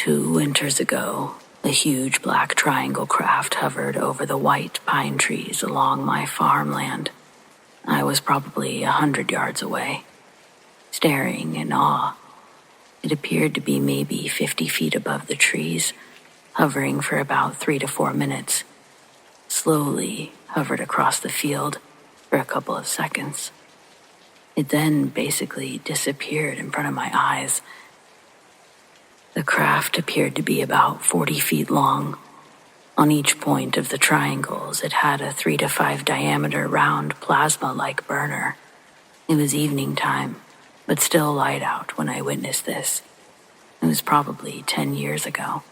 2 winters ago, a huge black triangle craft hovered over the white pine trees along my farmland. I was probably 100 yards away, staring in awe. It appeared to be maybe 50 feet above the trees, hovering for about 3 to 4 minutes. Slowly hovered across the field for a couple of seconds. It then basically disappeared in front of my eyes. The craft appeared to be about 40 feet long. On each point of the triangles, it had a 3 to 5 diameter round plasma-like burner. It was evening time, but still light out when I witnessed this. It was probably 10 years ago.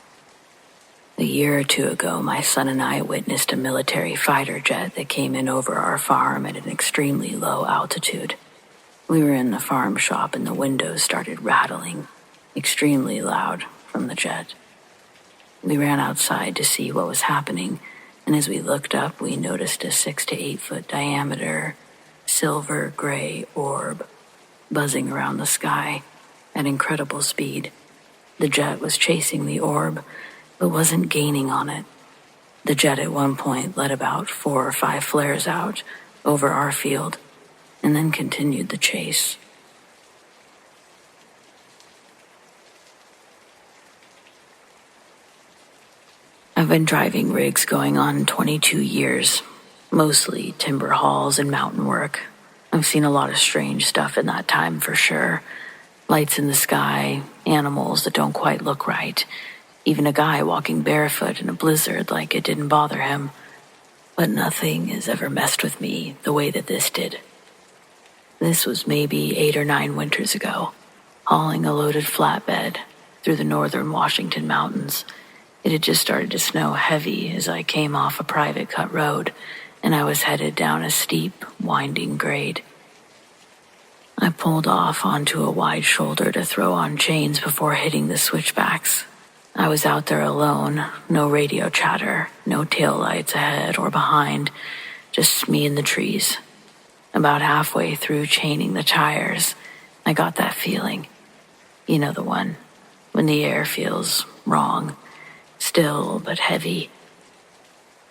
A year or 2 ago, my son and I witnessed a military fighter jet that came in over our farm at an extremely low altitude. We were in the farm shop and the windows started rattling, extremely loud, from the jet. We ran outside to see what was happening, and as we looked up, we noticed a 6 to 8 foot diameter, silver-gray orb buzzing around the sky at incredible speed. The jet was chasing the orb, but wasn't gaining on it. The jet at one point let about 4 or 5 flares out over our field, and then continued the chase. I've been driving rigs going on 22 years, mostly timber hauls and mountain work. I've seen a lot of strange stuff in that time for sure. Lights in the sky, animals that don't quite look right, even a guy walking barefoot in a blizzard like it didn't bother him. But nothing has ever messed with me the way that this did. This was maybe 8 or 9 winters ago, hauling a loaded flatbed through the northern Washington mountains. It had just started to snow heavy as I came off a private cut road, and I was headed down a steep, winding grade. I pulled off onto a wide shoulder to throw on chains before hitting the switchbacks. I was out there alone, no radio chatter, no taillights ahead or behind, just me and the trees. About halfway through chaining the tires, I got that feeling. You know the one, when the air feels wrong, still but heavy.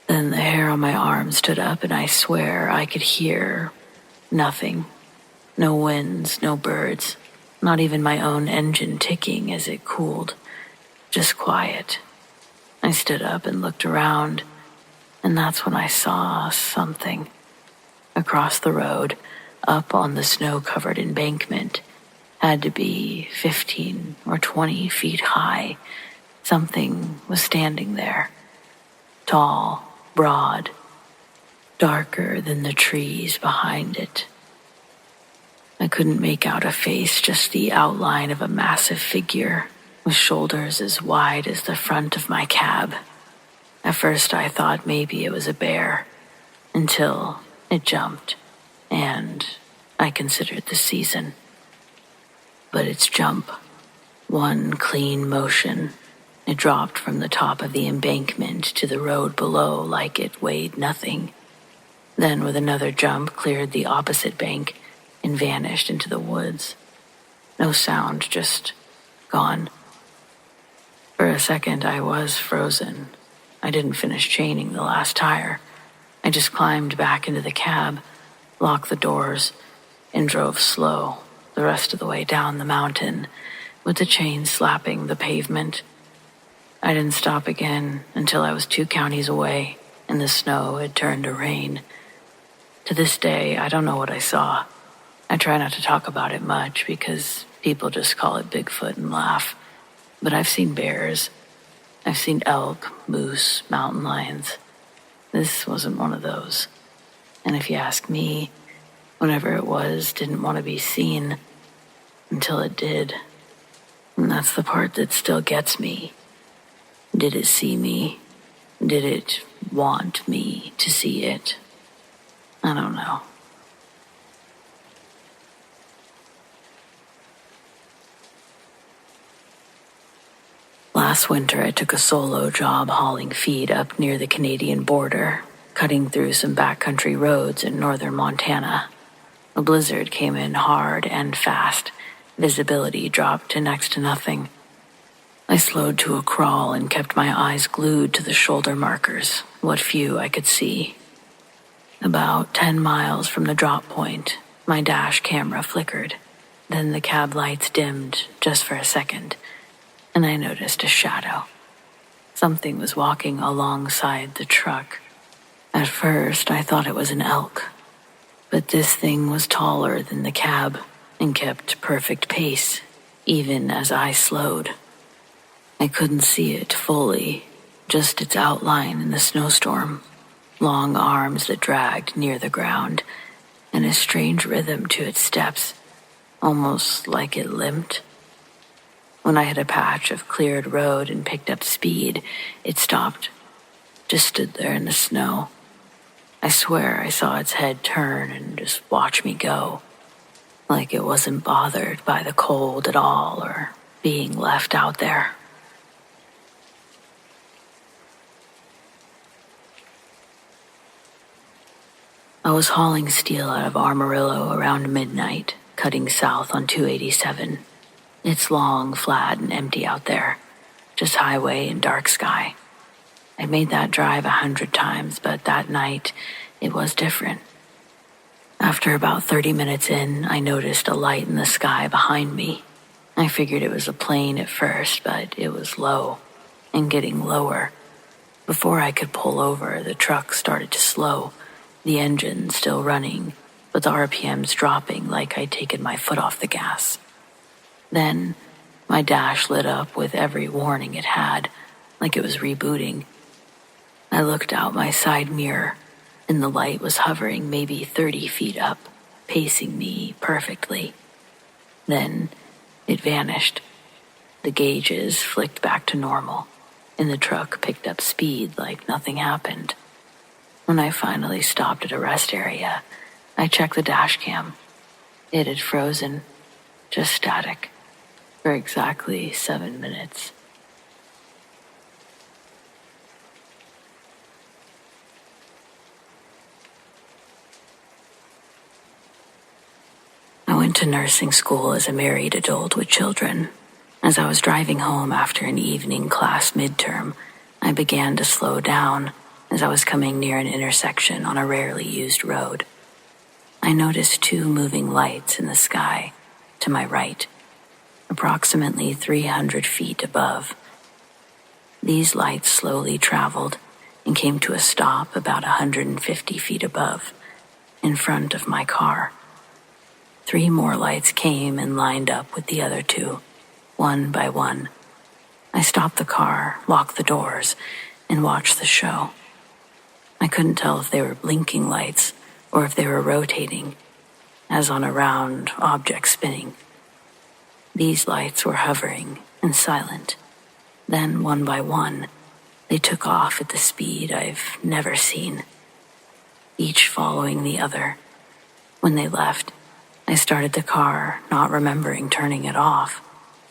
Then the hair on my arm stood up and I swear I could hear nothing. No winds, no birds, not even my own engine ticking as it cooled. Just quiet. I stood up and looked around, and that's when I saw something. Across the road, up on the snow-covered embankment, had to be 15 or 20 feet high. Something was standing there. Tall, broad, darker than the trees behind it. I couldn't make out a face, just the outline of a massive figure, with shoulders as wide as the front of my cab. At first I thought maybe it was a bear, until it jumped, and I considered the season. But its jump, one clean motion, it dropped from the top of the embankment to the road below like it weighed nothing. Then with another jump cleared the opposite bank and vanished into the woods. No sound, just gone. For a second, I was frozen. I didn't finish chaining the last tire. I just climbed back into the cab, locked the doors, and drove slow the rest of the way down the mountain, with the chain slapping the pavement. I didn't stop again until I was 2 counties away, and the snow had turned to rain. To this day, I don't know what I saw. I try not to talk about it much because people just call it Bigfoot and laugh. But I've seen bears. I've seen elk, moose, mountain lions. This wasn't one of those. And if you ask me, whatever it was didn't want to be seen until it did. And that's the part that still gets me. Did it see me? Did it want me to see it? I don't know. Last winter, I took a solo job hauling feed up near the Canadian border, cutting through some backcountry roads in northern Montana. A blizzard came in hard and fast. Visibility dropped to next to nothing. I slowed to a crawl and kept my eyes glued to the shoulder markers, what few I could see. About 10 miles from the drop point, my dash camera flickered. Then the cab lights dimmed just for a second, and I noticed a shadow. Something was walking alongside the truck. At first, I thought it was an elk, but this thing was taller than the cab and kept perfect pace, even as I slowed. I couldn't see it fully, just its outline in the snowstorm, long arms that dragged near the ground, and a strange rhythm to its steps, almost like it limped. When I hit a patch of cleared road and picked up speed, it stopped, just stood there in the snow. I swear I saw its head turn and just watch me go, like it wasn't bothered by the cold at all or being left out there. I was hauling steel out of Amarillo around midnight, cutting south on 287. It's long, flat, and empty out there, just highway and dark sky. I made that drive 100 times, but that night, it was different. After about 30 minutes in, I noticed a light in the sky behind me. I figured it was a plane at first, but it was low and getting lower. Before I could pull over, the truck started to slow, the engine still running, but the RPMs dropping like I'd taken my foot off the gas. Then, my dash lit up with every warning it had, like it was rebooting. I looked out my side mirror, and the light was hovering maybe 30 feet up, pacing me perfectly. Then, it vanished. The gauges flicked back to normal, and the truck picked up speed like nothing happened. When I finally stopped at a rest area, I checked the dash cam. It had frozen, just static, for exactly 7 minutes. I went to nursing school as a married adult with children. As I was driving home after an evening class midterm, I began to slow down as I was coming near an intersection on a rarely used road. I noticed 2 moving lights in the sky to my right, approximately 300 feet above. These lights slowly traveled and came to a stop about 150 feet above, in front of my car. 3 more lights came and lined up with the other 2, one by one. I stopped the car, locked the doors, and watched the show. I couldn't tell if they were blinking lights or if they were rotating, as on a round object spinning. These lights were hovering and silent. Then, one by one, they took off at the speed I've never seen, each following the other. When they left, I started the car, not remembering turning it off,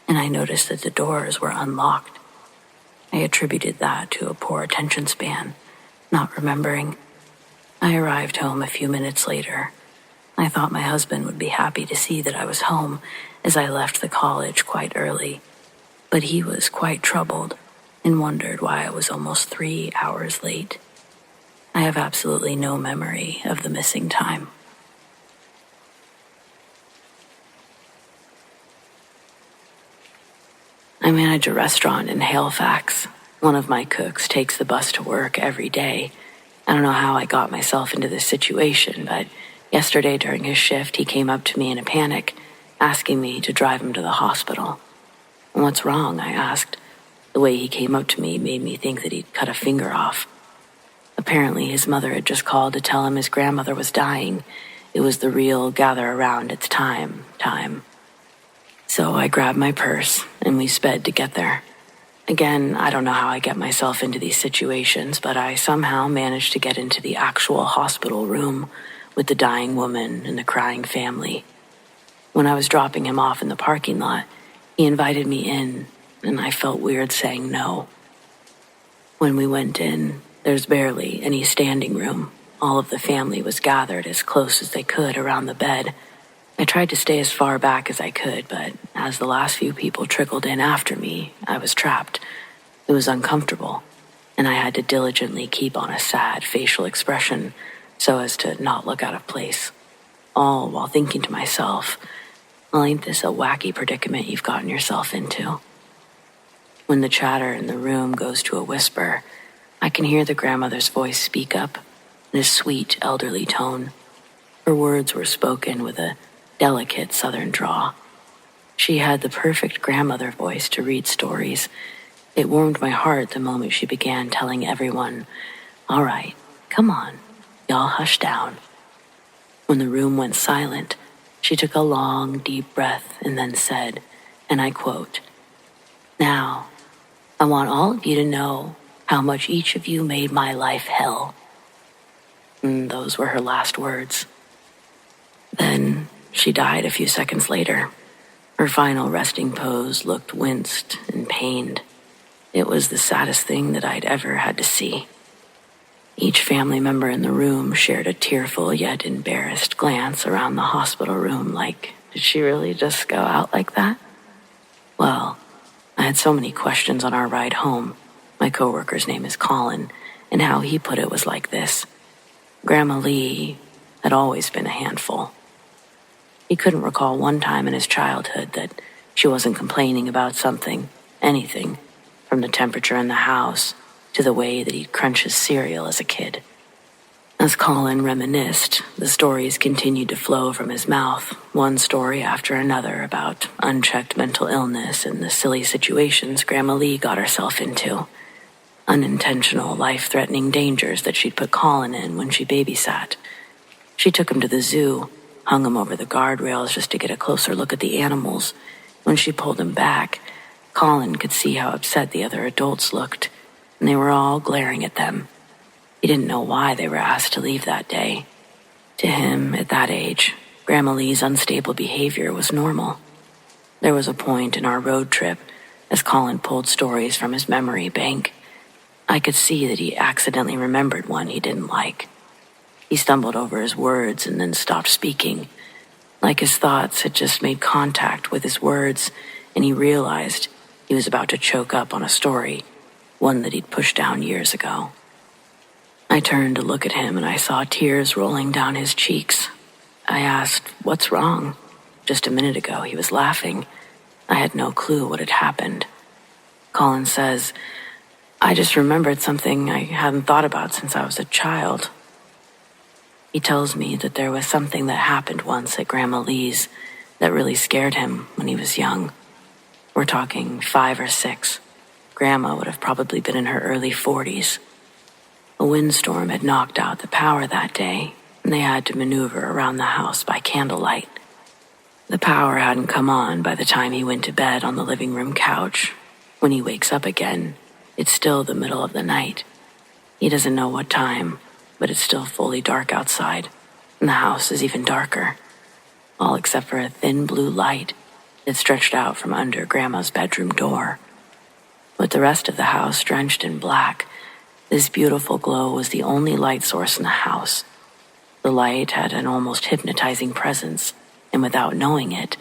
and I noticed that the doors were unlocked. I attributed that to a poor attention span, not remembering. I arrived home a few minutes later. I thought my husband would be happy to see that I was home, as I left the college quite early, but he was quite troubled and wondered why I was almost 3 hours late. I have absolutely no memory of the missing time. I manage a restaurant in Halifax. One of my cooks takes the bus to work every day. I don't know how I got myself into this situation, but yesterday during his shift, he came up to me in a panic, asking me to drive him to the hospital. "What's wrong?" I asked. The way he came up to me made me think that he'd cut a finger off. Apparently, his mother had just called to tell him his grandmother was dying. It was the real gather around, it's time. So I grabbed my purse, and we sped to get there. Again, I don't know how I get myself into these situations, but I somehow managed to get into the actual hospital room with the dying woman and the crying family. When I was dropping him off in the parking lot, he invited me in, and I felt weird saying no. When we went in, there's barely any standing room. All of the family was gathered as close as they could around the bed. I tried to stay as far back as I could, but as the last few people trickled in after me, I was trapped. It was uncomfortable, and I had to diligently keep on a sad facial expression so as to not look out of place, all while thinking to myself, well, ain't this a wacky predicament you've gotten yourself into? When the chatter in the room goes to a whisper, I can hear the grandmother's voice speak up in a sweet, elderly tone. Her words were spoken with a delicate southern drawl. She had the perfect grandmother voice to read stories. It warmed my heart the moment she began telling everyone, "All right, come on, y'all hush down." When the room went silent, she took a long, deep breath and then said, and I quote, "Now, I want all of you to know how much each of you made my life hell." And those were her last words. Then she died a few seconds later. Her final resting pose looked winced and pained. It was the saddest thing that I'd ever had to see. Each family member in the room shared a tearful yet embarrassed glance around the hospital room like, did she really just go out like that? Well, I had so many questions on our ride home. My coworker's name is Colin, and how he put it was like this. Grandma Lee had always been a handful. He couldn't recall one time in his childhood that she wasn't complaining about something, anything, from the temperature in the house to the way that he'd crunch his cereal as a kid. As Colin reminisced, the stories continued to flow from his mouth, one story after another about unchecked mental illness and the silly situations Grandma Lee got herself into. Unintentional, life-threatening dangers that she'd put Colin in when she babysat. She took him to the zoo, hung him over the guardrails just to get a closer look at the animals. When she pulled him back, Colin could see how upset the other adults looked, and they were all glaring at them. He didn't know why they were asked to leave that day. To him, at that age, Grandma Lee's unstable behavior was normal. There was a point in our road trip, as Colin pulled stories from his memory bank, I could see that he accidentally remembered one he didn't like. He stumbled over his words and then stopped speaking, like his thoughts had just made contact with his words, and he realized he was about to choke up on a story, one that he'd pushed down years ago. I turned to look at him and I saw tears rolling down his cheeks. I asked, "What's wrong?" Just a minute ago he was laughing. I had no clue what had happened. Colin says, "I just remembered something I hadn't thought about since I was a child." He tells me that there was something that happened once at Grandma Lee's that really scared him when he was young. We're talking 5 or 6. Grandma would have probably been in her early 40s. A windstorm had knocked out the power that day, and they had to maneuver around the house by candlelight. The power hadn't come on by the time he went to bed on the living room couch. When he wakes up again, it's still the middle of the night. He doesn't know what time, but it's still fully dark outside, and the house is even darker, all except for a thin blue light that stretched out from under Grandma's bedroom door. With the rest of the house drenched in black, this beautiful glow was the only light source in the house. The light had an almost hypnotizing presence, and without knowing it,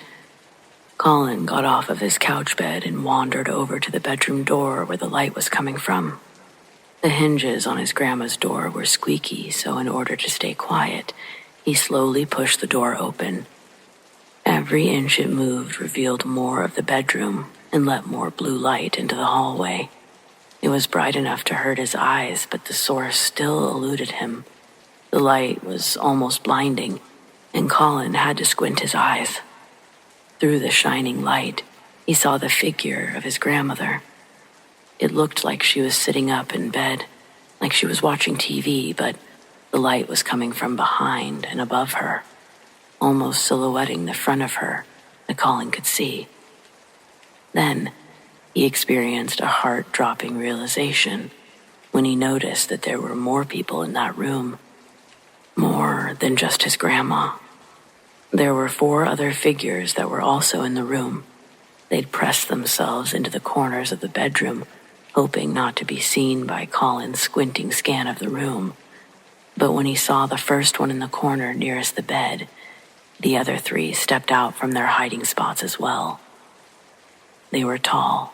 Colin got off of his couch bed and wandered over to the bedroom door where the light was coming from. The hinges on his grandma's door were squeaky, so in order to stay quiet, he slowly pushed the door open. Every inch it moved revealed more of the bedroom and let more blue light into the hallway. It was bright enough to hurt his eyes, but the source still eluded him. The light was almost blinding, and Colin had to squint his eyes. Through the shining light, he saw the figure of his grandmother. It looked like she was sitting up in bed, like she was watching TV, but the light was coming from behind and above her, almost silhouetting the front of her that Colin could see. Then he experienced a heart-dropping realization when he noticed that there were more people in that room, more than just his grandma. There were 4 other figures that were also in the room. They'd pressed themselves into the corners of the bedroom, hoping not to be seen by Colin's squinting scan of the room. But when he saw the first one in the corner nearest the bed, The other three stepped out from their hiding spots as well. They were tall.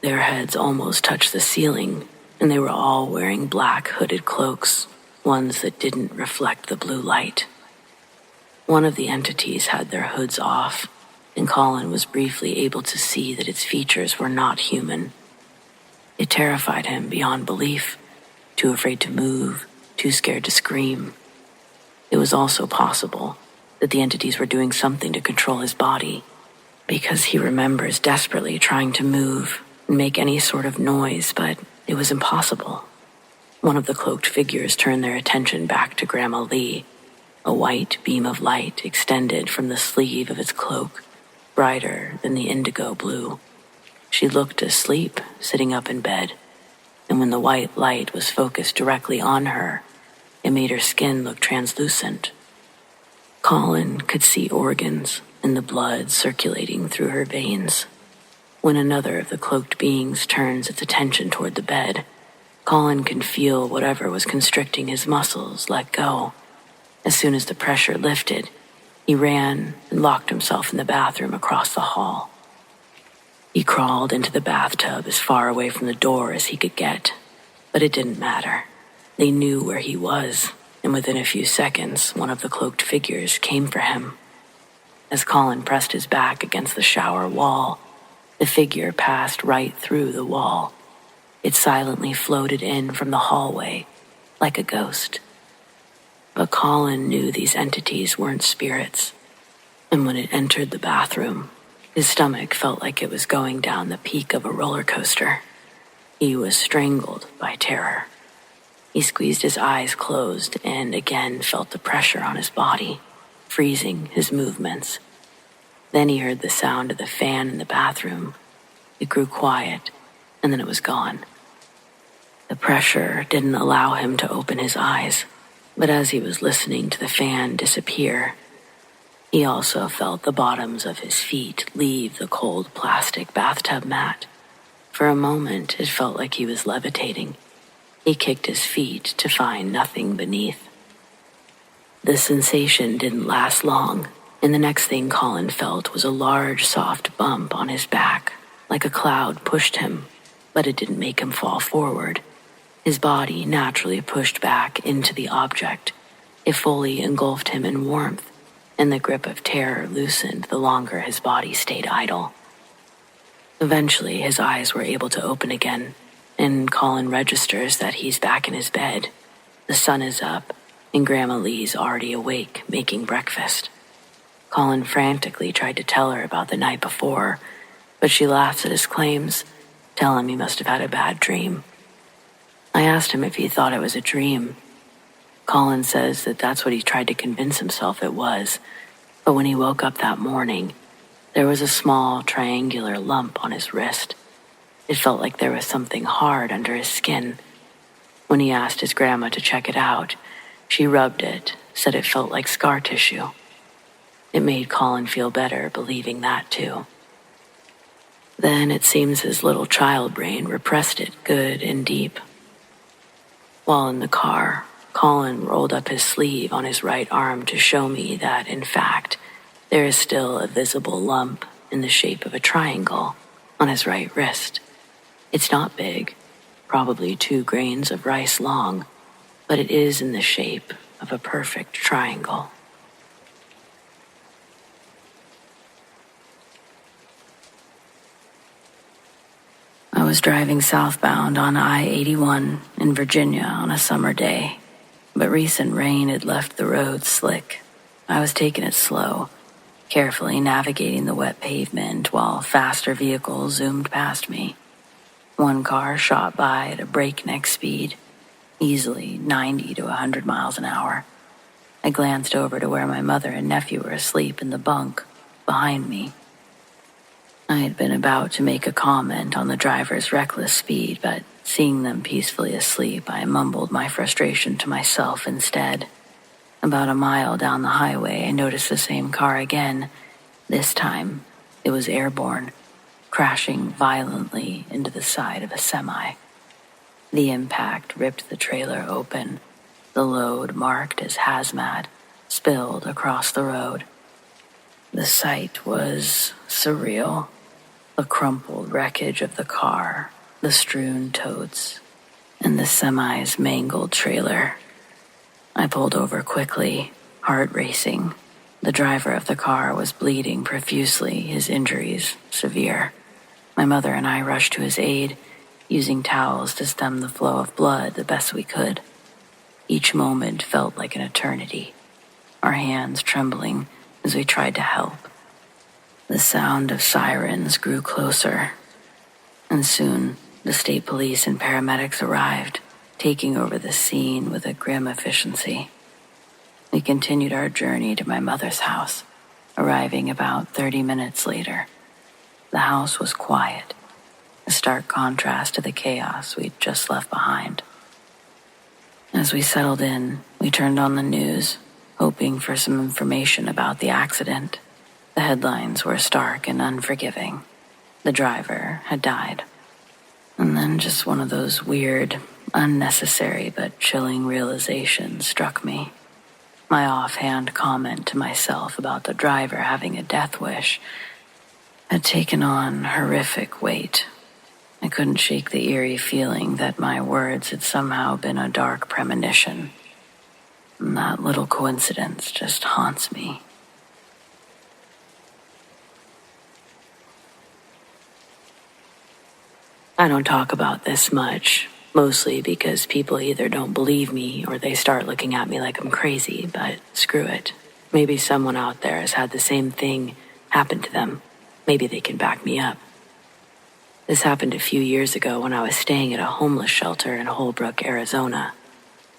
Their heads almost touched the ceiling, and they were all wearing black hooded cloaks, ones that didn't reflect the blue light. One of the entities had their hoods off, and Colin was briefly able to see that its features were not human. It terrified him beyond belief, too afraid to move, too scared to scream. It was also possible that the entities were doing something to control his body, because he remembers desperately trying to move and make any sort of noise, but it was impossible. One of the cloaked figures turned their attention back to Grandma Lee. A white beam of light extended from the sleeve of its cloak, brighter than the indigo blue. She looked asleep, sitting up in bed, and when the white light was focused directly on her, it made her skin look translucent. Colin could see organs and the blood circulating through her veins. When another of the cloaked beings turns its attention toward the bed, Colin can feel whatever was constricting his muscles let go. As soon as the pressure lifted, he ran and locked himself in the bathroom across the hall. He crawled into the bathtub as far away from the door as he could get, but it didn't matter. They knew where he was, and within a few seconds, one of the cloaked figures came for him. As Colin pressed his back against the shower wall, the figure passed right through the wall. It silently floated in from the hallway, like a ghost. But Colin knew these entities weren't spirits, and when it entered the bathroom, his stomach felt like it was going down the peak of a roller coaster. He was strangled by terror. He squeezed his eyes closed and again felt the pressure on his body, freezing his movements. Then he heard the sound of the fan in the bathroom. It grew quiet, and then it was gone. The pressure didn't allow him to open his eyes, but as he was listening to the fan disappear, he also felt the bottoms of his feet leave the cold plastic bathtub mat. For a moment, it felt like he was levitating. He kicked his feet to find nothing beneath. The sensation didn't last long, and the next thing Colin felt was a large, soft bump on his back, like a cloud pushed him, but it didn't make him fall forward. His body naturally pushed back into the object. It fully engulfed him in warmth, and the grip of terror loosened the longer his body stayed idle. Eventually, his eyes were able to open again, and Colin registers that he's back in his bed. The sun is up, and Grandma Lee's already awake, making breakfast. Colin frantically tried to tell her about the night before, but she laughs at his claims, telling him he must have had a bad dream. I asked him if he thought it was a dream. Colin says that that's what he tried to convince himself it was, but when he woke up that morning, there was a small triangular lump on his wrist. It felt like there was something hard under his skin. When he asked his grandma to check it out, she rubbed it, said it felt like scar tissue. It made Colin feel better believing that too. Then it seems his little child brain repressed it good and deep. While in the car, Colin rolled up his sleeve on his right arm to show me that, in fact, there is still a visible lump in the shape of a triangle on his right wrist. It's not big, probably 2 grains of rice long, but it is in the shape of a perfect triangle. I was driving southbound on I-81 in Virginia on a summer day, but recent rain had left the road slick. I was taking it slow, carefully navigating the wet pavement while faster vehicles zoomed past me. One car shot by at a breakneck speed, easily 90 to 100 miles an hour. I glanced over to where my mother and nephew were asleep in the bunk behind me. I had been about to make a comment on the driver's reckless speed, but seeing them peacefully asleep, I mumbled my frustration to myself instead. About a mile down the highway, I noticed the same car again. This time, it was airborne, crashing violently into the side of a semi. The impact ripped the trailer open. The load, marked as hazmat, spilled across the road. The sight was surreal. The crumpled wreckage of the car, the strewn totes, and the semi's mangled trailer. I pulled over quickly, heart racing. The driver of the car was bleeding profusely, his injuries severe. My mother and I rushed to his aid, using towels to stem the flow of blood the best we could. Each moment felt like an eternity, our hands trembling as we tried to help. The sound of sirens grew closer, and soon the state police and paramedics arrived, taking over the scene with a grim efficiency. We continued our journey to my mother's house, arriving about 30 minutes later. The house was quiet, a stark contrast to the chaos we'd just left behind. As we settled in, we turned on the news, hoping for some information about the accident. The headlines were stark and unforgiving. The driver had died. And then just one of those weird, unnecessary but chilling realizations struck me. My offhand comment to myself about the driver having a death wish had taken on horrific weight. I couldn't shake the eerie feeling that my words had somehow been a dark premonition. And that little coincidence just haunts me. I don't talk about this much, mostly because people either don't believe me or they start looking at me like I'm crazy, but screw it. Maybe someone out there has had the same thing happen to them. Maybe they can back me up. This happened a few years ago when I was staying at a homeless shelter in Holbrook, Arizona.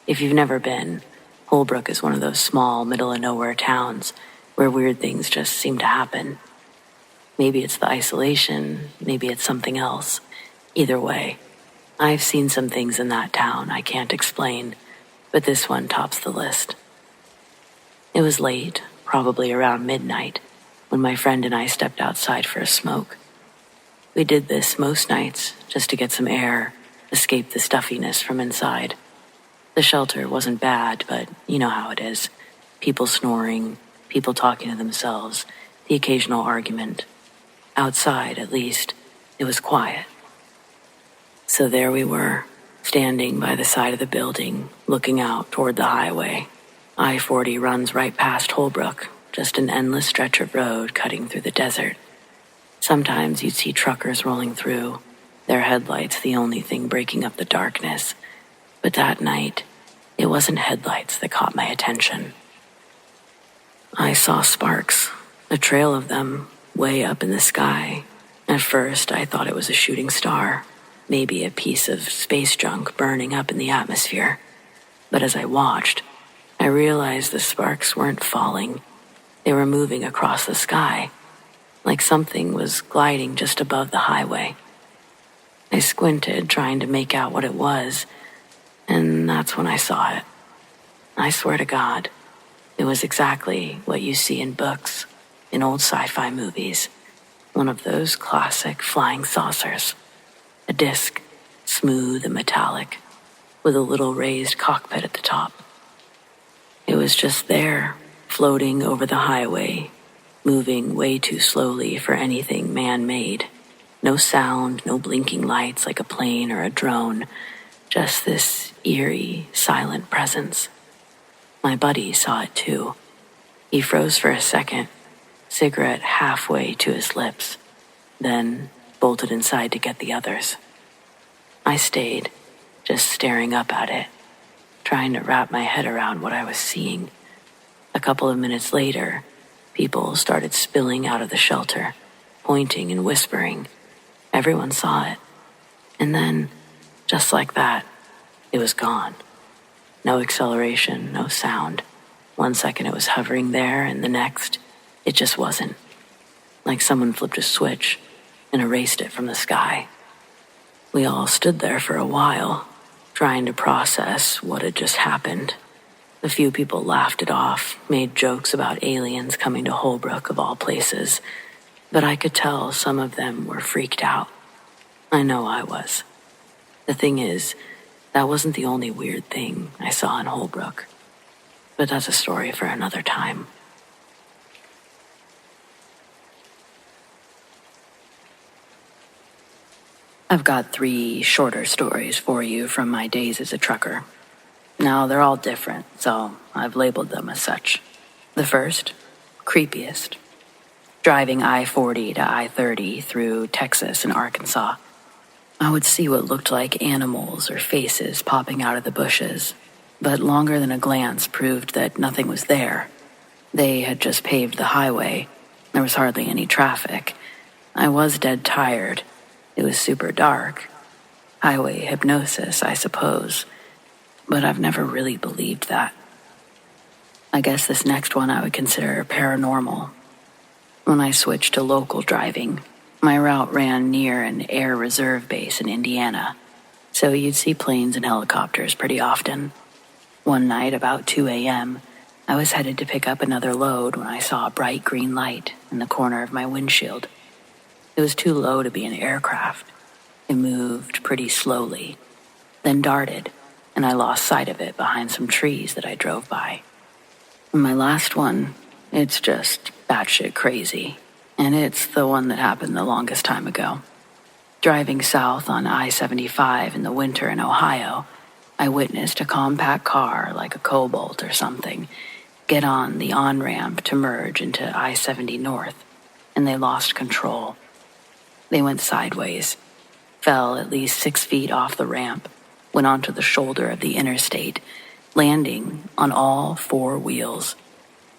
If you've never been, Holbrook is one of those small, middle-of-nowhere towns where weird things just seem to happen. Maybe it's the isolation, maybe it's something else. Either way, I've seen some things in that town I can't explain, but this one tops the list. It was late, probably around midnight, when my friend and I stepped outside for a smoke. We did this most nights just to get some air, escape the stuffiness from inside. The shelter wasn't bad, but you know how it is. People snoring, people talking to themselves, the occasional argument. Outside, at least, it was quiet. So there we were, standing by the side of the building, looking out toward the highway. I-40 runs right past Holbrook, just an endless stretch of road cutting through the desert. Sometimes you'd see truckers rolling through, their headlights the only thing breaking up the darkness. But that night, it wasn't headlights that caught my attention. I saw sparks, a trail of them, way up in the sky. At first, I thought it was a shooting star. Maybe a piece of space junk burning up in the atmosphere. But as I watched, I realized the sparks weren't falling. They were moving across the sky, like something was gliding just above the highway. I squinted, trying to make out what it was, and that's when I saw it. I swear to God, it was exactly what you see in books, in old sci-fi movies. One of those classic flying saucers. A disc, smooth and metallic, with a little raised cockpit at the top. It was just there, floating over the highway, moving way too slowly for anything man-made. No sound, no blinking lights like a plane or a drone, just this eerie, silent presence. My buddy saw it too. He froze for a second, cigarette halfway to his lips, then bolted inside to get the others. I stayed, just staring up at it, trying to wrap my head around what I was seeing. A couple of minutes later, people started spilling out of the shelter, pointing and whispering. Everyone saw it. And then, just like that, it was gone. No acceleration, no sound. One second it was hovering there, and the next, it just wasn't. Like someone flipped a switch and erased it from the sky. We all stood there for a while, trying to process what had just happened. A few people laughed it off, made jokes about aliens coming to Holbrook of all places, but I could tell some of them were freaked out. I know I was. The thing is, that wasn't the only weird thing I saw in Holbrook, but that's a story for another time. I've got 3 shorter stories for you from my days as a trucker. Now, they're all different, so I've labeled them as such. The first, creepiest. Driving I-40 to I-30 through Texas and Arkansas. I would see what looked like animals or faces popping out of the bushes, but longer than a glance proved that nothing was there. They had just paved the highway. There was hardly any traffic. I was dead tired. It was super dark. Highway hypnosis, I suppose. But I've never really believed that. I guess this next one I would consider paranormal. When I switched to local driving, my route ran near an air reserve base in Indiana, so you'd see planes and helicopters pretty often. One night, about 2 a.m., I was headed to pick up another load when I saw a bright green light in the corner of my windshield. It was too low to be an aircraft. It moved pretty slowly, then darted, and I lost sight of it behind some trees that I drove by. And my last one, it's just batshit crazy, and it's the one that happened the longest time ago. Driving south on I-75 in the winter in Ohio, I witnessed a compact car like a Cobalt or something get on the on-ramp to merge into I-70 North, and they lost control. They went sideways, fell at least 6 feet off the ramp, went onto the shoulder of the interstate, landing on all 4 wheels,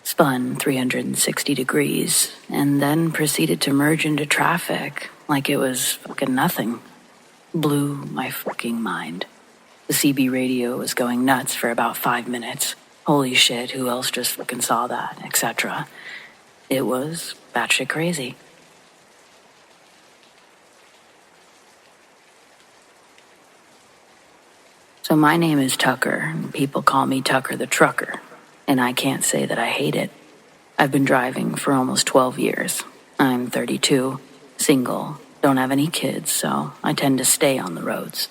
spun 360 degrees, and then proceeded to merge into traffic like it was fucking nothing. Blew my fucking mind. The CB radio was going nuts for about 5 minutes. Holy shit, who else just fucking saw that, etc. It was batshit crazy. So my name is Tucker, and people call me Tucker the Trucker, and I can't say that I hate it. I've been driving for almost 12 years. I'm 32, single, don't have any kids, so I tend to stay on the roads.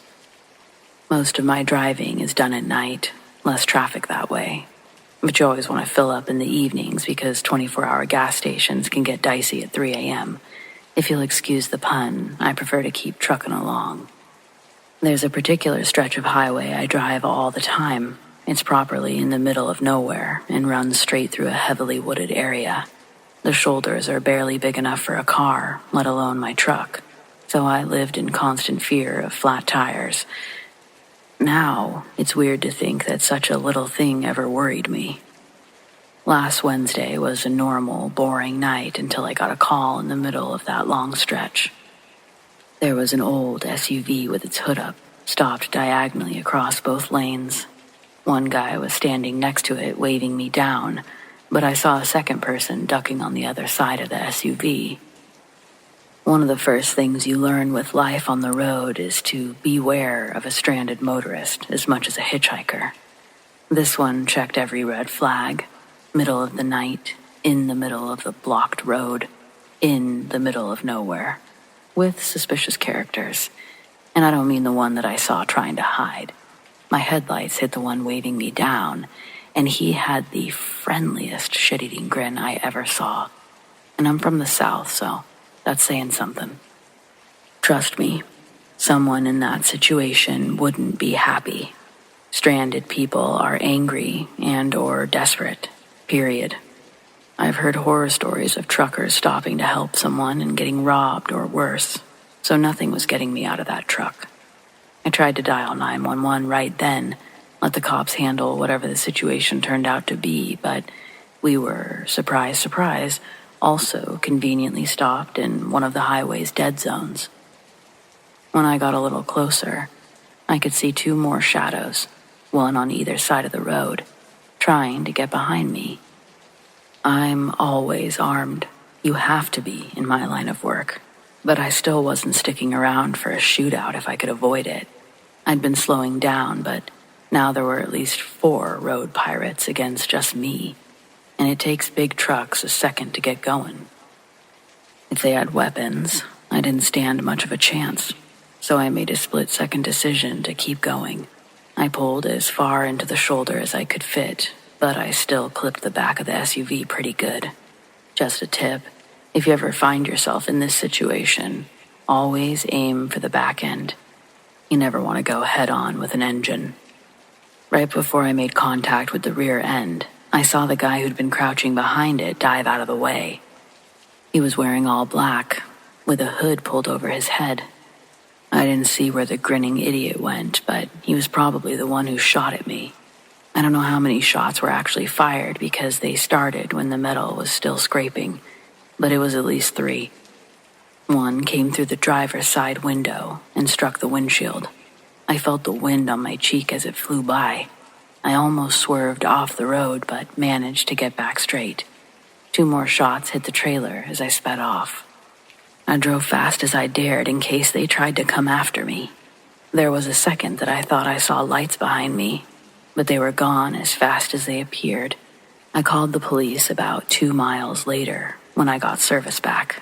Most of my driving is done at night, less traffic that way. But you always want to fill up in the evenings because 24-hour gas stations can get dicey at 3 a.m. If you'll excuse the pun, I prefer to keep trucking along. There's a particular stretch of highway I drive all the time. It's properly in the middle of nowhere and runs straight through a heavily wooded area. The shoulders are barely big enough for a car, let alone my truck, so I lived in constant fear of flat tires. Now, it's weird to think that such a little thing ever worried me. Last Wednesday was a normal, boring night until I got a call in the middle of that long stretch. There was an old SUV with its hood up, stopped diagonally across both lanes. One guy was standing next to it, waving me down, but I saw a second person ducking on the other side of the SUV. One of the first things you learn with life on the road is to beware of a stranded motorist as much as a hitchhiker. This one checked every red flag. Middle of the night, in the middle of the blocked road, in the middle of nowhere, with suspicious characters. And I don't mean the one that I saw trying to hide. My headlights hit the one waving me down, and he had the friendliest shit-eating grin I ever saw. And I'm from the South, so that's saying something. Trust me, someone in that situation wouldn't be happy. Stranded people are angry and or desperate, period. I've heard horror stories of truckers stopping to help someone and getting robbed or worse, so nothing was getting me out of that truck. I tried to dial 911 right then, let the cops handle whatever the situation turned out to be, but we were, surprise, surprise, also conveniently stopped in one of the highway's dead zones. When I got a little closer, I could see 2 more shadows, one on either side of the road, trying to get behind me. I'm always armed. You have to be in my line of work. But I still wasn't sticking around for a shootout if I could avoid it. I'd been slowing down, but now there were at least 4 road pirates against just me, and it takes big trucks a second to get going. If they had weapons, I didn't stand much of a chance, so I made a split-second decision to keep going. I pulled as far into the shoulder as I could fit, but I still clipped the back of the SUV pretty good. Just a tip, if you ever find yourself in this situation, Always aim for the back end. You never want to go head-on with an engine. Right before I made contact with the rear end, I saw the guy who'd been crouching behind it dive out of the way. He was wearing all black, with a hood pulled over his head. I didn't see where the grinning idiot went, but he was probably the one who shot at me. I don't know how many shots were actually fired because they started when the metal was still scraping, but it was at least 3. One came through the driver's side window and struck the windshield. I felt the wind on my cheek as it flew by. I almost swerved off the road, but managed to get back straight. 2 more shots hit the trailer as I sped off. I drove fast as I dared in case they tried to come after me. There was a second that I thought I saw lights behind me, but they were gone as fast as they appeared. I called the police about 2 miles later when I got service back.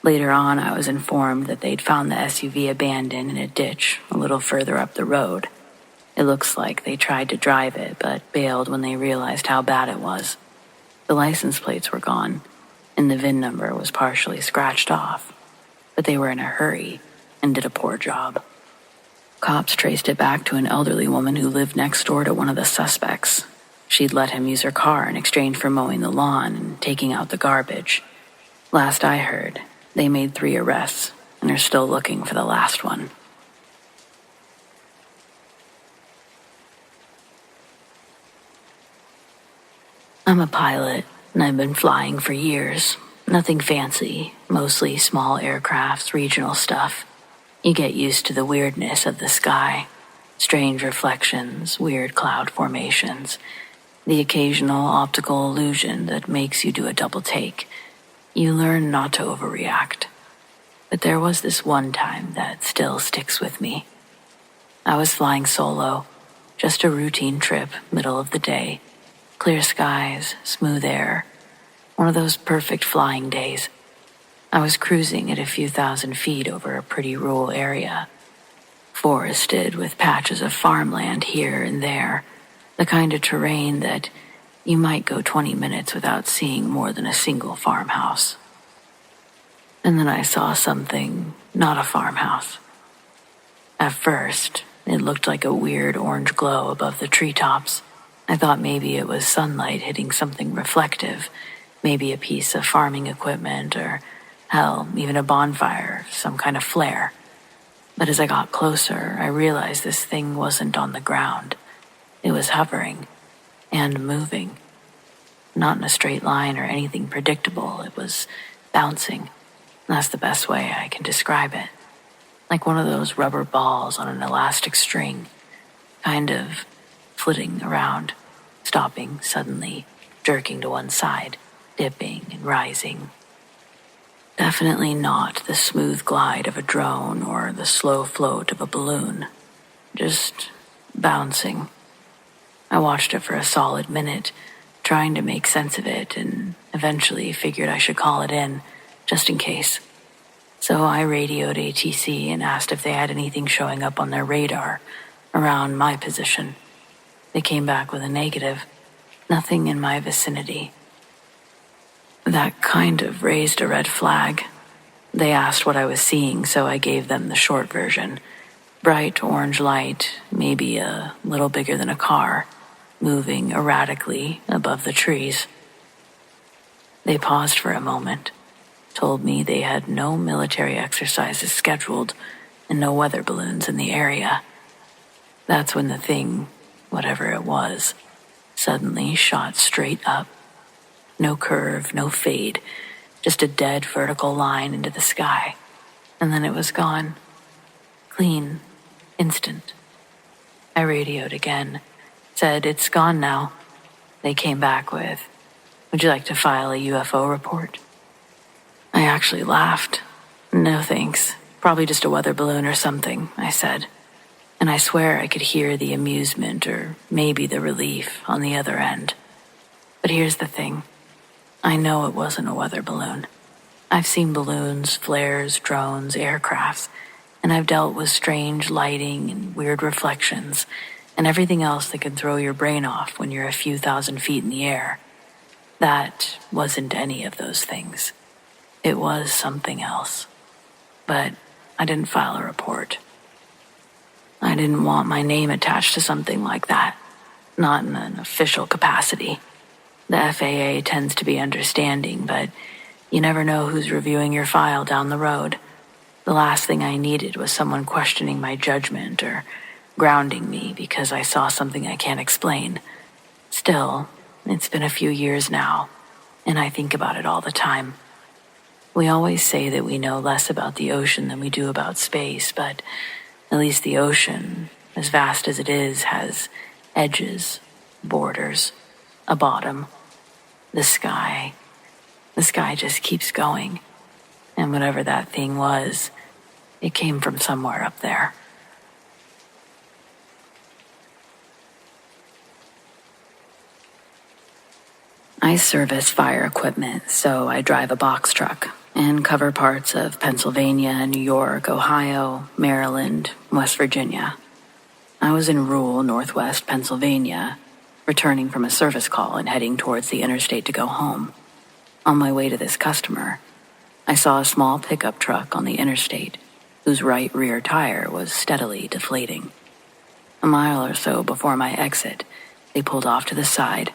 Later on, I was informed that they'd found the SUV abandoned in a ditch a little further up the road. It looks like they tried to drive it, but bailed when they realized how bad it was. The license plates were gone, and the VIN number was partially scratched off, but they were in a hurry and did a poor job. Cops traced it back to an elderly woman who lived next door to one of the suspects. She'd let him use her car in exchange for mowing the lawn and taking out the garbage. Last I heard, they made 3 arrests and are still looking for the last one. I'm a pilot, and I've been flying for years. Nothing fancy, mostly small aircrafts, regional stuff. You get used to the weirdness of the sky, strange reflections, weird cloud formations, the occasional optical illusion that makes you do a double take. You learn not to overreact. But there was this one time that still sticks with me. I was flying solo, just a routine trip, middle of the day, clear skies, smooth air, one of those perfect flying days. I was cruising at a few thousand feet over a pretty rural area, forested with patches of farmland here and there, the kind of terrain that you might go 20 minutes without seeing more than a single farmhouse. And then I saw something, not a farmhouse. At first, it looked like a weird orange glow above the treetops. I thought maybe it was sunlight hitting something reflective, maybe a piece of farming equipment or, hell, even a bonfire, some kind of flare. But as I got closer, I realized this thing wasn't on the ground. It was hovering and moving. Not in a straight line or anything predictable. It was bouncing. That's the best way I can describe it. Like one of those rubber balls on an elastic string, kind of flitting around, stopping suddenly, jerking to one side, dipping and rising. Definitely not the smooth glide of a drone or the slow float of a balloon. Just bouncing. I watched it for a solid minute, trying to make sense of it, and eventually figured I should call it in, just in case. So I radioed ATC and asked if they had anything showing up on their radar around my position. They came back with a negative. Nothing in my vicinity. That kind of raised a red flag. They asked what I was seeing, so I gave them the short version. Bright orange light, maybe a little bigger than a car, moving erratically above the trees. They paused for a moment, told me they had no military exercises scheduled and no weather balloons in the area. That's when the thing, whatever it was, suddenly shot straight up. No curve, no fade, just a dead vertical line into the sky. And then it was gone. Clean. Instant. I radioed again. Said, "It's gone now." They came back with, "Would you like to file a UFO report?" I actually laughed. "No thanks. Probably just a weather balloon or something," I said. And I swear I could hear the amusement or maybe the relief on the other end. But here's the thing. I know it wasn't a weather balloon. I've seen balloons, flares, drones, aircrafts, and I've dealt with strange lighting and weird reflections and everything else that can throw your brain off when you're a few thousand feet in the air. That wasn't any of those things. It was something else. but I didn't file a report. I didn't want my name attached to something like that, not in an official capacity. The FAA tends to be understanding, but you never know who's reviewing your file down the road. The last thing I needed was someone questioning my judgment or grounding me because I saw something I can't explain. Still, it's been a few years now, and I think about it all the time. We always say that we know less about the ocean than we do about space, but at least the ocean, as vast as it is, has edges, borders, a bottom. The sky just keeps going. And whatever that thing was, it came from somewhere up there. I service fire equipment, so I drive a box truck and cover parts of Pennsylvania, New York, Ohio, Maryland, West Virginia. I was in rural northwest Pennsylvania, returning from a service call and heading towards the interstate to go home. On my way to this customer, I saw a small pickup truck on the interstate whose right rear tire was steadily deflating. A mile or so before my exit, they pulled off to the side.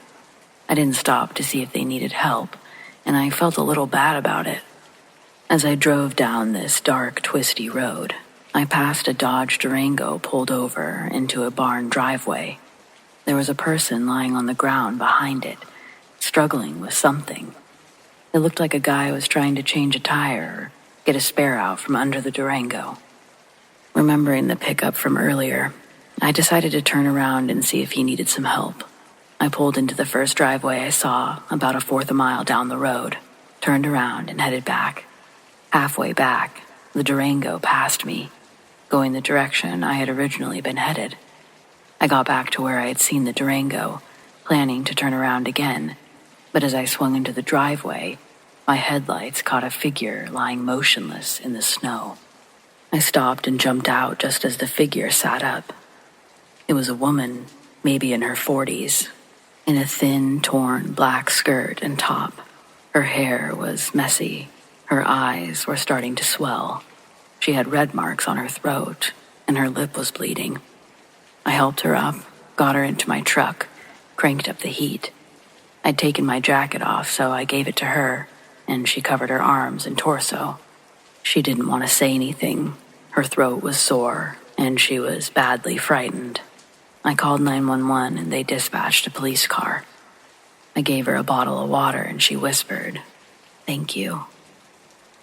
I didn't stop to see if they needed help, and I felt a little bad about it. As I drove down this dark, twisty road, I passed a Dodge Durango pulled over into a barn driveway. There was a person lying on the ground behind it, struggling with something. It looked like a guy was trying to change a tire or get a spare out from under the Durango. Remembering the pickup from earlier, I decided to turn around and see if he needed some help. I pulled into the first driveway I saw, about a fourth a mile down the road, turned around and headed back. Halfway back, the Durango passed me, going the direction I had originally been headed. I got back to where I had seen the Durango, planning to turn around again, but as I swung into the driveway, my headlights caught a figure lying motionless in the snow. I stopped and jumped out just as the figure sat up. It was a woman, maybe in her 40s, in a thin, torn black skirt and top. Her hair was messy. Her eyes were starting to swell. She had red marks on her throat, and her lip was bleeding. I helped her up, got her into my truck, cranked up the heat. I'd taken my jacket off, so I gave it to her, and she covered her arms and torso. She didn't want to say anything. Her throat was sore, and she was badly frightened. I called 911, and they dispatched a police car. I gave her a bottle of water, and she whispered, "Thank you,"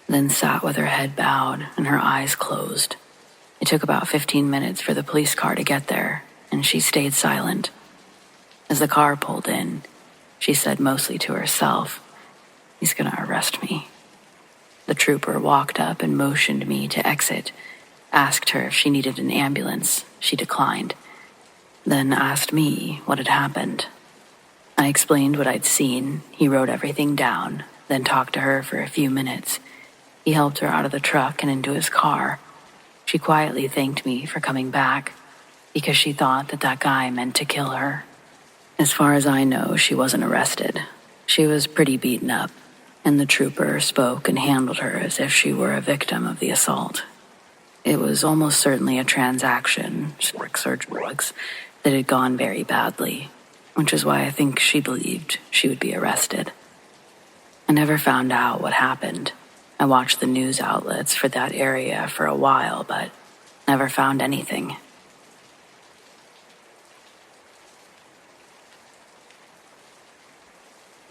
then sat with her head bowed and her eyes closed. It took about 15 minutes for the police car to get there, and she stayed silent. As the car pulled in, she said mostly to herself, "He's gonna arrest me." The trooper walked up and motioned me to exit, asked her if she needed an ambulance. She declined, then asked me what had happened. I explained what I'd seen. He wrote everything down, then talked to her for a few minutes. He helped her out of the truck and into his car. She quietly thanked me for coming back because she thought that guy meant to kill her. As far as I know, she wasn't arrested. She was pretty beaten up, and the trooper spoke and handled her as if she were a victim of the assault. It was almost certainly a transaction, sex or drugs, that had gone very badly, which is why I think she believed she would be arrested. I never found out what happened. I watched the news outlets for that area for a while, but never found anything.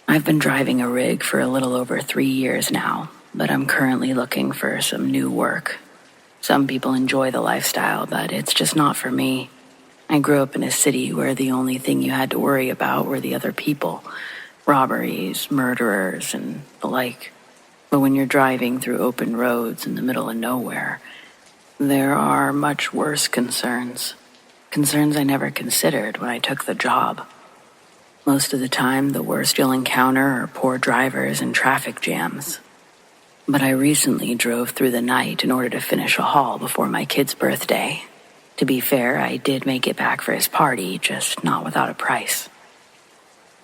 I've been driving a rig for a little over 3 years now, but I'm currently looking for some new work. Some people enjoy the lifestyle, but it's just not for me. I grew up in a city where the only thing you had to worry about were the other people, robberies, murderers, and the like. But when you're driving through open roads in the middle of nowhere, there are much worse concerns. Concerns I never considered when I took the job. Most of the time, the worst you'll encounter are poor drivers and traffic jams. But I recently drove through the night in order to finish a haul before my kid's birthday. To be fair, I did make it back for his party, just not without a price.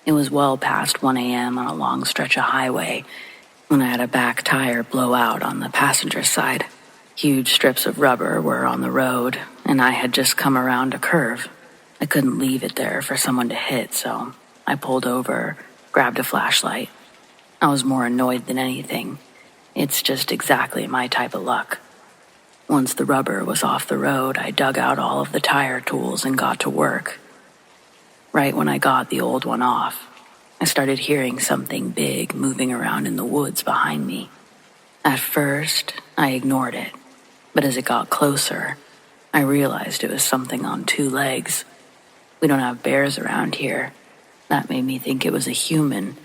It was well past 1 a.m. on a long stretch of highway when I had a back tire blow out on the passenger side. Huge strips of rubber were on the road, and I had just come around a curve. I couldn't leave it there for someone to hit, so I pulled over, grabbed a flashlight. I was more annoyed than anything. It's just exactly my type of luck. Once the rubber was off the road, I dug out all of the tire tools and got to work. Right when I got the old one off, I started hearing something big moving around in the woods behind me. At first, I ignored it, but as it got closer, I realized it was something on two legs. We don't have bears around here. That made me think it was a human,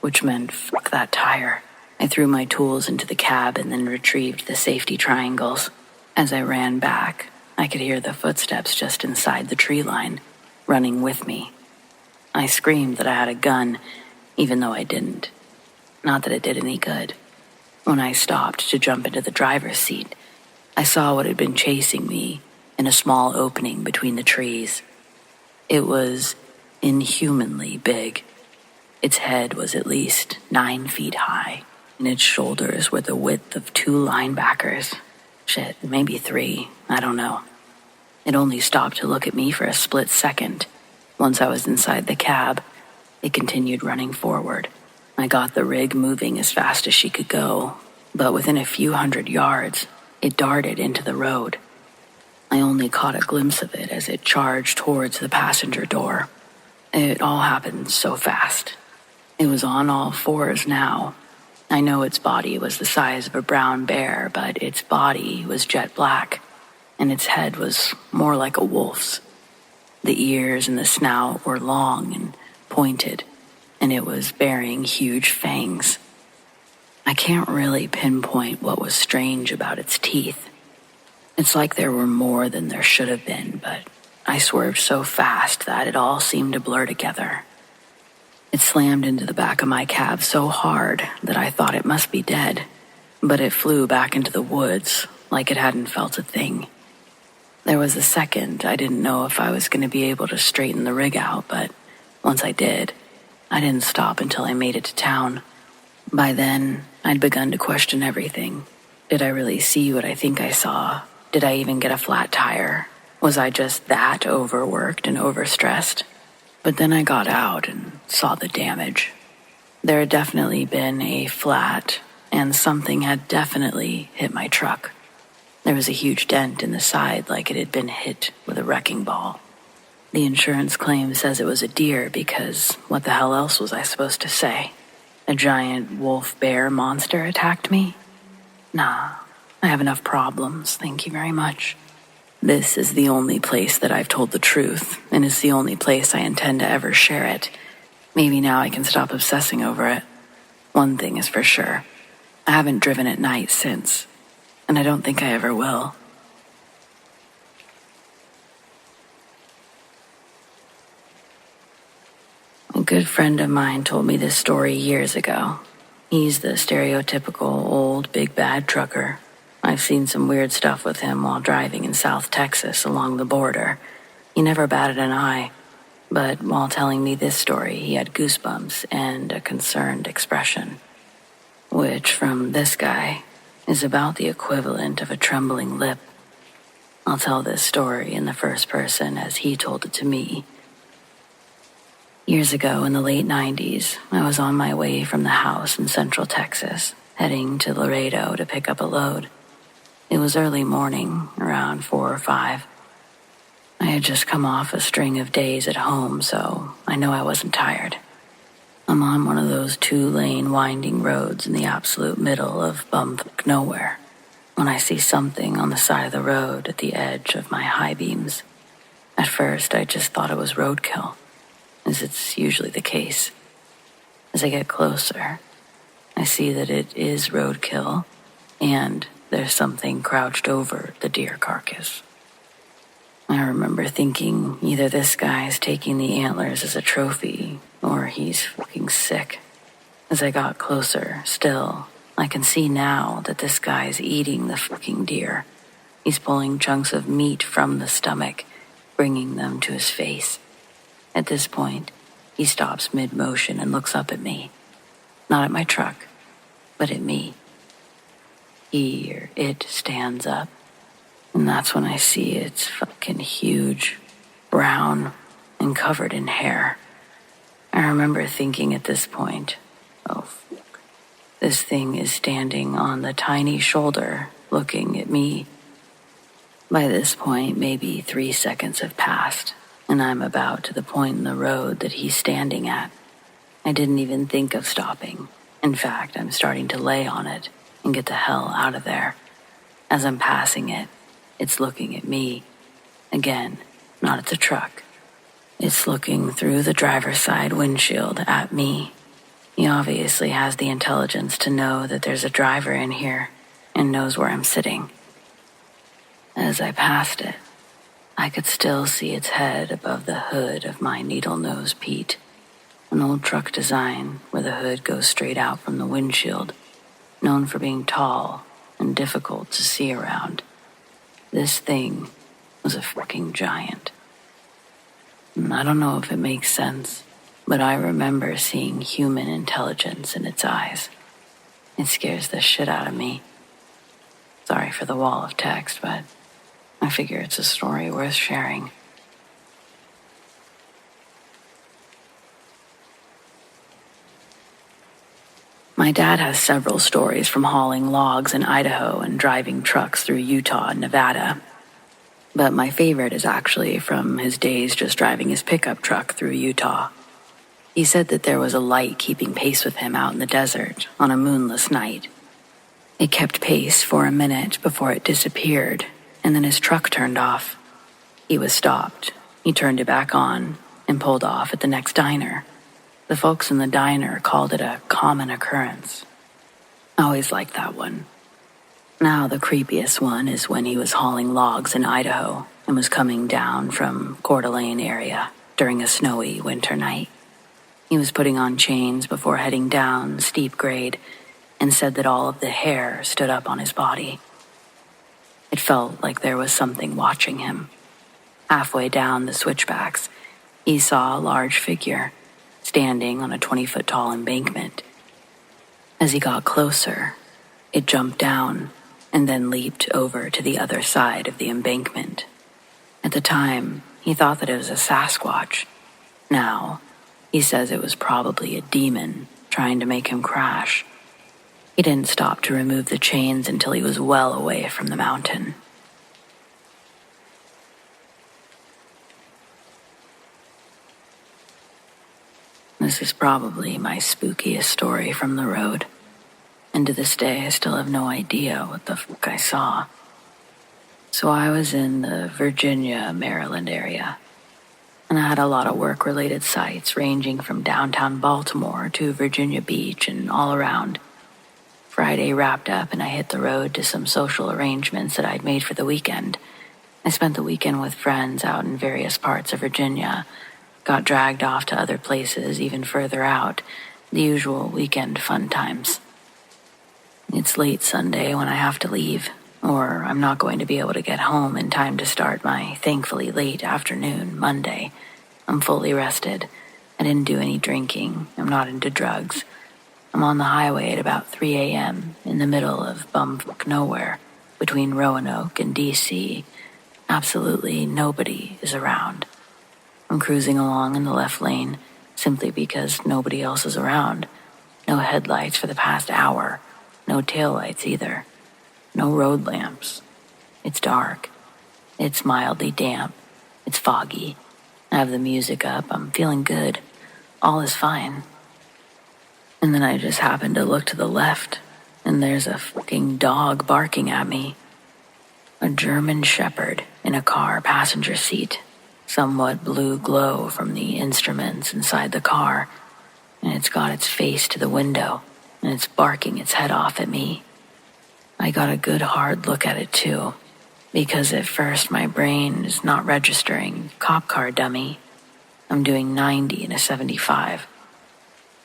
which meant fuck that tire. I threw my tools into the cab and then retrieved the safety triangles. As I ran back, I could hear the footsteps just inside the tree line, running with me. I screamed that I had a gun, even though I didn't. Not that it did any good. When I stopped to jump into the driver's seat, I saw what had been chasing me in a small opening between the trees. It was inhumanly big. Its head was at least 9 feet high, and its shoulders were the width of 2 linebackers. Shit, maybe 3, I don't know. It only stopped to look at me for a split second. Once I was inside the cab, it continued running forward. I got the rig moving as fast as she could go, but within a few hundred yards, it darted into the road. I only caught a glimpse of it as it charged towards the passenger door. It all happened so fast. It was on all fours now. I know its body was the size of a brown bear, but its body was jet black, and its head was more like a wolf's. The ears and the snout were long and pointed, and it was bearing huge fangs. I can't really pinpoint what was strange about its teeth. It's like there were more than there should have been, but I swerved so fast that it all seemed to blur together. It slammed into the back of my cab so hard that I thought it must be dead, but it flew back into the woods like it hadn't felt a thing. There was a second I didn't know if I was going to be able to straighten the rig out, but once I did, I didn't stop until I made it to town. By then, I'd begun to question everything. Did I really see what I think I saw? Did I even get a flat tire? Was I just that overworked and overstressed? But then I got out and saw the damage. There had definitely been a flat, and something had definitely hit my truck. There was a huge dent in the side like it had been hit with a wrecking ball. The insurance claim says it was a deer because what the hell else was I supposed to say? A giant wolf-bear monster attacked me? Nah, I have enough problems, thank you very much. This is the only place that I've told the truth, and it's the only place I intend to ever share it. Maybe now I can stop obsessing over it. One thing is for sure. I haven't driven at night since, and I don't think I ever will. A good friend of mine told me this story years ago. He's the stereotypical old big bad trucker. I've seen some weird stuff with him while driving in South Texas along the border. He never batted an eye, but while telling me this story, he had goosebumps and a concerned expression, which from this guy is about the equivalent of a trembling lip. I'll tell this story in the first person as he told it to me. Years ago in the late 90s, I was on my way from the house in Central Texas, heading to Laredo to pick up a load. It was early morning, around 4 or 5. I had just come off a string of days at home, so I know I wasn't tired. I'm on one of those 2-lane winding roads in the absolute middle of bumfuck nowhere when I see something on the side of the road at the edge of my high beams. At first, I just thought it was roadkill, as it's usually the case. As I get closer, I see that it is roadkill, and there's something crouched over the deer carcass. I remember thinking either this guy's taking the antlers as a trophy, or he's fucking sick. As I got closer, still, I can see now that this guy's eating the fucking deer. He's pulling chunks of meat from the stomach, bringing them to his face. At this point, he stops mid-motion and looks up at me. Not at my truck, but at me. he or it stands up. And that's when I see it's fucking huge, brown, and covered in hair. I remember thinking at this point, oh, fuck. This thing is standing on the tiny shoulder, looking at me. By this point, maybe 3 seconds have passed, and I'm about to the point in the road that he's standing at. I didn't even think of stopping. In fact, I'm starting to lay on it and get the hell out of there. As I'm passing it, it's looking at me. Again, not at the truck. It's looking through the driver's side windshield at me. He obviously has the intelligence to know that there's a driver in here and knows where I'm sitting. As I passed it, I could still see its head above the hood of my needle-nose Pete, an old truck design where the hood goes straight out from the windshield, known for being tall and difficult to see around. This thing was a freaking giant. And I don't know if it makes sense, but I remember seeing human intelligence in its eyes. It scares the shit out of me. Sorry for the wall of text, but I figure it's a story worth sharing. My dad has several stories from hauling logs in Idaho and driving trucks through Utah and Nevada. But my favorite is actually from his days just driving his pickup truck through Utah. He said that there was a light keeping pace with him out in the desert on a moonless night. It kept pace for a minute before it disappeared, and then his truck turned off. He was stopped. He turned it back on and pulled off at the next diner. The folks in the diner called it a common occurrence. I always liked that one. Now the creepiest one is when he was hauling logs in Idaho and was coming down from Coeur d'Alene area during a snowy winter night. He was putting on chains before heading down steep grade and said that all of the hair stood up on his body. It felt like there was something watching him. Halfway down the switchbacks, he saw a large figure standing on a 20-foot tall embankment. As he got closer, it jumped down and then leaped over to the other side of the embankment. At the time, he thought that it was a Sasquatch. Now, he says it was probably a demon trying to make him crash. He didn't stop to remove the chains until he was well away from the mountain. This is probably my spookiest story from the road. And to this day, I still have no idea what the fuck I saw. So I was in the Virginia, Maryland area. And I had a lot of work-related sites ranging from downtown Baltimore to Virginia Beach and all around. Friday wrapped up and I hit the road to some social arrangements that I'd made for the weekend. I spent the weekend with friends out in various parts of Virginia, got dragged off to other places even further out, the usual weekend fun times. It's late Sunday when I have to leave, or I'm not going to be able to get home in time to start my thankfully late afternoon Monday. I'm fully rested. I didn't do any drinking. I'm not into drugs. I'm on the highway at about 3 a.m. in the middle of bumfuck nowhere between Roanoke and D.C. Absolutely nobody is around. I'm cruising along in the left lane simply because nobody else is around. No headlights for the past hour. No taillights either. No road lamps. It's dark. It's mildly damp. It's foggy. I have the music up. I'm feeling good. All is fine. And then I just happen to look to the left, and there's a fucking dog barking at me. A German Shepherd in a car passenger seat. Somewhat blue glow from the instruments inside the car, and it's got its face to the window, and it's barking its head off at me. I got a good hard look at it too, because at first my brain is not registering cop car dummy. I'm doing 90 in a 75.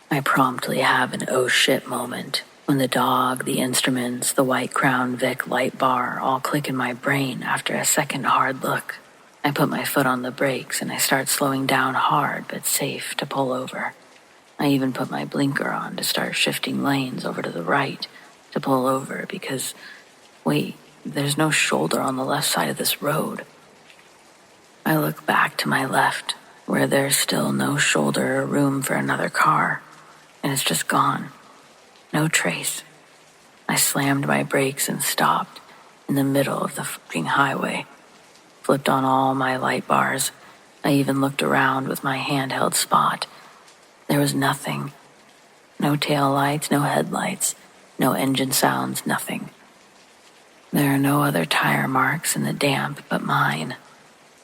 I promptly have an oh shit moment when the dog, the instruments, the white Crown Vic light bar all click in my brain after a second hard look. I put my foot on the brakes and I start slowing down hard but safe to pull over. I even put my blinker on to start shifting lanes over to the right to pull over because Wait, there's no shoulder on the left side of this road. I look back to my left, where there's still no shoulder or room for another car, and it's just gone. No trace. I slammed my brakes and stopped in the middle of the fucking highway. Flipped on all my light bars. I even looked around with my handheld spot. There was nothing. No tail lights, no headlights, no engine sounds, nothing. There are no other tire marks in the damp but mine,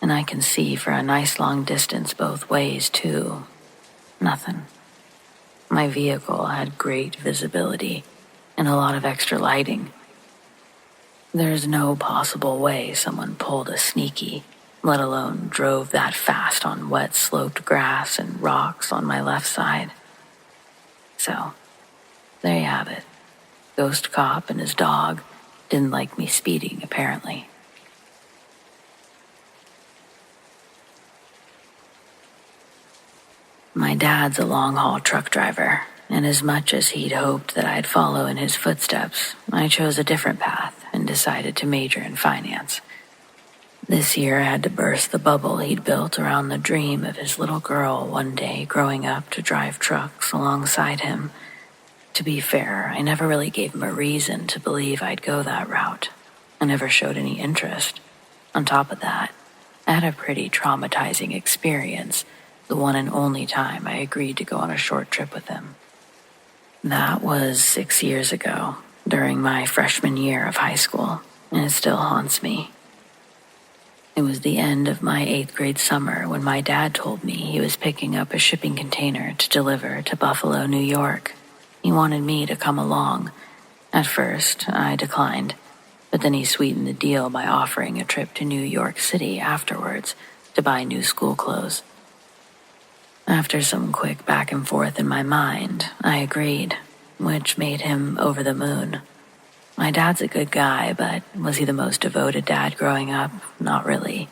and I can see for a nice long distance both ways, too. Nothing. My vehicle had great visibility and a lot of extra lighting. There's no possible way someone pulled a sneaky, let alone drove that fast on wet sloped grass and rocks on my left side. So, there you have it. Ghost cop and his dog didn't like me speeding, apparently. My dad's a long-haul truck driver, and as much as he'd hoped that I'd follow in his footsteps, I chose a different path and decided to major in finance. This year I had to burst the bubble he'd built around the dream of his little girl one day growing up to drive trucks alongside him. To be fair, I never really gave him a reason to believe I'd go that route. I never showed any interest. On top of that, I had a pretty traumatizing experience the one and only time I agreed to go on a short trip with him. That was 6 years ago, during my freshman year of high school, and it still haunts me. It was the end of my 8th grade summer when my dad told me he was picking up a shipping container to deliver to Buffalo, New York. He wanted me to come along. At first, I declined, but then he sweetened the deal by offering a trip to New York City afterwards to buy new school clothes. After some quick back and forth in my mind, I agreed, which made him over the moon. My dad's a good guy, but was he the most devoted dad growing up? Not really.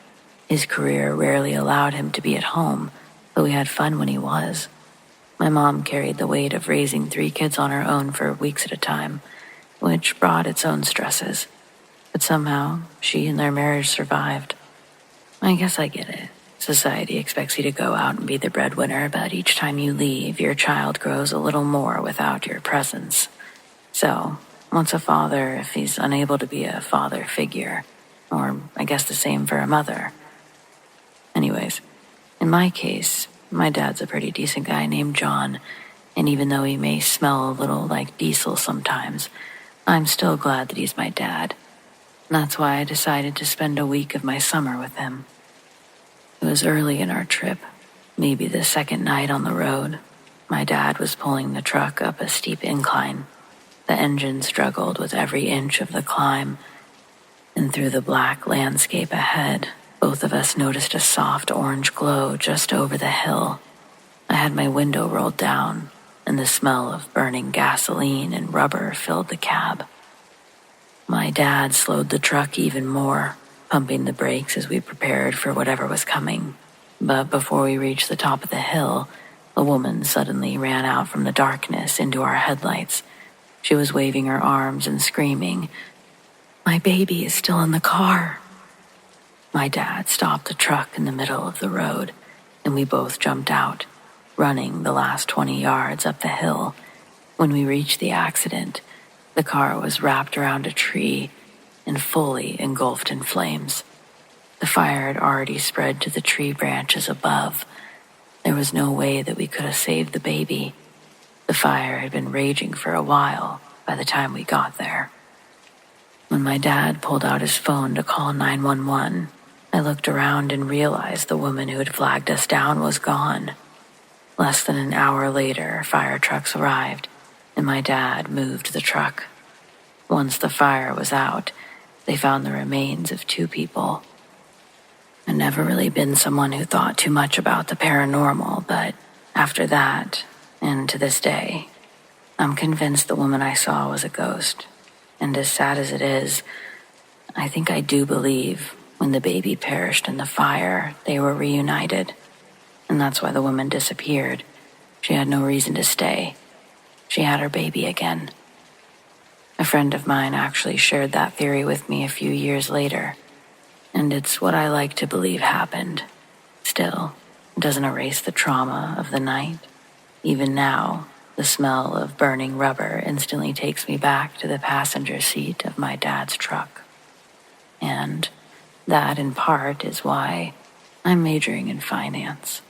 His career rarely allowed him to be at home, but we had fun when he was. My mom carried the weight of raising 3 kids on her own for weeks at a time, which brought its own stresses. But somehow, she and their marriage survived. I guess I get it. Society expects you to go out and be the breadwinner, but each time you leave, your child grows a little more without your presence. So, what's a father if he's unable to be a father figure? Or, I guess the same for a mother. Anyways, in my case, my dad's a pretty decent guy named John, and even though he may smell a little like diesel sometimes, I'm still glad that he's my dad. That's why I decided to spend a week of my summer with him. It was early in our trip, maybe the second night on the road. My dad was pulling the truck up a steep incline. The engine struggled with every inch of the climb, and through the black landscape ahead, both of us noticed a soft orange glow just over the hill. I had my window rolled down, and the smell of burning gasoline and rubber filled the cab. My dad slowed the truck even more, pumping the brakes as we prepared for whatever was coming. But before we reached the top of the hill, a woman suddenly ran out from the darkness into our headlights. She was waving her arms and screaming, "My baby is still in the car." My dad stopped the truck in the middle of the road, and we both jumped out, running the last 20 yards up the hill. When we reached the accident, the car was wrapped around a tree and fully engulfed in flames. The fire had already spread to the tree branches above. There was no way that we could have saved the baby. The fire had been raging for a while by the time we got there. When my dad pulled out his phone to call 911, I looked around and realized the woman who had flagged us down was gone. Less than an hour later, fire trucks arrived, and my dad moved the truck. Once the fire was out, they found the remains of 2 people. I've never really been someone who thought too much about the paranormal, but after that, and to this day, I'm convinced the woman I saw was a ghost. And as sad as it is, I think I do believe when the baby perished in the fire, they were reunited. And that's why the woman disappeared. She had no reason to stay. She had her baby again. A friend of mine actually shared that theory with me a few years later, and it's what I like to believe happened. Still, it doesn't erase the trauma of the night. Even now, the smell of burning rubber instantly takes me back to the passenger seat of my dad's truck. And that, in part, is why I'm majoring in finance.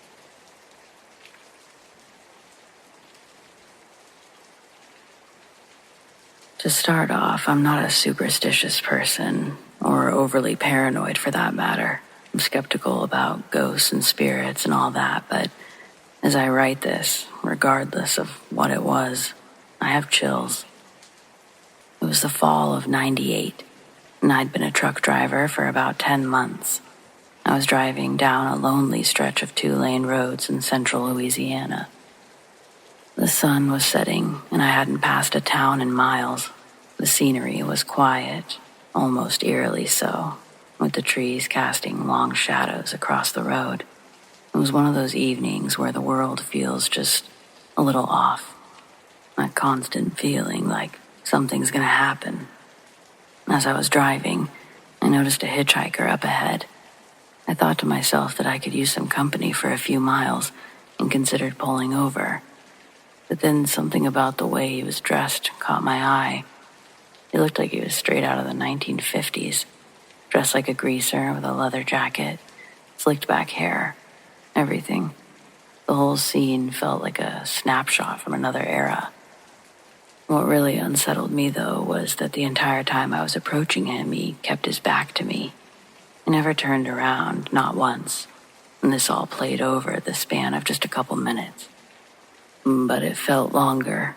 To start off, I'm not a superstitious person, or overly paranoid for that matter. I'm skeptical about ghosts and spirits and all that, but as I write this, regardless of what it was, I have chills. It was the fall of '98, and I'd been a truck driver for about 10 months. I was driving down a lonely stretch of 2-lane roads in central Louisiana. The sun was setting, and I hadn't passed a town in miles. The scenery was quiet, almost eerily so, with the trees casting long shadows across the road. It was one of those evenings where the world feels just a little off. That constant feeling like something's gonna happen. As I was driving, I noticed a hitchhiker up ahead. I thought to myself that I could use some company for a few miles and considered pulling over. But then something about the way he was dressed caught my eye. He looked like he was straight out of the 1950s, dressed like a greaser with a leather jacket, slicked back hair, everything. The whole scene felt like a snapshot from another era. What really unsettled me, though, was that the entire time I was approaching him, he kept his back to me. He never turned around, not once, and this all played over the span of just a couple minutes. But it felt longer,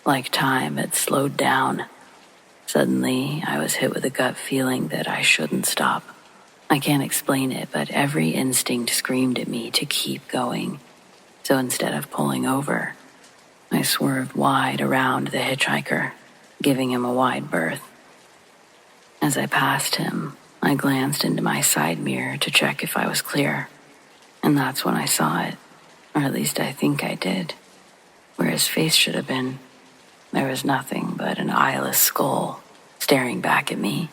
like time had slowed down. Suddenly, I was hit with a gut feeling that I shouldn't stop. I can't explain it, but every instinct screamed at me to keep going. So instead of pulling over, I swerved wide around the hitchhiker, giving him a wide berth. As I passed him, I glanced into my side mirror to check if I was clear. And that's when I saw it, or at least I think I did. Where his face should have been, there was nothing but an eyeless skull staring back at me.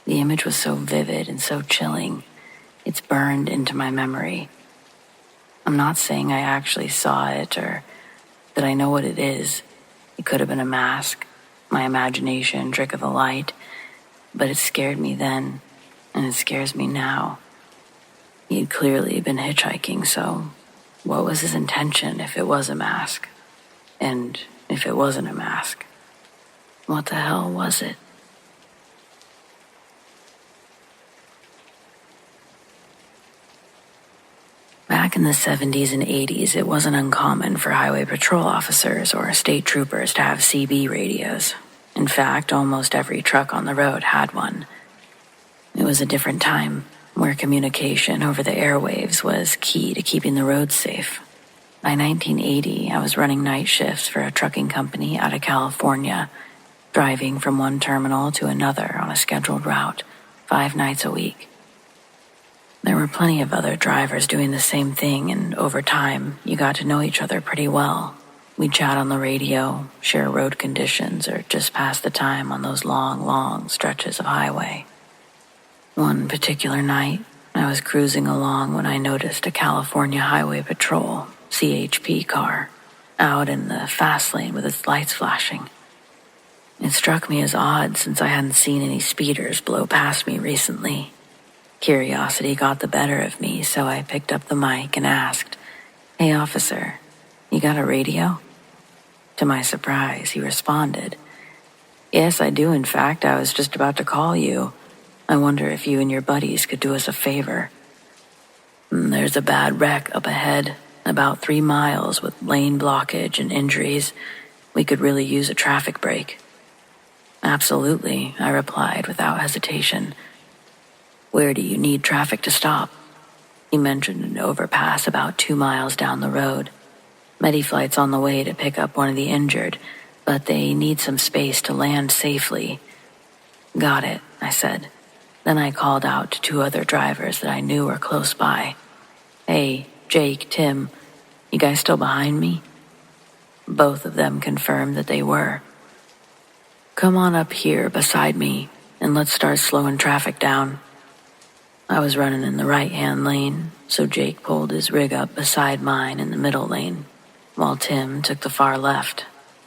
The image was so vivid and so chilling, it's burned into my memory. I'm not saying I actually saw it or that I know what it is. It could have been a mask, my imagination, trick of the light, but it scared me then, and it scares me now. He had clearly been hitchhiking, so what was his intention if it was a mask? And if it wasn't a mask, what the hell was it? Back in the 70s and 80s, it wasn't uncommon for highway patrol officers or state troopers to have CB radios. In fact, almost every truck on the road had one. It was a different time, where communication over the airwaves was key to keeping the roads safe. By 1980, I was running night shifts for a trucking company out of California, driving from one terminal to another on a scheduled route, 5 nights a week. There were plenty of other drivers doing the same thing, and over time, you got to know each other pretty well. We'd chat on the radio, share road conditions, or just pass the time on those long stretches of highway. One particular night, I was cruising along when I noticed a California Highway Patrol CHP car out in the fast lane with its lights flashing. It struck me as odd since I hadn't seen any speeders blow past me recently. Curiosity got the better of me, so I picked up the mic and asked, "Hey, officer, you got a radio?" To my surprise, he responded, "Yes, I do. In fact, I was just about to call you. I wonder if you and your buddies could do us a favor. There's a bad wreck up ahead, about 3 miles with lane blockage and injuries. We could really use a traffic break." "Absolutely," I replied without hesitation. "Where do you need traffic to stop?" He mentioned an overpass about 2 miles down the road. Medi-flight's on the way to pick up one of the injured, but they need some space to land safely. "Got it," I said. Then I called out to 2 other drivers that I knew were close by. "Hey, Jake, Tim, you guys still behind me?" Both of them confirmed that they were. "Come on up here beside me, and let's start slowing traffic down." I was running in the right-hand lane, so Jake pulled his rig up beside mine in the middle lane, while Tim took the far left.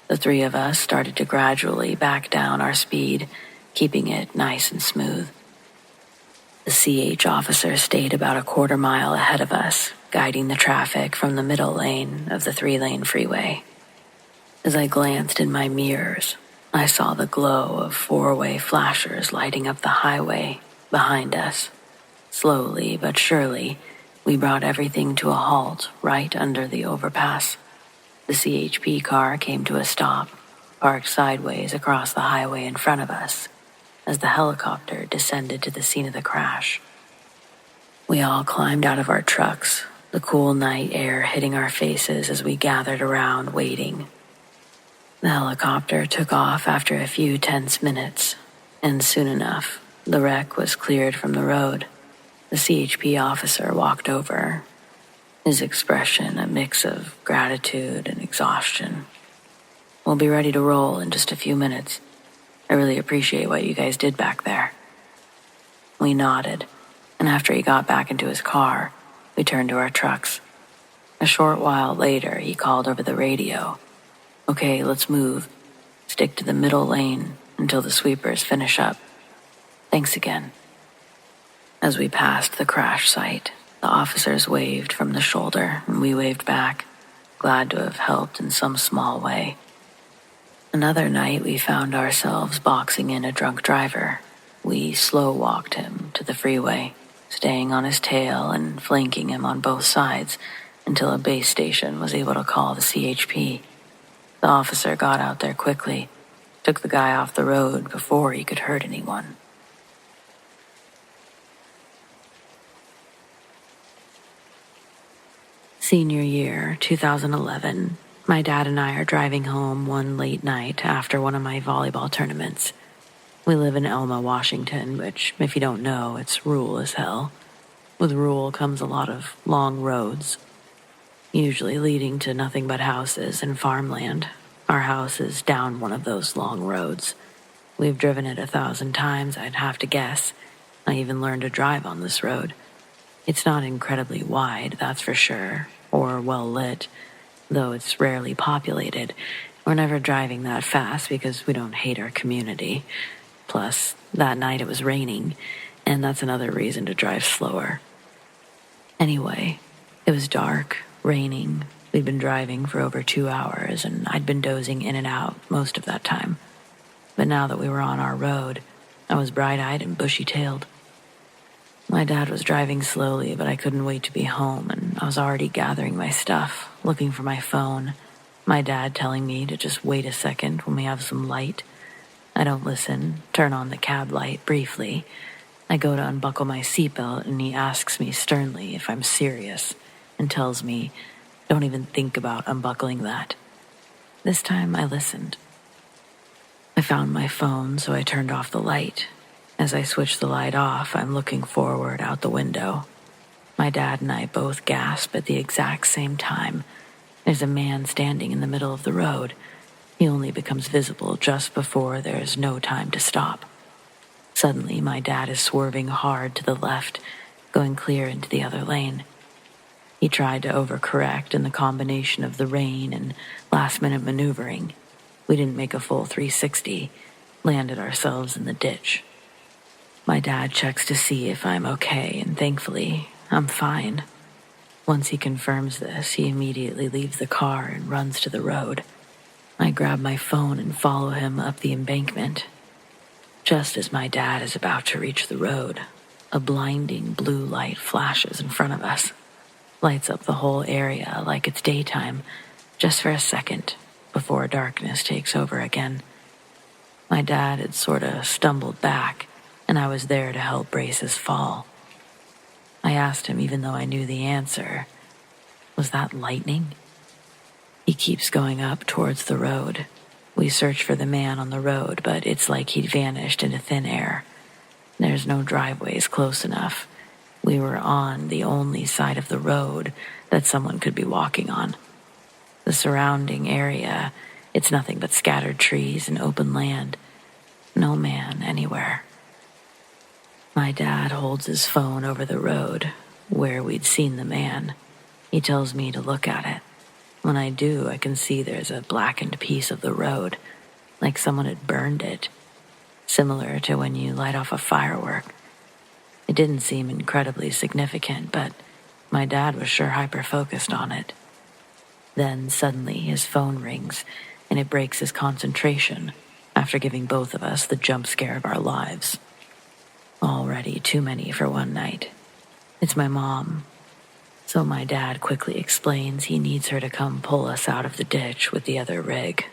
The three of us started to gradually back down our speed, keeping it nice and smooth. The CH officer stayed about a quarter mile ahead of us, guiding the traffic from the middle lane of the 3-lane freeway. As I glanced in my mirrors, I saw the glow of 4-way flashers lighting up the highway behind us. Slowly but surely, we brought everything to a halt right under the overpass. The CHP car came to a stop, parked sideways across the highway in front of us, as the helicopter descended to the scene of the crash. We all climbed out of our trucks, the cool night air hitting our faces as we gathered around waiting. The helicopter took off after a few tense minutes, and soon enough, the wreck was cleared from the road. The CHP officer walked over, his expression a mix of gratitude and exhaustion. "We'll be ready to roll in just a few minutes. I really appreciate what you guys did back there." We nodded, and after he got back into his car, we turned to our trucks. A short while later, he called over the radio. "Okay, let's move. Stick to the middle lane until the sweepers finish up. Thanks again." As we passed the crash site, the officers waved from the shoulder, and we waved back, glad to have helped in some small way. Another night, we found ourselves boxing in a drunk driver. We slow-walked him to the freeway, staying on his tail and flanking him on both sides until a base station was able to call the CHP. The officer got out there quickly, took the guy off the road before he could hurt anyone. Senior year, 2011, my dad and I are driving home one late night after one of my volleyball tournaments. We live in Elma, Washington, which, if you don't know, it's rural as hell. With rural comes a lot of long roads, usually leading to nothing but houses and farmland. Our house is down one of those long roads. We've driven it 1,000 times, I'd have to guess. I even learned to drive on this road. It's not incredibly wide, that's for sure, or well lit, though it's rarely populated. We're never driving that fast because we don't hate our community. Plus, that night it was raining, and that's another reason to drive slower. Anyway, it was dark, raining. We'd been driving for over 2 hours, and I'd been dozing in and out most of that time. But now that we were on our road, I was bright-eyed and bushy-tailed. My dad was driving slowly, but I couldn't wait to be home, and I was already gathering my stuff, looking for my phone. My dad telling me to just wait a second when we have some light. I don't listen, turn on the cab light briefly. I go to unbuckle my seatbelt, and he asks me sternly if I'm serious, and tells me, "Don't even think about unbuckling that." This time I listened. I found my phone, so I turned off the light. As I switch the light off, I'm looking forward out the window. My dad and I both gasp at the exact same time. There's a man standing in the middle of the road. He only becomes visible just before there's no time to stop. Suddenly, my dad is swerving hard to the left, going clear into the other lane. He tried to overcorrect, and the combination of the rain and last-minute maneuvering, we didn't make a full 360, landed ourselves in the ditch. My dad checks to see if I'm okay, and thankfully, I'm fine. Once he confirms this, he immediately leaves the car and runs to the road. I grab my phone and follow him up the embankment. Just as my dad is about to reach the road, a blinding blue light flashes in front of us, lights up the whole area like it's daytime, just for a second, before darkness takes over again. My dad had sort of stumbled back, and I was there to help brace his fall. I asked him, even though I knew the answer, "Was that lightning?" He keeps going up towards the road. We search for the man on the road, but it's like he'd vanished into thin air. There's no driveways close enough. We were on the only side of the road that someone could be walking on. The surrounding area, it's nothing but scattered trees and open land. no man anywhere. My dad holds his phone over the road where we'd seen the man. He tells me to look at it. When I do, I can see there's a blackened piece of the road, like someone had burned it, similar to when you light off a firework. It didn't seem incredibly significant, but my dad was sure hyper-focused on it. Then suddenly his phone rings, and it breaks his concentration after giving both of us the jump scare of our lives. Already too many for one night. It's my mom. So my dad quickly explains he needs her to come pull us out of the ditch with the other rig.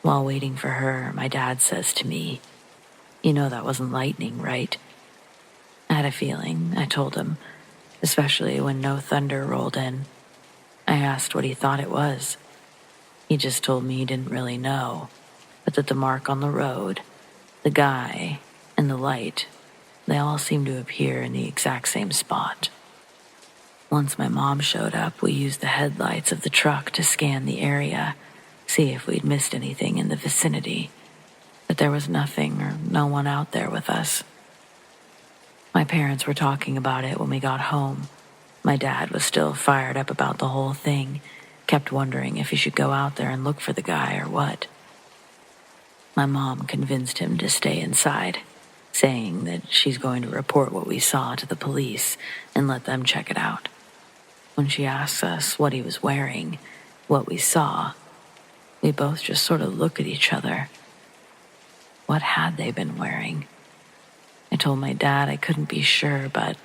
While waiting for her, my dad says to me, "You know that wasn't lightning, right?" I had a feeling, I told him, especially when no thunder rolled in. I asked what he thought it was. He just told me he didn't really know, but that the mark on the road, the guy, and the light, they all seemed to appear in the exact same spot. Once my mom showed up, we used the headlights of the truck to scan the area, see if we'd missed anything in the vicinity. But there was nothing or no one out there with us. My parents were talking about it when we got home. My dad was still fired up about the whole thing, kept wondering if he should go out there and look for the guy or what. My mom convinced him to stay inside, saying that she's going to report what we saw to the police and let them check it out. When she asks us what he was wearing, what we saw, we both just sort of look at each other. What had they been wearing? I told my dad I couldn't be sure, but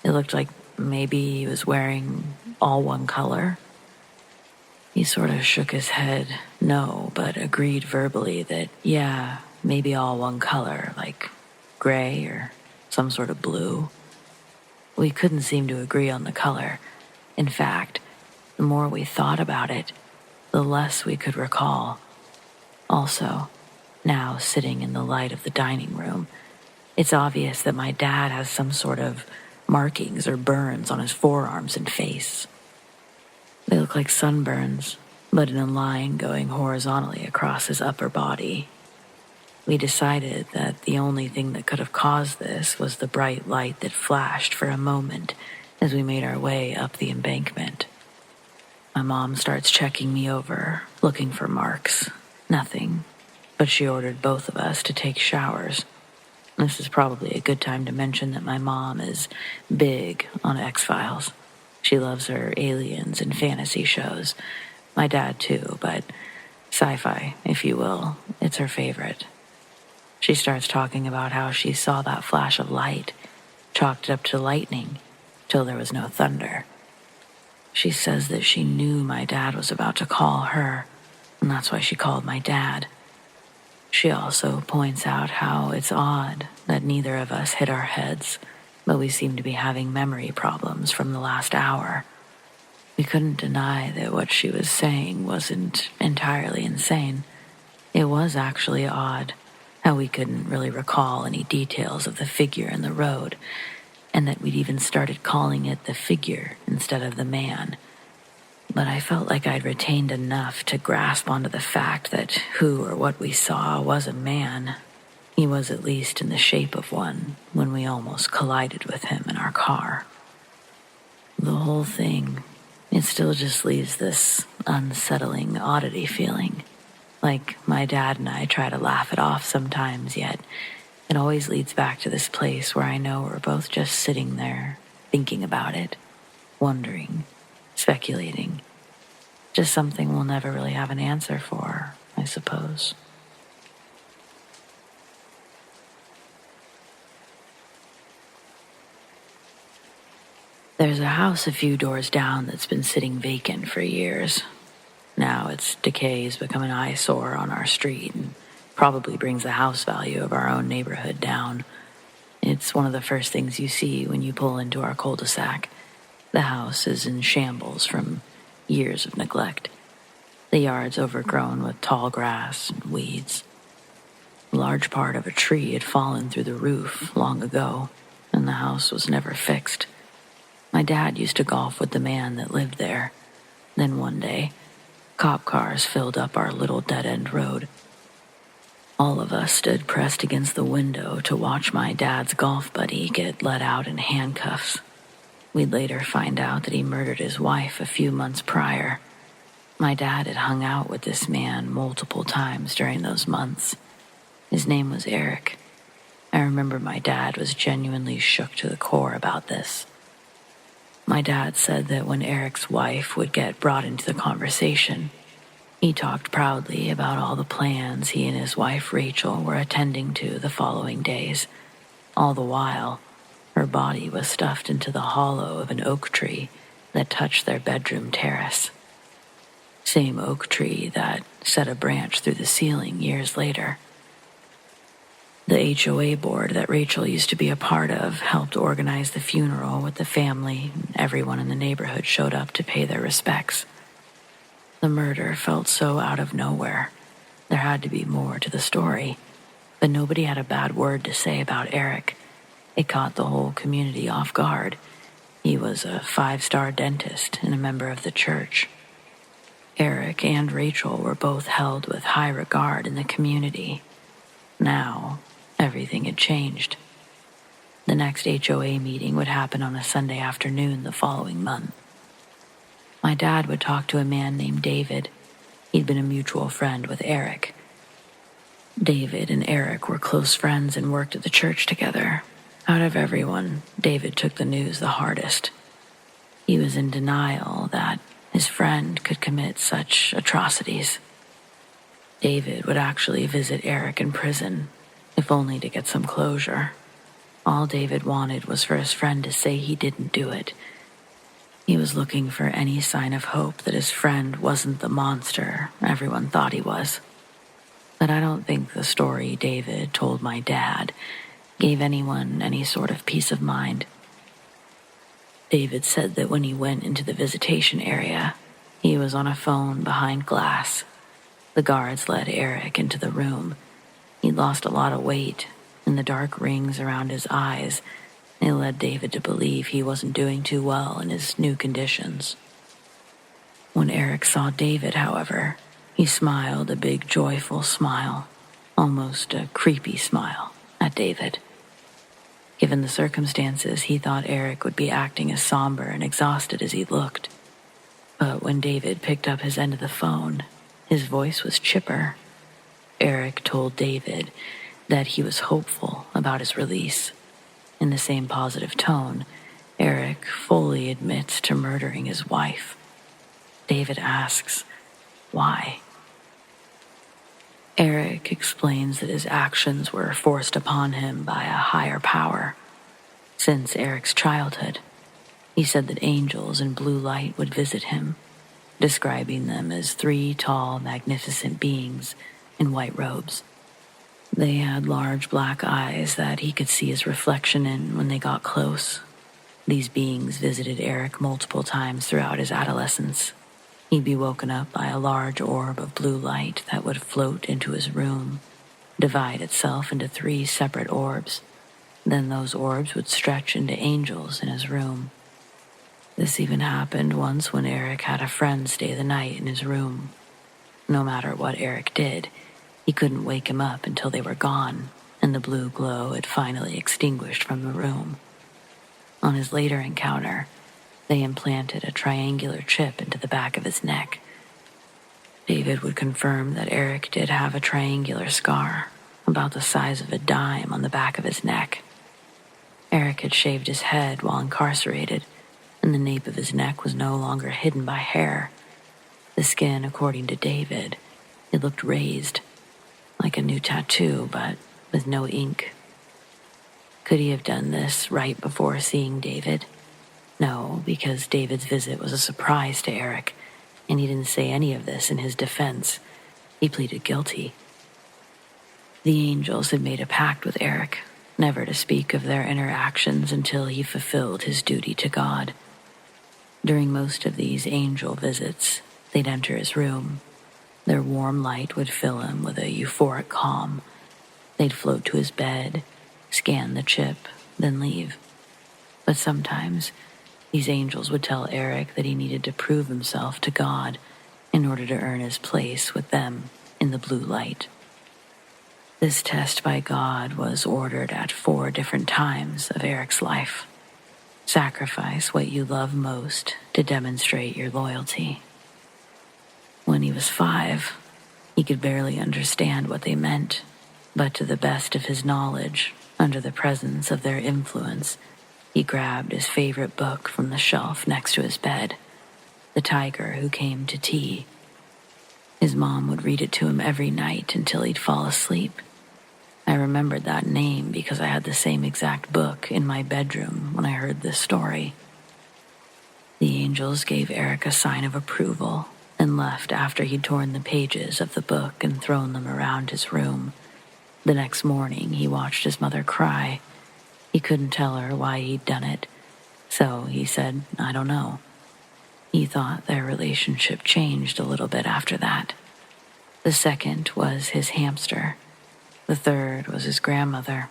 it looked like maybe he was wearing all one color. He sort of shook his head, no, but agreed verbally that, yeah, maybe all one color, like gray or some sort of blue. We couldn't seem to agree on the color. In fact, the more we thought about it, the less we could recall. Also, now sitting in the light of the dining room, it's obvious that my dad has some sort of markings or burns on his forearms and face. They look like sunburns, but in a line going horizontally across his upper body. We decided that the only thing that could have caused this was the bright light that flashed for a moment as we made our way up the embankment. My mom starts checking me over, looking for marks. Nothing, but she ordered both of us to take showers. This is probably a good time to mention that my mom is big on X-Files. She loves her aliens and fantasy shows. My dad too, but sci-fi, if you will, it's her favorite. She starts talking about how she saw that flash of light, chalked it up to lightning, till there was no thunder. She says that she knew my dad was about to call her, and that's why she called my dad. She also points out how it's odd that neither of us hit our heads, but we seem to be having memory problems from the last hour. We couldn't deny that what she was saying wasn't entirely insane. It was actually odd how we couldn't really recall any details of the figure in the road, and that we'd even started calling it the figure instead of the man. But I felt like I'd retained enough to grasp onto the fact that who or what we saw was a man. He was at least in the shape of one when we almost collided with him in our car. The whole thing, it still just leaves this unsettling oddity feeling. Like my dad and I try to laugh it off sometimes, yet it always leads back to this place where I know we're both just sitting there, thinking about it, wondering, speculating. Just something we'll never really have an answer for, I suppose. There's a house a few doors down that's been sitting vacant for years. Now its decay has become an eyesore on our street and probably brings the house value of our own neighborhood down. It's one of the first things you see when you pull into our cul-de-sac. The house is in shambles from years of neglect. The yard's overgrown with tall grass and weeds. A large part of a tree had fallen through the roof long ago, and the house was never fixed. My dad used to golf with the man that lived there. Then one day, cop cars filled up our little dead-end road. All of us stood pressed against the window to watch my dad's golf buddy get let out in handcuffs. We'd later find out that he murdered his wife a few months prior. My dad had hung out with this man multiple times during those months. His name was Eric. I remember my dad was genuinely shook to the core about this. My dad said that when Eric's wife would get brought into the conversation, he talked proudly about all the plans he and his wife Rachel were attending to the following days. All the while, her body was stuffed into the hollow of an oak tree that touched their bedroom terrace. Same oak tree that set a branch through the ceiling years later. The HOA board that Rachel used to be a part of helped organize the funeral with the family. Everyone in the neighborhood showed up to pay their respects. The murder felt so out of nowhere. There had to be more to the story, but nobody had a bad word to say about Eric. It caught the whole community off guard. He was a 5-star dentist and a member of the church. Eric and Rachel were both held with high regard in the community. Now, everything had changed. The next HOA meeting would happen on a Sunday afternoon the following month. My dad would talk to a man named David. He'd been a mutual friend with Eric. David and Eric were close friends and worked at the church together. Out of everyone, David took the news the hardest. He was in denial that his friend could commit such atrocities. David would actually visit Eric in prison, if only to get some closure. All David wanted was for his friend to say he didn't do it. He was looking for any sign of hope that his friend wasn't the monster everyone thought he was. But I don't think the story David told my dad gave anyone any sort of peace of mind. David said that when he went into the visitation area, he was on a phone behind glass. The guards led Eric into the room. He'd lost a lot of weight, and the dark rings around his eyes, they led David to believe he wasn't doing too well in his new conditions. When Eric saw David, however, he smiled a big, joyful smile, almost a creepy smile, at David. Given the circumstances, he thought Eric would be acting as somber and exhausted as he looked. But when David picked up his end of the phone, his voice was chipper. Eric told David that he was hopeful about his release. In the same positive tone, Eric fully admits to murdering his wife. David asks, why? Eric explains that his actions were forced upon him by a higher power. Since Eric's childhood, he said that angels in blue light would visit him, describing them as 3 tall, magnificent beings in white robes. They had large black eyes that he could see his reflection in when they got close. These beings visited Eric multiple times throughout his adolescence. He'd be woken up by a large orb of blue light that would float into his room, divide itself into 3 separate orbs. Then those orbs would stretch into angels in his room. This even happened once when Eric had a friend stay the night in his room. No matter what Eric did, he couldn't wake him up until they were gone, and the blue glow had finally extinguished from the room. On his later encounter, they implanted a triangular chip into the back of his neck. David would confirm that Eric did have a triangular scar, about the size of a dime on the back of his neck. Eric had shaved his head while incarcerated, and the nape of his neck was no longer hidden by hair. The skin, according to David, it looked raised, like a new tattoo, but with no ink. Could he have done this right before seeing David? No, because David's visit was a surprise to Eric, and he didn't say any of this in his defense. He pleaded guilty. The angels had made a pact with Eric, never to speak of their interactions until he fulfilled his duty to God. During most of these angel visits, they'd enter his room. Their warm light would fill him with a euphoric calm. They'd float to his bed, scan the chip, then leave. But sometimes, these angels would tell Eric that he needed to prove himself to God in order to earn his place with them in the blue light. This test by God was ordered at 4 different times of Eric's life. Sacrifice what you love most to demonstrate your loyalty. When he was 5, he could barely understand what they meant, but to the best of his knowledge, under the presence of their influence, he grabbed his favorite book from the shelf next to his bed, The Tiger Who Came to Tea. His mom would read it to him every night until he'd fall asleep. I remembered that name because I had the same exact book in my bedroom when I heard this story. The angels gave Eric a sign of approval and left after he'd torn the pages of the book and thrown them around his room. The next morning, he watched his mother cry. He couldn't tell her why he'd done it, so he said, "I don't know." He thought their relationship changed a little bit after that. The second was his hamster. The third was his grandmother.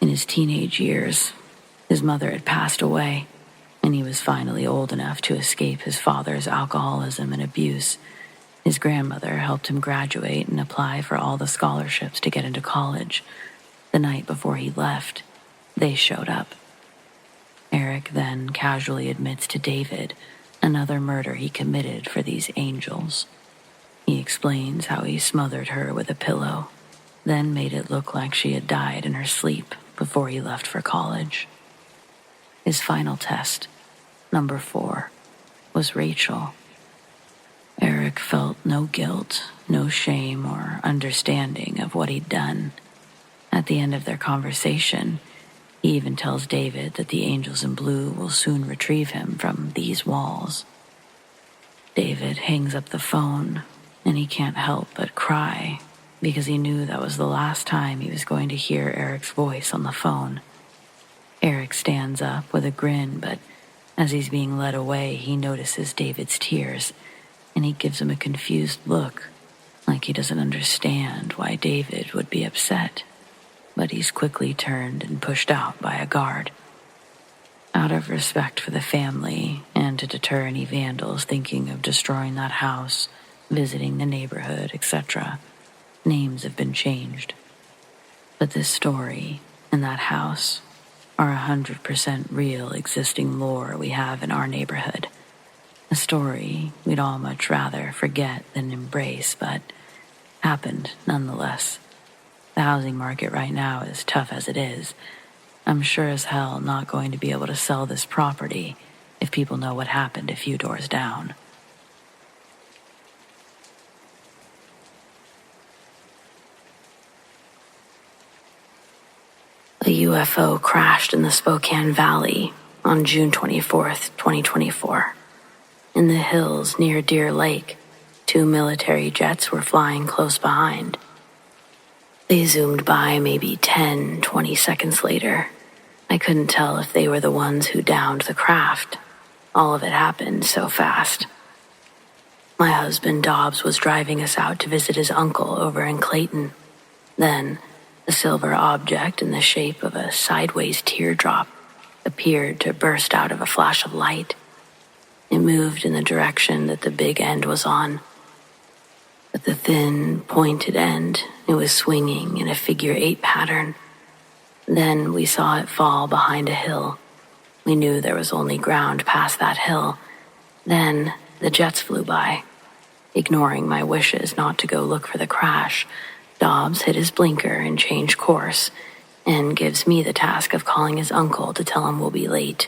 In his teenage years, his mother had passed away, and he was finally old enough to escape his father's alcoholism and abuse. His grandmother helped him graduate and apply for all the scholarships to get into college. The night before he left, they showed up. Eric then casually admits to David another murder he committed for these angels. He explains how he smothered her with a pillow, then made it look like she had died in her sleep before he left for college. His final test, number 4, was Rachel. Eric felt no guilt, no shame, or understanding of what he'd done. At the end of their conversation, he even tells David that the angels in blue will soon retrieve him from these walls. David hangs up the phone, and he can't help but cry because he knew that was the last time he was going to hear Eric's voice on the phone. Eric stands up with a grin, but as he's being led away, he notices David's tears, and he gives him a confused look, like he doesn't understand why David would be upset. But he's quickly turned and pushed out by a guard. Out of respect for the family and to deter any vandals thinking of destroying that house, visiting the neighborhood, etc., names have been changed. But this story and that house are 100% real existing lore we have in our neighborhood. A story we'd all much rather forget than embrace, but happened nonetheless. The housing market right now is tough as it is. I'm sure as hell not going to be able to sell this property if people know what happened a few doors down. A UFO crashed in the Spokane Valley on June 24th, 2024. In the hills near Deer Lake, 2 military jets were flying close behind. They zoomed by maybe 10, 20 seconds later. I couldn't tell if they were the ones who downed the craft. All of it happened so fast. My husband Dobbs was driving us out to visit his uncle over in Clayton. Then, a silver object in the shape of a sideways teardrop appeared to burst out of a flash of light. It moved in the direction that the big end was on. At the thin, pointed end, it was swinging in a figure 8 pattern. Then we saw it fall behind a hill. We knew there was only ground past that hill. Then the jets flew by. Ignoring my wishes not to go look for the crash, Dobbs hit his blinker and changed course, and gives me the task of calling his uncle to tell him we'll be late,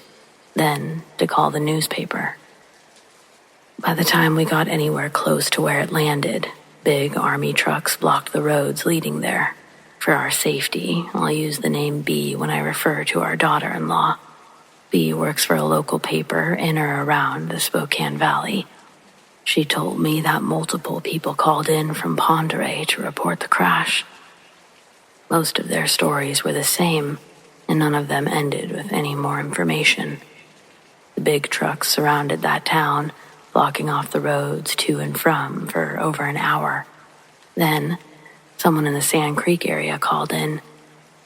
then to call the newspaper. By the time we got anywhere close to where it landed, big army trucks blocked the roads leading there. For our safety, I'll use the name B when I refer to our daughter-in-law. B works for a local paper in or around the Spokane Valley. She told me that multiple people called in from Ponderay to report the crash. Most of their stories were the same, and none of them ended with any more information. The big trucks surrounded that town, blocking off the roads to and from for over an hour. Then, someone in the Sand Creek area called in.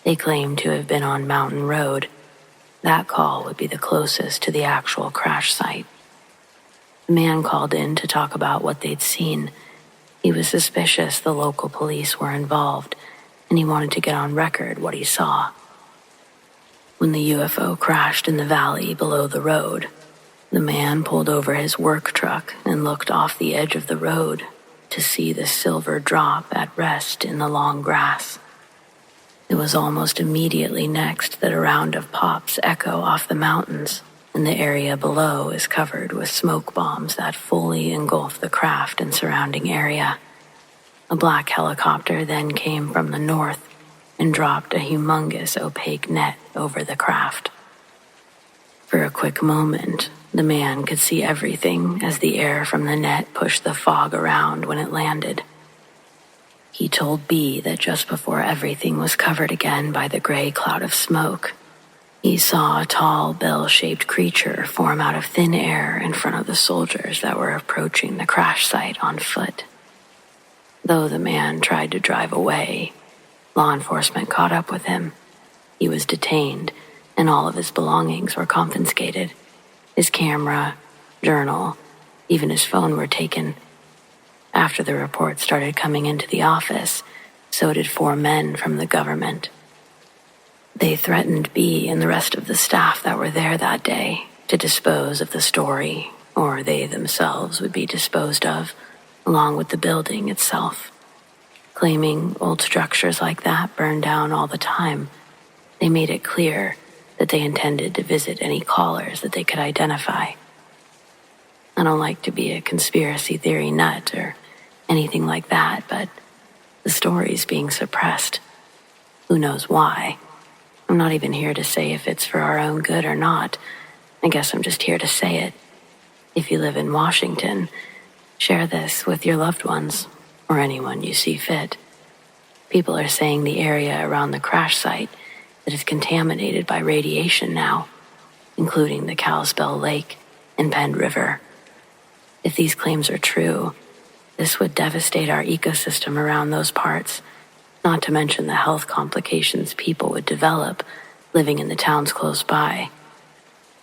They claimed to have been on Mountain Road. That call would be the closest to the actual crash site. The man called in to talk about what they'd seen. He was suspicious the local police were involved, and he wanted to get on record what he saw. When the UFO crashed in the valley below the road, the man pulled over his work truck and looked off the edge of the road to see the silver drop at rest in the long grass. It was almost immediately next that a round of pops echo off the mountains, and the area below is covered with smoke bombs that fully engulf the craft and surrounding area. A black helicopter then came from the north and dropped a humongous opaque net over the craft. For a quick moment, the man could see everything as the air from the net pushed the fog around when it landed. He told B that just before everything was covered again by the gray cloud of smoke, he saw a tall, bell-shaped creature form out of thin air in front of the soldiers that were approaching the crash site on foot. Though the man tried to drive away, law enforcement caught up with him. He was detained, and all of his belongings were confiscated. His camera, journal, even his phone were taken. After the reports started coming into the office, so did 4 men from the government. They threatened B and the rest of the staff that were there that day to dispose of the story, or they themselves would be disposed of, along with the building itself. Claiming old structures like that burn down all the time, they made it clear that they intended to visit any callers that they could identify. I don't like to be a conspiracy theory nut or anything like that, but the story's being suppressed. Who knows why? I'm not even here to say if it's for our own good or not. I guess I'm just here to say it. If you live in Washington, share this with your loved ones or anyone you see fit. People are saying the area around the crash site that is contaminated by radiation now, including the Kalispell Lake and Penn River. If these claims are true, this would devastate our ecosystem around those parts, not to mention the health complications people would develop living in the towns close by.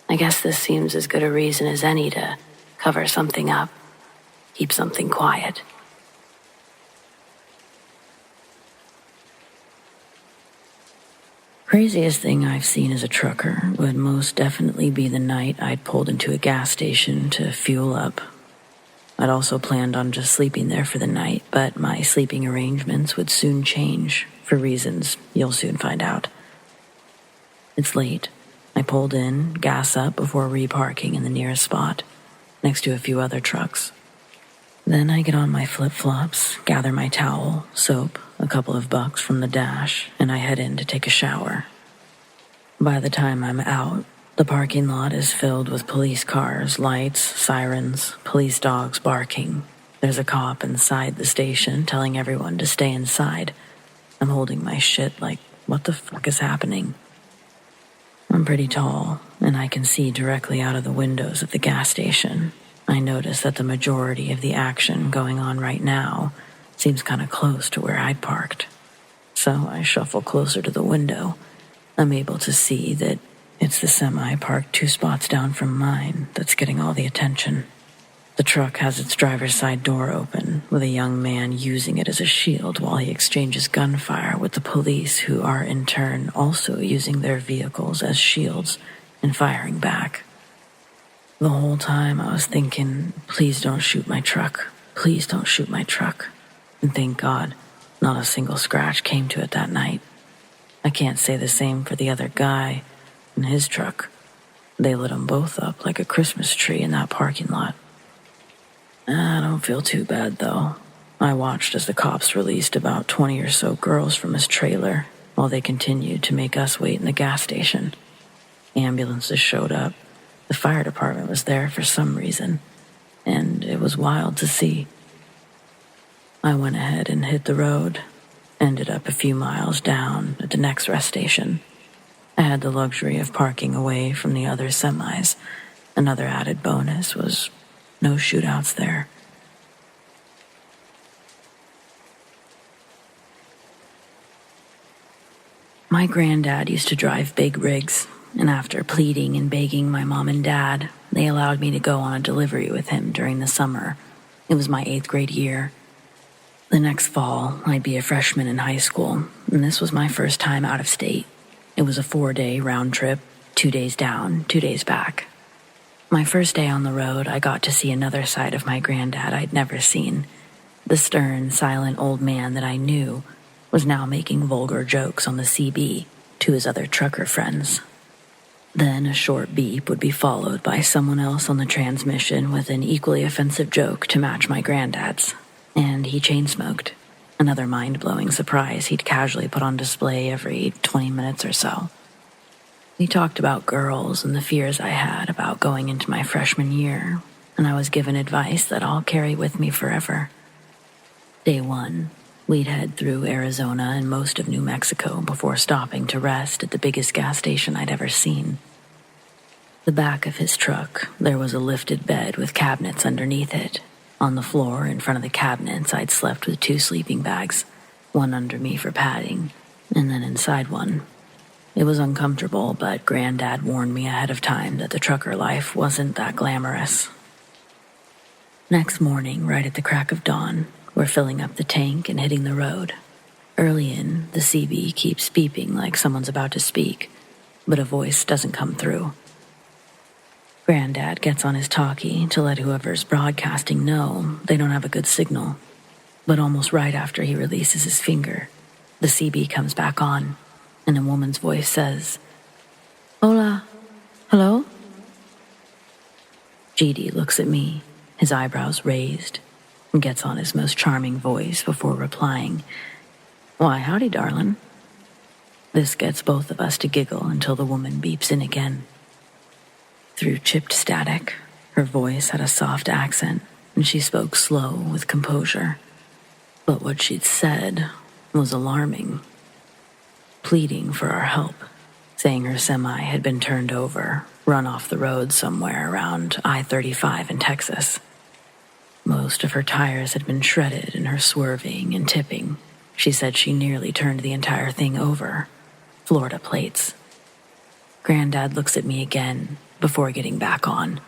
I guess this seems as good a reason as any to cover something up, keep something quiet. Craziest thing I've seen as a trucker would most definitely be the night I'd pulled into a gas station to fuel up. I'd also planned on just sleeping there for the night, but my sleeping arrangements would soon change for reasons you'll soon find out. It's late. I pulled in, gas up before reparking in the nearest spot, next to a few other trucks. Then I get on my flip-flops, gather my towel, soap, a couple of bucks from the dash, and I head in to take a shower. By the time I'm out, the parking lot is filled with police cars, lights, sirens, police dogs barking. There's a cop inside the station telling everyone to stay inside. I'm holding my shit like, what the fuck is happening? I'm pretty tall, and I can see directly out of the windows of the gas station. I notice that the majority of the action going on right now seems kind of close to where I'd parked. So I shuffle closer to the window. I'm able to see that it's the semi parked 2 spots down from mine that's getting all the attention. The truck has its driver's side door open, with a young man using it as a shield while he exchanges gunfire with the police, who are in turn also using their vehicles as shields and firing back. The whole time I was thinking, please don't shoot my truck. Please don't shoot my truck. And thank God, not a single scratch came to it that night. I can't say the same for the other guy and his truck. They lit them both up like a Christmas tree in that parking lot. I don't feel too bad, though. I watched as the cops released about 20 or so girls from his trailer while they continued to make us wait in the gas station. Ambulances showed up. The fire department was there for some reason, and it was wild to see. I went ahead and hit the road, ended up a few miles down at the next rest station. I had the luxury of parking away from the other semis. Another added bonus was no shootouts there. My granddad used to drive big rigs, and after pleading and begging my mom and dad, they allowed me to go on a delivery with him during the summer. It was my 8th grade year. The next fall, I'd be a freshman in high school, and this was my first time out of state. It was a 4-day round trip, 2 days down, 2 days back. My first day on the road, I got to see another side of my granddad I'd never seen. The stern, silent old man that I knew was now making vulgar jokes on the CB to his other trucker friends. Then a short beep would be followed by someone else on the transmission with an equally offensive joke to match my granddad's. And he chain-smoked, another mind-blowing surprise he'd casually put on display every 20 minutes or so. We talked about girls and the fears I had about going into my freshman year, and I was given advice that I'll carry with me forever. Day 1, we'd head through Arizona and most of New Mexico before stopping to rest at the biggest gas station I'd ever seen. The back of his truck, there was a lifted bed with cabinets underneath it. On the floor in front of the cabinets, I'd slept with 2 sleeping bags, one under me for padding, and then inside one. It was uncomfortable, but Granddad warned me ahead of time that the trucker life wasn't that glamorous. Next morning, right at the crack of dawn, we're filling up the tank and hitting the road. Early in, the CB keeps beeping like someone's about to speak, but a voice doesn't come through. Granddad gets on his talkie to let whoever's broadcasting know they don't have a good signal. But almost right after he releases his finger, the CB comes back on, and a woman's voice says, "Hola, hello?" GD looks at me, his eyebrows raised, and gets on his most charming voice before replying, "Why, howdy, darlin'." This gets both of us to giggle until the woman beeps in again. Through chipped static, her voice had a soft accent, and she spoke slow with composure. But what she'd said was alarming. Pleading for our help, saying her semi had been turned over, run off the road somewhere around I-35 in Texas. Most of her tires had been shredded in her swerving and tipping. She said she nearly turned the entire thing over. Florida plates. Granddad looks at me again before getting back on,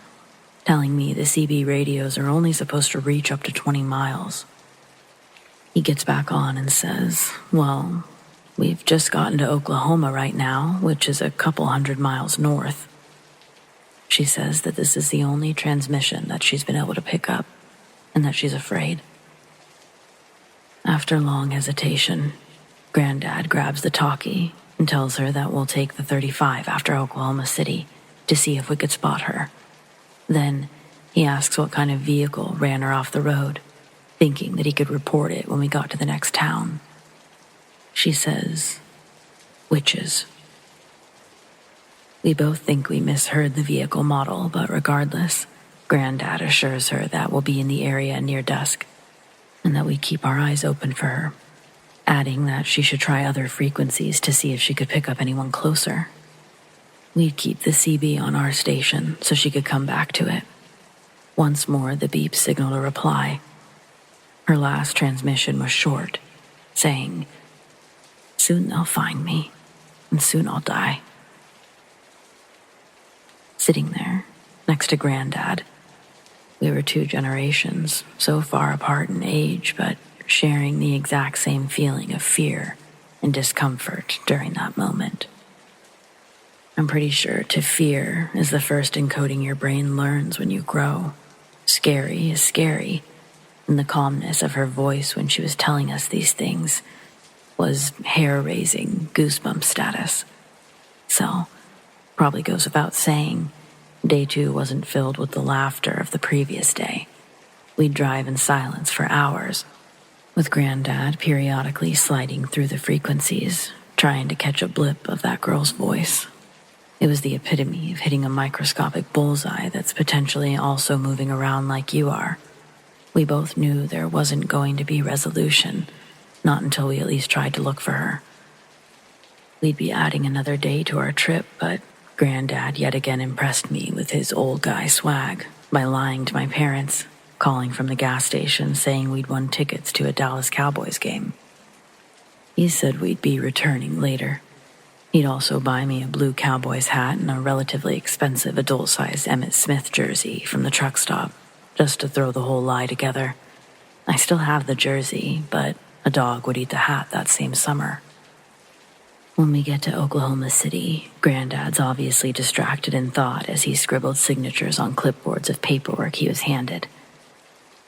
telling me the CB radios are only supposed to reach up to 20 miles. He gets back on and says, "Well, we've just gotten to Oklahoma right now, which is a couple 100 miles north." She says that this is the only transmission that she's been able to pick up, and that she's afraid. After long hesitation, Granddad grabs the talkie and tells her that we'll take the 35 after Oklahoma City to see if we could spot her. Then he asks what kind of vehicle ran her off the road, thinking that he could report it when we got to the next town. She says, "Witches." We both think we misheard the vehicle model, but regardless, Granddad assures her that we'll be in the area near dusk, and that we keep our eyes open for her, adding that she should try other frequencies to see if she could pick up anyone closer. We'd keep the CB on our station so she could come back to it. Once more, the beep signaled a reply. Her last transmission was short, saying, "Soon they'll find me, and soon I'll die." Sitting there, next to Granddad, we were 2 generations, so far apart in age, but sharing the exact same feeling of fear and discomfort during that moment. I'm pretty sure to fear is the first encoding your brain learns when you grow. Scary is scary, and the calmness of her voice when she was telling us these things was hair-raising goosebump status. So, probably goes without saying, day 2 wasn't filled with the laughter of the previous day. We'd drive in silence for hours, with Granddad periodically sliding through the frequencies, trying to catch a blip of that girl's voice. It was the epitome of hitting a microscopic bullseye that's potentially also moving around like you are. We both knew there wasn't going to be resolution, not until we at least tried to look for her. We'd be adding another day to our trip, but Granddad yet again impressed me with his old guy swag by lying to my parents, calling from the gas station saying we'd won tickets to a Dallas Cowboys game. He said we'd be returning later. He'd also buy me a blue Cowboys hat and a relatively expensive adult-sized Emmitt Smith jersey from the truck stop, just to throw the whole lie together. I still have the jersey, but a dog would eat the hat that same summer. When we get to Oklahoma City, Granddad's obviously distracted in thought as he scribbled signatures on clipboards of paperwork he was handed.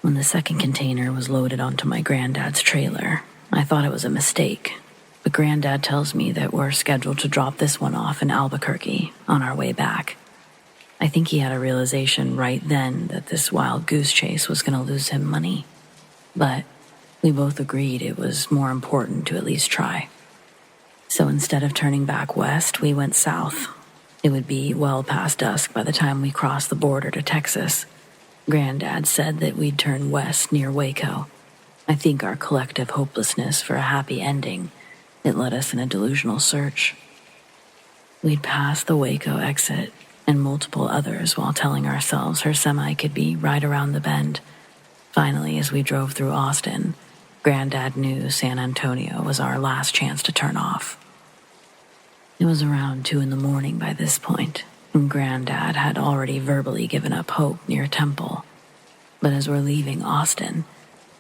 When the second container was loaded onto my granddad's trailer, I thought it was a mistake, but Granddad tells me that we're scheduled to drop this one off in Albuquerque on our way back. I think he had a realization right then that this wild goose chase was going to lose him money, but we both agreed it was more important to at least try. So instead of turning back west, we went south. It would be well past dusk by the time we crossed the border to Texas. Granddad said that we'd turn west near Waco. I think our collective hopelessness for a happy ending, it led us in a delusional search. We'd passed the Waco exit and multiple others while telling ourselves her semi could be right around the bend. Finally, as we drove through Austin, Granddad knew San Antonio was our last chance to turn off. It was around 2 a.m. by this point, and Granddad had already verbally given up hope near Temple. But as we're leaving Austin,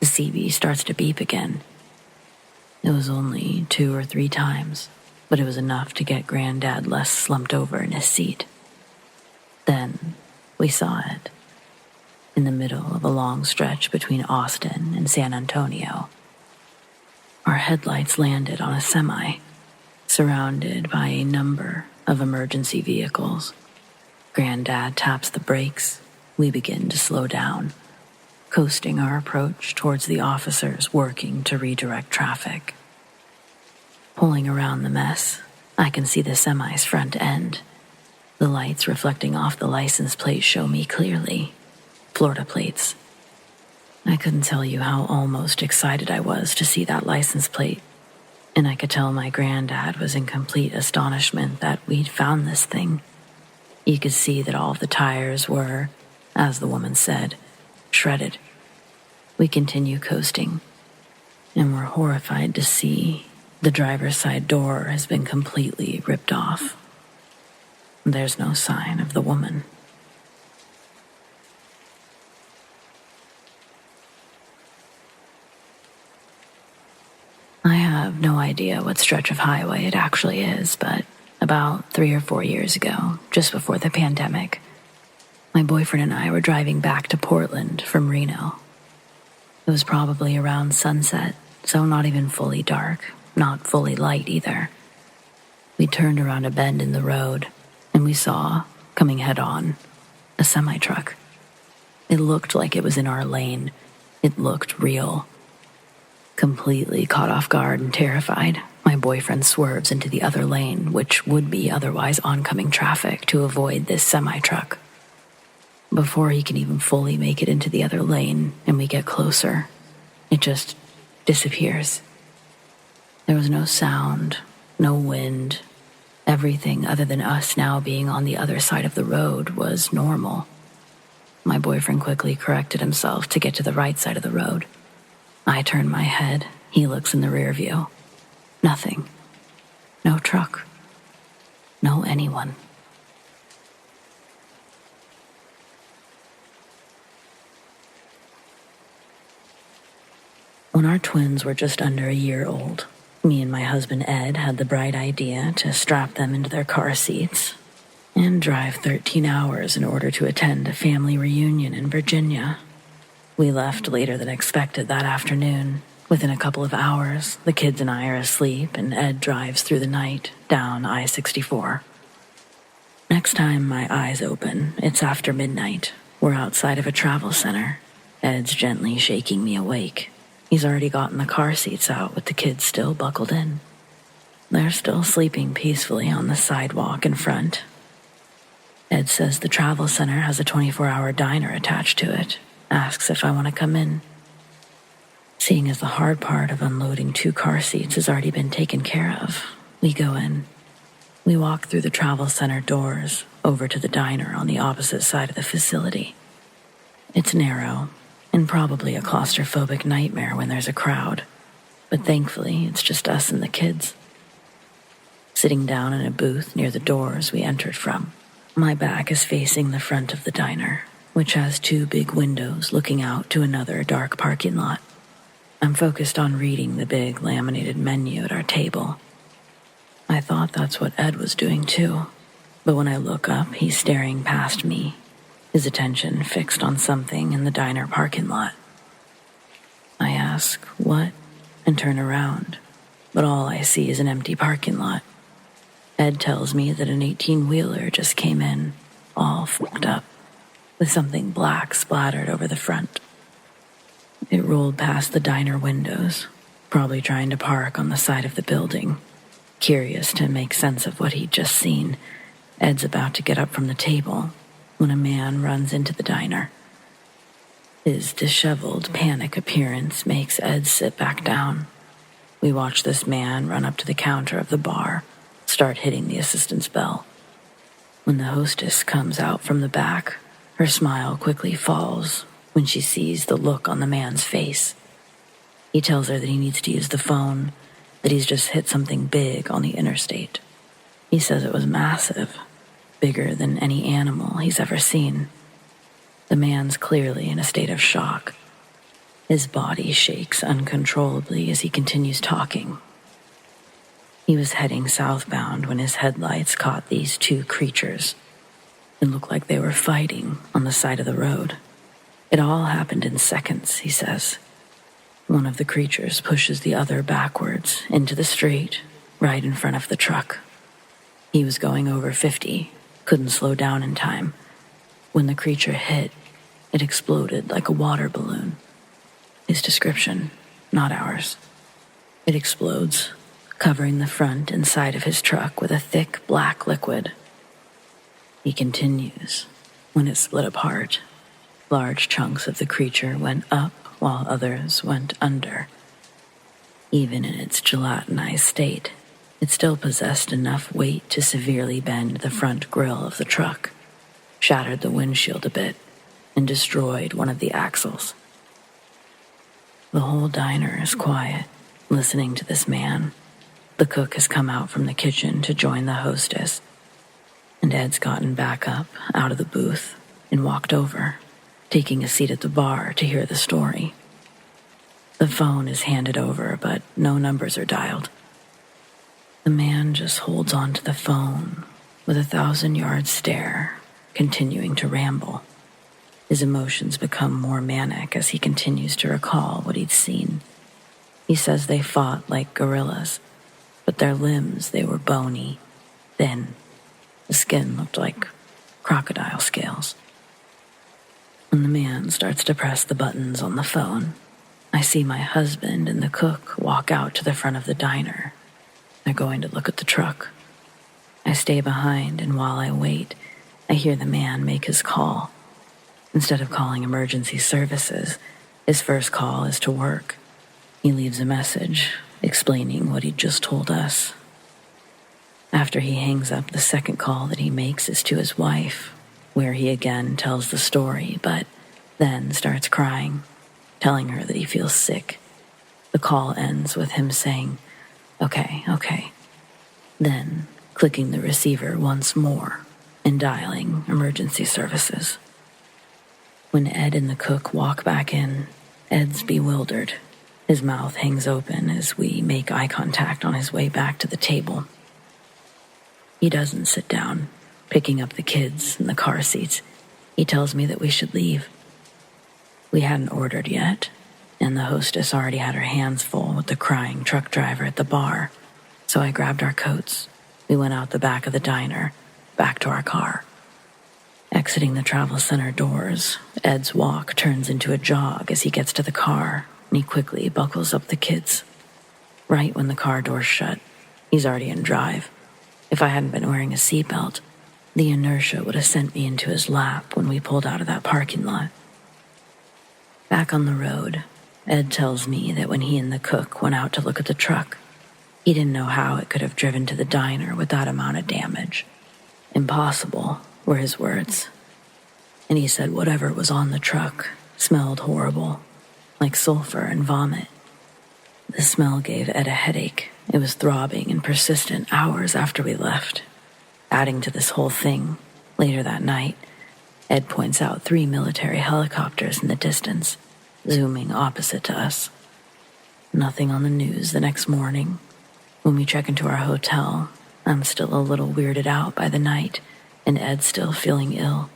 the CB starts to beep again. It was only 2 or 3 times, but it was enough to get Granddad less slumped over in his seat. Then we saw it. In the middle of a long stretch between Austin and San Antonio, our headlights landed on a semi, surrounded by a number of emergency vehicles. Granddad taps the brakes. We begin to slow down, coasting our approach towards the officers working to redirect traffic. Pulling around the mess, I can see the semi's front end. The lights reflecting off the license plate show me clearly. Florida plates. I couldn't tell you how almost excited I was to see that license plate, and I could tell my granddad was in complete astonishment that we'd found this thing. You could see that all of the tires were, as the woman said, shredded. We continue coasting, and we're horrified to see the driver's side door has been completely ripped off. There's no sign of the woman. I have no idea what stretch of highway it actually is, but about 3 or 4 years ago, just before the pandemic, my boyfriend and I were driving back to Portland from Reno. It was probably around sunset, so not even fully dark, not fully light either. We turned around a bend in the road, and we saw, coming head-on, a semi-truck. It looked like it was in our lane. It looked real. Completely caught off guard and terrified, my boyfriend swerves into the other lane, which would be otherwise oncoming traffic, to avoid this semi-truck. Before he can even fully make it into the other lane and we get closer, it just disappears. There was no sound, no wind. Everything other than us now being on the other side of the road was normal. My boyfriend quickly corrected himself to get to the right side of the road. I turn my head. He looks in the rear view. Nothing. No truck. No anyone. When our twins were just under a year old, me and my husband Ed had the bright idea to strap them into their car seats and drive 13 hours in order to attend a family reunion in Virginia. We left later than expected that afternoon. Within a couple of hours, the kids and I are asleep, and Ed drives through the night down I-64. Next time my eyes open, it's after midnight. We're outside of a travel center. Ed's gently shaking me awake. He's already gotten the car seats out with the kids still buckled in. They're still sleeping peacefully on the sidewalk in front. Ed says the travel center has a 24-hour diner attached to it. Asks if I want to come in. Seeing as the hard part of unloading 2 car seats has already been taken care of, we go in. We walk through the travel center doors over to the diner on the opposite side of the facility. It's narrow and probably a claustrophobic nightmare when there's a crowd, but thankfully it's just us and the kids. Sitting down in a booth near the doors we entered from, my back is facing the front of the diner, which has 2 big windows looking out to another dark parking lot. I'm focused on reading the big laminated menu at our table. I thought that's what Ed was doing too, but when I look up, he's staring past me, his attention fixed on something in the diner parking lot. I ask, "What?" and turn around, but all I see is an empty parking lot. Ed tells me that an 18-wheeler just came in, all fucked up, with something black splattered over the front. It rolled past the diner windows, probably trying to park on the side of the building. Curious to make sense of what he'd just seen, Ed's about to get up from the table when a man runs into the diner. His disheveled, panic appearance makes Ed sit back down. We watch this man run up to the counter of the bar, start hitting the assistant's bell. When the hostess comes out from the back, her smile quickly falls when she sees the look on the man's face. He tells her that he needs to use the phone, that he's just hit something big on the interstate. He says it was massive, bigger than any animal he's ever seen. The man's clearly in a state of shock. His body shakes uncontrollably as he continues talking. He was heading southbound when his headlights caught these 2 creatures. It looked like they were fighting on the side of the road. It all happened in seconds, he says. One of the creatures pushes the other backwards into the street, right in front of the truck. He was going over 50, couldn't slow down in time. When the creature hit, it exploded like a water balloon. His description, not ours. It explodes, covering the front and side of his truck with a thick black liquid. He continues. When it split apart, large chunks of the creature went up while others went under. Even in its gelatinized state, it still possessed enough weight to severely bend the front grille of the truck, shattered the windshield a bit, and destroyed one of the axles. The whole diner is quiet, listening to this man. The cook has come out from the kitchen to join the hostess, and Ed's gotten back up out of the booth and walked over, taking a seat at the bar to hear the story. The phone is handed over, but no numbers are dialed. The man just holds on to the phone with a 1,000-yard stare, continuing to ramble. His emotions become more manic as he continues to recall what he'd seen. He says they fought like gorillas, but their limbs, they were bony, thin. The skin looked like crocodile scales. When the man starts to press the buttons on the phone, I see my husband and the cook walk out to the front of the diner. They're going to look at the truck. I stay behind, and while I wait, I hear the man make his call. Instead of calling emergency services, his first call is to work. He leaves a message explaining what he'd just told us. After he hangs up, the second call that he makes is to his wife, where he again tells the story, but then starts crying, telling her that he feels sick. The call ends with him saying, okay, then clicking the receiver once more and dialing emergency services. When Ed and the cook walk back in, Ed's bewildered. His mouth hangs open as we make eye contact on his way back to the table. He doesn't sit down, picking up the kids in the car seats. He tells me that we should leave. We hadn't ordered yet, and the hostess already had her hands full with the crying truck driver at the bar, so I grabbed our coats. We went out the back of the diner, back to our car. Exiting the travel center doors, Ed's walk turns into a jog as he gets to the car, and he quickly buckles up the kids. Right when the car doors shut, he's already in drive. If I hadn't been wearing a seatbelt, the inertia would have sent me into his lap when we pulled out of that parking lot. Back on the road, Ed tells me that when he and the cook went out to look at the truck, he didn't know how it could have driven to the diner with that amount of damage. Impossible, were his words. And he said whatever was on the truck smelled horrible, like sulfur and vomit. The smell gave Ed a headache. It was throbbing and persistent hours after we left. Adding to this whole thing, later that night, Ed points out 3 military helicopters in the distance, zooming opposite to us. Nothing on the news the next morning. When we check into our hotel, I'm still a little weirded out by the night, and Ed's still feeling ill.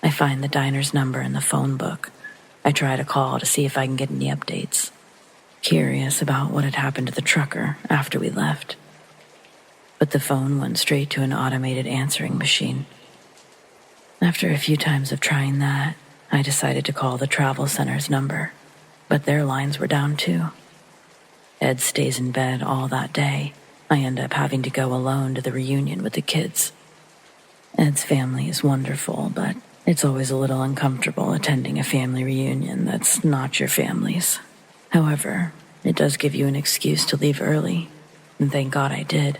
I find the diner's number in the phone book. I try to call to see if I can get any updates. Curious about what had happened to the trucker after we left. But the phone went straight to an automated answering machine. After a few times of trying that, I decided to call the travel center's number, but their lines were down too. Ed stays in bed all that day. I end up having to go alone to the reunion with the kids. Ed's family is wonderful, but it's always a little uncomfortable attending a family reunion that's not your family's. However, it does give you an excuse to leave early, and thank God I did.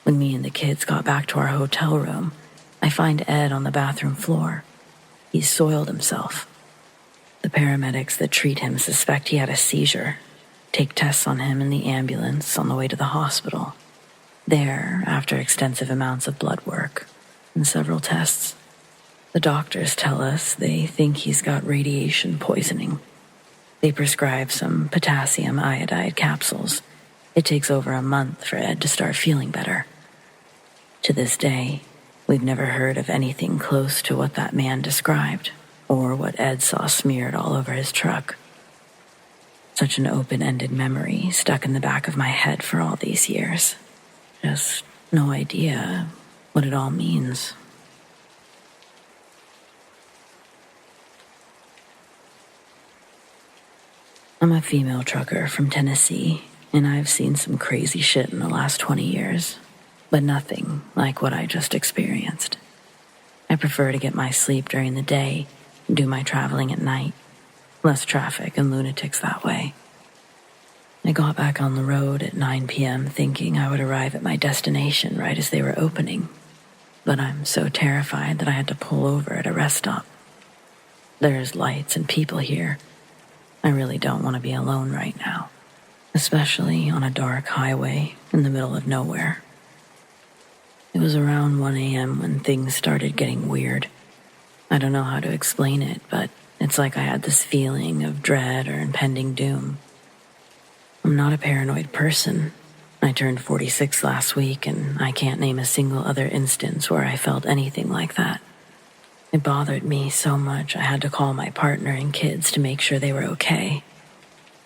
When me and the kids got back to our hotel room, I find Ed on the bathroom floor. He's soiled himself. The paramedics that treat him suspect he had a seizure, take tests on him in the ambulance on the way to the hospital. There, after extensive amounts of blood work and several tests, the doctors tell us they think he's got radiation poisoning. They prescribe some potassium iodide capsules. It takes over a month for Ed to start feeling better. To this day, we've never heard of anything close to what that man described, or what Ed saw smeared all over his truck. Such an open-ended memory stuck in the back of my head for all these years. Just no idea what it all means. I'm a female trucker from Tennessee, and I've seen some crazy shit in the last 20 years, but nothing like what I just experienced. I prefer to get my sleep during the day and do my traveling at night. Less traffic and lunatics that way. I got back on the road at 9 p.m. thinking I would arrive at my destination right as they were opening, but I'm so terrified that I had to pull over at a rest stop. There's lights and people here. I really don't want to be alone right now, especially on a dark highway in the middle of nowhere. It was around 1 a.m. when things started getting weird. I don't know how to explain it, but it's like I had this feeling of dread or impending doom. I'm not a paranoid person. I turned 46 last week, and I can't name a single other instance where I felt anything like that. It bothered me so much I had to call my partner and kids to make sure they were okay.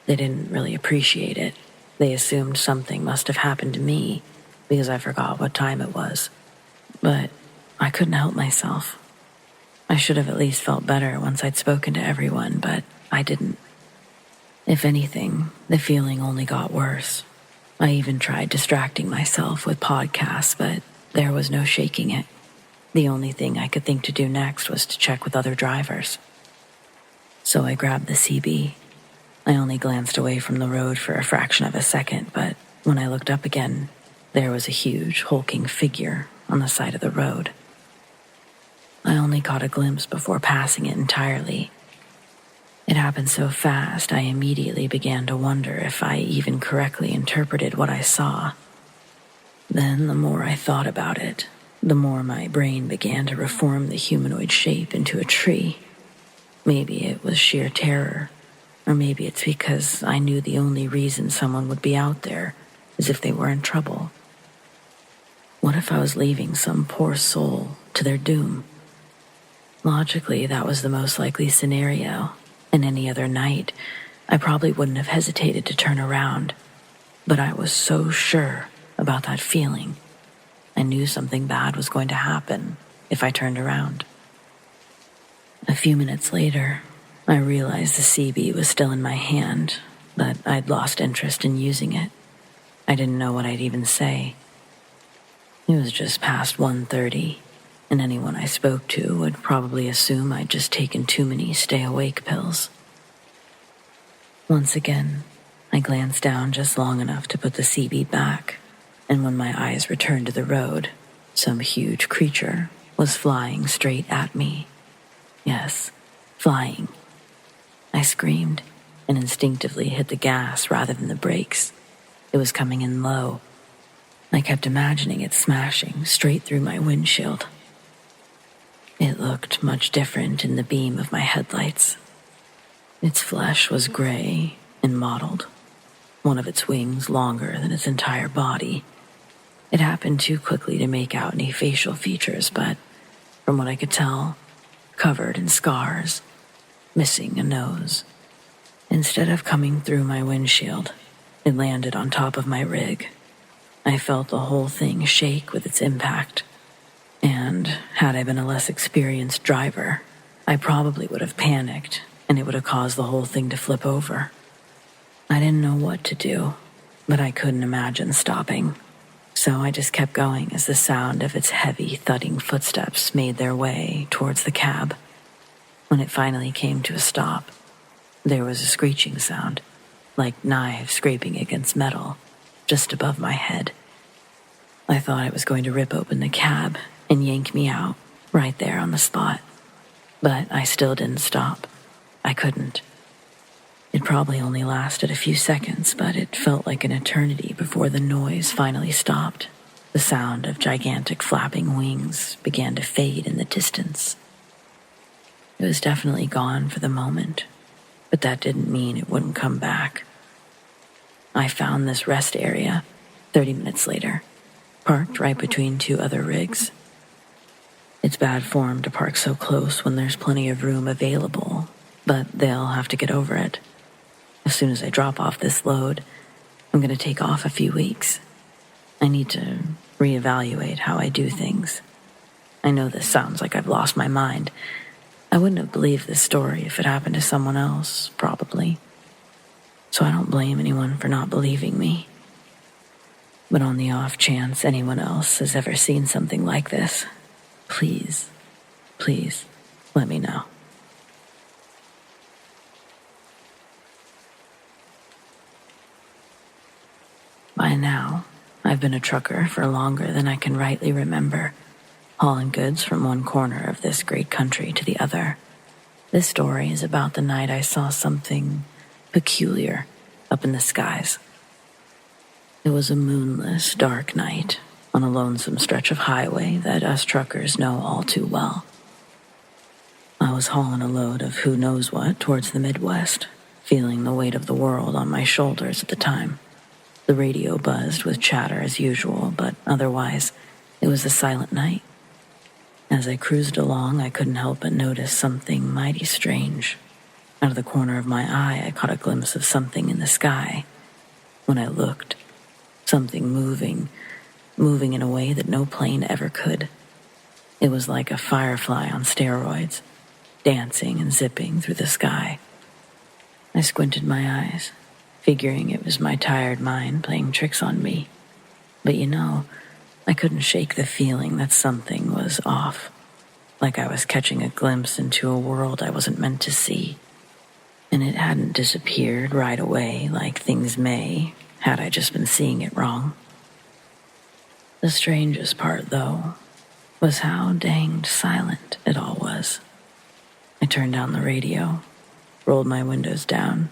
They didn't really appreciate it. They assumed something must have happened to me because I forgot what time it was. But I couldn't help myself. I should have at least felt better once I'd spoken to everyone, but I didn't. If anything, the feeling only got worse. I even tried distracting myself with podcasts, but there was no shaking it. The only thing I could think to do next was to check with other drivers. So I grabbed the CB. I only glanced away from the road for a fraction of a second, but when I looked up again, there was a huge, hulking figure on the side of the road. I only caught a glimpse before passing it entirely. It happened so fast, I immediately began to wonder if I even correctly interpreted what I saw. Then, the more I thought about it, the more my brain began to reform the humanoid shape into a tree. Maybe it was sheer terror, or maybe it's because I knew the only reason someone would be out there is if they were in trouble. What if I was leaving some poor soul to their doom? Logically, that was the most likely scenario, and any other night, I probably wouldn't have hesitated to turn around. But I was so sure about that feeling. I knew something bad was going to happen if I turned around. A few minutes later, I realized the CB was still in my hand, but I'd lost interest in using it. I didn't know what I'd even say. It was just past 1:30, and anyone I spoke to would probably assume I'd just taken too many stay-awake pills. Once again, I glanced down just long enough to put the CB back, and when my eyes returned to the road, some huge creature was flying straight at me. Yes, flying. I screamed and instinctively hit the gas rather than the brakes. It was coming in low. I kept imagining it smashing straight through my windshield. It looked much different in the beam of my headlights. Its flesh was gray and mottled, one of its wings longer than its entire body. It happened too quickly to make out any facial features, but from what I could tell, covered in scars, missing a nose. Instead of coming through my windshield, it landed on top of my rig. I felt the whole thing shake with its impact, and had I been a less experienced driver, I probably would have panicked, and it would have caused the whole thing to flip over. I didn't know what to do, but I couldn't imagine stopping. So I just kept going as the sound of its heavy, thudding footsteps made their way towards the cab. When it finally came to a stop, there was a screeching sound, like knives scraping against metal, just above my head. I thought it was going to rip open the cab and yank me out right there on the spot. But I still didn't stop. I couldn't. It probably only lasted a few seconds, but it felt like an eternity before the noise finally stopped. The sound of gigantic flapping wings began to fade in the distance. It was definitely gone for the moment, but that didn't mean it wouldn't come back. I found this rest area 30 minutes later, parked right between two other rigs. It's bad form to park so close when there's plenty of room available, but they'll have to get over it. As soon as I drop off this load, I'm going to take off a few weeks. I need to reevaluate how I do things. I know this sounds like I've lost my mind. I wouldn't have believed this story if it happened to someone else, probably. So I don't blame anyone for not believing me. But on the off chance anyone else has ever seen something like this, please, please let me know. By now, I've been a trucker for longer than I can rightly remember, hauling goods from one corner of this great country to the other. This story is about the night I saw something peculiar up in the skies. It was a moonless, dark night on a lonesome stretch of highway that us truckers know all too well. I was hauling a load of who knows what towards the Midwest, feeling the weight of the world on my shoulders at the time. The radio buzzed with chatter as usual, but otherwise, it was a silent night. As I cruised along, I couldn't help but notice something mighty strange. Out of the corner of my eye, I caught a glimpse of something in the sky. When I looked, something moving in a way that no plane ever could. It was like a firefly on steroids, dancing and zipping through the sky. I squinted my eyes, figuring it was my tired mind playing tricks on me. But I couldn't shake the feeling that something was off, like I was catching a glimpse into a world I wasn't meant to see. And it hadn't disappeared right away like things may, had I just been seeing it wrong. The strangest part, though, was how danged silent it all was. I turned down the radio, rolled my windows down.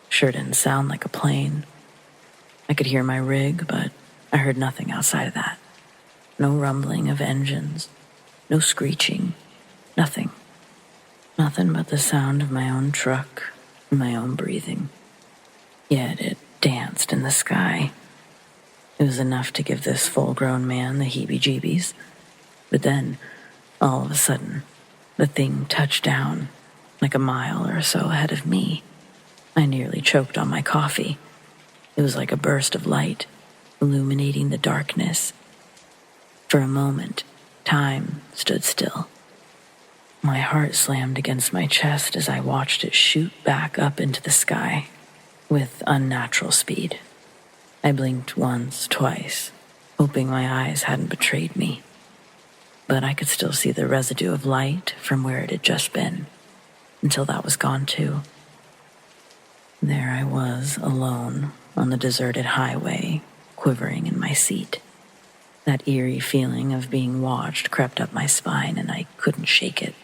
Sure didn't sound like a plane. I could hear my rig, but I heard nothing outside of that. No rumbling of engines, no screeching, nothing. Nothing but the sound of my own truck and my own breathing. Yet it danced in the sky. It was enough to give this full-grown man the heebie-jeebies. But then, all of a sudden, the thing touched down, like a mile or so ahead of me. I nearly choked on my coffee. It was like a burst of light, illuminating the darkness. For a moment, time stood still. My heart slammed against my chest as I watched it shoot back up into the sky with unnatural speed. I blinked once, twice, hoping my eyes hadn't betrayed me. But I could still see the residue of light from where it had just been, until that was gone too. There I was, alone, on the deserted highway, quivering in my seat. That eerie feeling of being watched crept up my spine, and I couldn't shake it.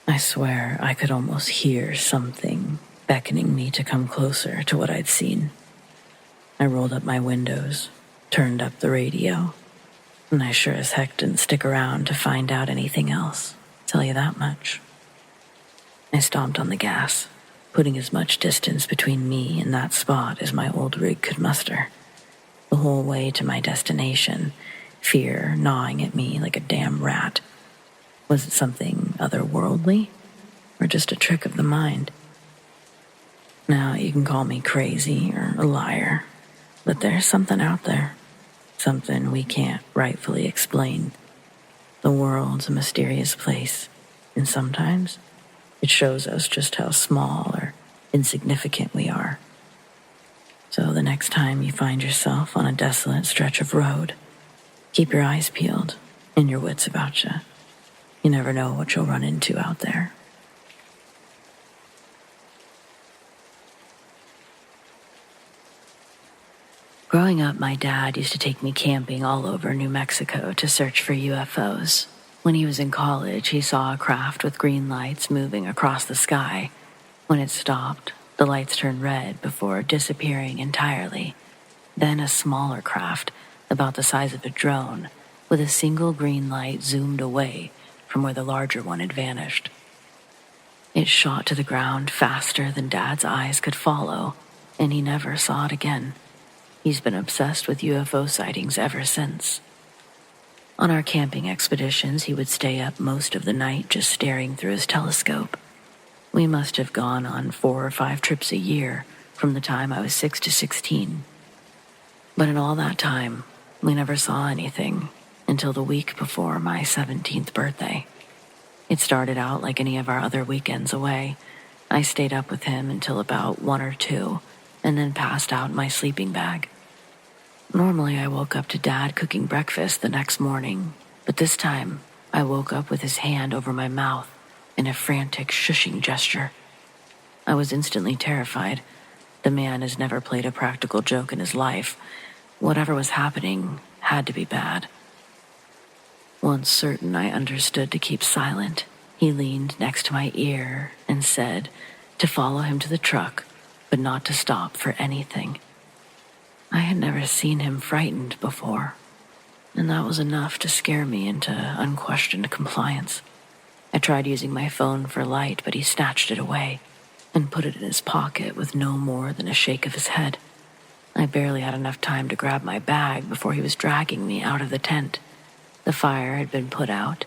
I swear I could almost hear something beckoning me to come closer to what I'd seen. I rolled up my windows, turned up the radio. And I sure as heck didn't stick around to find out anything else, tell you that much. I stomped on the gas, putting as much distance between me and that spot as my old rig could muster. The whole way to my destination, fear gnawing at me like a damn rat. Was it something otherworldly, or just a trick of the mind? Now, you can call me crazy or a liar, but there's something out there, something we can't rightfully explain. The world's a mysterious place, and sometimes it shows us just how small or insignificant we are. So the next time you find yourself on a desolate stretch of road, keep your eyes peeled and your wits about you. You never know what you'll run into out there. Growing up, my dad used to take me camping all over New Mexico to search for UFOs. When he was in college, he saw a craft with green lights moving across the sky. When it stopped, the lights turned red before disappearing entirely. Then a smaller craft, about the size of a drone, with a single green light zoomed away from where the larger one had vanished. It shot to the ground faster than Dad's eyes could follow, and he never saw it again. He's been obsessed with UFO sightings ever since. On our camping expeditions, he would stay up most of the night just staring through his telescope. We must have gone on 4 or 5 trips a year from the time I was 6 to 16. But in all that time, we never saw anything until the week before my 17th birthday. It started out like any of our other weekends away. I stayed up with him until about 1 or 2, and then passed out in my sleeping bag. Normally, I woke up to Dad cooking breakfast the next morning, but this time, I woke up with his hand over my mouth in a frantic shushing gesture. I was instantly terrified. The man has never played a practical joke in his life. Whatever was happening had to be bad. Once certain I understood to keep silent, he leaned next to my ear and said to follow him to the truck, but not to stop for anything. I had never seen him frightened before, and that was enough to scare me into unquestioned compliance. I tried using my phone for light, but he snatched it away and put it in his pocket with no more than a shake of his head. I barely had enough time to grab my bag before he was dragging me out of the tent. The fire had been put out,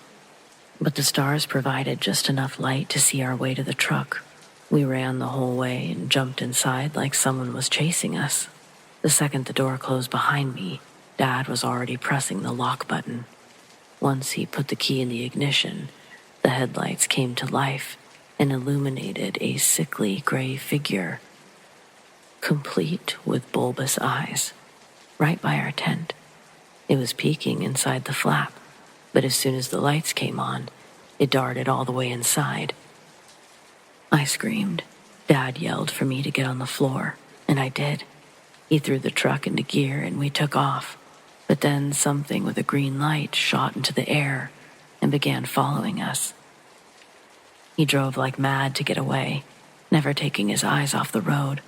but the stars provided just enough light to see our way to the truck. We ran the whole way and jumped inside like someone was chasing us. The second the door closed behind me, Dad was already pressing the lock button. Once he put the key in the ignition, the headlights came to life and illuminated a sickly gray figure, complete with bulbous eyes, right by our tent. It was peeking inside the flap, but as soon as the lights came on, it darted all the way inside. I screamed. Dad yelled for me to get on the floor, and I did. He threw the truck into gear and we took off, but then something with a green light shot into the air and began following us. He drove like mad to get away, never taking his eyes off the road,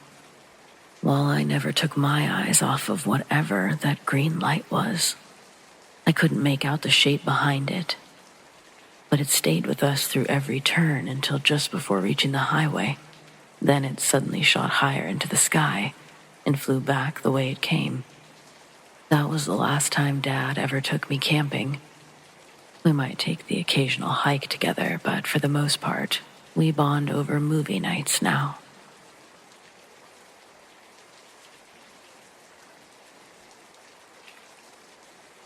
while I never took my eyes off of whatever that green light was. I couldn't make out the shape behind it, but it stayed with us through every turn until just before reaching the highway. Then it suddenly shot higher into the sky and flew back the way it came. That was the last time Dad ever took me camping. We might take the occasional hike together, but for the most part, we bond over movie nights now.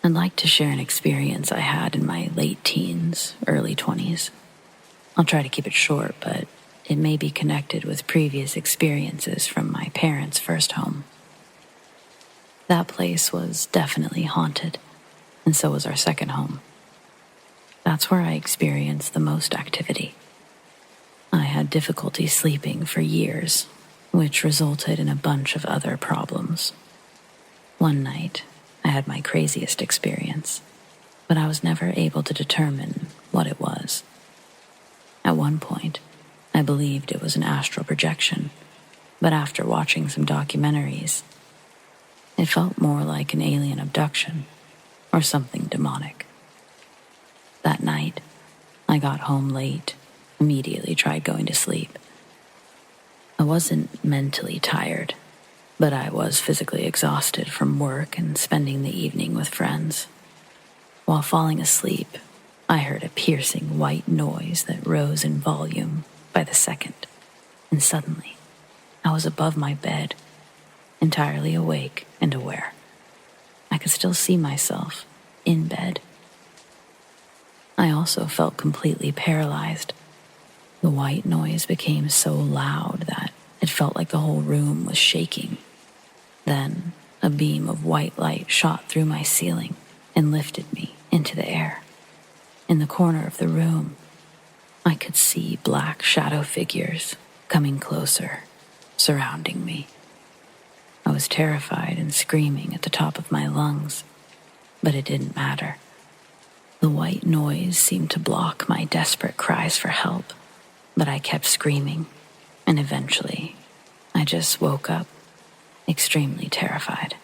I'd like to share an experience I had in my late teens, early 20s. I'll try to keep it short, but it may be connected with previous experiences from my parents' first home. That place was definitely haunted, and so was our second home. That's where I experienced the most activity. I had difficulty sleeping for years, which resulted in a bunch of other problems. One night, I had my craziest experience, but I was never able to determine what it was. At one point, I believed it was an astral projection, but after watching some documentaries, it felt more like an alien abduction. or something demonic. That night, I got home late, immediately tried going to sleep. I wasn't mentally tired, but I was physically exhausted from work and spending the evening with friends. While falling asleep, I heard a piercing white noise that rose in volume by the second, and suddenly, I was above my bed, entirely awake and aware. I could still see myself in bed. I also felt completely paralyzed. The white noise became so loud that it felt like the whole room was shaking. Then, a beam of white light shot through my ceiling and lifted me into the air. In the corner of the room, I could see black shadow figures coming closer, surrounding me. I was terrified and screaming at the top of my lungs, but it didn't matter. The white noise seemed to block my desperate cries for help, but I kept screaming, and eventually, I just woke up, extremely terrified.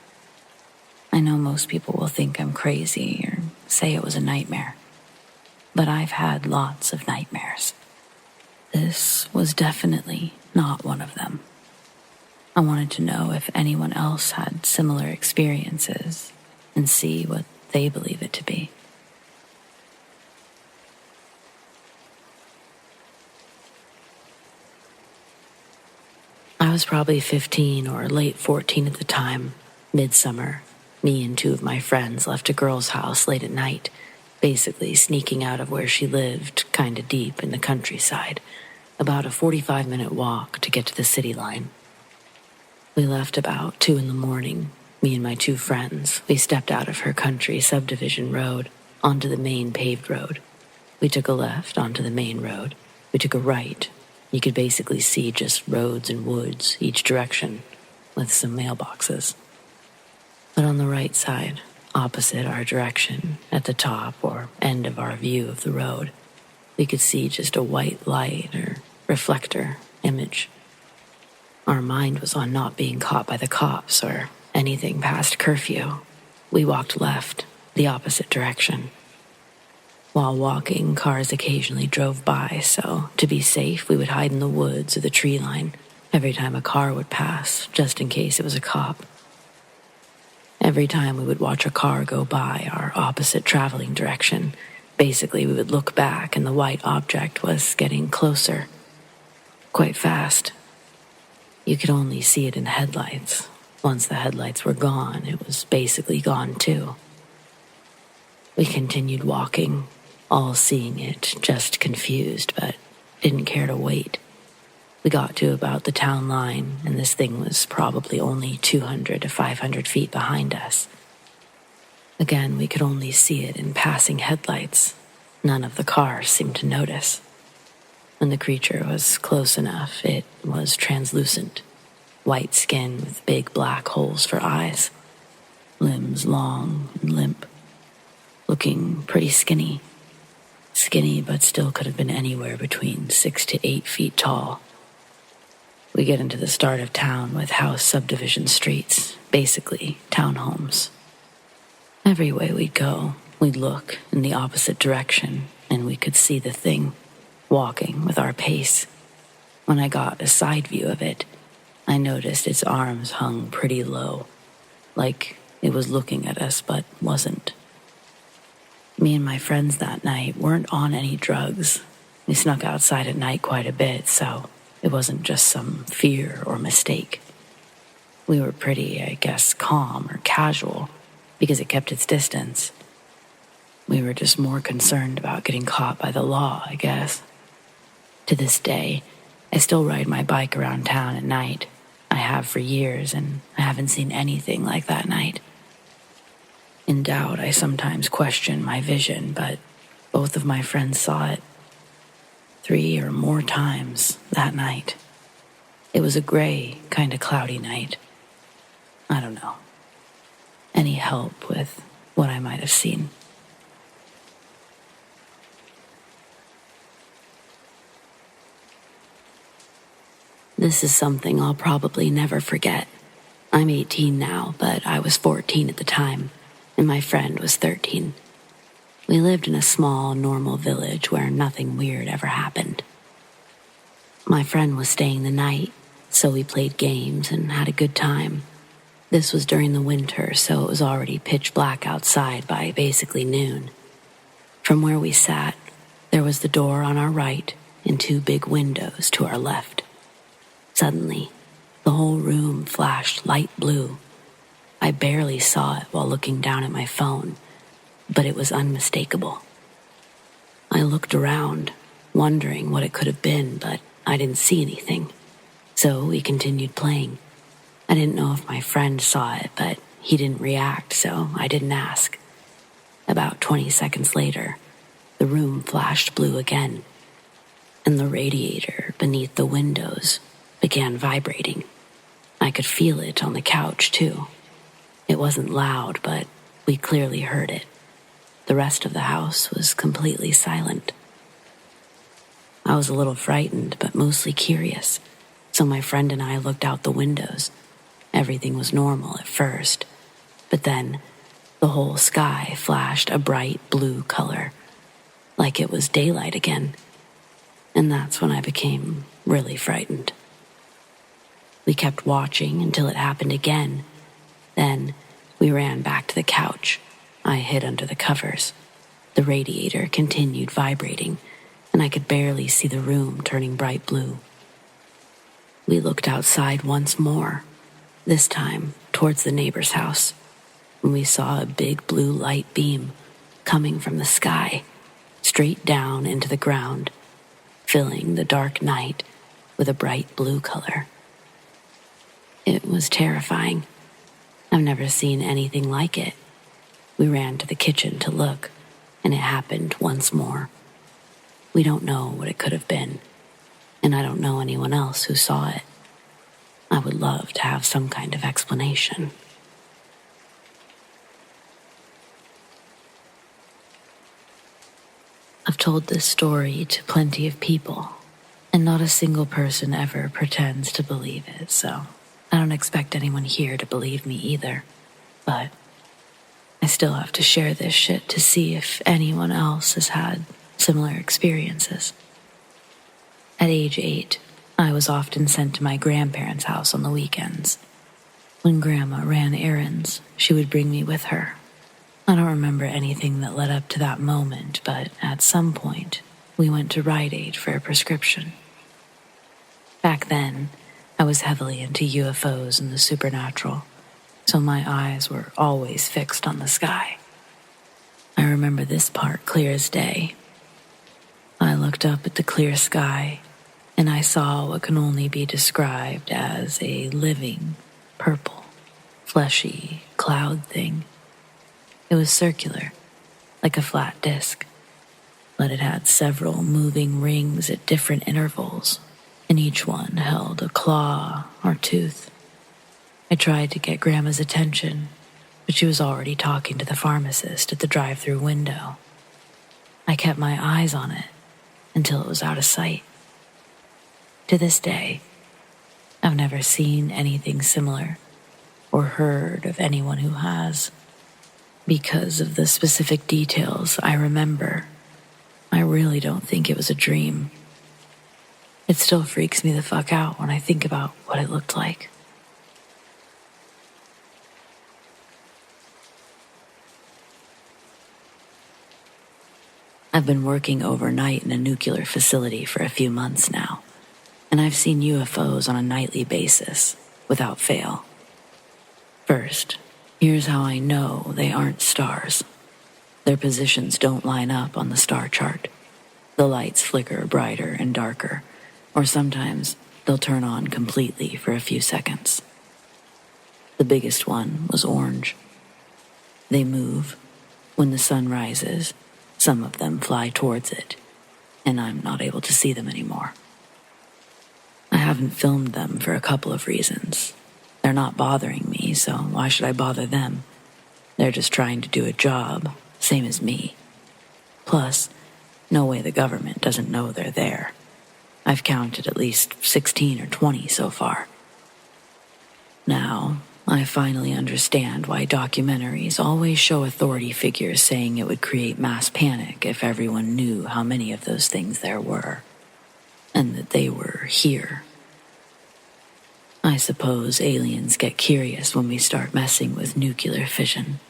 I know most people will think I'm crazy or say it was a nightmare, but I've had lots of nightmares. This was definitely not one of them. I wanted to know if anyone else had similar experiences and see what they believe it to be. I was probably 15 or late 14 at the time, midsummer. Me and two of my friends left a girl's house late at night, basically sneaking out of where she lived, kinda deep in the countryside, about a 45-minute walk to get to the city line. We left about 2 in the morning. Me and my two friends, we stepped out of her country subdivision road onto the main paved road. We took a left onto the main road. We took a right. You could basically see just roads and woods each direction with some mailboxes. But on the right side, opposite our direction, at the top or end of our view of the road, we could see just a white light or reflector image. Our mind was on not being caught by the cops or anything past curfew. We walked left, the opposite direction. While walking, cars occasionally drove by, so to be safe, we would hide in the woods or the tree line every time a car would pass, just in case it was a cop. Every time we would watch a car go by our opposite traveling direction, basically we would look back and the white object was getting closer, quite fast. You could only see it in headlights. Once the headlights were gone, it was basically gone too. We continued walking, all seeing it, just confused, but didn't care to wait. We got to about the town line, and this thing was probably only 200 to 500 feet behind us. Again, we could only see it in passing headlights. None of the cars seemed to notice. When the creature was close enough, it was translucent. White skin with big black holes for eyes. Limbs long and limp. Looking pretty skinny. Skinny, but still could have been anywhere between 6 to 8 feet tall. We get into the start of town with house subdivision streets, basically townhomes. Every way we'd go, we'd look in the opposite direction, and we could see the thing walking with our pace. When I got a side view of it, I noticed its arms hung pretty low, like it was looking at us but wasn't. Me and my friends that night weren't on any drugs. We snuck outside at night quite a bit, so it wasn't just some fear or mistake. We were pretty, I guess, calm or casual because it kept its distance. We were just more concerned about getting caught by the law, I guess. To this day, I still ride my bike around town at night. I have for years, and I haven't seen anything like that night. In doubt, I sometimes question my vision, but both of my friends saw it 3 or more times that night. It was a gray, kind of cloudy night. I don't know. Any help with what I might have seen? This is something I'll probably never forget. I'm 18 now, but I was 14 at the time. and my friend was 13. We lived in a small, normal village where nothing weird ever happened. My friend was staying the night, so we played games and had a good time. This was during the winter, so it was already pitch black outside by basically noon. From where we sat, there was the door on our right and 2 big windows to our left. Suddenly, the whole room flashed light blue. I barely saw it while looking down at my phone, but it was unmistakable. I looked around, wondering what it could have been, but I didn't see anything. So we continued playing. I didn't know if my friend saw it, but he didn't react, so I didn't ask. About 20 seconds later, the room flashed blue again, and the radiator beneath the windows began vibrating. I could feel it on the couch, too. It wasn't loud, but we clearly heard it. The rest of the house was completely silent. I was a little frightened, but mostly curious, so my friend and I looked out the windows. Everything was normal at first, but then the whole sky flashed a bright blue color, like it was daylight again. And that's when I became really frightened. We kept watching until it happened again. Then we ran back to the couch. I hid under the covers. The radiator continued vibrating, and I could barely see the room turning bright blue. We looked outside once more, this time towards the neighbor's house, and we saw a big blue light beam coming from the sky, straight down into the ground, filling the dark night with a bright blue color. It was terrifying. I've never seen anything like it. We ran to the kitchen to look, and it happened once more. We don't know what it could have been, and I don't know anyone else who saw it. I would love to have some kind of explanation. I've told this story to plenty of people, and not a single person ever pretends to believe it, so I don't expect anyone here to believe me either. But I still have to share this shit to see if anyone else has had similar experiences. At age 8, I was often sent to my grandparents' house on the weekends. When Grandma ran errands, she would bring me with her. I don't remember anything that led up to that moment, but at some point, we went to Rite Aid for a prescription. Back then, I was heavily into UFOs and the supernatural, so my eyes were always fixed on the sky. I remember this part clear as day. I looked up at the clear sky, and I saw what can only be described as a living, purple, fleshy cloud thing. It was circular, like a flat disc, but it had several moving rings at different intervals, and each one held a claw or tooth. I tried to get Grandma's attention, but she was already talking to the pharmacist at the drive-through window. I kept my eyes on it until it was out of sight. To this day, I've never seen anything similar or heard of anyone who has. Because of the specific details I remember, I really don't think it was a dream. It still freaks me the fuck out when I think about what it looked like. I've been working overnight in a nuclear facility for a few months now, and I've seen UFOs on a nightly basis, without fail. First, here's how I know they aren't stars. Their positions don't line up on the star chart. The lights flicker brighter and darker, or sometimes they'll turn on completely for a few seconds. The biggest one was orange. They move. When the sun rises, some of them fly towards it, and I'm not able to see them anymore. I haven't filmed them for a couple of reasons. They're not bothering me, so why should I bother them? They're just trying to do a job, same as me. Plus, no way the government doesn't know they're there. I've counted at least 16 or 20 so far. Now, I finally understand why documentaries always show authority figures saying it would create mass panic if everyone knew how many of those things there were, and that they were here. I suppose aliens get curious when we start messing with nuclear fission.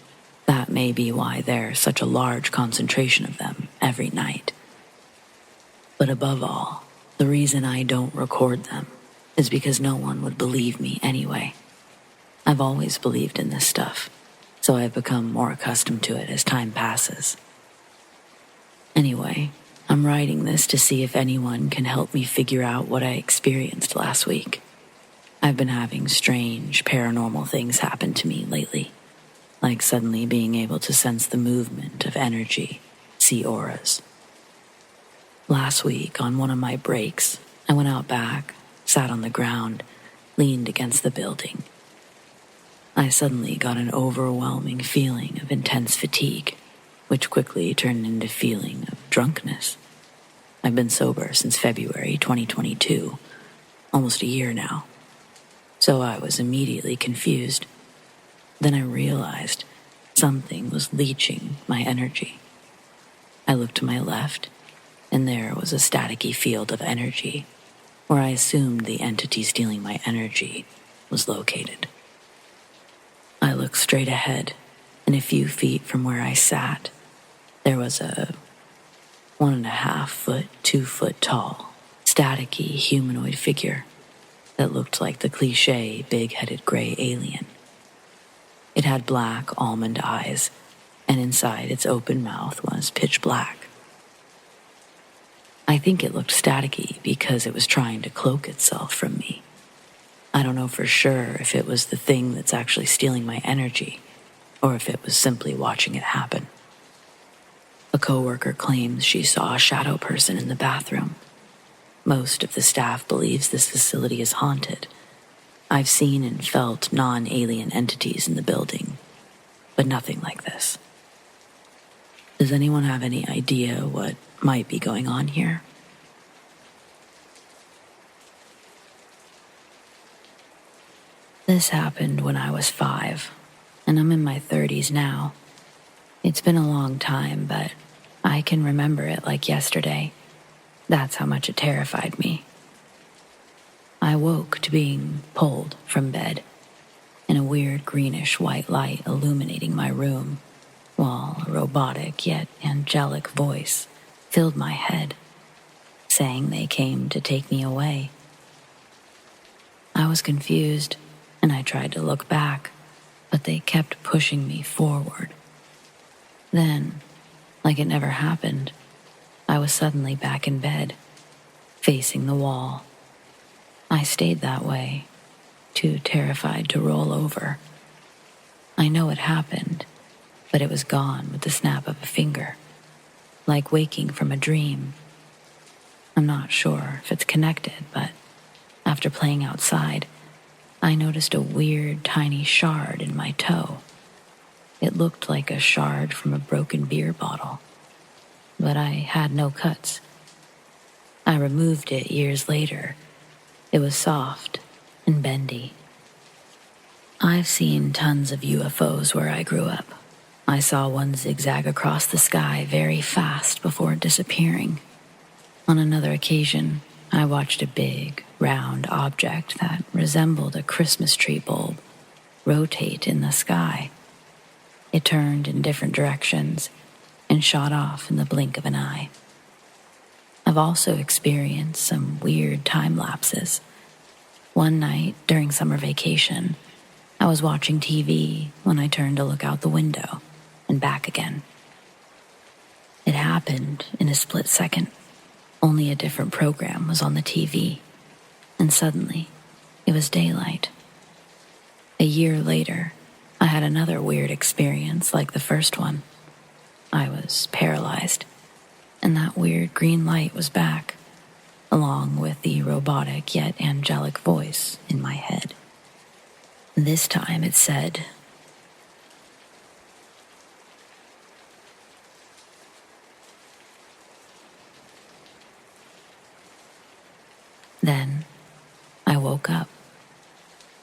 That may be why there's such a large concentration of them every night. But above all, the reason I don't record them is because no one would believe me anyway. I've always believed in this stuff, so I've become more accustomed to it as time passes. Anyway, I'm writing this to see if anyone can help me figure out what I experienced last week. I've been having strange paranormal things happen to me lately, like suddenly being able to sense the movement of energy, see auras. Last week, on one of my breaks, I went out back, sat on the ground, leaned against the building. I suddenly got an overwhelming feeling of intense fatigue, which quickly turned into a feeling of drunkenness. I've been sober since February 2022, almost a year now, so I was immediately confused. Then I realized something was leeching my energy. I looked to my left, and there was a staticky field of energy, where I assumed the entity stealing my energy was located. I looked straight ahead, and a few feet from where I sat, there was a 1.5 foot, 2 foot tall, staticky humanoid figure that looked like the cliché big-headed gray alien. It had black almond eyes, and inside its open mouth was pitch black. I think it looked staticky because it was trying to cloak itself from me. I don't know for sure if it was the thing that's actually stealing my energy, or if it was simply watching it happen. A coworker claims she saw a shadow person in the bathroom. Most of the staff believes this facility is haunted. I've seen and felt non-alien entities in the building, but nothing like this. Does anyone have any idea what might be going on here? This happened when I was 5, and I'm in my 30s now. It's been a long time, but I can remember it like yesterday. That's how much it terrified me. I woke to being pulled from bed, and a weird greenish white light illuminating my room, while a robotic yet angelic voice filled my head, saying they came to take me away. I was confused, and I tried to look back, but they kept pushing me forward. Then, like it never happened, I was suddenly back in bed, facing the wall. I stayed that way, too terrified to roll over. I know it happened, but it was gone with the snap of a finger, like waking from a dream. I'm not sure if it's connected, but after playing outside, I noticed a weird tiny shard in my toe. It looked like a shard from a broken beer bottle, but I had no cuts. I removed it years later. It was soft and bendy. I've seen tons of UFOs where I grew up. I saw one zigzag across the sky very fast before disappearing. On another occasion, I watched a big, round object that resembled a Christmas tree bulb rotate in the sky. It turned in different directions and shot off in the blink of an eye. I've also experienced some weird time lapses. One night during summer vacation, I was watching TV when I turned to look out the window and back again. It happened in a split second. Only a different program was on the TV, and suddenly it was daylight. A year later, I had another weird experience like the first one. I was paralyzed, and that weird green light was back, along with the robotic yet angelic voice in my head. This time it said, Then I woke up.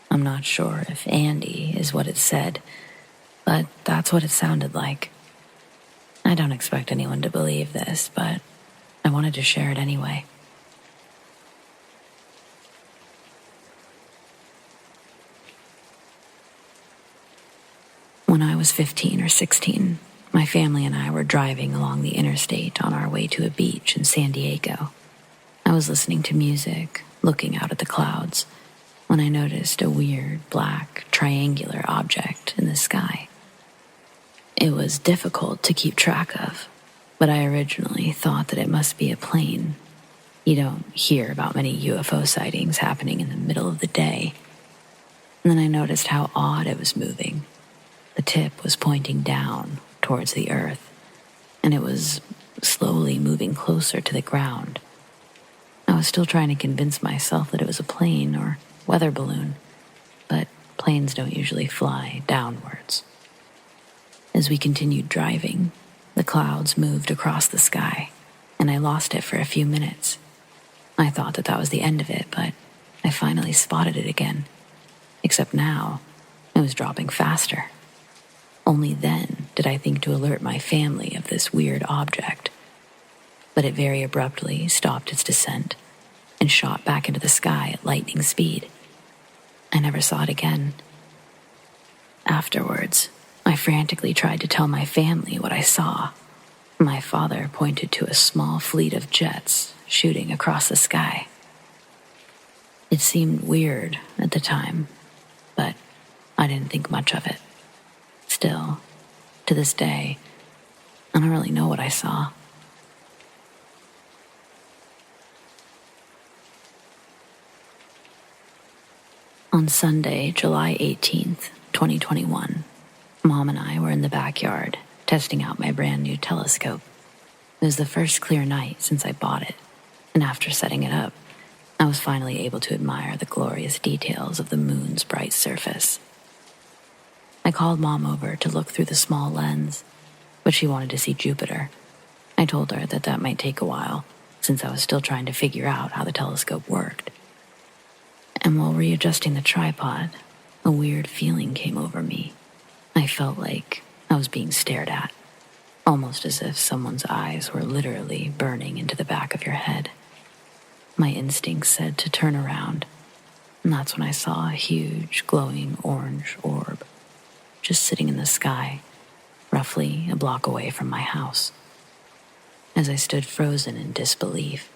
I'm not not sure if Andy is what it said, but that's what it sounded like. I don't expect anyone to believe this, but I wanted to share it anyway. When I was 15 or 16, my family and I were driving along the interstate on our way to a beach in San Diego. I was listening to music, looking out at the clouds, when I noticed a weird, black, triangular object in the sky. It was difficult to keep track of, but I originally thought that it must be a plane. You don't hear about many UFO sightings happening in the middle of the day. And then I noticed how odd it was moving. The tip was pointing down towards the earth, and it was slowly moving closer to the ground. I was still trying to convince myself that it was a plane or weather balloon, but planes don't usually fly downwards. As we continued driving, the clouds moved across the sky, and I lost it for a few minutes. I thought that was the end of it, but I finally spotted it again. Except now, it was dropping faster. Only then did I think to alert my family of this weird object. But it very abruptly stopped its descent and shot back into the sky at lightning speed. I never saw it again. Afterwards, I frantically tried to tell my family what I saw. My father pointed to a small fleet of jets shooting across the sky. It seemed weird at the time, but I didn't think much of it. Still, to this day, I don't really know what I saw. On Sunday, July 18th, 2021, Mom and I were in the backyard testing out my brand new telescope. It was the first clear night since I bought it, and after setting it up, I was finally able to admire the glorious details of the moon's bright surface. I called Mom over to look through the small lens, but she wanted to see Jupiter. I told her that might take a while, since I was still trying to figure out how the telescope worked. And while readjusting the tripod, a weird feeling came over me. I felt like I was being stared at, almost as if someone's eyes were literally burning into the back of your head. My instincts said to turn around, and that's when I saw a huge, glowing orange orb, just sitting in the sky, roughly a block away from my house. As I stood frozen in disbelief,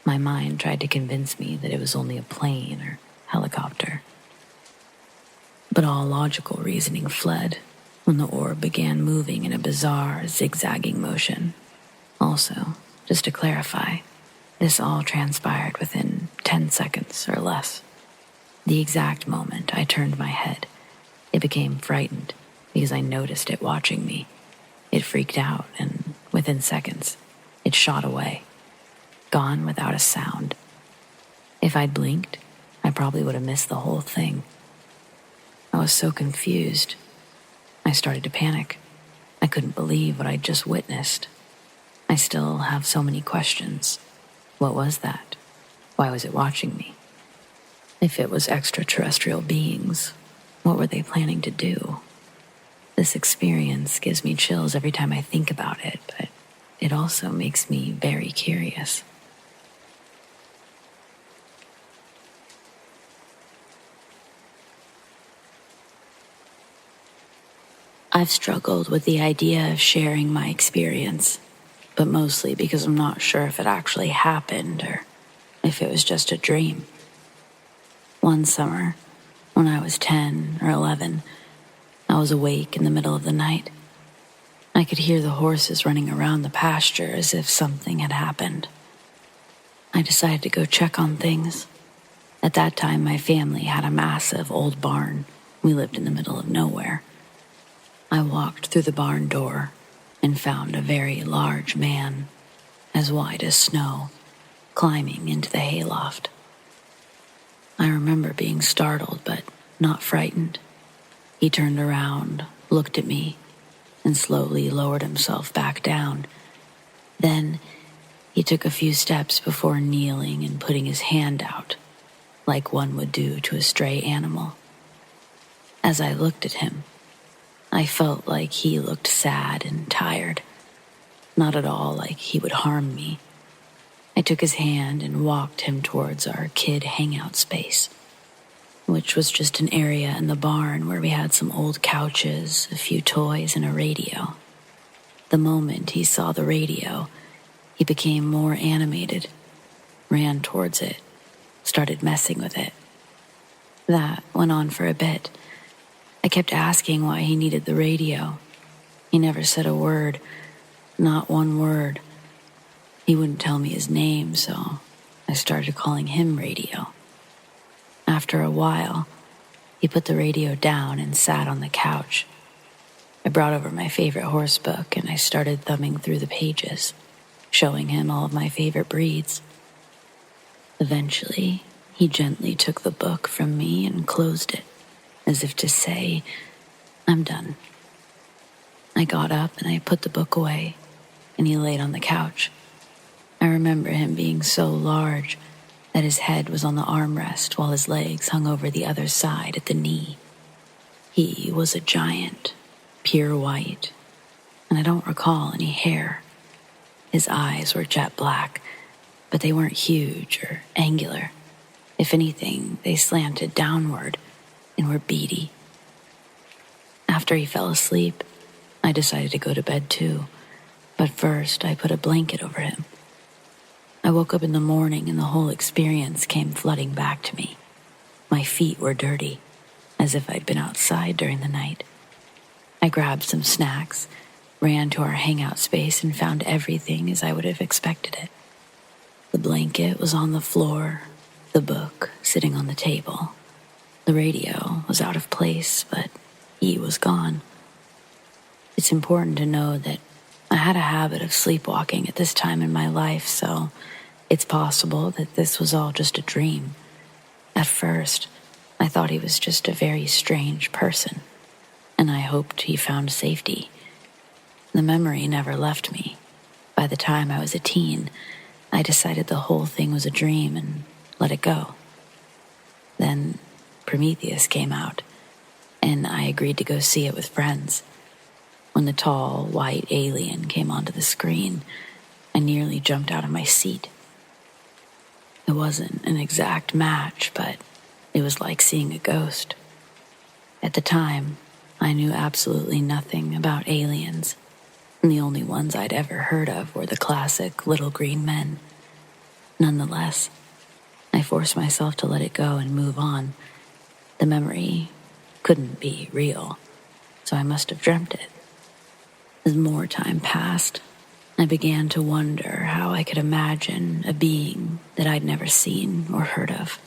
my mind tried to convince me that it was only a plane or helicopter. But all logical reasoning fled when the orb began moving in a bizarre, zigzagging motion. Also, just to clarify, this all transpired within 10 seconds or less. The exact moment I turned my head, it became frightened because I noticed it watching me. It freaked out, and within seconds, it shot away, gone without a sound. If I'd blinked, I probably would have missed the whole thing. I was so confused. I started to panic. I couldn't believe what I'd just witnessed. I still have so many questions. What was that? Why was it watching me? If it was extraterrestrial beings, what were they planning to do? This experience gives me chills every time I think about it, but it also makes me very curious. I've struggled with the idea of sharing my experience, but mostly because I'm not sure if it actually happened or if it was just a dream. One summer, when I was 10 or 11, I was awake in the middle of the night. I could hear the horses running around the pasture as if something had happened. I decided to go check on things. At that time, my family had a massive old barn. We lived in the middle of nowhere. I walked through the barn door and found a very large man, as white as snow, climbing into the hayloft. I remember being startled, but not frightened. He turned around, looked at me, and slowly lowered himself back down. Then he took a few steps before kneeling and putting his hand out, like one would do to a stray animal. As I looked at him, I felt like he looked sad and tired, not at all like he would harm me. I took his hand and walked him towards our kid hangout space, which was just an area in the barn where we had some old couches, a few toys, and a radio. The moment he saw the radio, he became more animated, ran towards it, started messing with it. That went on for a bit. I kept asking why he needed the radio. He never said a word, not one word. He wouldn't tell me his name, so I started calling him Radio. After a while, he put the radio down and sat on the couch. I brought over my favorite horse book and I started thumbing through the pages, showing him all of my favorite breeds. Eventually, he gently took the book from me and closed it, as if to say, I'm done. I got up and I put the book away, and he laid on the couch. I remember him being so large that his head was on the armrest while his legs hung over the other side at the knee. He was a giant, pure white, and I don't recall any hair. His eyes were jet black, but they weren't huge or angular. If anything, they slanted downward and were beady. After he fell asleep, I decided to go to bed too, but first I put a blanket over him. I woke up in the morning and the whole experience came flooding back to me. My feet were dirty, as if I'd been outside during the night. I grabbed some snacks, ran to our hangout space, and found everything as I would have expected it. The blanket was on the floor, the book sitting on the table. The radio was out of place, but he was gone. It's important to know that I had a habit of sleepwalking at this time in my life, so it's possible that this was all just a dream. At first, I thought he was just a very strange person, and I hoped he found safety. The memory never left me. By the time I was a teen, I decided the whole thing was a dream and let it go. Then Prometheus came out, and I agreed to go see it with friends. When the tall, white alien came onto the screen, I nearly jumped out of my seat. It wasn't an exact match, but it was like seeing a ghost. At the time, I knew absolutely nothing about aliens, and the only ones I'd ever heard of were the classic little green men. Nonetheless, I forced myself to let it go and move on. The memory couldn't be real, so I must have dreamt it. As more time passed, I began to wonder how I could imagine a being that I'd never seen or heard of.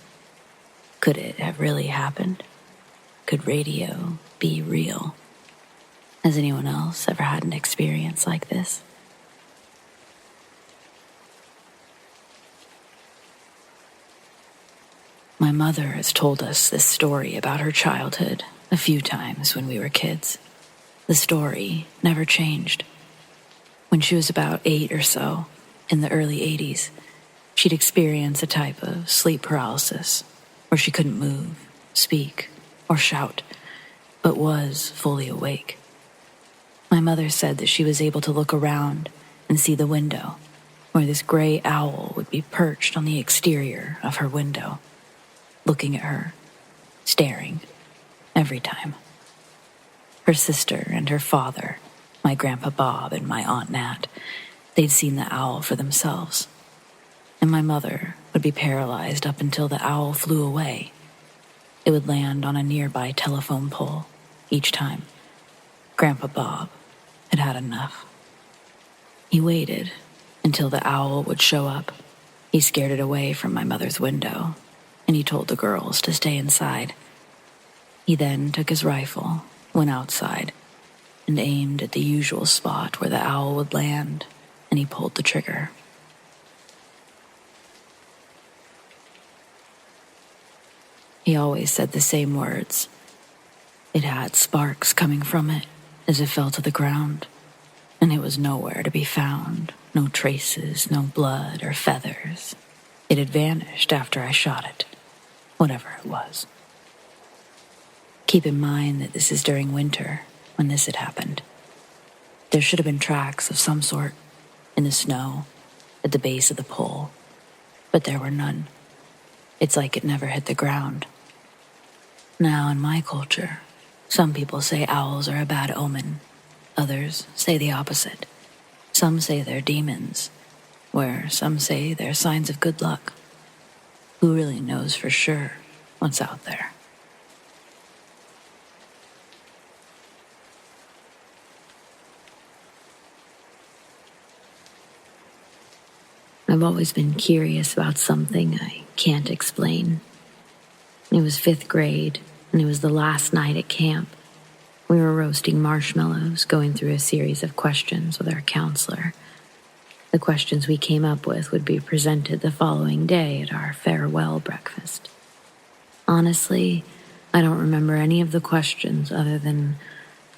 Could it have really happened? Could radio be real? Has anyone else ever had an experience like this? My mother has told us this story about her childhood a few times when we were kids. The story never changed. When she was about 8 or so, in the early 80s, she'd experienced a type of sleep paralysis where she couldn't move, speak, or shout, but was fully awake. My mother said that she was able to look around and see the window, where this gray owl would be perched on the exterior of her window, looking at her, staring, every time. Her sister and her father, my Grandpa Bob and my Aunt Nat, they'd seen the owl for themselves. And my mother would be paralyzed up until the owl flew away. It would land on a nearby telephone pole each time. Grandpa Bob had had enough. He waited until the owl would show up. He scared it away from my mother's window, and he told the girls to stay inside. He then took his rifle, went outside, and aimed at the usual spot where the owl would land, and he pulled the trigger. He always said the same words. It had sparks coming from it as it fell to the ground, and it was nowhere to be found. No traces, no blood or feathers. It had vanished after I shot it, whatever it was. Keep in mind that this is during winter, when this had happened. There should have been tracks of some sort, in the snow, at the base of the pole, but there were none. It's like it never hit the ground. Now, in my culture, some people say owls are a bad omen. Others say the opposite. Some say they're demons, where some say they're signs of good luck. Who really knows for sure what's out there? I've always been curious about something I can't explain. It was 5th grade, and it was the last night at camp. We were roasting marshmallows, going through a series of questions with our counselor. The questions we came up with would be presented the following day at our farewell breakfast. Honestly, I don't remember any of the questions other than,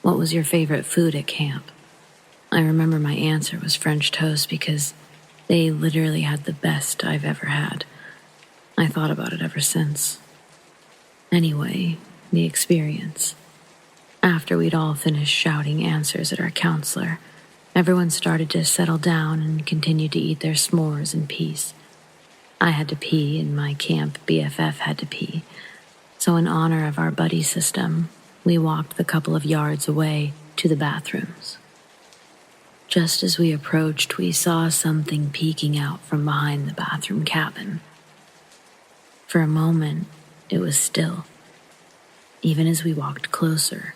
what was your favorite food at camp? I remember my answer was French toast because they literally had the best I've ever had. I thought about it ever since. Anyway, the experience. After we'd all finished shouting answers at our counselor, everyone started to settle down and continued to eat their s'mores in peace. I had to pee, and my camp BFF had to pee. So in honor of our buddy system, we walked the couple of yards away to the bathrooms. Just as we approached, we saw something peeking out from behind the bathroom cabin. For a moment, it was still, even as we walked closer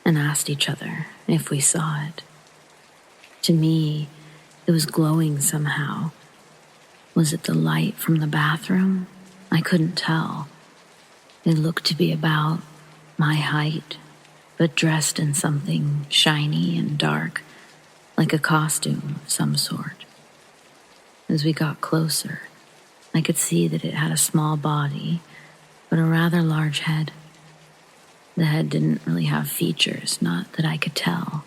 and asked each other if we saw it. To me, it was glowing somehow. Was it the light from the bathroom? I couldn't tell. It looked to be about my height, but dressed in something shiny and dark, like a costume of some sort. As we got closer, I could see that it had a small body, but a rather large head. The head didn't really have features, not that I could tell.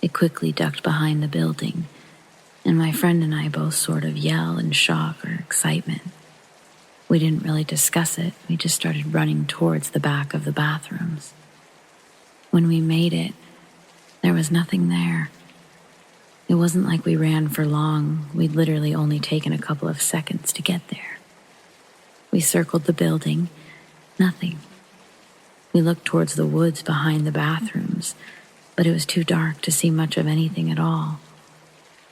It quickly ducked behind the building, and my friend and I both sort of yell in shock or excitement. We didn't really discuss it, we just started running towards the back of the bathrooms. When we made it, there was nothing there. It wasn't like we ran for long. We'd literally only taken a couple of seconds to get there. We circled the building. Nothing. We looked towards the woods behind the bathrooms, but it was too dark to see much of anything at all.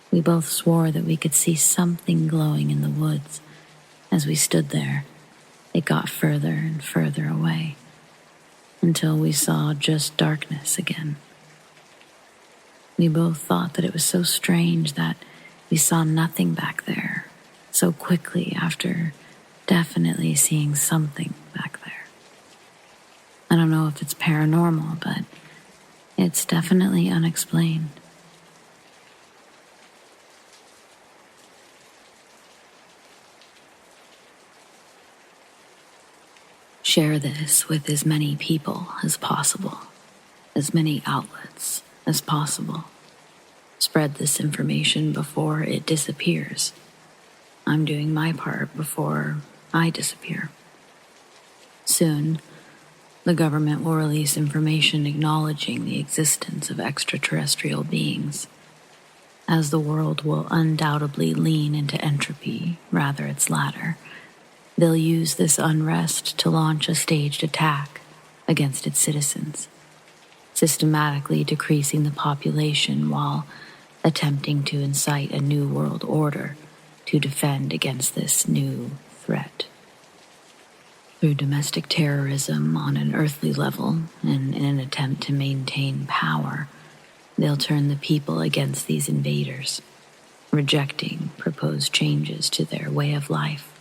We both swore that we could see something glowing in the woods. As we stood there, it got further and further away, until we saw just darkness again. We both thought that it was so strange that we saw nothing back there so quickly after definitely seeing something back there. I don't know if it's paranormal, but it's definitely unexplained. Share this with as many people as possible, as many outlets as possible. Spread this information before it disappears. I'm doing my part before I disappear. Soon, the government will release information acknowledging the existence of extraterrestrial beings, as the world will undoubtedly lean into entropy, rather its latter. They'll use this unrest to launch a staged attack against its citizens, systematically decreasing the population while attempting to incite a new world order to defend against this new threat. Through domestic terrorism on an earthly level and in an attempt to maintain power, they'll turn the people against these invaders, rejecting proposed changes to their way of life.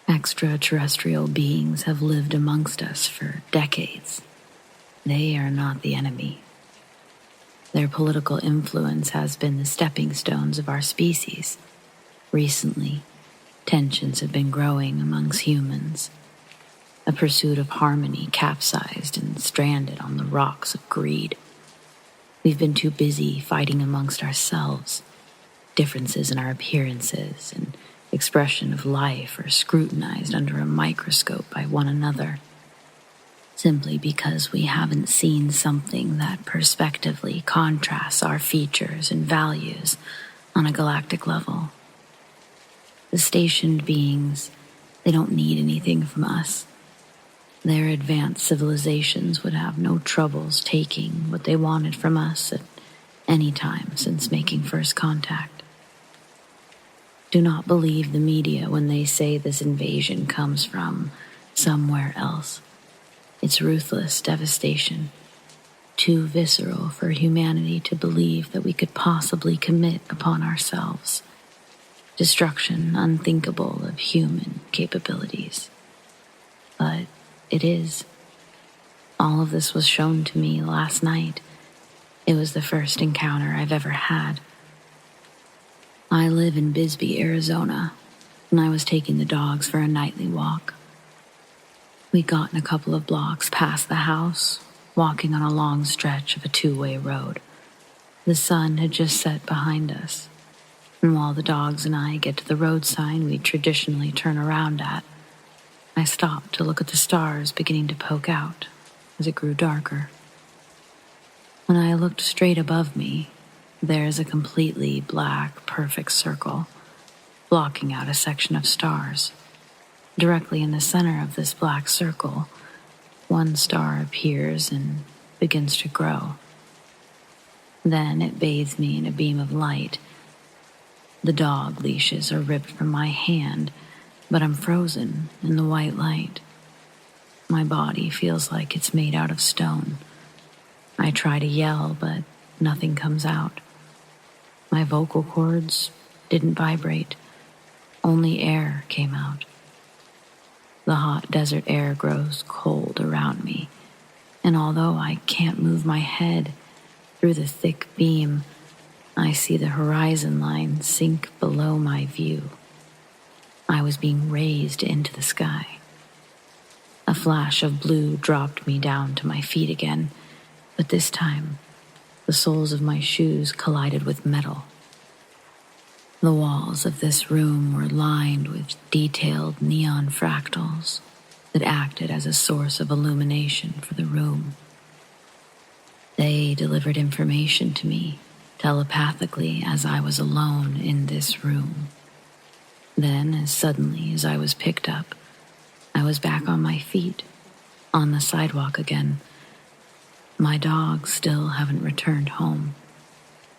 Extraterrestrial beings have lived amongst us for decades. They are not the enemy. Their political influence has been the stepping stones of our species. Recently, tensions have been growing amongst humans. A pursuit of harmony capsized and stranded on the rocks of greed. We've been too busy fighting amongst ourselves. Differences in our appearances and expression of life are scrutinized under a microscope by one another. simply because we haven't seen something that perspectively contrasts our features and values on a galactic level. The stationed beings, they don't need anything from us. Their advanced civilizations would have no troubles taking what they wanted from us at any time since making first contact. Do not believe the media when they say this invasion comes from somewhere else. It's ruthless devastation, too visceral for humanity to believe that we could possibly commit upon ourselves. Destruction unthinkable of human capabilities. But it is. All of this was shown to me last night. It was the first encounter I've ever had. I live in Bisbee, Arizona, and I was taking the dogs for a nightly walk. We'd gotten a couple of blocks past the house, walking on a long stretch of a two-way road. The sun had just set behind us, and while the dogs and I get to the road sign we'd traditionally turn around at, I stopped to look at the stars beginning to poke out as it grew darker. When I looked straight above me, there's a completely black, perfect circle, blocking out a section of stars. Directly in the center of this black circle, one star appears and begins to grow. Then it bathes me in a beam of light. The dog leashes are ripped from my hand, but I'm frozen in the white light. My body feels like it's made out of stone. I try to yell, but nothing comes out. My vocal cords didn't vibrate. Only air came out. The hot desert air grows cold around me, and although I can't move my head through the thick beam, I see the horizon line sink below my view. I was being raised into the sky. A flash of blue dropped me down to my feet again, but this time, the soles of my shoes collided with metal. The walls of this room were lined with detailed neon fractals that acted as a source of illumination for the room. They delivered information to me telepathically as I was alone in this room. Then, as suddenly as I was picked up, I was back on my feet, on the sidewalk again. My dogs still haven't returned home,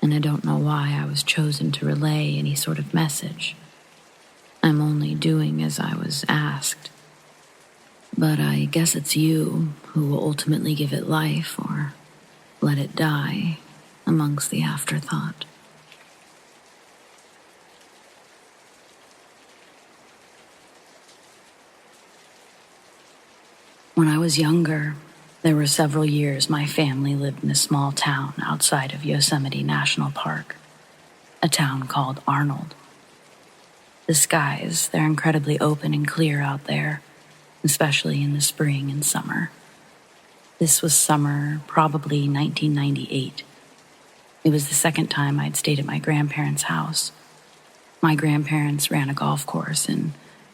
and I don't know why I was chosen to relay any sort of message. I'm only doing as I was asked. But I guess it's you who will ultimately give it life or let it die amongst the afterthought. When I was younger, there were several years my family lived in a small town outside of Yosemite National Park, a town called Arnold. The skies, they're incredibly open and clear out there, especially in the spring and summer. This was summer, probably 1998. It was the second time I'd stayed at my grandparents' house. My grandparents ran a golf course, and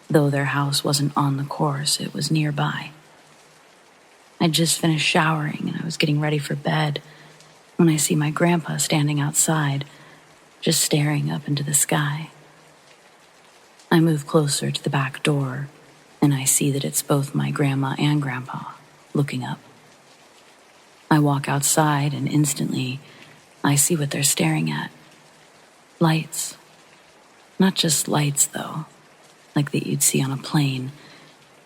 though their house wasn't on the course, it was nearby. I'd just finished showering and I was getting ready for bed when I see my grandpa standing outside, just staring up into the sky. I move closer to the back door and I see that it's both my grandma and grandpa looking up. I walk outside and instantly I see what they're staring at. Lights. Not just lights though, like that you'd see on a plane.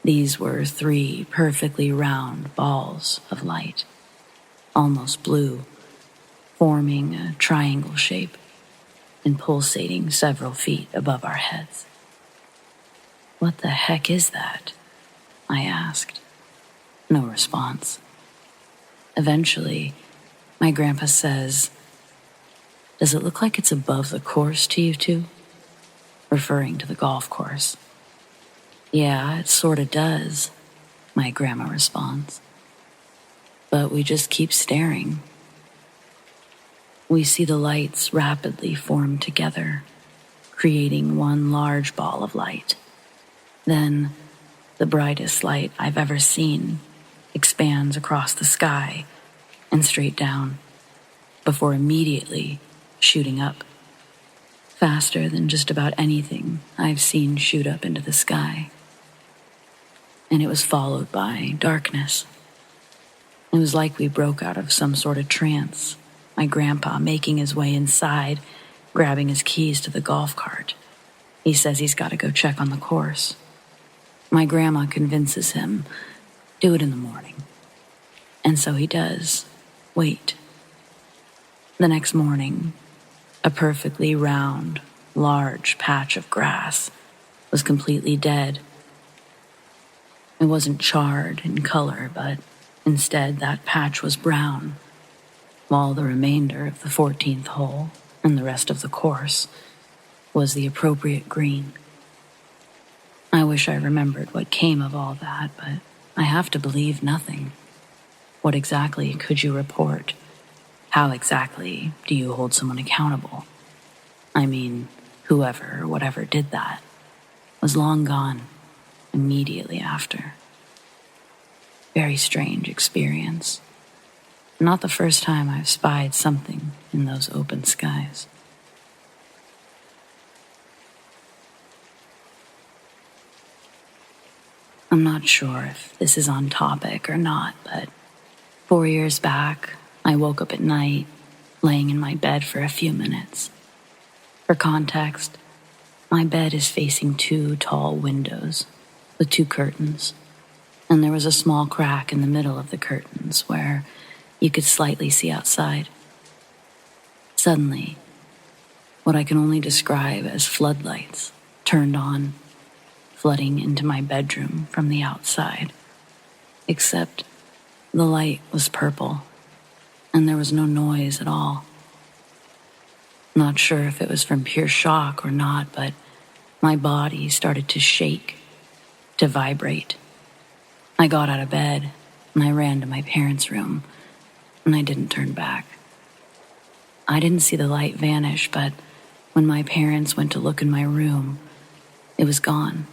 These were 3 perfectly round balls of light, almost blue, forming a triangle shape and pulsating several feet above our heads. "What the heck is that?" I asked. No response. Eventually, my grandpa says, "Does it look like it's above the course to you two?" Referring to the golf course. "Yeah, it sorta does," my grandma responds. But we just keep staring. We see the lights rapidly form together, creating one large ball of light. Then, the brightest light I've ever seen, expands across the sky and straight down, before immediately shooting up, faster than just about anything I've seen shoot up into the sky. And it was followed by darkness. It was like we broke out of some sort of trance, my grandpa making his way inside, grabbing his keys to the golf cart. He says he's got to go check on the course. My grandma convinces him, do it in the morning. And so he does. Wait. The next morning, a perfectly round, large patch of grass was completely dead. It wasn't charred in color, but instead that patch was brown, while the remainder of the 14th hole and the rest of the course was the appropriate green. I wish I remembered what came of all that, but I have to believe nothing. What exactly could you report? How exactly do you hold someone accountable? I mean, whoever or whatever did that was long gone immediately after. Very strange experience. Not the first time I've spied something in those open skies. I'm not sure if this is on topic or not, but 4 years back, I woke up at night, laying in my bed for a few minutes. For context, my bed is facing 2 tall windows with 2 curtains, and there was a small crack in the middle of the curtains where you could slightly see outside. Suddenly, what I can only describe as floodlights turned on, flooding into my bedroom from the outside. Except the light was purple, and there was no noise at all. Not sure if it was from pure shock or not, but my body started to shake, to vibrate. I got out of bed, and I ran to my parents' room, and I didn't turn back. I didn't see the light vanish, but when my parents went to look in my room, it was gone.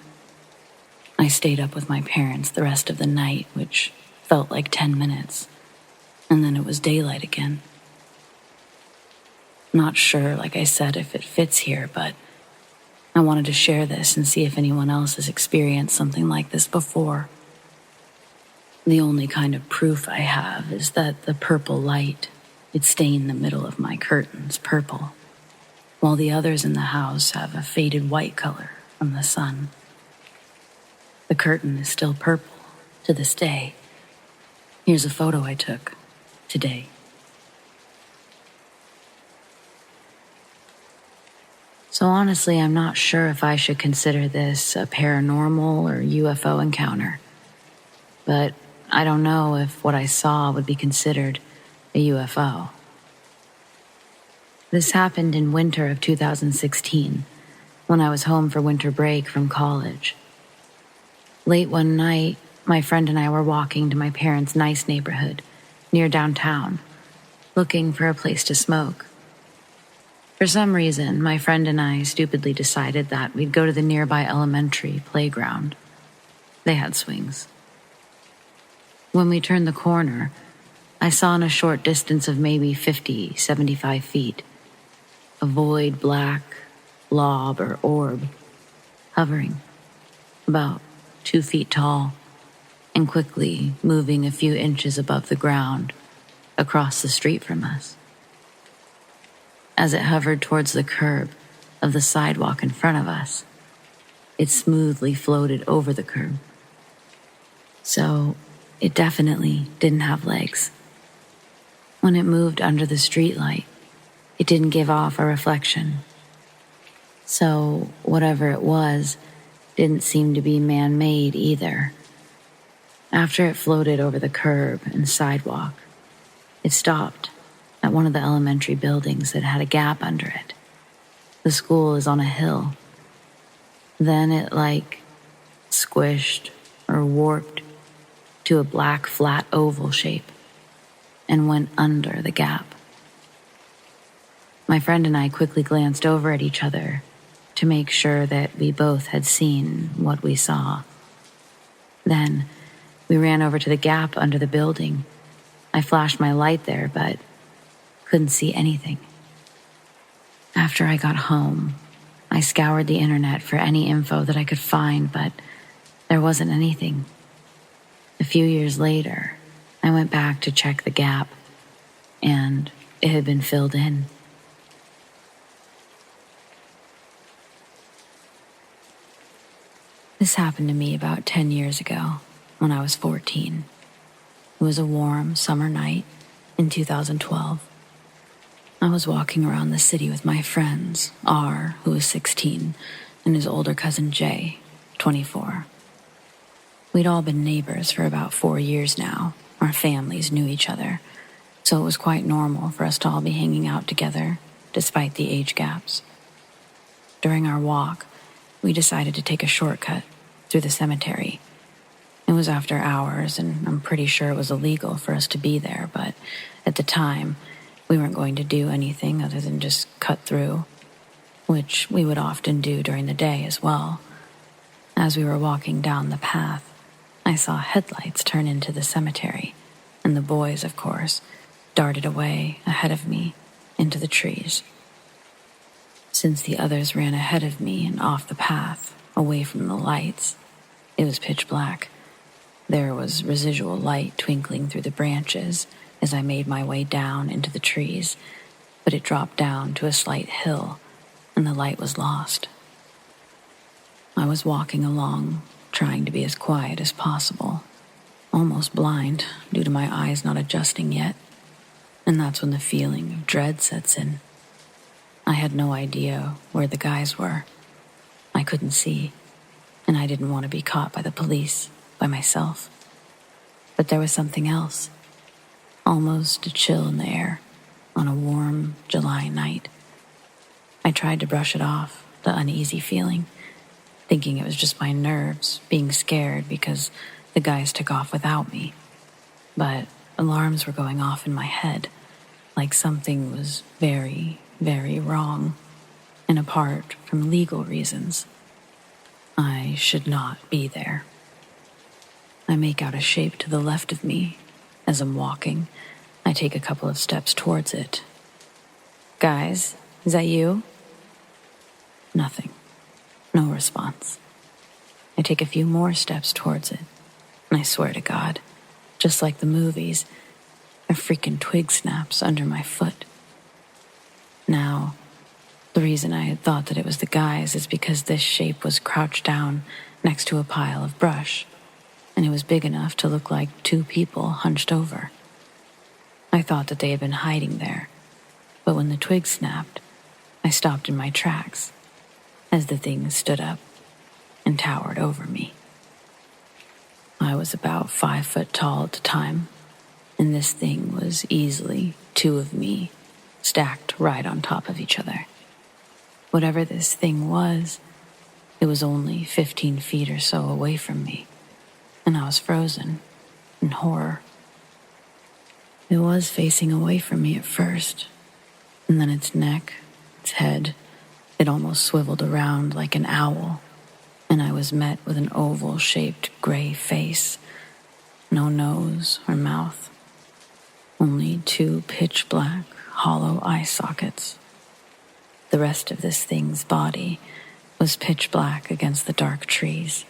I stayed up with my parents the rest of the night, which felt like 10 minutes, and then it was daylight again. Not sure, like I said, if it fits here, but I wanted to share this and see if anyone else has experienced something like this before. The only kind of proof I have is that the purple light, it stained the middle of my curtains purple, while the others in the house have a faded white color from the sun. The curtain is still purple to this day. Here's a photo I took today. So honestly, I'm not sure if I should consider this a paranormal or UFO encounter. But I don't know if what I saw would be considered a UFO. This happened in winter of 2016, when I was home for winter break from college. Late one night, my friend and I were walking to my parents' nice neighborhood near downtown, looking for a place to smoke. For some reason, my friend and I stupidly decided that we'd go to the nearby elementary playground. They had swings. When we turned the corner, I saw in a short distance of maybe 50, 75 feet, a void black blob or orb hovering, about 2 feet tall, and quickly moving a few inches above the ground across the street from us. As it hovered towards the curb of the sidewalk in front of us, it smoothly floated over the curb. So it definitely didn't have legs. When it moved under the streetlight, it didn't give off a reflection. So whatever it was didn't seem to be man-made either. After it floated over the curb and sidewalk, it stopped at one of the elementary buildings that had a gap under it. The school is on a hill. Then it squished or warped to a black flat oval shape and went under the gap. My friend and I quickly glanced over at each other to make sure that we both had seen what we saw. Then We ran over to the gap under the building. I flashed my light there, but couldn't see anything. After I got home, I scoured the internet for any info that I could find, but there wasn't anything. A few years later, I went back to check the gap, and it had been filled in. This happened to me about 10 years ago, when I was 14. It was a warm summer night in 2012. I was walking around the city with my friends, R, who was 16, and his older cousin Jay, 24. We'd all been neighbors for about 4 years now. Our families knew each other, so it was quite normal for us to all be hanging out together, despite the age gaps. During our walk, we decided to take a shortcut through the cemetery. It was after hours, and I'm pretty sure it was illegal for us to be there, but at the time, we weren't going to do anything other than just cut through, which we would often do during the day as well. As we were walking down the path, I saw headlights turn into the cemetery, and the boys, of course, darted away ahead of me into the trees. Since the others ran ahead of me and off the path, away from the lights, it was pitch black. There was residual light twinkling through the branches as I made my way down into the trees, but it dropped down to a slight hill, and the light was lost. I was walking along, trying to be as quiet as possible, almost blind due to my eyes not adjusting yet, and that's when the feeling of dread sets in. I had no idea where the guys were. I couldn't see, and I didn't want to be caught by the police by myself. But there was something else, almost a chill in the air on a warm July night. I tried to brush it off, the uneasy feeling, thinking it was just my nerves being scared because the guys took off without me. But alarms were going off in my head, like something was very, very wrong, and apart from legal reasons, I should not be there. I make out a shape to the left of me. As I'm walking, I take a couple of steps towards it. Guys, is that you? Nothing. No response. I take a few more steps towards it, and I swear to God, just like the movies, a freaking twig snaps under my foot. Now, the reason I had thought that it was the guys is because this shape was crouched down next to a pile of brush, and it was big enough to look like two people hunched over. I thought that they had been hiding there, but when the twig snapped, I stopped in my tracks as the thing stood up and towered over me. I was about 5 foot tall at the time, and this thing was easily 2 of me stacked right on top of each other. Whatever this thing was, it was only 15 feet or so away from me, and I was frozen in horror. It was facing away from me at first, and then its neck, its head, it almost swiveled around like an owl, and I was met with an oval-shaped gray face, no nose or mouth, only 2 pitch-black, hollow eye sockets. The rest of this thing's body was pitch black against the dark trees,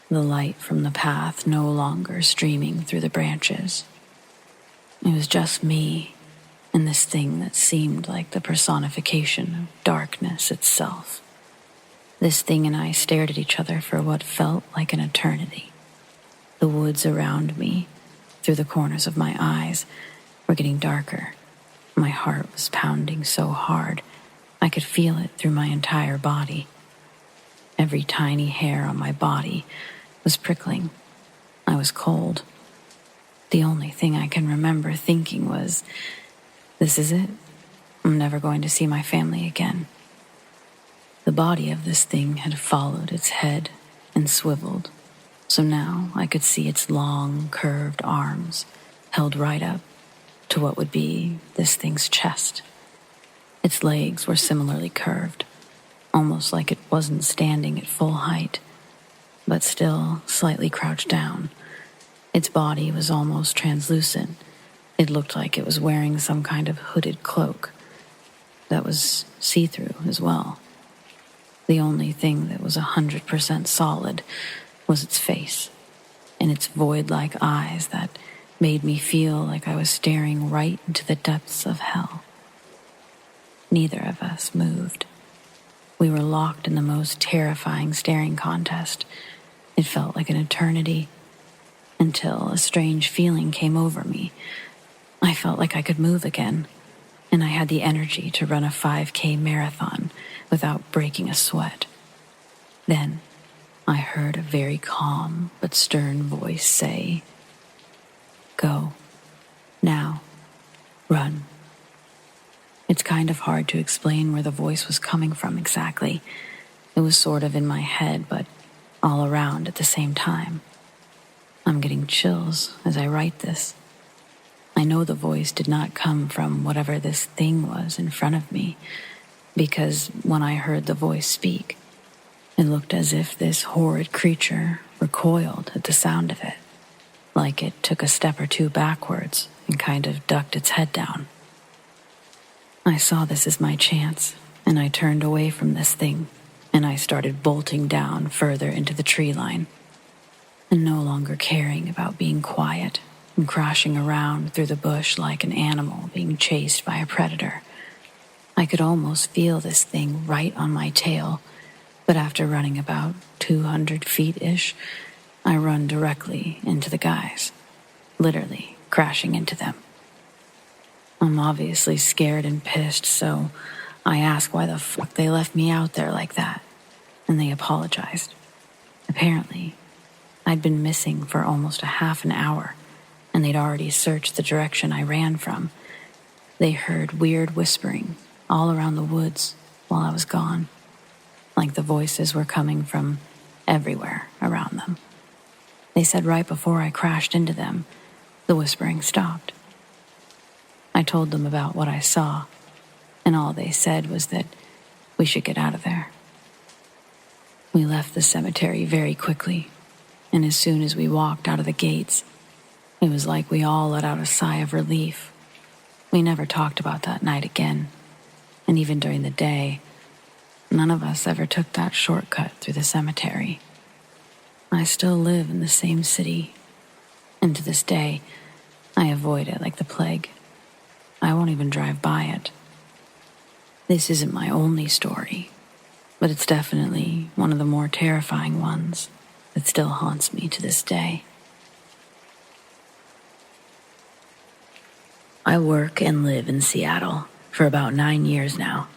the light from the path no longer streaming through the branches. It was just me and this thing that seemed like the personification of darkness itself. This thing and I stared at each other for what felt like an eternity. The woods around me, through the corners of my eyes, were getting darker. My heart was pounding so hard, I could feel it through my entire body. Every tiny hair on my body was prickling. I was cold. The only thing I can remember thinking was, this is it. I'm never going to see my family again. The body of this thing had followed its head and swiveled, so now I could see its long, curved arms held right up to what would be this thing's chest. Its legs were similarly curved, almost like it wasn't standing at full height, but still slightly crouched down, Its body was almost translucent. It looked like it was wearing some kind of hooded cloak that was see-through as well. The only thing that was 100% solid was its face and its void-like eyes that made me feel like I was staring right into the depths of hell. Neither of us moved. We were locked in the most terrifying staring contest. It felt like an eternity until a strange feeling came over me. I felt like I could move again, and I had the energy to run a 5K marathon without breaking a sweat. Then I heard a very calm but stern voice say, "Go. Now. Run." It's kind of hard to explain where the voice was coming from exactly. It was sort of in my head, but all around at the same time. I'm getting chills as I write this. I know the voice did not come from whatever this thing was in front of me, because when I heard the voice speak, it looked as if this horrid creature recoiled at the sound of it, like it took a step or two backwards and kind of ducked its head down. I saw this as my chance, and I turned away from this thing, and I started bolting down further into the tree line, and no longer caring about being quiet and crashing around through the bush like an animal being chased by a predator. I could almost feel this thing right on my tail, but after running about 200 feet-ish, I run directly into the guys, literally crashing into them. I'm obviously scared and pissed, so I ask why the fuck they left me out there like that, and they apologized. Apparently, I'd been missing for almost a half an hour, and they'd already searched the direction I ran from. They heard weird whispering all around the woods while I was gone, like the voices were coming from everywhere around them. They said right before I crashed into them, the whispering stopped. I told them about what I saw, and all they said was that we should get out of there. We left the cemetery very quickly, and as soon as we walked out of the gates, it was like we all let out a sigh of relief. We never talked about that night again, and even during the day, none of us ever took that shortcut through the cemetery. I still live in the same city, and to this day, I avoid it like the plague. I won't even drive by it. This isn't my only story, but it's definitely one of the more terrifying ones that still haunts me to this day. I work and live in Seattle for about 9 years now.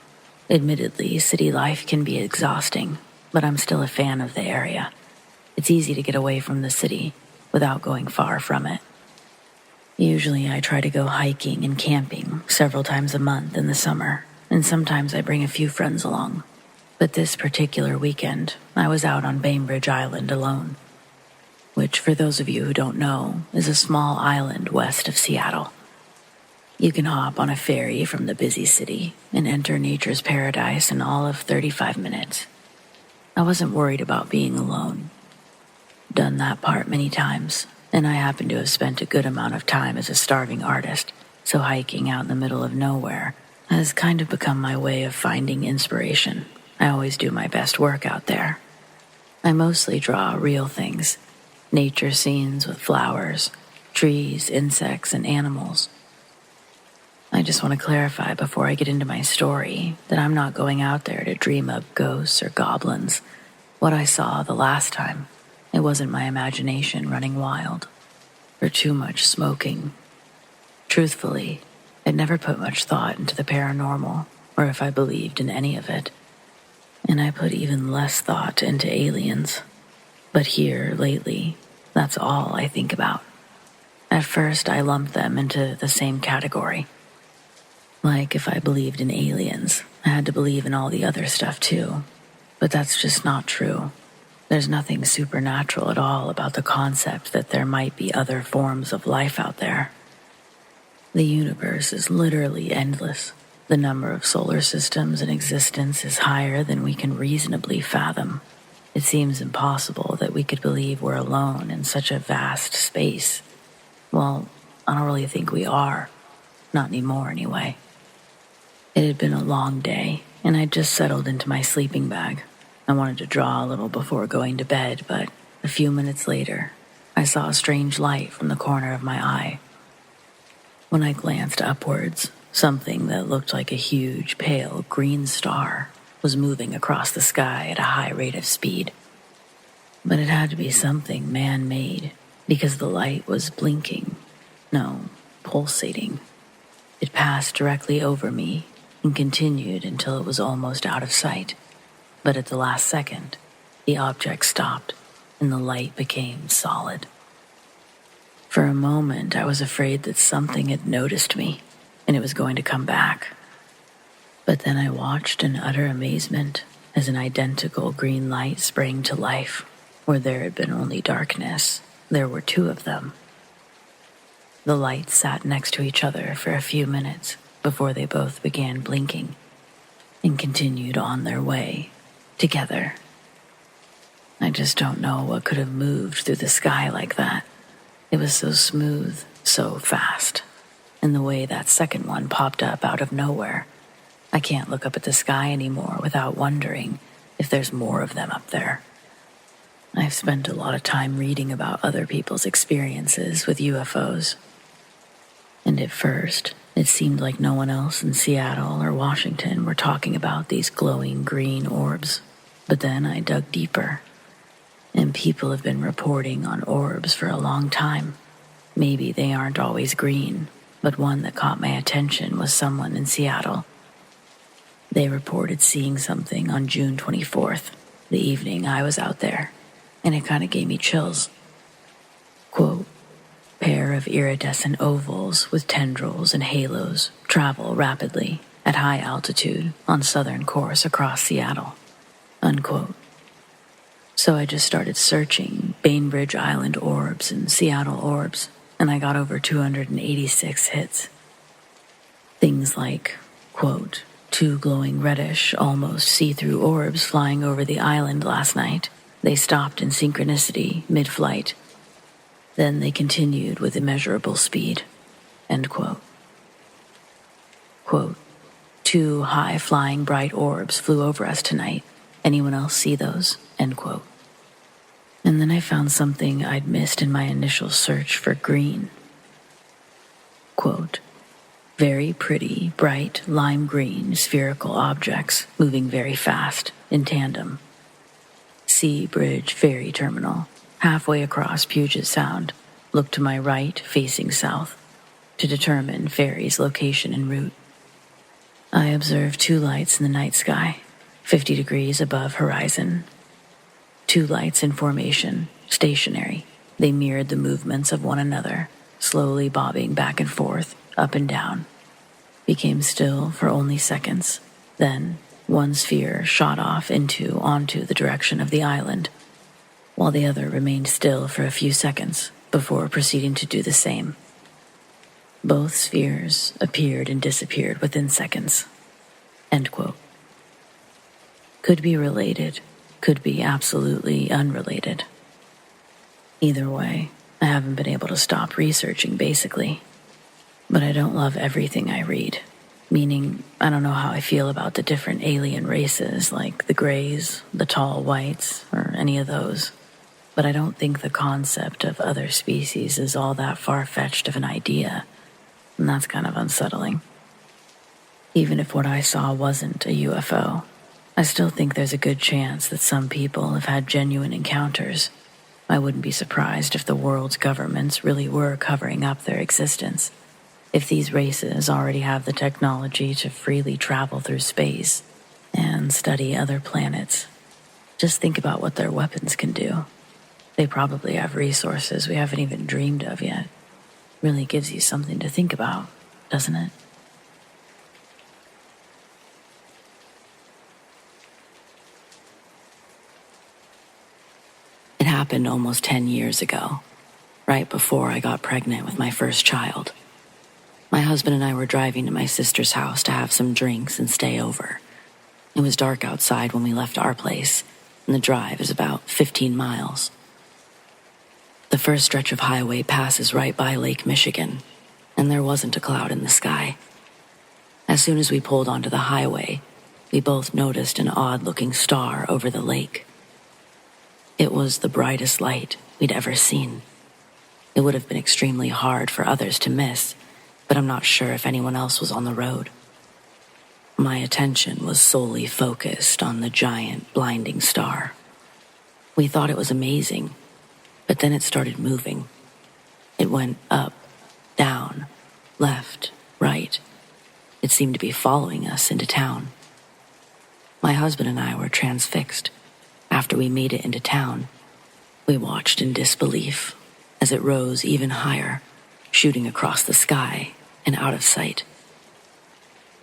Admittedly, city life can be exhausting, but I'm still a fan of the area. It's easy to get away from the city without going far from it. Usually I try to go hiking and camping several times a month in the summer, and sometimes I bring a few friends along. But this particular weekend, I was out on Bainbridge Island alone, which, for those of you who don't know, is a small island west of Seattle. You can hop on a ferry from the busy city and enter nature's paradise in all of 35 minutes. I wasn't worried about being alone. Done that part many times, and I happen to have spent a good amount of time as a starving artist, so hiking out in the middle of nowhere has kind of become my way of finding inspiration. I always do my best work out there. I mostly draw real things, nature scenes with flowers, trees, insects, and animals. I just want to clarify before I get into my story that I'm not going out there to dream up ghosts or goblins. What I saw the last time, it wasn't my imagination running wild, or too much smoking. Truthfully, I'd never put much thought into the paranormal, or if I believed in any of it. And I put even less thought into aliens. But here, lately, that's all I think about. At first, I lumped them into the same category. Like if I believed in aliens, I had to believe in all the other stuff too. But that's just not true. There's nothing supernatural at all about the concept that there might be other forms of life out there. The universe is literally endless. The number of solar systems in existence is higher than we can reasonably fathom. It seems impossible that we could believe we're alone in such a vast space. Well, I don't really think we are. Not anymore, anyway. It had been a long day, and I'd just settled into my sleeping bag. I wanted to draw a little before going to bed, but a few minutes later, I saw a strange light from the corner of my eye. When I glanced upwards, something that looked like a huge, pale green star was moving across the sky at a high rate of speed. But it had to be something man-made, because the light was blinking. No, pulsating. It passed directly over me and continued until it was almost out of sight. But at the last second, the object stopped and the light became solid. For a moment, I was afraid that something had noticed me and it was going to come back. But then I watched in utter amazement as an identical green light sprang to life. Where there had been only darkness, there were two of them. The lights sat next to each other for a few minutes before they both began blinking and continued on their way, together. I just don't know what could have moved through the sky like that. It was so smooth, so fast, and the way that second one popped up out of nowhere. I can't look up at the sky anymore without wondering if there's more of them up there. I've spent a lot of time reading about other people's experiences with UFOs. And at first, it seemed like no one else in Seattle or Washington were talking about these glowing green orbs. But then I dug deeper, and people have been reporting on orbs for a long time. Maybe they aren't always green, but one that caught my attention was someone in Seattle. They reported seeing something on June 24th, the evening I was out there, and it kind of gave me chills. Quote, pair of iridescent ovals with tendrils and halos travel rapidly at high altitude on southern course across Seattle. Unquote. So I just started searching Bainbridge Island orbs and Seattle orbs, and I got over 286 hits. Things like, quote, 2 glowing reddish, almost see-through orbs flying over the island last night. They stopped in synchronicity mid-flight. Then they continued with immeasurable speed. End quote. Quote, 2 high-flying bright orbs flew over us tonight. Anyone else see those? End quote. And then I found something I'd missed in my initial search for green. Quote, very pretty, bright, lime green, spherical objects moving very fast, in tandem. Sea Bridge Ferry Terminal, halfway across Puget Sound. Look to my right, facing south, to determine ferry's location en route. I observed 2 lights in the night sky, 50 degrees above horizon. 2 lights in formation, stationary. They mirrored the movements of one another, slowly bobbing back and forth, up and down. Became still for only seconds. Then, one sphere shot off onto the direction of the island, while the other remained still for a few seconds before proceeding to do the same. Both spheres appeared and disappeared within seconds. End quote. Could be related, could be absolutely unrelated. Either way, I haven't been able to stop researching, basically. But I don't love everything I read. Meaning, I don't know how I feel about the different alien races, like the Greys, the tall whites, or any of those. But I don't think the concept of other species is all that far-fetched of an idea, and that's kind of unsettling. Even if what I saw wasn't a UFO, I still think there's a good chance that some people have had genuine encounters. I wouldn't be surprised if the world's governments really were covering up their existence. If these races already have the technology to freely travel through space and study other planets, just think about what their weapons can do. They probably have resources we haven't even dreamed of yet. Really gives you something to think about, doesn't it? It happened almost 10 years ago, right before I got pregnant with my first child. My husband and I were driving to my sister's house to have some drinks and stay over. It was dark outside when we left our place, and the drive is about 15 miles. The first stretch of highway passes right by Lake Michigan, and there wasn't a cloud in the sky. As soon as we pulled onto the highway, we both noticed an odd-looking star over the lake. It was the brightest light we'd ever seen. It would have been extremely hard for others to miss, but I'm not sure if anyone else was on the road. My attention was solely focused on the giant, blinding star. We thought it was amazing, but then it started moving. It went up, down, left, right. It seemed to be following us into town. My husband and I were transfixed. After we made it into town, we watched in disbelief as it rose even higher, shooting across the sky and out of sight.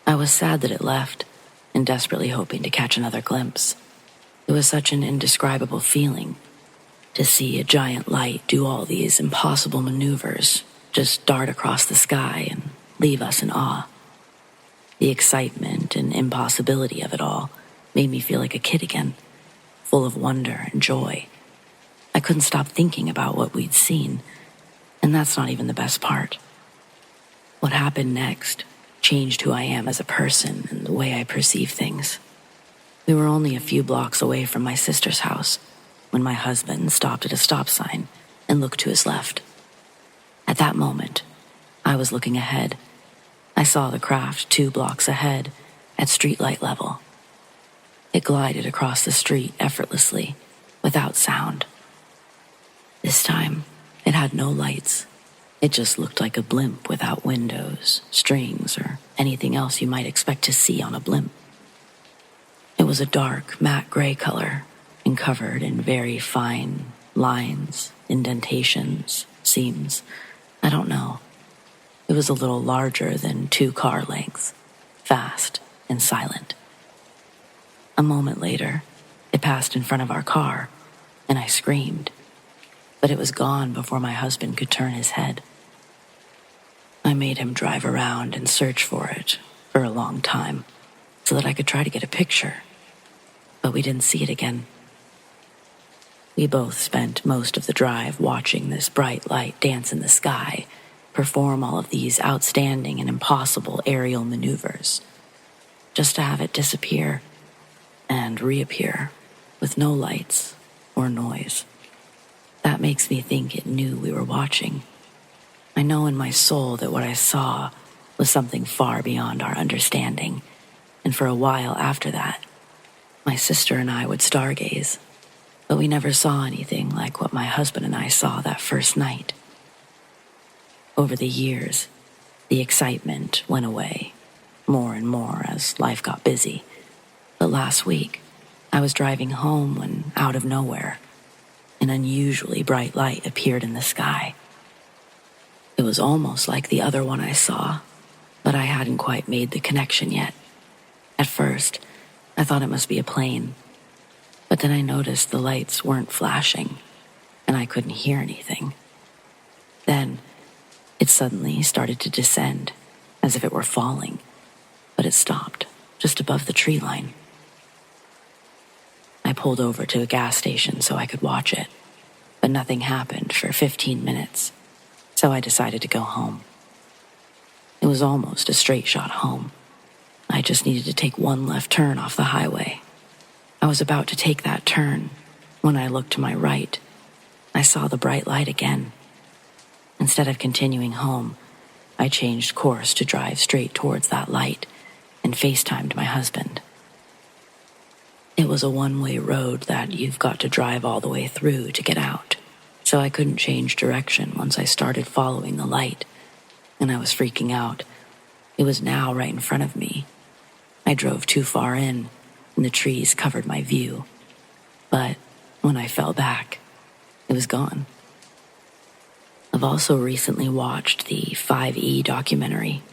I was sad that it left and desperately hoping to catch another glimpse. It was such an indescribable feeling to see a giant light do all these impossible maneuvers, just dart across the sky and leave us in awe. The excitement and impossibility of it all made me feel like a kid again, full of wonder and joy. I couldn't stop thinking about what we'd seen, and that's not even the best part. What happened next changed who I am as a person and the way I perceive things. We were only a few blocks away from my sister's house when my husband stopped at a stop sign and looked to his left. At that moment, I was looking ahead. I saw the craft 2 blocks ahead at streetlight level. It glided across the street effortlessly, without sound. This time, it had no lights. It just looked like a blimp without windows, strings, or anything else you might expect to see on a blimp. It was a dark, matte gray color and covered in very fine lines, indentations, seams. I don't know. It was a little larger than 2 car lengths, fast and silent. A moment later, it passed in front of our car, and I screamed. But it was gone before my husband could turn his head. I made him drive around and search for it for a long time so that I could try to get a picture, but we didn't see it again. We both spent most of the drive watching this bright light dance in the sky, perform all of these outstanding and impossible aerial maneuvers, just to have it disappear and reappear with no lights or noise. That makes me think it knew we were watching. I know in my soul that what I saw was something far beyond our understanding, and for a while after that, my sister and I would stargaze, but we never saw anything like what my husband and I saw that first night. Over the years, the excitement went away, more and more as life got busy. But last week, I was driving home when, out of nowhere, an unusually bright light appeared in the sky. It was almost like the other one I saw, but I hadn't quite made the connection yet. At first, I thought it must be a plane, but then I noticed the lights weren't flashing, and I couldn't hear anything. Then, it suddenly started to descend, as if it were falling, but it stopped just above the tree line. I pulled over to a gas station so I could watch it, but nothing happened for 15 minutes, so I decided to go home. It was almost a straight shot home. I just needed to take one left turn off the highway. I was about to take that turn when I looked to my right. I saw the bright light again. Instead of continuing home, I changed course to drive straight towards that light and FaceTimed my husband. It was a one-way road that you've got to drive all the way through to get out, so I couldn't change direction once I started following the light, and I was freaking out. It was now right in front of me. I drove too far in, and the trees covered my view. But when I fell back, it was gone. I've also recently watched the 5E documentary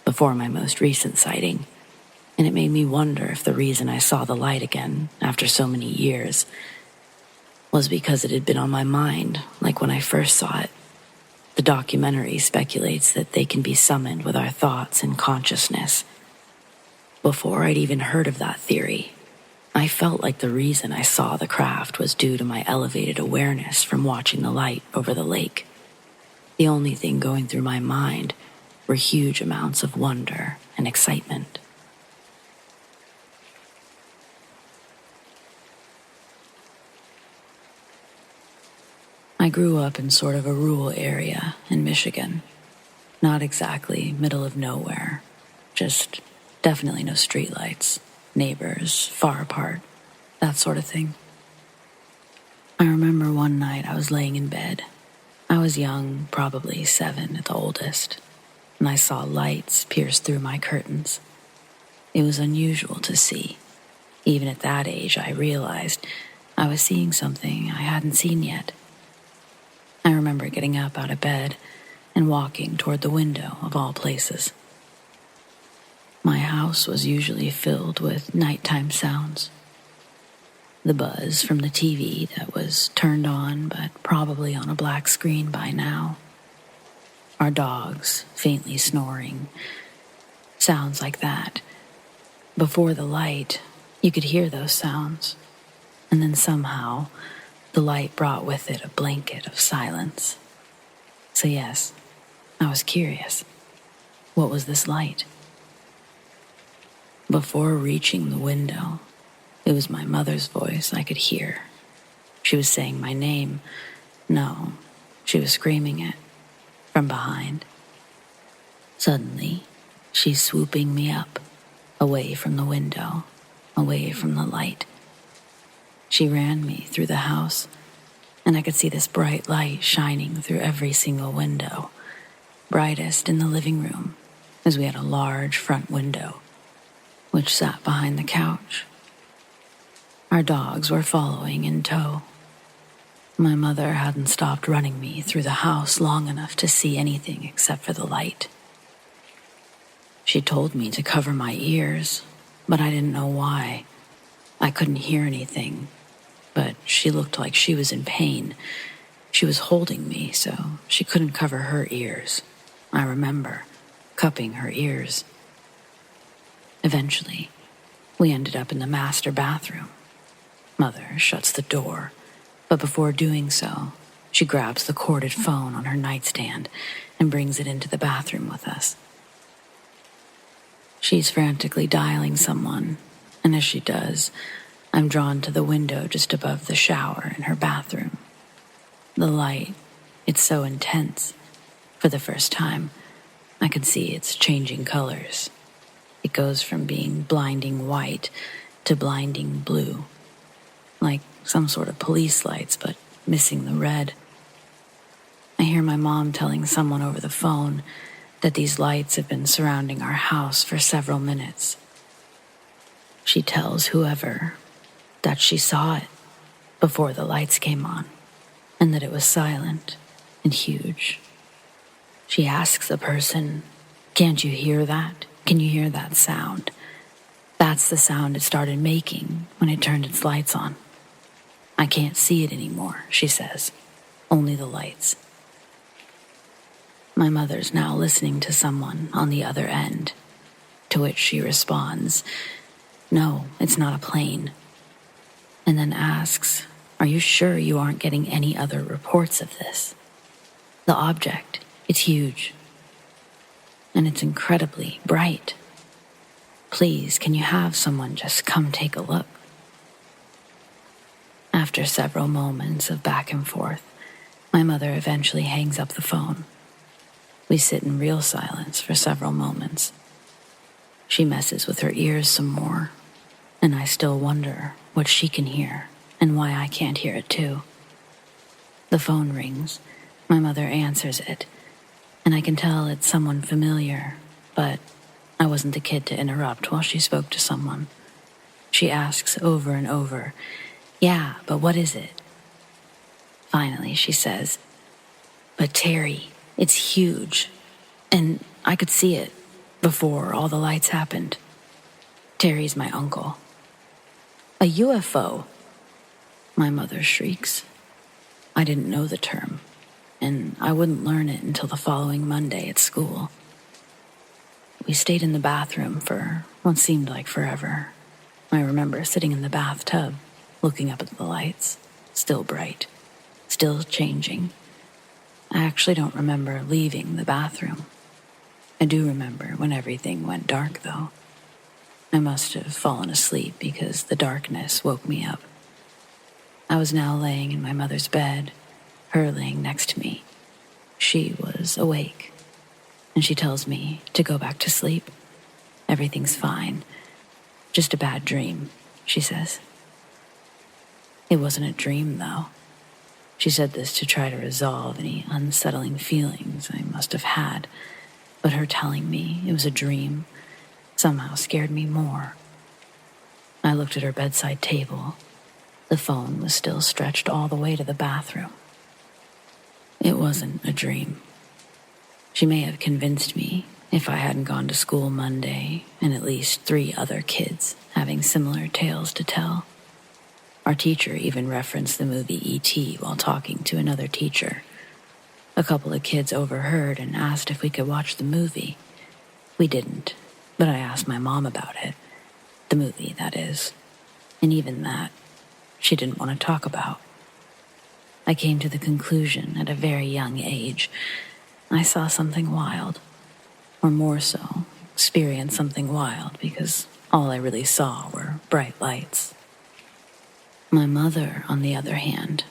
before my most recent sighting, and it made me wonder if the reason I saw the light again after so many years was because it had been on my mind, like when I first saw it. The documentary speculates that they can be summoned with our thoughts and consciousness. Before I'd even heard of that theory, I felt like the reason I saw the craft was due to my elevated awareness from watching the light over the lake. The only thing going through my mind were huge amounts of wonder and excitement. I grew up in sort of a rural area in Michigan. Not exactly middle of nowhere, just definitely no streetlights, neighbors far apart, that sort of thing. I remember one night I was laying in bed. I was young, probably 7 at the oldest, and I saw lights pierce through my curtains. It was unusual to see. Even at that age, I realized I was seeing something I hadn't seen yet. I remember getting up out of bed and walking toward the window of all places. My house was usually filled with nighttime sounds. The buzz from the TV that was turned on but probably on a black screen by now. Our dogs faintly snoring. Sounds like that. Before the light, you could hear those sounds. And then somehow, the light brought with it a blanket of silence. So yes, I was curious. What was this light? Before reaching the window, it was my mother's voice I could hear. She was saying my name. No, she was screaming it from behind. Suddenly, she's swooping me up, away from the window, away from the light. She ran me through the house, and I could see this bright light shining through every single window, brightest in the living room, as we had a large front window, which sat behind the couch. Our dogs were following in tow. My mother hadn't stopped running me through the house long enough to see anything except for the light. She told me to cover my ears, but I didn't know why. I couldn't hear anything, but she looked like she was in pain. She was holding me, so she couldn't cover her ears. I remember cupping her ears. Eventually, we ended up in the master bathroom. Mother shuts the door, but before doing so, she grabs the corded phone on her nightstand and brings it into the bathroom with us. She's frantically dialing someone, and as she does, I'm drawn to the window just above the shower in her bathroom. The light, it's so intense. For the first time, I can see it's changing colors. It goes from being blinding white to blinding blue, like some sort of police lights, but missing the red. I hear my mom telling someone over the phone that these lights have been surrounding our house for several minutes. She tells whoever that she saw it before the lights came on, and that it was silent and huge. She asks the person, "Can't you hear that? Can you hear that sound?" That's the sound it started making when it turned its lights on. "I can't see it anymore," she says. "Only the lights." My mother's now listening to someone on the other end, to which she responds, "No, it's not a plane," and then asks, "Are you sure you aren't getting any other reports of this? The object, it's huge, and it's incredibly bright. Please, can you have someone just come take a look?" After several moments of back and forth, my mother eventually hangs up the phone. We sit in real silence for several moments. She messes with her ears some more, and I still wonder what she can hear and why I can't hear it too. The phone rings. My mother answers it, and I can tell it's someone familiar, but I wasn't the kid to interrupt while she spoke to someone. She asks over and over, "Yeah, but what is it?" Finally, she says, "But Terry, it's huge, and I could see it before all the lights happened." Terry's my uncle. "A UFO," my mother shrieks. I didn't know the term, and I wouldn't learn it until the following Monday at school. We stayed in the bathroom for what seemed like forever. I remember sitting in the bathtub, looking up at the lights, still bright, still changing. I actually don't remember leaving the bathroom. I do remember when everything went dark, though. I must have fallen asleep because the darkness woke me up. I was now laying in my mother's bed, her laying next to me. She was awake, and she tells me to go back to sleep. Everything's fine. Just a bad dream, she says. It wasn't a dream, though. She said this to try to resolve any unsettling feelings I must have had, but her telling me it was a dream somehow scared me more. I looked at her bedside table. The phone was still stretched all the way to the bathroom. It wasn't a dream. She may have convinced me if I hadn't gone to school Monday and at least 3 other kids having similar tales to tell. Our teacher even referenced the movie E.T. while talking to another teacher. A couple of kids overheard and asked if we could watch the movie. We didn't, but I asked my mom about it. The movie, that is. And even that, she didn't want to talk about. I came to the conclusion at a very young age I saw something wild. Or more so, experienced something wild because all I really saw were bright lights. My mother, on the other hand,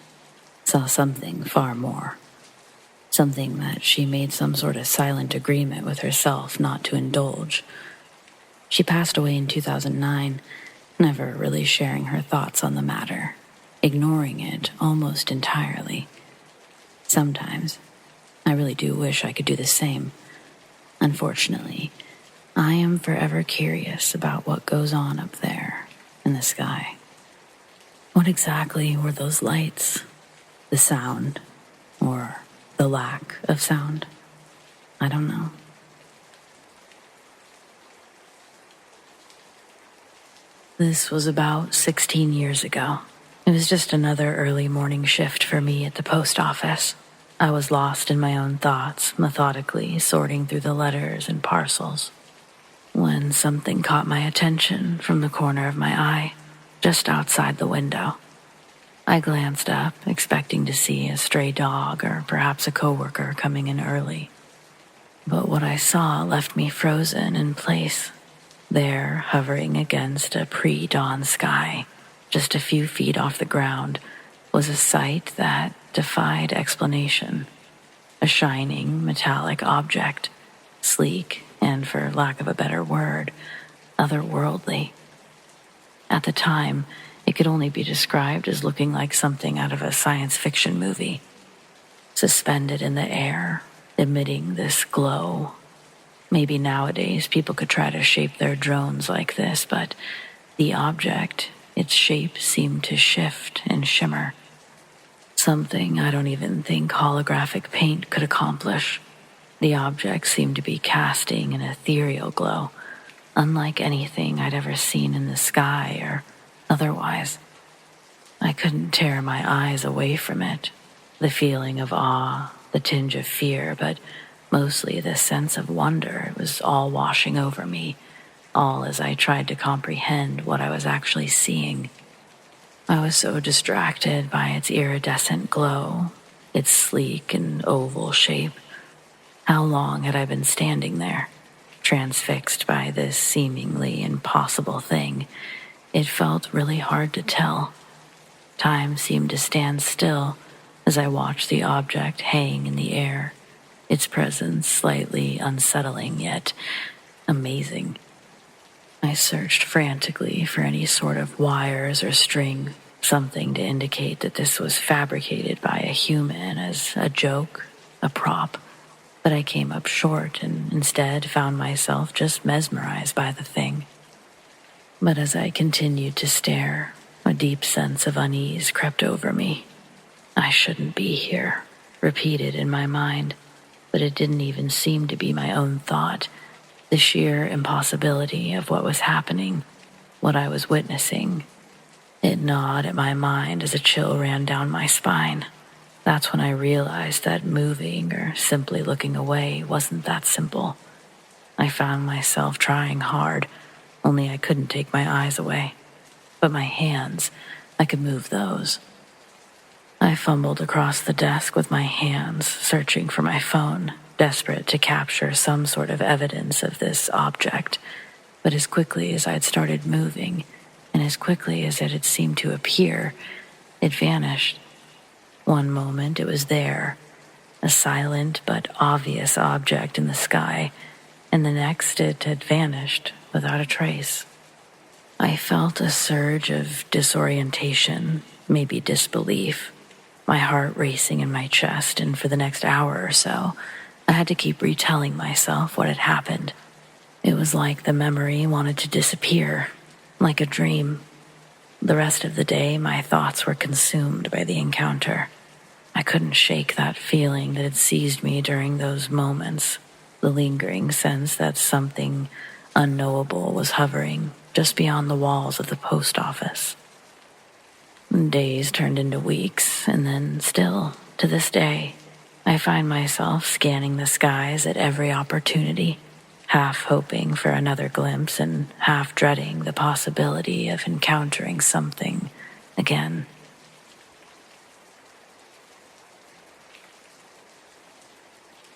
saw something far more. Something that she made some sort of silent agreement with herself not to indulge. She passed away in 2009, never really sharing her thoughts on the matter, ignoring it almost entirely. Sometimes, I really do wish I could do the same. Unfortunately, I am forever curious about what goes on up there in the sky. What exactly were those lights? The sound, or the lack of sound? I don't know. This was about 16 years ago. It was just another early morning shift for me at the post office. I was lost in my own thoughts, methodically sorting through the letters and parcels, when something caught my attention from the corner of my eye, just outside the window. I glanced up, expecting to see a stray dog or perhaps a coworker coming in early. But what I saw left me frozen in place, there hovering against a pre-dawn sky, just a few feet off the ground, was a sight that defied explanation. A shining, metallic object, sleek and, for lack of a better word, otherworldly. At the time, it could only be described as looking like something out of a science fiction movie, suspended in the air, emitting this glow. Maybe nowadays people could try to shape their drones like this, but the object, its shape seemed to shift and shimmer. Something I don't even think holographic paint could accomplish. The object seemed to be casting an ethereal glow, unlike anything I'd ever seen in the sky or otherwise. I couldn't tear my eyes away from it. The feeling of awe, the tinge of fear, but mostly the sense of wonder was all washing over me, all as I tried to comprehend what I was actually seeing. I was so distracted by its iridescent glow, its sleek and oval shape. How long had I been standing there, transfixed by this seemingly impossible thing? It felt really hard to tell. Time seemed to stand still as I watched the object hang in the air, its presence slightly unsettling yet amazing. I searched frantically for any sort of wires or string, something to indicate that this was fabricated by a human as a joke, a prop, but I came up short and instead found myself just mesmerized by the thing. But as I continued to stare, a deep sense of unease crept over me. I shouldn't be here, repeated in my mind, but it didn't even seem to be my own thought. The sheer impossibility of what was happening, what I was witnessing. It gnawed at my mind as a chill ran down my spine. That's when I realized that moving or simply looking away wasn't that simple. I found myself trying hard, only I couldn't take my eyes away. but my hands, I could move those. I fumbled across the desk with my hands, searching for my phone, desperate to capture some sort of evidence of this object. But as quickly as I'd started moving, and as quickly as it had seemed to appear, it vanished. One moment it was there, a silent but obvious object in the sky, and the next it had vanished without a trace. I felt a surge of disorientation, maybe disbelief, my heart racing in my chest, and for the next hour or so, I had to keep retelling myself what had happened. It was like the memory wanted to disappear, like a dream. The rest of the day, my thoughts were consumed by the encounter. I couldn't shake that feeling that had seized me during those moments, the lingering sense that something unknowable was hovering just beyond the walls of the post office. Days turned into weeks, and then still, to this day, I find myself scanning the skies at every opportunity, half hoping for another glimpse and half dreading the possibility of encountering something again.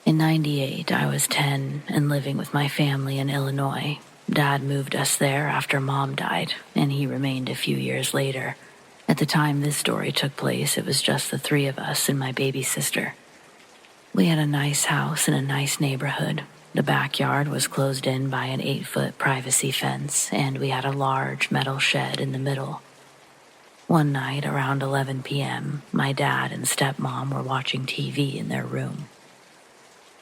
In '98, I was 10 and living with my family in Illinois. Dad moved us there after Mom died, and he remained a few years later. At the time this story took place, it was just the three of us and my baby sister. We had a nice house in a nice neighborhood. The backyard was closed in by an 8-foot privacy fence, and we had a large metal shed in the middle. One night, around 11 p.m., my dad and stepmom were watching TV in their room.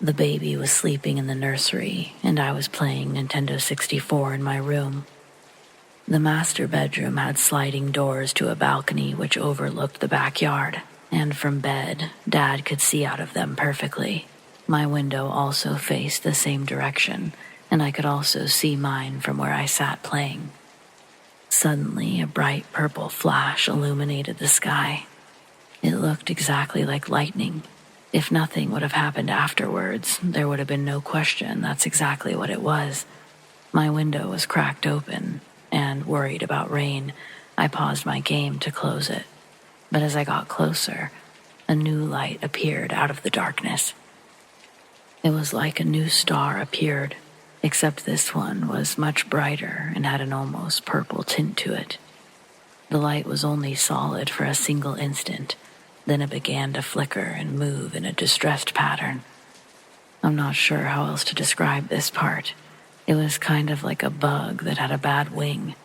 The baby was sleeping in the nursery, and I was playing Nintendo 64 in my room. The master bedroom had sliding doors to a balcony which overlooked the backyard, and from bed, Dad could see out of them perfectly. My window also faced the same direction, and I could also see mine from where I sat playing. Suddenly, a bright purple flash illuminated the sky. It looked exactly like lightning. If nothing would have happened afterwards, there would have been no question that's exactly what it was. My window was cracked open, and, worried about rain, I paused my game to close it. But as I got closer, a new light appeared out of the darkness. It was like a new star appeared, except this one was much brighter and had an almost purple tint to it. The light was only solid for a single instant, then it began to flicker and move in a distressed pattern. I'm not sure how else to describe this part. It was kind of like a bug that had a bad wing.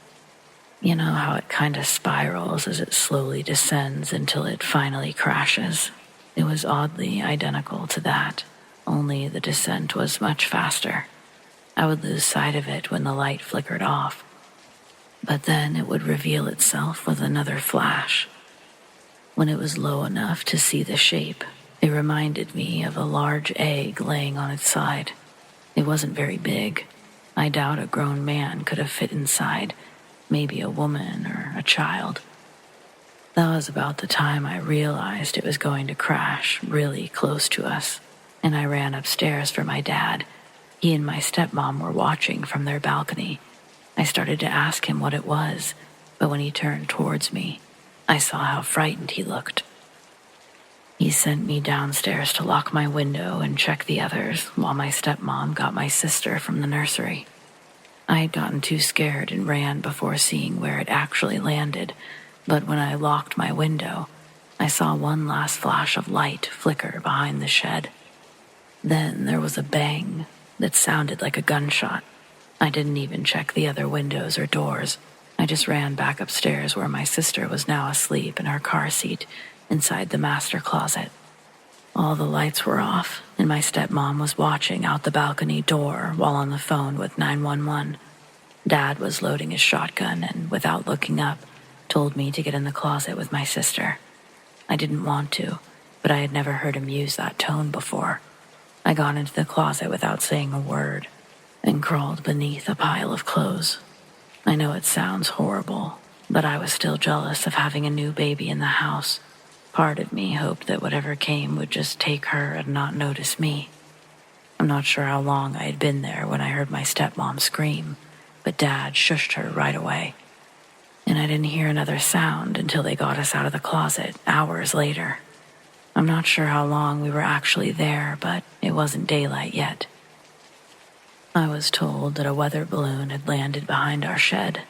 You know how it kind of spirals as it slowly descends until it finally crashes? It was oddly identical to that, only the descent was much faster. I would lose sight of it when the light flickered off, but then it would reveal itself with another flash. When it was low enough to see the shape, it reminded me of a large egg laying on its side. It wasn't very big. I doubt a grown man could have fit inside, maybe a woman or a child. That was about the time I realized it was going to crash really close to us, and I ran upstairs for my dad. He and my stepmom were watching from their balcony. I started to ask him what it was, but when he turned towards me, I saw how frightened he looked. He sent me downstairs to lock my window and check the others while my stepmom got my sister from the nursery. I had gotten too scared and ran before seeing where it actually landed, but when I locked my window, I saw one last flash of light flicker behind the shed. Then there was a bang that sounded like a gunshot. I didn't even check the other windows or doors. I just ran back upstairs where my sister was now asleep in her car seat inside the master closet. All the lights were off, and my stepmom was watching out the balcony door while on the phone with 911. Dad was loading his shotgun and, without looking up, told me to get in the closet with my sister. I didn't want to, but I had never heard him use that tone before. I got into the closet without saying a word and crawled beneath a pile of clothes. I know it sounds horrible, but I was still jealous of having a new baby in the house. Part of me hoped that whatever came would just take her and not notice me. I'm not sure how long I had been there when I heard my stepmom scream, but Dad shushed her right away. In and I didn't hear another sound until they got us out of the closet hours later. I'm not sure how long we were actually there, but it wasn't daylight yet. I was told that a weather balloon had landed behind our shed,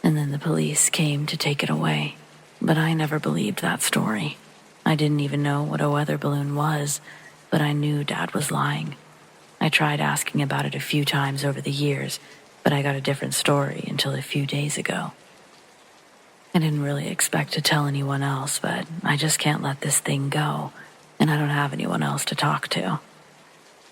and then the police came to take it away. But I never believed that story. I didn't even know what a weather balloon was, but I knew Dad was lying. I tried asking about it a few times over the years, but I got a different story until a few days ago. I didn't really expect to tell anyone else, but I just can't let this thing go, and I don't have anyone else to talk to.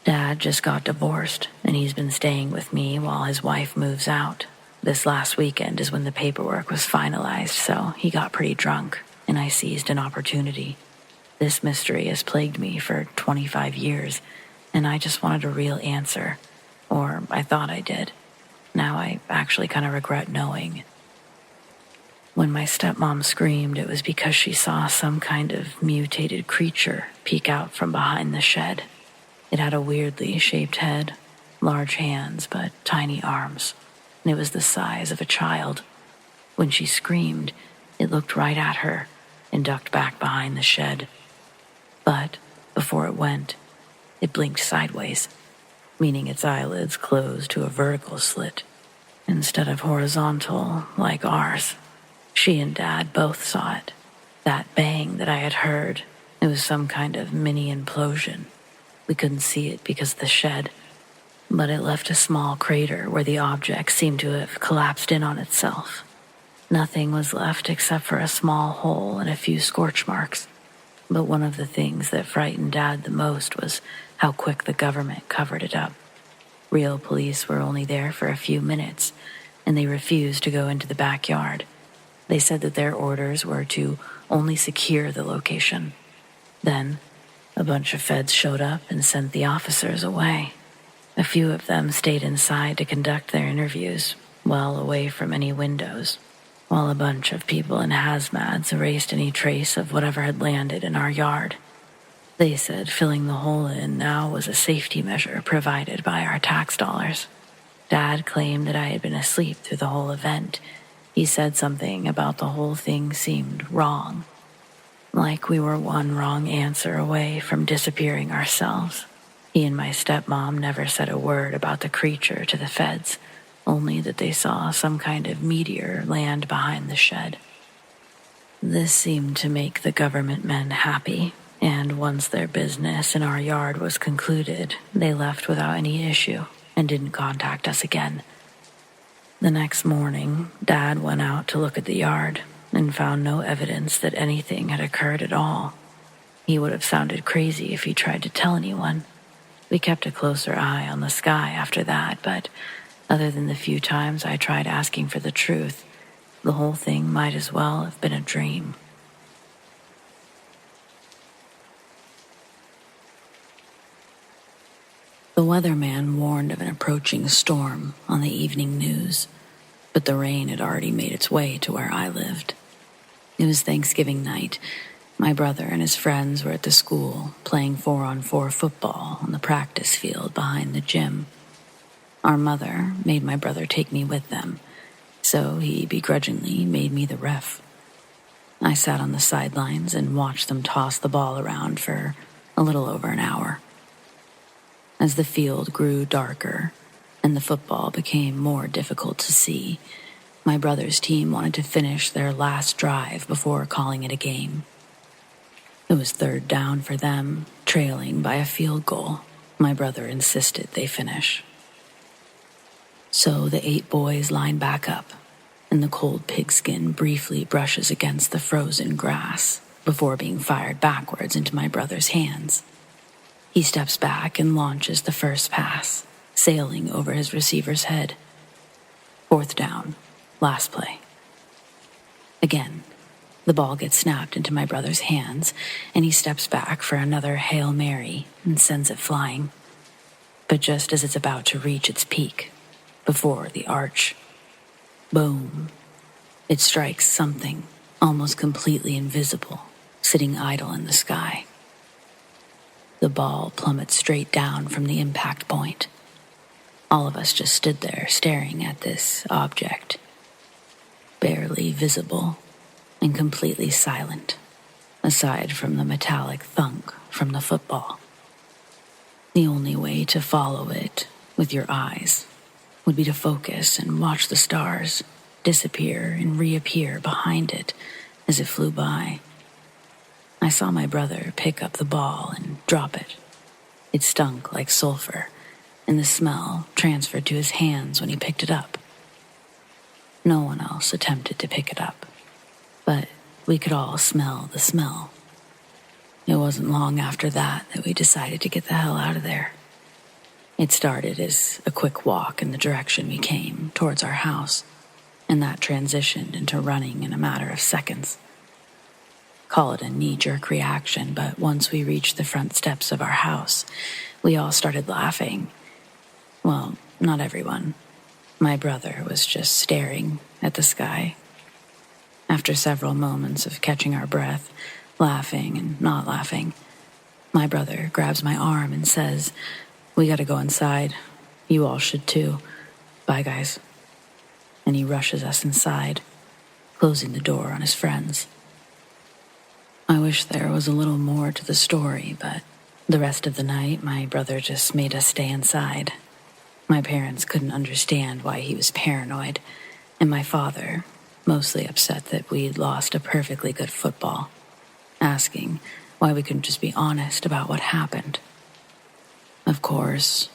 Dad just got divorced, and he's been staying with me while his wife moves out. This last weekend is when the paperwork was finalized, so he got pretty drunk, and I seized an opportunity. This mystery has plagued me for 25 years, and I just wanted a real answer. Or I thought I did. Now I actually kind of regret knowing. When my stepmom screamed, it was because she saw some kind of mutated creature peek out from behind the shed. It had a weirdly shaped head, large hands, but tiny arms, and it was the size of a child. When she screamed, it looked right at her and ducked back behind the shed. But before it went, it blinked sideways, meaning its eyelids closed to a vertical slit instead of horizontal like ours. She and Dad both saw it. That bang that I had heard, it was some kind of mini implosion. We couldn't see it because of the shed, but it left a small crater where the object seemed to have collapsed in on itself. Nothing was left except for a small hole and a few scorch marks. But one of the things that frightened Dad the most was how quick the government covered it up. Real police were only there for a few minutes, and they refused to go into the backyard. They said that their orders were to only secure the location. Then, a bunch of feds showed up and sent the officers away. A few of them stayed inside to conduct their interviews, well away from any windows, while a bunch of people in hazmats erased any trace of whatever had landed in our yard. They said filling the hole in now was a safety measure provided by our tax dollars. Dad claimed that I had been asleep through the whole event. He said something about the whole thing seemed wrong, like we were one wrong answer away from disappearing ourselves. He and my stepmom never said a word about the creature to the feds, only that they saw some kind of meteor land behind the shed. This seemed to make the government men happy, and once their business in our yard was concluded, they left without any issue and didn't contact us again. The next morning, Dad went out to look at the yard and found no evidence that anything had occurred at all. He would have sounded crazy if he tried to tell anyone. We kept a closer eye on the sky after that, but other than the few times I tried asking for the truth, the whole thing might as well have been a dream. The weatherman warned of an approaching storm on the evening news, but the rain had already made its way to where I lived. It was Thanksgiving night. My brother and his friends were at the school playing 4-on-4 football on the practice field behind the gym. Our mother made my brother take me with them, so he begrudgingly made me the ref. I sat on the sidelines and watched them toss the ball around for a little over an hour. As the field grew darker and the football became more difficult to see, my brother's team wanted to finish their last drive before calling it a game. It was 3rd down for them, trailing by a field goal. My brother insisted they finish. So the 8 boys line back up, and the cold pigskin briefly brushes against the frozen grass before being fired backwards into my brother's hands. He steps back and launches the first pass, sailing over his receiver's head. 4th down, last play. Again, the ball gets snapped into my brother's hands, and he steps back for another Hail Mary and sends it flying. But just as it's about to reach its peak, before the arch, boom, it strikes something almost completely invisible, sitting idle in the sky. The ball plummets straight down from the impact point. All of us just stood there staring at this object. barely visible and completely silent, aside from the metallic thunk from the football. The only way to follow it with your eyes would be to focus and watch the stars disappear and reappear behind it as it flew by. I saw my brother pick up the ball and drop it. It stunk like sulfur, and the smell transferred to his hands when he picked it up. No one else attempted to pick it up, but we could all smell the smell. It wasn't long after that we decided to get the hell out of there. It started as a quick walk in the direction we came, towards our house, and that transitioned into running in a matter of seconds. Call it a knee-jerk reaction, but once we reached the front steps of our house, we all started laughing. Well, not everyone. My brother was just staring at the sky. After several moments of catching our breath, laughing and not laughing, my brother grabs my arm and says, "We gotta go inside. You all should too. Bye, guys." And he rushes us inside, closing the door on his friends. I wish there was a little more to the story, but the rest of the night, my brother just made us stay inside. My parents couldn't understand why he was paranoid, and my father, mostly upset that we'd lost a perfectly good football, asking why we couldn't just be honest about what happened. Of course,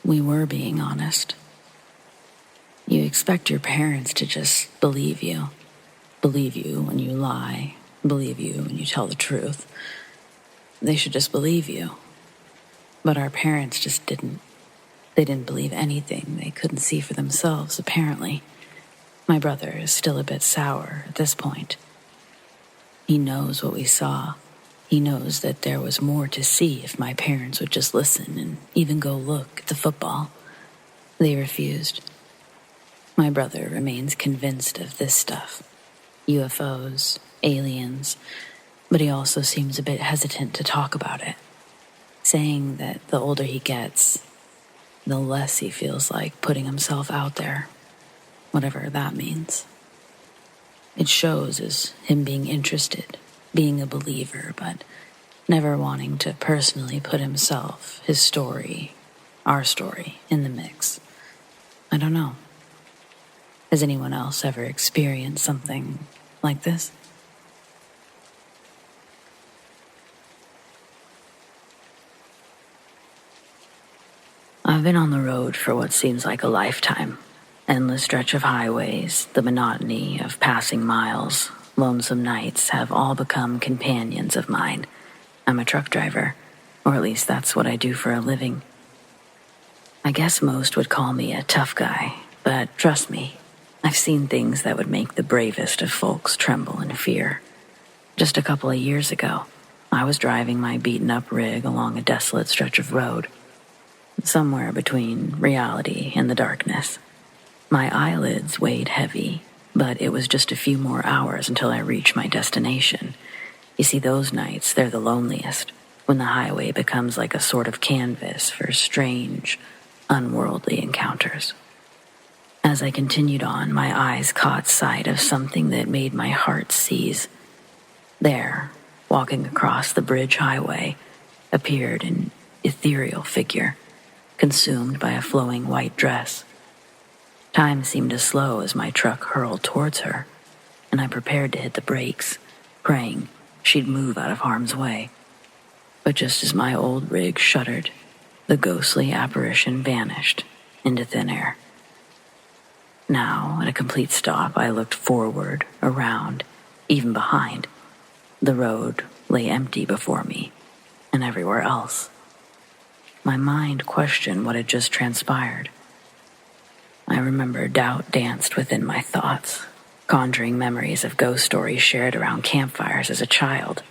we were being honest. You expect your parents to just believe you when you lie, believe you when you tell the truth. They should just believe you. But our parents just didn't. They didn't believe anything they couldn't see for themselves, apparently. My brother is still a bit sour at this point. He knows what we saw. He knows that there was more to see if my parents would just listen and even go look at the football. They refused. My brother remains convinced of this stuff. UFOs, aliens, but he also seems a bit hesitant to talk about it, saying that the older he gets, the less he feels like putting himself out there, whatever that means. It shows as him being interested, being a believer, but never wanting to personally put himself, his story, our story, in the mix. I don't know. Has anyone else ever experienced something like this? I've been on the road for what seems like a lifetime. Endless stretch of highways, the monotony of passing miles, lonesome nights have all become companions of mine. I'm a truck driver, or at least that's what I do for a living. I guess most would call me a tough guy, but trust me, I've seen things that would make the bravest of folks tremble in fear. Just a couple of years ago, I was driving my beaten-up rig along a desolate stretch of road, somewhere between reality and the darkness. My eyelids weighed heavy, but it was just a few more hours until I reached my destination. You see, those nights, they're the loneliest, when the highway becomes like a sort of canvas for strange, unworldly encounters. As I continued on, my eyes caught sight of something that made my heart seize. There, walking across the bridge highway, appeared an ethereal figure, consumed by a flowing white dress. Time seemed to slow as my truck hurled towards her, and I prepared to hit the brakes, praying she'd move out of harm's way. But just as my old rig shuddered, the ghostly apparition vanished into thin air. Now, at a complete stop, I looked forward, around, even behind. The road lay empty before me, and everywhere else. My mind questioned what had just transpired. I remember doubt danced within my thoughts, conjuring memories of ghost stories shared around campfires as a child.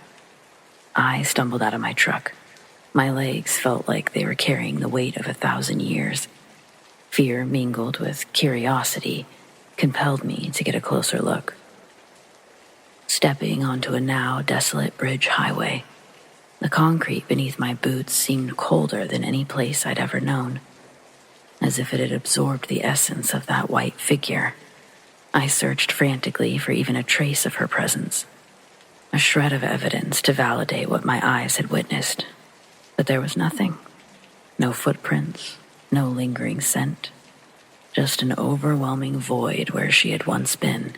I stumbled out of my truck. My legs felt like they were carrying the weight of 1,000 years. Fear mingled with curiosity compelled me to get a closer look. Stepping onto a now desolate bridge highway, the concrete beneath my boots seemed colder than any place I'd ever known, as if it had absorbed the essence of that white figure. I searched frantically for even a trace of her presence, a shred of evidence to validate what my eyes had witnessed. But there was nothing. No footprints, no lingering scent, just an overwhelming void where she had once been.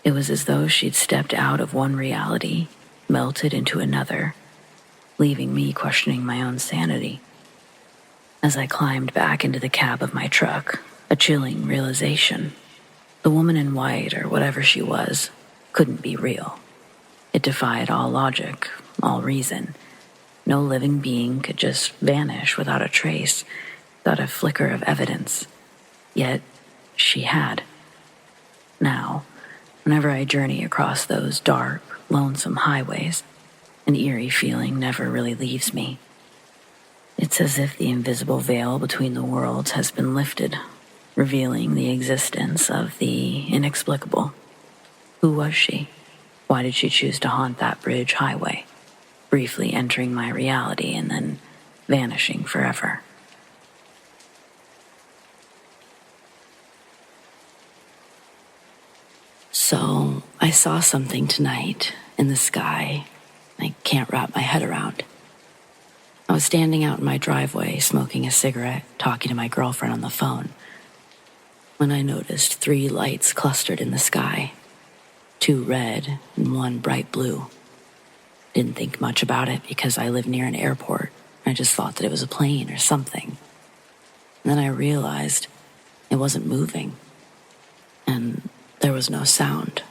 It was as though she'd stepped out of one reality, melted into another, leaving me questioning my own sanity. As I climbed back into the cab of my truck, a chilling realization. The woman in white, or whatever she was, couldn't be real. It defied all logic, all reason. No living being could just vanish without a trace, without a flicker of evidence. Yet, she had. Now, whenever I journey across those dark, lonesome highways, an eerie feeling never really leaves me. It's as if the invisible veil between the worlds has been lifted, revealing the existence of the inexplicable. Who was she? Why did she choose to haunt that bridge highway, briefly entering my reality and then vanishing forever? So, I saw something tonight in the sky I can't wrap my head around. I was standing out in my driveway, smoking a cigarette, talking to my girlfriend on the phone, when I noticed 3 lights clustered in the sky, 2 red and 1 bright blue. Didn't think much about it because I live near an airport. I just thought that it was a plane or something. And then I realized it wasn't moving, and there was no sound.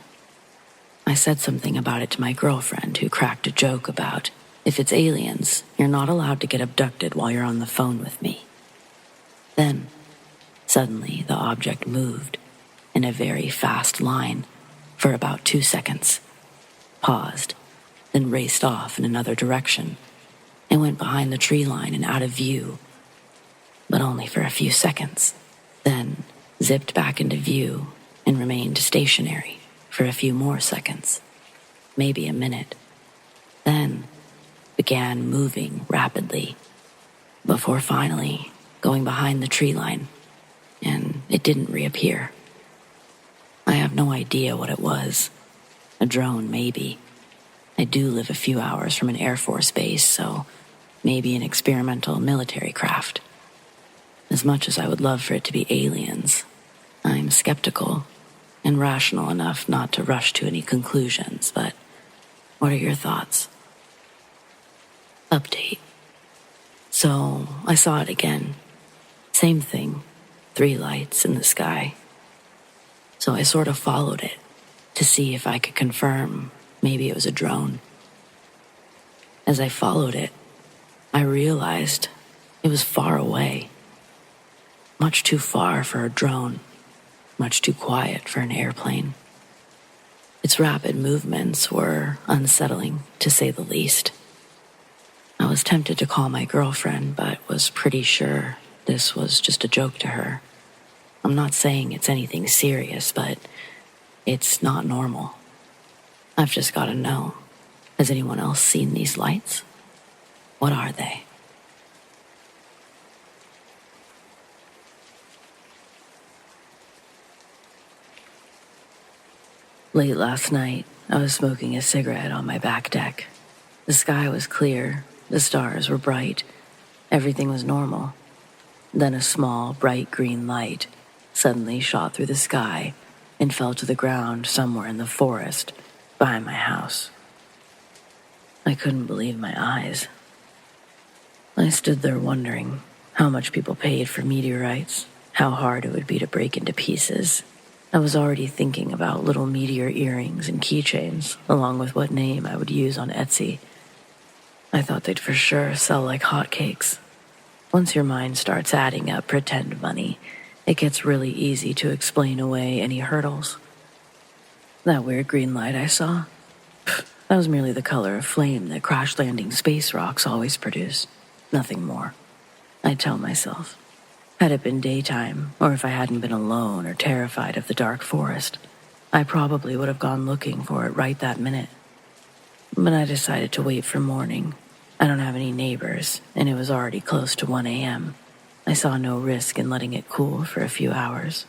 I said something about it to my girlfriend, who cracked a joke about, if it's aliens, you're not allowed to get abducted while you're on the phone with me. Then, suddenly, the object moved in a very fast line for about 2 seconds, paused, then raced off in another direction, and went behind the tree line and out of view, but only for a few seconds, then zipped back into view and remained stationary for a few more seconds, maybe a minute, then began moving rapidly, before finally going behind the tree line, and it didn't reappear. I have no idea what it was. A drone, maybe. I do live a few hours from an Air Force base, so maybe an experimental military craft. As much as I would love for it to be aliens, I'm skeptical and rational enough not to rush to any conclusions, but what are your thoughts? Update. So, I saw it again. Same thing. 3 lights in the sky. So I sort of followed it to see if I could confirm maybe it was a drone. As I followed it, I realized it was far away. Much too far for a drone. Much too quiet for an airplane. Its rapid movements were unsettling, to say the least. I was tempted to call my girlfriend, but was pretty sure this was just a joke to her. I'm not saying it's anything serious, but it's not normal. I've just got to know. Has anyone else seen these lights? What are they? Late last night, I was smoking a cigarette on my back deck. The sky was clear, the stars were bright, everything was normal. Then a small, bright green light suddenly shot through the sky and fell to the ground somewhere in the forest behind my house. I couldn't believe my eyes. I stood there wondering how much people paid for meteorites, how hard it would be to break into pieces. I was already thinking about little meteor earrings and keychains, along with what name I would use on Etsy. I thought they'd for sure sell like hotcakes. Once your mind starts adding up pretend money, it gets really easy to explain away any hurdles. That weird green light I saw? That was merely the color of flame that crash-landing space rocks always produce. Nothing more. I tell myself. Had it been daytime, or if I hadn't been alone or terrified of the dark forest, I probably would have gone looking for it right that minute. But I decided to wait for morning. I don't have any neighbors, and it was already close to 1 a.m. I saw no risk in letting it cool for a few hours.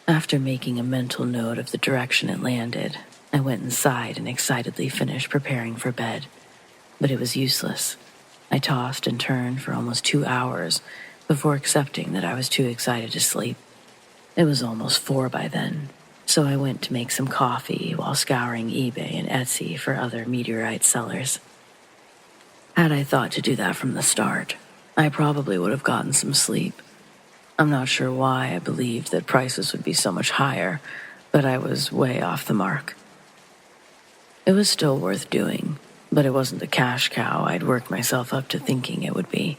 After making a mental note of the direction it landed, I went inside and excitedly finished preparing for bed. But it was useless. I tossed and turned for almost 2 hours before accepting that I was too excited to sleep. It was almost 4 by then, so I went to make some coffee while scouring eBay and Etsy for other meteorite sellers. Had I thought to do that from the start, I probably would have gotten some sleep. I'm not sure why I believed that prices would be so much higher, but I was way off the mark. It was still worth doing, but it wasn't the cash cow I'd worked myself up to thinking it would be.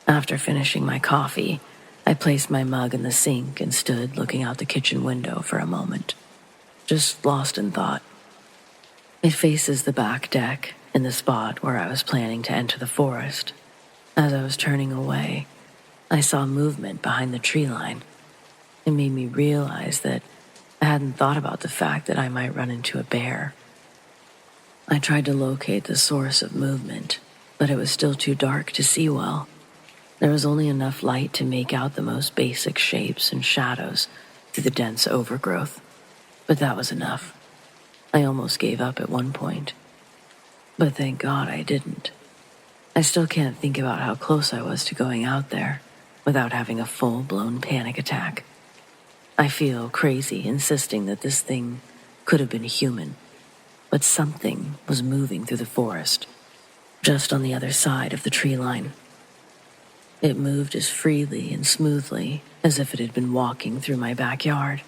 After finishing my coffee, I placed my mug in the sink and stood looking out the kitchen window for a moment, just lost in thought. It faces the back deck in the spot where I was planning to enter the forest. As I was turning away, I saw movement behind the tree line. It made me realize that I hadn't thought about the fact that I might run into a bear. I tried to locate the source of movement, but it was still too dark to see well. There was only enough light to make out the most basic shapes and shadows through the dense overgrowth, but that was enough. I almost gave up at one point, but thank God I didn't. I still can't think about how close I was to going out there without having a full-blown panic attack. I feel crazy insisting that this thing could have been human, but something was moving through the forest, just on the other side of the tree line. It moved as freely and smoothly as if it had been walking through my backyard.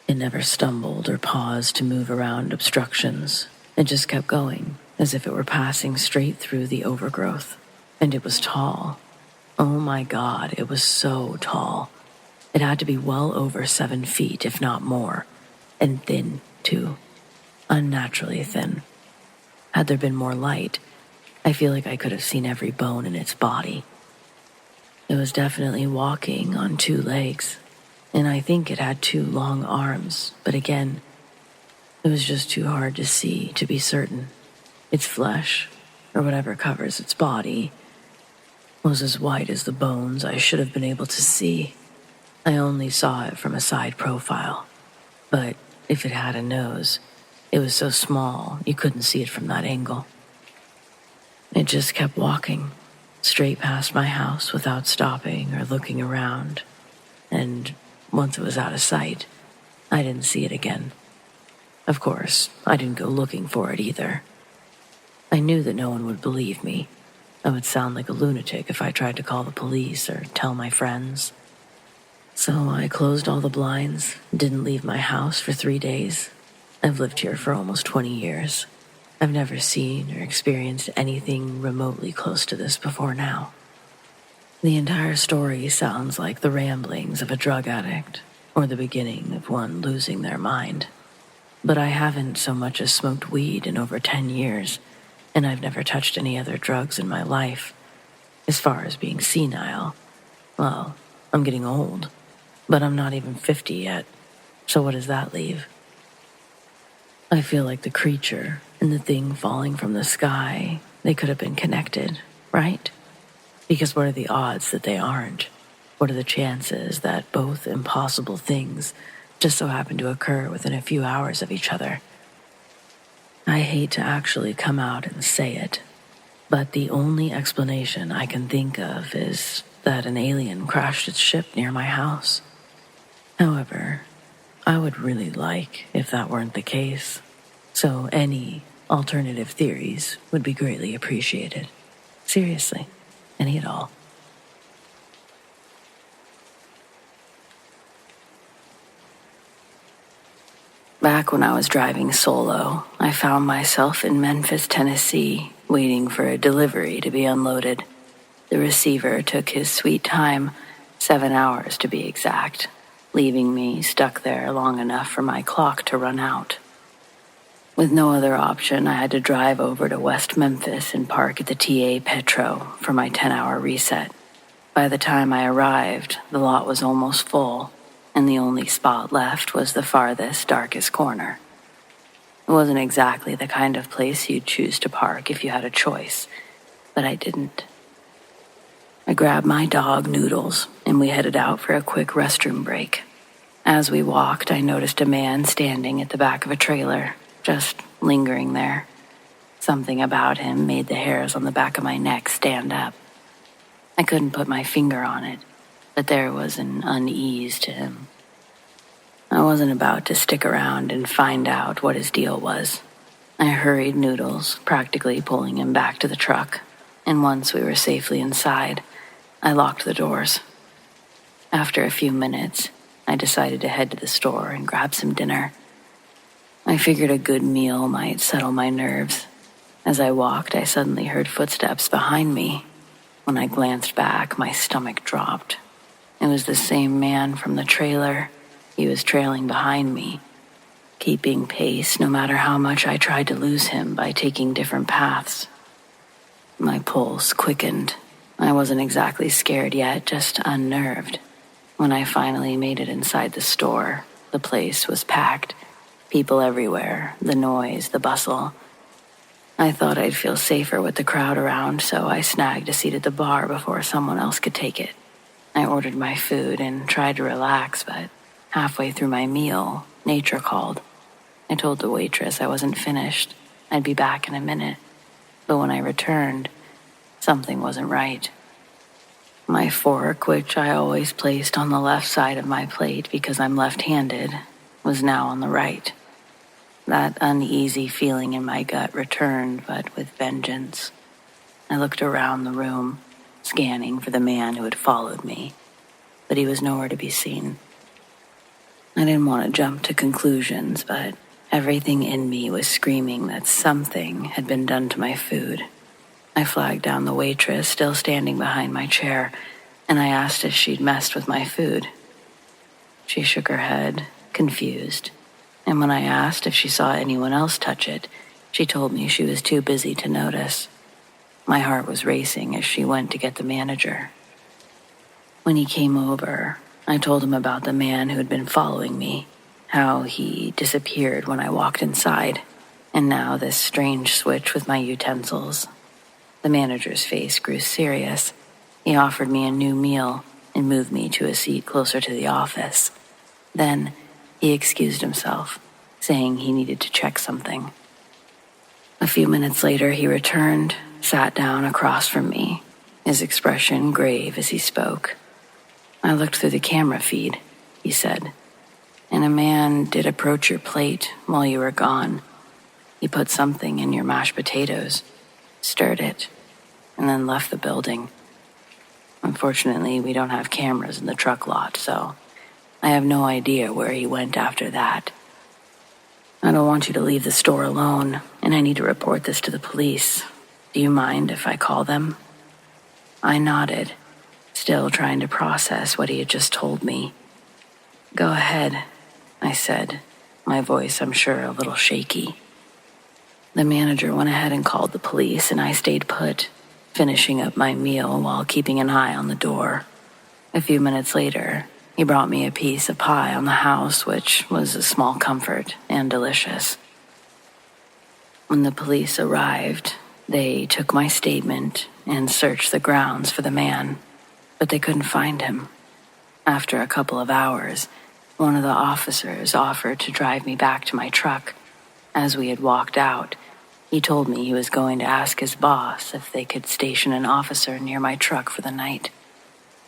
It never stumbled or paused to move around obstructions. It just kept going, as if it were passing straight through the overgrowth. And it was tall. Oh my God, it was so tall. It had to be well over 7 feet, if not more. And thin, too. Unnaturally thin. Had there been more light, I feel like I could have seen every bone in its body. It was definitely walking on 2 legs, and I think it had 2 long arms, but again, it was just too hard to see to be certain. Its flesh, or whatever covers its body, was as white as the bones I should have been able to see. I only saw it from a side profile, but if it had a nose, it was so small you couldn't see it from that angle. It just kept walking, straight past my house without stopping or looking around, and once it was out of sight, I didn't see it again. Of course, I didn't go looking for it either. I knew that no one would believe me. I would sound like a lunatic if I tried to call the police or tell my friends. So I closed all the blinds, didn't leave my house for 3 days. I've lived here for almost 20 years. I've never seen or experienced anything remotely close to this before now. The entire story sounds like the ramblings of a drug addict or the beginning of one losing their mind. But I haven't so much as smoked weed in over 10 years, and I've never touched any other drugs in my life. As far as being senile, well, I'm getting old, but I'm not even 50 yet, so what does that leave? I feel like the creature and the thing falling from the sky, they could have been connected, right? Because what are the odds that they aren't? What are the chances that both impossible things just so happen to occur within a few hours of each other? I hate to actually come out and say it, but the only explanation I can think of is that an alien crashed its ship near my house. However, I would really like if that weren't the case, so any alternative theories would be greatly appreciated. Seriously, any at all. Back when I was driving solo, I found myself in Memphis, Tennessee, waiting for a delivery to be unloaded. The receiver took his sweet time, 7 hours to be exact, leaving me stuck there long enough for my clock to run out. With no other option, I had to drive over to West Memphis and park at the TA Petro for my 10-hour reset. By the time I arrived, the lot was almost full, and the only spot left was the farthest, darkest corner. It wasn't exactly the kind of place you'd choose to park if you had a choice, but I didn't. I grabbed my dog, Noodles, and we headed out for a quick restroom break. As we walked, I noticed a man standing at the back of a trailer, just lingering there. Something about him made the hairs on the back of my neck stand up. I couldn't put my finger on it, but there was an unease to him. I wasn't about to stick around and find out what his deal was. I hurried Noodles, practically pulling him back to the truck, and once we were safely inside, I locked the doors. After a few minutes, I decided to head to the store and grab some dinner. I figured a good meal might settle my nerves. As I walked, I suddenly heard footsteps behind me. When I glanced back, my stomach dropped. It was the same man from the trailer. He was trailing behind me, keeping pace no matter how much I tried to lose him by taking different paths. My pulse quickened. I wasn't exactly scared yet, just unnerved. When I finally made it inside the store, the place was packed. People everywhere, the noise, the bustle. I thought I'd feel safer with the crowd around, so I snagged a seat at the bar before someone else could take it. I ordered my food and tried to relax, but halfway through my meal, nature called. I told the waitress I wasn't finished. I'd be back in a minute. But when I returned, something wasn't right. My fork, which I always placed on the left side of my plate because I'm left-handed, was now on the right. That uneasy feeling in my gut returned, but with vengeance. I looked around the room, scanning for the man who had followed me, but he was nowhere to be seen. I didn't want to jump to conclusions, but everything in me was screaming that something had been done to my food. I flagged down the waitress, still standing behind my chair, and I asked if she'd messed with my food. She shook her head, confused, and when I asked if she saw anyone else touch it, she told me she was too busy to notice. My heart was racing as she went to get the manager. When he came over, I told him about the man who had been following me, how he disappeared when I walked inside, and now this strange switch with my utensils. The manager's face grew serious. He offered me a new meal and moved me to a seat closer to the office. Then he excused himself, saying he needed to check something. A few minutes later, he returned, sat down across from me, his expression grave as he spoke. I looked through the camera feed, he said, and a man did approach your plate while you were gone. He put something in your mashed potatoes, stirred it, and then left the building. Unfortunately, we don't have cameras in the truck lot, so I have no idea where he went after that. I don't want you to leave the store alone, and I need to report this to the police. Do you mind if I call them? I nodded, still trying to process what he had just told me. Go ahead, I said, my voice, I'm sure, a little shaky. The manager went ahead and called the police, and I stayed put, finishing up my meal while keeping an eye on the door. A few minutes later, he brought me a piece of pie on the house, which was a small comfort and delicious. When the police arrived, they took my statement and searched the grounds for the man, but they couldn't find him. After a couple of hours, one of the officers offered to drive me back to my truck. As we had walked out, he told me he was going to ask his boss if they could station an officer near my truck for the night.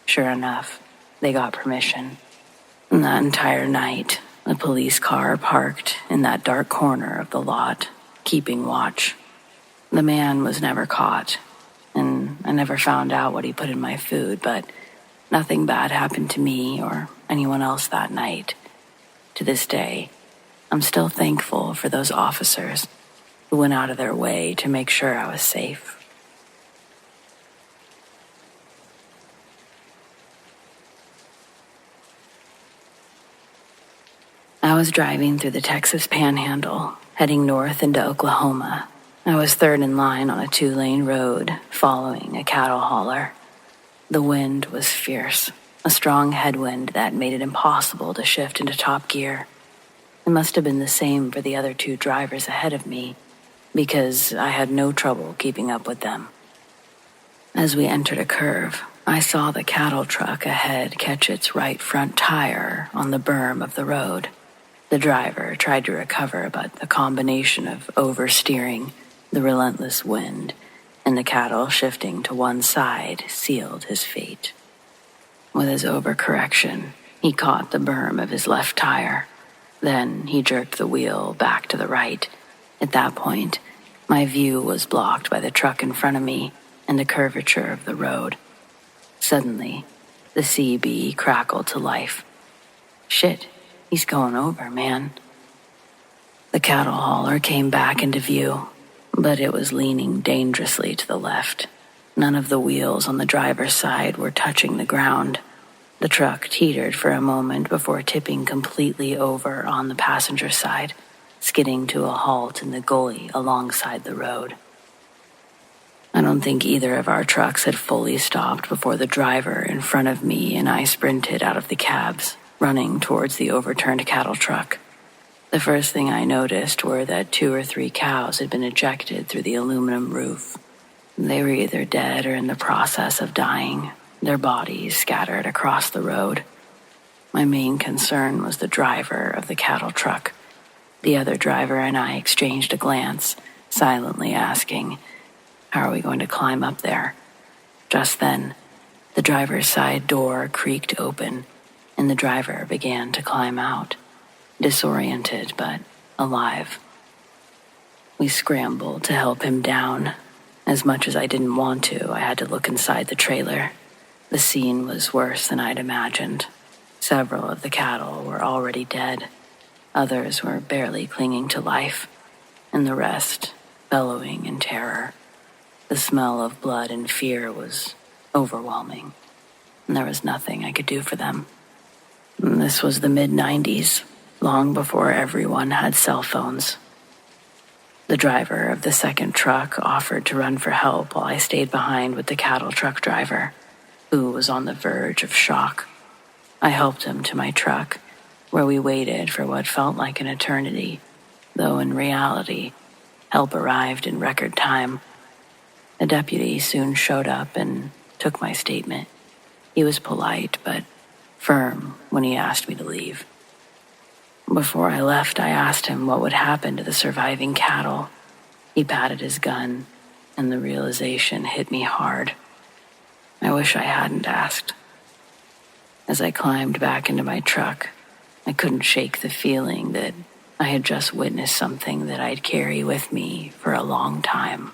Sure enough, they got permission. And that entire night, the police car parked in that dark corner of the lot, keeping watch. The man was never caught, and I never found out what he put in my food, but nothing bad happened to me or anyone else that night. To this day, I'm still thankful for those officers who went out of their way to make sure I was safe. I was driving through the Texas Panhandle, heading north into Oklahoma. I was third in line on a 2-lane road, following a cattle hauler. The wind was fierce, a strong headwind that made it impossible to shift into top gear. It must have been the same for the other 2 drivers ahead of me, because I had no trouble keeping up with them. As we entered a curve, I saw the cattle truck ahead catch its right front tire on the berm of the road. The driver tried to recover, but the combination of oversteering, the relentless wind, and the cattle shifting to one side sealed his fate. With his overcorrection, he caught the berm of his left tire. Then he jerked the wheel back to the right. At that point, my view was blocked by the truck in front of me and the curvature of the road. Suddenly, the CB crackled to life. Shit, he's going over, man. The cattle hauler came back into view, but it was leaning dangerously to the left. None of the wheels on the driver's side were touching the ground. The truck teetered for a moment before tipping completely over on the passenger side, skidding to a halt in the gully alongside the road. I don't think either of our trucks had fully stopped before the driver in front of me and I sprinted out of the cabs, running towards the overturned cattle truck. The first thing I noticed were that 2 or 3 cows had been ejected through the aluminum roof. They were either dead or in the process of dying, their bodies scattered across the road. My main concern was the driver of the cattle truck. The other driver and I exchanged a glance, silently asking, "How are we going to climb up there?" Just then, the driver's side door creaked open, and the driver began to climb out, disoriented but alive. We scrambled to help him down. As much as I didn't want to, I had to look inside the trailer. The scene was worse than I'd imagined. Several of the cattle were already dead. Others were barely clinging to life, and the rest bellowing in terror. The smell of blood and fear was overwhelming, and there was nothing I could do for them. This was the mid-90s, long before everyone had cell phones. The driver of the second truck offered to run for help while I stayed behind with the cattle truck driver, who was on the verge of shock. I helped him to my truck, where we waited for what felt like an eternity, though in reality, help arrived in record time. A deputy soon showed up and took my statement. He was polite but firm when he asked me to leave. Before I left, I asked him what would happen to the surviving cattle. He patted his gun, and the realization hit me hard. I wish I hadn't asked. As I climbed back into my truck, I couldn't shake the feeling that I had just witnessed something that I'd carry with me for a long time.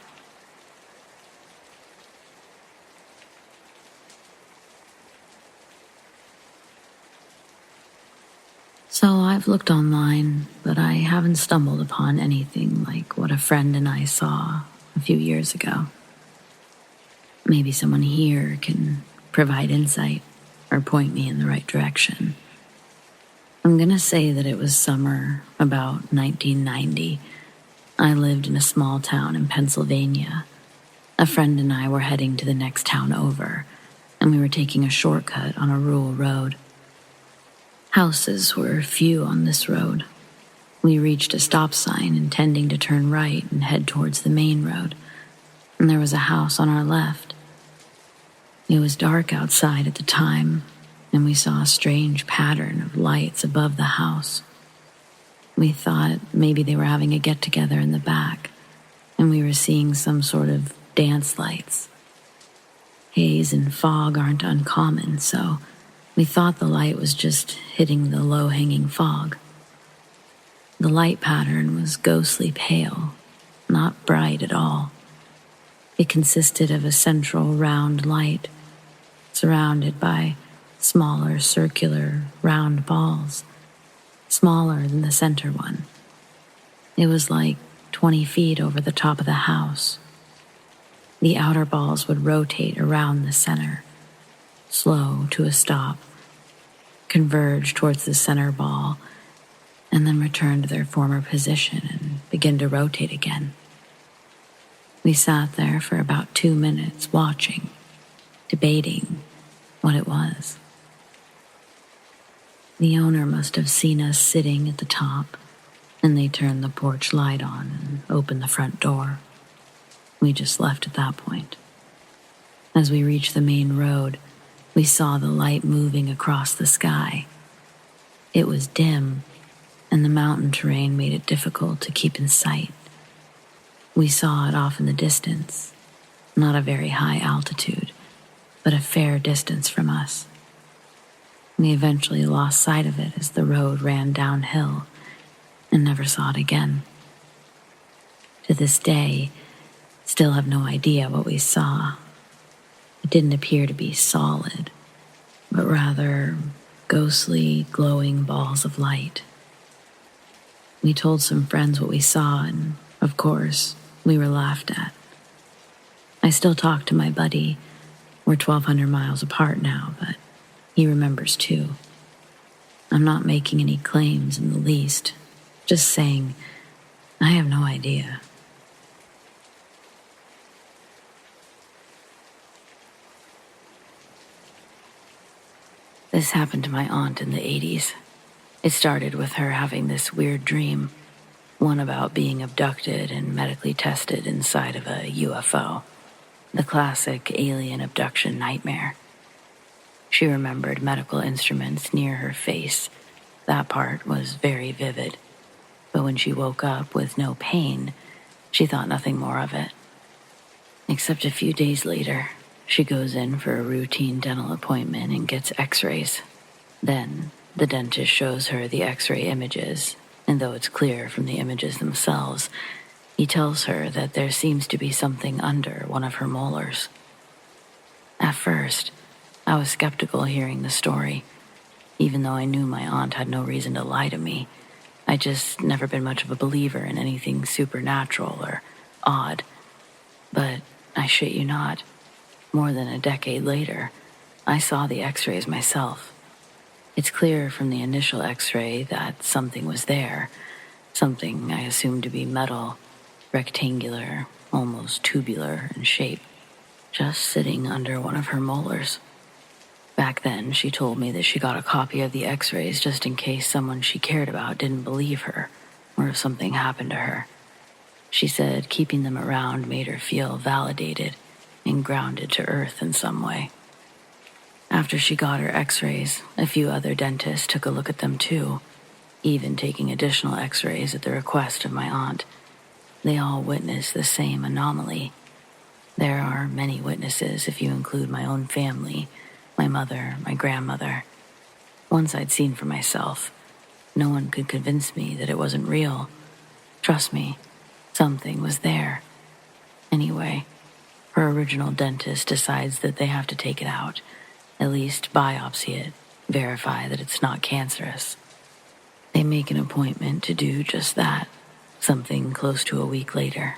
So I've looked online, but I haven't stumbled upon anything like what a friend and I saw a few years ago. Maybe someone here can provide insight or point me in the right direction. I'm gonna say that it was summer about 1990. I lived in a small town in Pennsylvania. A friend and I were heading to the next town over, and we were taking a shortcut on a rural road. Houses were few on this road. We reached a stop sign intending to turn right and head towards the main road, and there was a house on our left. It was dark outside at the time, and we saw a strange pattern of lights above the house. We thought maybe they were having a get-together in the back, and we were seeing some sort of dance lights. Haze and fog aren't uncommon, so we thought the light was just hitting the low-hanging fog. The light pattern was ghostly pale, not bright at all. It consisted of a central round light, surrounded by smaller circular round balls, smaller than the center one. It was like 20 feet over the top of the house. The outer balls would rotate around the center, slow to a stop, converge towards the center ball, and then return to their former position and begin to rotate again. We sat there for about 2 minutes watching, debating what it was. The owner must have seen us sitting at the top, and they turned the porch light on and opened the front door. We just left at that point. As we reached the main road, we saw the light moving across the sky. It was dim, and the mountain terrain made it difficult to keep in sight. We saw it off in the distance, not a very high altitude, but a fair distance from us. We eventually lost sight of it as the road ran downhill and never saw it again. To this day, still have no idea what we saw. It didn't appear to be solid, but rather ghostly, glowing balls of light. We told some friends what we saw, and, of course, we were laughed at. I still talk to my buddy. We're 1,200 miles apart now, but he remembers too. I'm not making any claims in the least, just saying I have no idea. This happened to my aunt in the 80s. It started with her having this weird dream, one about being abducted and medically tested inside of a UFO, the classic alien abduction nightmare. She remembered medical instruments near her face. That part was very vivid. But when she woke up with no pain, she thought nothing more of it. Except a few days later, she goes in for a routine dental appointment and gets x-rays. Then, the dentist shows her the x-ray images, and though it's clear from the images themselves, he tells her that there seems to be something under one of her molars. At first, I was skeptical hearing the story. Even though I knew my aunt had no reason to lie to me, I just never been much of a believer in anything supernatural or odd. But I shit you not, more than a decade later, I saw the x-rays myself. It's clear from the initial x-ray that something was there, something I assumed to be metal, rectangular, almost tubular in shape, just sitting under one of her molars. Back then, she told me that she got a copy of the x-rays just in case someone she cared about didn't believe her, or if something happened to her. She said keeping them around made her feel validated and grounded to earth in some way. After she got her x-rays, a few other dentists took a look at them too, even taking additional x-rays at the request of my aunt. They all witnessed the same anomaly. There are many witnesses if you include my own family, my mother, my grandmother. Once I'd seen for myself, no one could convince me that it wasn't real. Trust me, something was there. Anyway, her original dentist decides that they have to take it out, at least biopsy it, verify that it's not cancerous. They make an appointment to do just that, something close to a week later.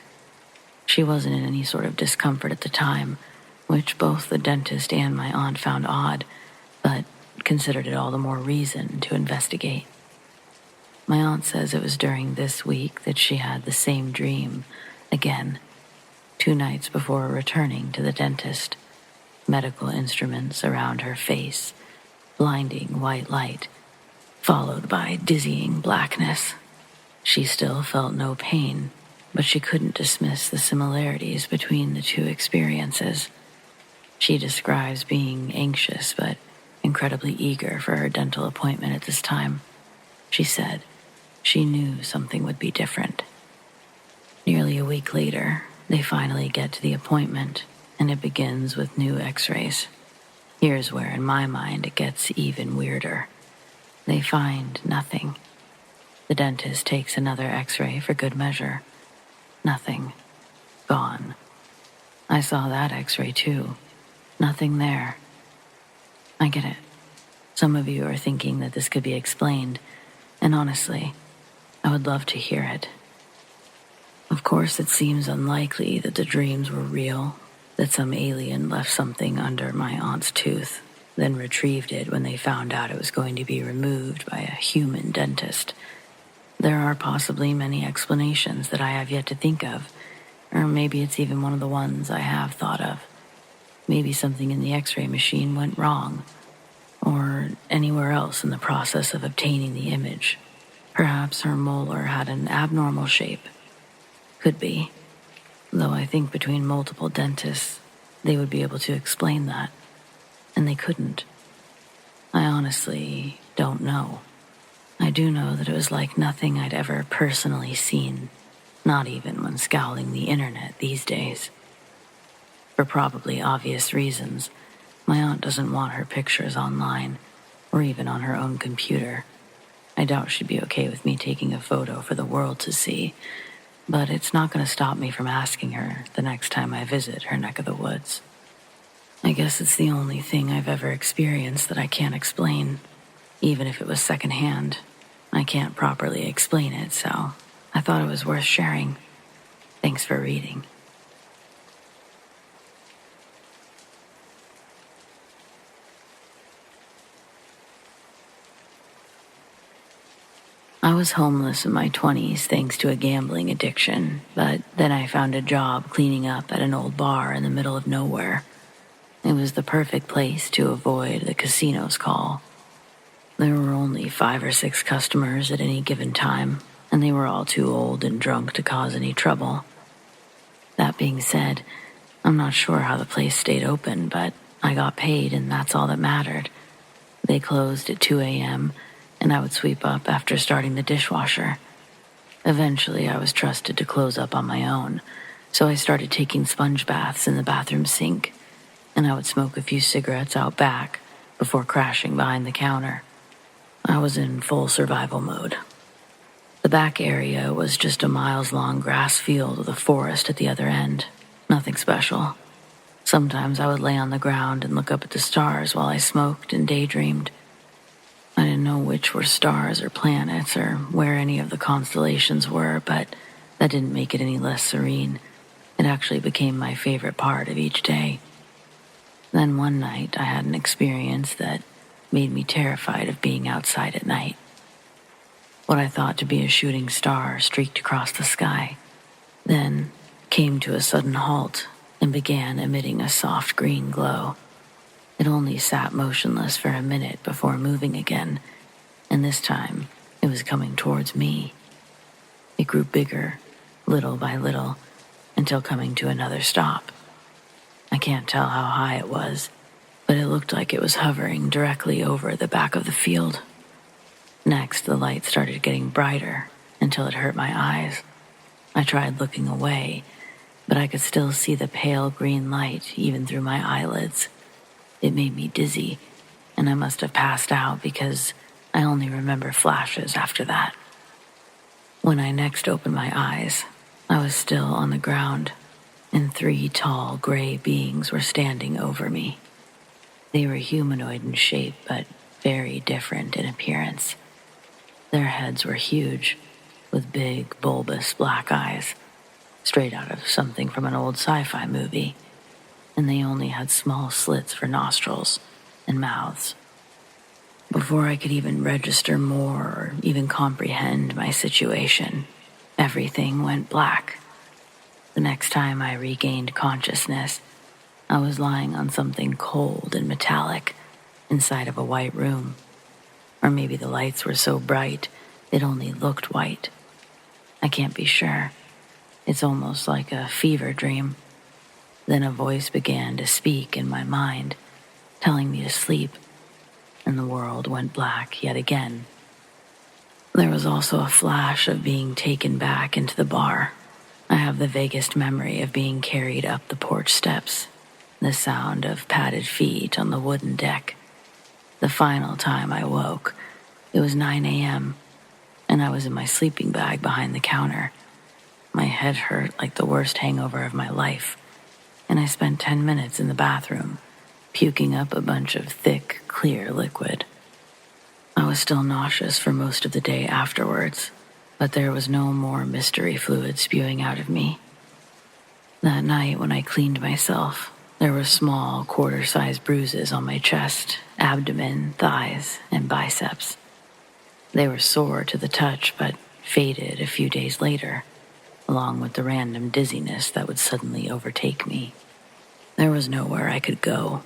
She wasn't in any sort of discomfort at the time, which both the dentist and my aunt found odd, but considered it all the more reason to investigate. My aunt says it was during this week that she had the same dream, again, 2 nights before returning to the dentist. Medical instruments around her face, blinding white light, followed by dizzying blackness. She still felt no pain, but she couldn't dismiss the similarities between the two experiences. She describes being anxious but incredibly eager for her dental appointment at this time. She said she knew something would be different. Nearly a week later, they finally get to the appointment, and it begins with new x-rays. Here's where, in my mind, it gets even weirder. They find nothing. The dentist takes another x-ray for good measure. Nothing. Gone. I saw that x-ray too. Nothing there. I get it. Some of you are thinking that this could be explained, and honestly, I would love to hear it. Of course, it seems unlikely that the dreams were real, that some alien left something under my aunt's tooth, then retrieved it when they found out it was going to be removed by a human dentist. There are possibly many explanations that I have yet to think of, or maybe it's even one of the ones I have thought of. Maybe something in the x-ray machine went wrong, or anywhere else in the process of obtaining the image. Perhaps her molar had an abnormal shape. Could be, though I think between multiple dentists, they would be able to explain that, and they couldn't. I honestly don't know. I do know that it was like nothing I'd ever personally seen, not even when scouring the internet these days. For probably obvious reasons, my aunt doesn't want her pictures online, or even on her own computer. I doubt she'd be okay with me taking a photo for the world to see, but it's not going to stop me from asking her the next time I visit her neck of the woods. I guess it's the only thing I've ever experienced that I can't explain. Even if it was secondhand, I can't properly explain it, so I thought it was worth sharing. Thanks for reading. I was homeless in my 20s thanks to a gambling addiction, but then I found a job cleaning up at an old bar in the middle of nowhere. It was the perfect place to avoid the casino's call. There were only 5 or 6 customers at any given time, and they were all too old and drunk to cause any trouble. That being said, I'm not sure how the place stayed open, but I got paid and that's all that mattered. They closed at 2 a.m., and I would sweep up after starting the dishwasher. Eventually, I was trusted to close up on my own, so I started taking sponge baths in the bathroom sink, and I would smoke a few cigarettes out back before crashing behind the counter. I was in full survival mode. The back area was just a miles-long grass field with a forest at the other end. Nothing special. Sometimes I would lay on the ground and look up at the stars while I smoked and daydreamed. I didn't know which were stars or planets or where any of the constellations were, but that didn't make it any less serene. It actually became my favorite part of each day. Then one night I had an experience that made me terrified of being outside at night. What I thought to be a shooting star streaked across the sky, then came to a sudden halt and began emitting a soft green glow. It only sat motionless for a minute before moving again, and this time it was coming towards me. It grew bigger, little by little, until coming to another stop. I can't tell how high it was, but it looked like it was hovering directly over the back of the field. Next, the light started getting brighter until it hurt my eyes. I tried looking away, but I could still see the pale green light even through my eyelids. It made me dizzy, and I must have passed out because I only remember flashes after that. When I next opened my eyes, I was still on the ground, and 3 tall gray beings were standing over me. They were humanoid in shape, but very different in appearance. Their heads were huge, with big, bulbous black eyes, straight out of something from an old sci-fi movie, and they only had small slits for nostrils and mouths. Before I could even register more or even comprehend my situation, everything went black. The next time I regained consciousness, I was lying on something cold and metallic inside of a white room. Or maybe the lights were so bright it only looked white. I can't be sure. It's almost like a fever dream. Then a voice began to speak in my mind, telling me to sleep, and the world went black yet again. There was also a flash of being taken back into the bar. I have the vaguest memory of being carried up the porch steps, the sound of padded feet on the wooden deck. The final time I woke, it was 9 a.m., and I was in my sleeping bag behind the counter. My head hurt like the worst hangover of my life, and I spent 10 minutes in the bathroom, puking up a bunch of thick, clear liquid. I was still nauseous for most of the day afterwards, but there was no more mystery fluid spewing out of me. That night, when I cleaned myself, there were small, quarter-sized bruises on my chest, abdomen, thighs, and biceps. They were sore to the touch, but faded a few days later, along with the random dizziness that would suddenly overtake me. There was nowhere I could go.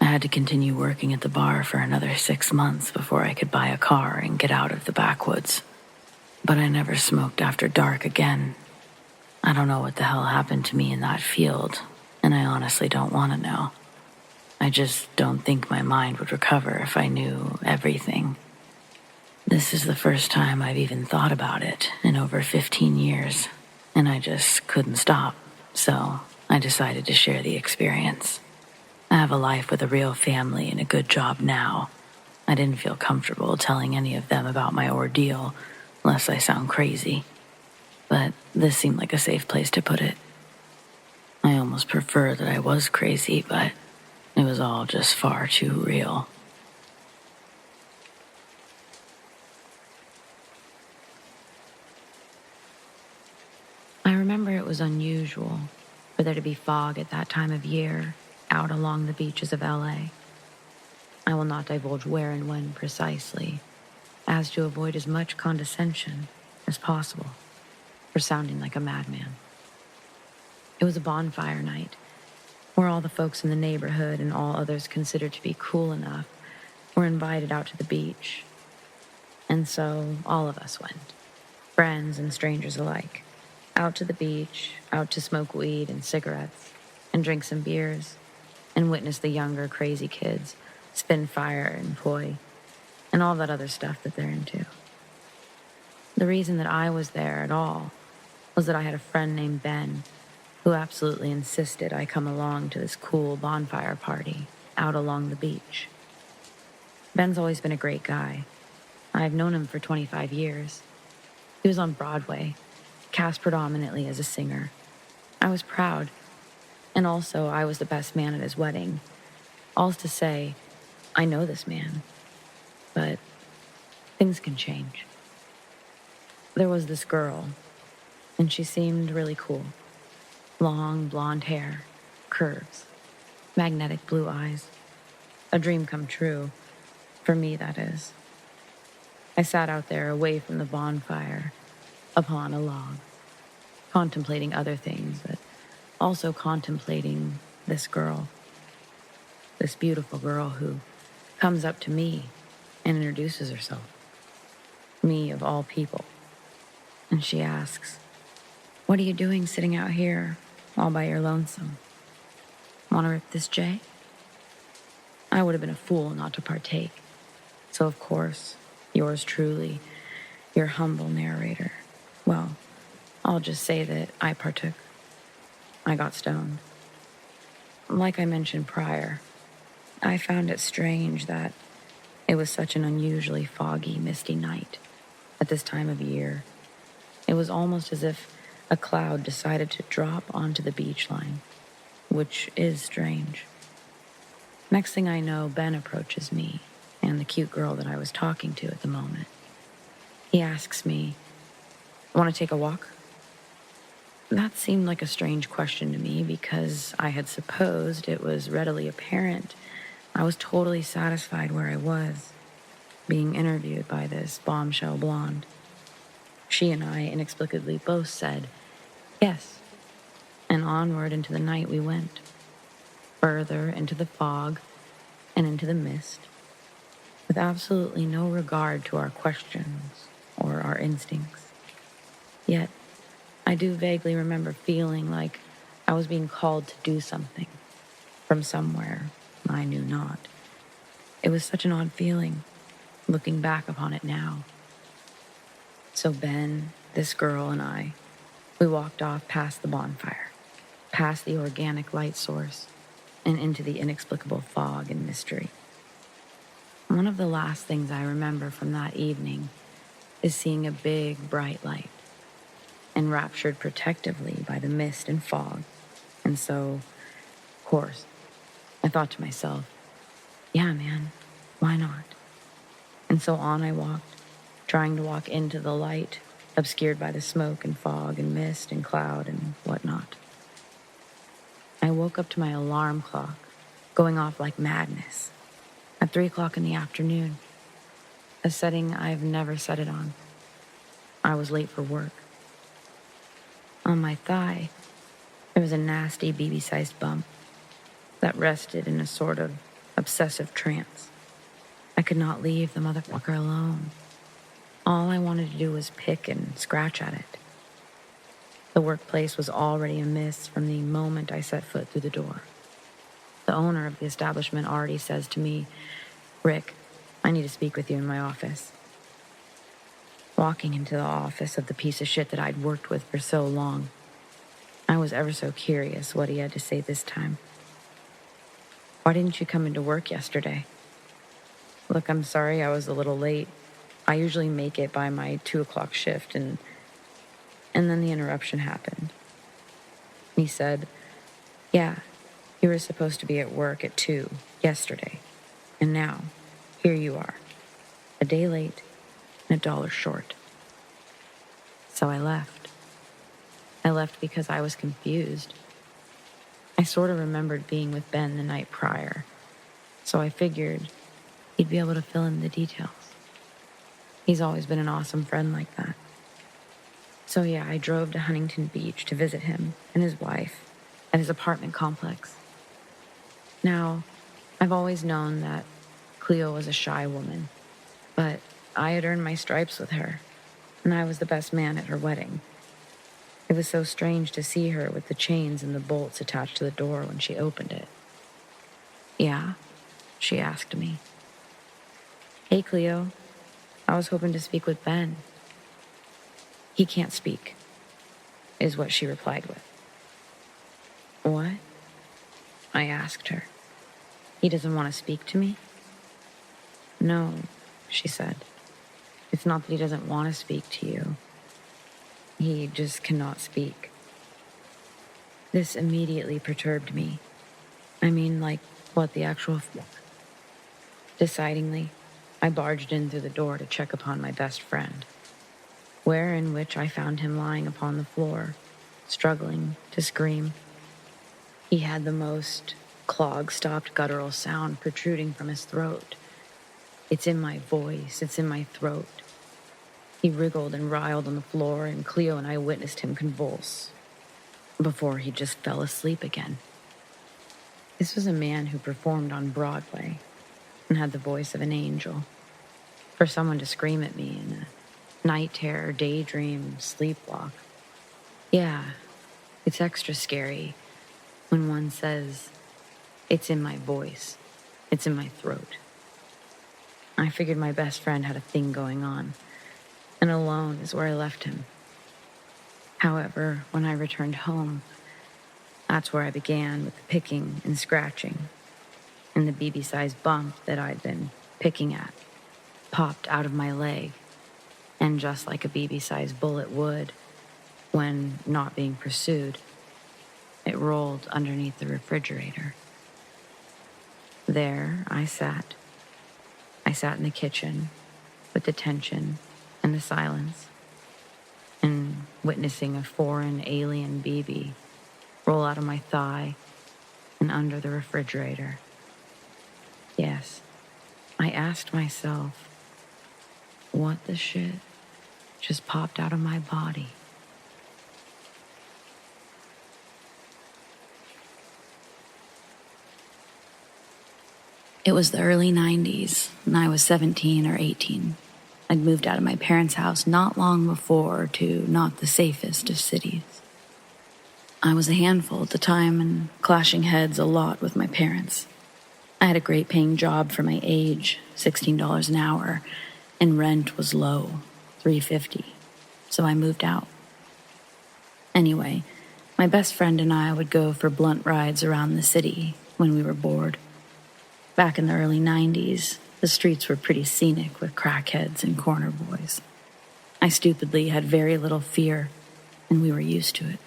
I had to continue working at the bar for another 6 months before I could buy a car and get out of the backwoods. But I never smoked after dark again. I don't know what the hell happened to me in that field, and I honestly don't want to know. I just don't think my mind would recover if I knew everything. This is the first time I've even thought about it in over 15 years, and I just couldn't stop, so I decided to share the experience. I have a life with a real family and a good job now. I didn't feel comfortable telling any of them about my ordeal, lest I sound crazy. But this seemed like a safe place to put it. I almost prefer that I was crazy, but it was all just far too real. I remember it was unusual for there to be fog at that time of year out along the beaches of LA. I will not divulge where and when precisely, as to avoid as much condescension as possible for sounding like a madman. It was a bonfire night, where all the folks in the neighborhood and all others considered to be cool enough were invited out to the beach. And so all of us went, friends and strangers alike, out to the beach, out to smoke weed and cigarettes, and drink some beers, and witness the younger crazy kids spin fire and poi, and all that other stuff that they're into. The reason that I was there at all was that I had a friend named Ben who absolutely insisted I come along to this cool bonfire party out along the beach. Ben's always been a great guy. I've known him for 25 years. He was on Broadway, cast predominantly as a singer. I was proud, and also I was the best man at his wedding. All's to say, I know this man, but things can change. There was this girl, and she seemed really cool. Long blonde hair, curves, magnetic blue eyes. A dream come true, for me that is. I sat out there away from the bonfire, upon a log, contemplating other things, but also contemplating this girl. This beautiful girl who comes up to me and introduces herself. Me of all people. And she asks, "What are you doing sitting out here all by your lonesome? Want to rip this J?" I would have been a fool not to partake. So of course, yours truly, your humble narrator. Well, I'll just say that I partook. I got stoned. Like I mentioned prior, I found it strange that it was such an unusually foggy, misty night at this time of year. It was almost as if a cloud decided to drop onto the beach line, which is strange. Next thing I know, Ben approaches me and the cute girl that I was talking to at the moment. He asks me, "Want to take a walk?" That seemed like a strange question to me because I had supposed it was readily apparent I was totally satisfied where I was, being interviewed by this bombshell blonde. She and I inexplicably both said, yes, and onward into the night we went, further into the fog and into the mist, with absolutely no regard to our questions or our instincts. Yet, I do vaguely remember feeling like I was being called to do something from somewhere I knew not. It was such an odd feeling, looking back upon it now. So Ben, this girl, and I, we walked off past the bonfire, past the organic light source, and into the inexplicable fog and mystery. One of the last things I remember from that evening is seeing a big, bright light, enraptured protectively by the mist and fog. And so, of course, I thought to myself, yeah, man, why not? And so on I walked, trying to walk into the light, obscured by the smoke and fog and mist and cloud and whatnot. I woke up to my alarm clock going off like madness at 3 o'clock in the afternoon, a setting I've never set it on. I was late for work. On my thigh, there was a nasty BB-sized bump that rested in a sort of obsessive trance. I could not leave the motherfucker alone. All I wanted to do was pick and scratch at it. The workplace was already amiss from the moment I set foot through the door. The owner of the establishment already says to me, "Rick, I need to speak with you in my office." Walking into the office of the piece of shit that I'd worked with for so long, I was ever so curious what he had to say this time. "Why didn't you come into work yesterday?" "Look, I'm sorry I was a little late. I usually make it by my 2 o'clock shift, and then the interruption happened." He said, "Yeah, you were supposed to be at work at 2 yesterday, and now, here you are, a day late and $1 short." So I left. I left because I was confused. I sort of remembered being with Ben the night prior, so I figured he'd be able to fill in the details. He's always been an awesome friend like that. So yeah, I drove to Huntington Beach to visit him and his wife at his apartment complex. Now, I've always known that Cleo was a shy woman, but I had earned my stripes with her, and I was the best man at her wedding. It was so strange to see her with the chains and the bolts attached to the door when she opened it. "Yeah?" she asked me. "Hey, Cleo, I was hoping to speak with Ben." "He can't speak," is what she replied with. "What?" I asked her. "He doesn't want to speak to me?" "No," she said. "It's not that he doesn't want to speak to you. He just cannot speak." This immediately perturbed me. I mean, like, what the actual fuck? Decidingly, I barged in through the door to check upon my best friend, in which I found him lying upon the floor, struggling to scream. He had the most clog-stopped guttural sound protruding from his throat. "It's in my voice, it's in my throat." He wriggled and writhed on the floor, and Cleo and I witnessed him convulse before he just fell asleep again. This was a man who performed on Broadway and had the voice of an angel. For someone to scream at me in a night terror, daydream, sleepwalk. Yeah, it's extra scary when one says, "It's in my voice, it's in my throat." I figured my best friend had a thing going on, and alone is where I left him. However, when I returned home, that's where I began with the picking and scratching, and the BB-sized bump that I'd been picking at popped out of my leg, and just like a BB-sized bullet would when not being pursued, it rolled underneath the refrigerator. There I sat. I sat in the kitchen with the tension and the silence, and witnessing a foreign alien BB roll out of my thigh and under the refrigerator. Yes, I asked myself, what the shit just popped out of my body? It was the early 90s, and I was 17 or 18. I'd moved out of my parents' house not long before to not the safest of cities. I was a handful at the time and clashing heads a lot with my parents. I had a great paying job for my age, $16 an hour, and rent was low, $350, so I moved out. Anyway, my best friend and I would go for blunt rides around the city when we were bored. Back in the early 90s, the streets were pretty scenic with crackheads and corner boys. I stupidly had very little fear, and we were used to it.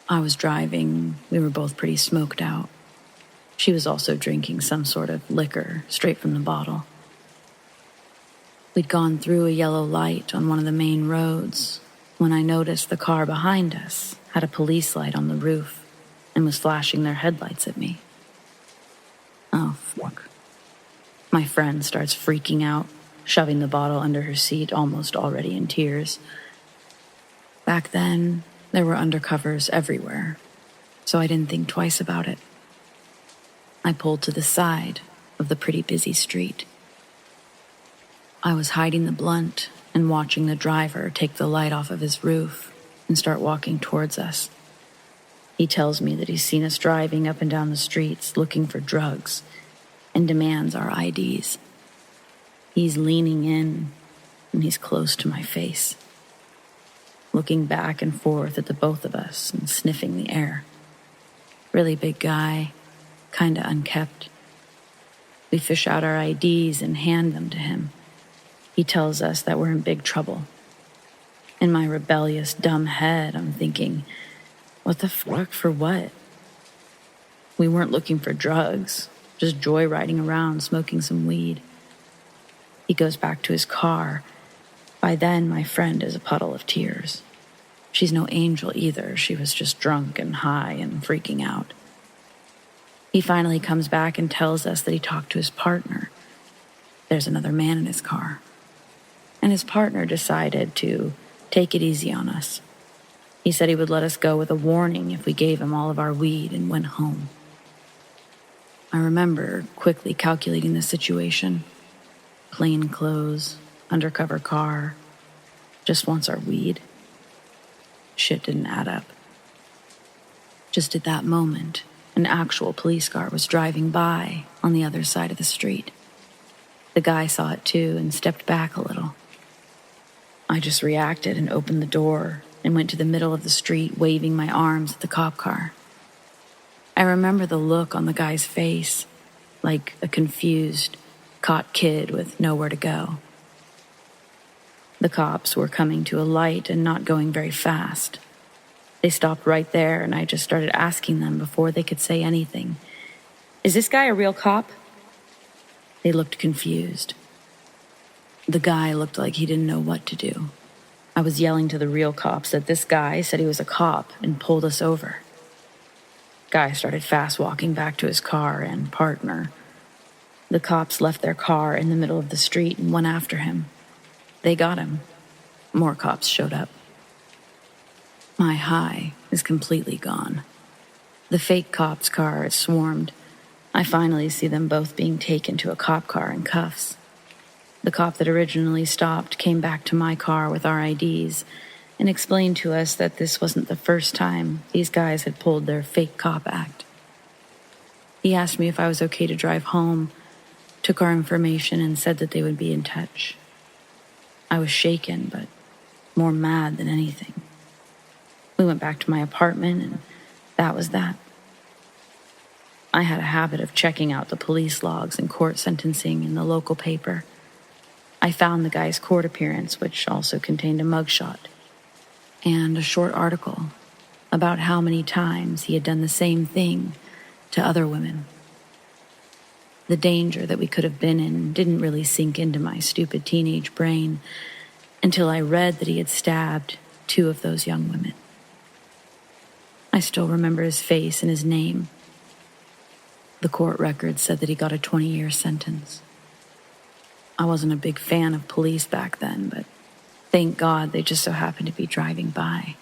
I was driving, we were both pretty smoked out. She was also drinking some sort of liquor straight from the bottle. We'd gone through a yellow light on one of the main roads when I noticed the car behind us had a police light on the roof and was flashing their headlights at me. Oh, fuck. My friend starts freaking out, shoving the bottle under her seat, almost already in tears. Back then, there were undercovers everywhere, so I didn't think twice about it. I pulled to the side of the pretty busy street. I was hiding the blunt and watching the driver take the light off of his roof and start walking towards us. He tells me that he's seen us driving up and down the streets looking for drugs and demands our IDs. He's leaning in and he's close to my face, looking back and forth at the both of us and sniffing the air. Really big guy, kinda unkempt. We fish out our IDs and hand them to him. He tells us that we're in big trouble. In my rebellious, dumb head, I'm thinking, what the fuck for what? We weren't looking for drugs, just joyriding around smoking some weed. He goes back to his car. By then, my friend is a puddle of tears. She's no angel either. She was just drunk and high and freaking out. He finally comes back and tells us that he talked to his partner. There's another man in his car. And his partner decided to take it easy on us. He said he would let us go with a warning if we gave him all of our weed and went home. I remember quickly calculating the situation. Plain clothes, undercover car, just wants our weed. Shit didn't add up. Just at that moment, an actual police car was driving by on the other side of the street. The guy saw it too and stepped back a little. I just reacted and opened the door and went to the middle of the street waving my arms at the cop car. I remember the look on the guy's face, like a confused, caught kid with nowhere to go. The cops were coming to a light and not going very fast. They stopped right there and I just started asking them before they could say anything. Is this guy a real cop? They looked confused. The guy looked like he didn't know what to do. I was yelling to the real cops that this guy said he was a cop and pulled us over. Guy started fast walking back to his car and partner. The cops left their car in the middle of the street and went after him. They got him. More cops showed up. My high is completely gone. The fake cops' car is swarmed. I finally see them both being taken to a cop car in cuffs. The cop that originally stopped came back to my car with our IDs and explained to us that this wasn't the first time these guys had pulled their fake cop act. He asked me if I was okay to drive home, took our information, and said that they would be in touch. I was shaken, but more mad than anything. We went back to my apartment, and that was that. I had a habit of checking out the police logs and court sentencing in the local paper. I found the guy's court appearance, which also contained a mugshot, and a short article about how many times he had done the same thing to other women. The danger that we could have been in didn't really sink into my stupid teenage brain until I read that he had stabbed 2 of those young women. I still remember his face and his name. The court record said that he got a 20-year sentence. I wasn't a big fan of police back then, but thank God they just so happened to be driving by.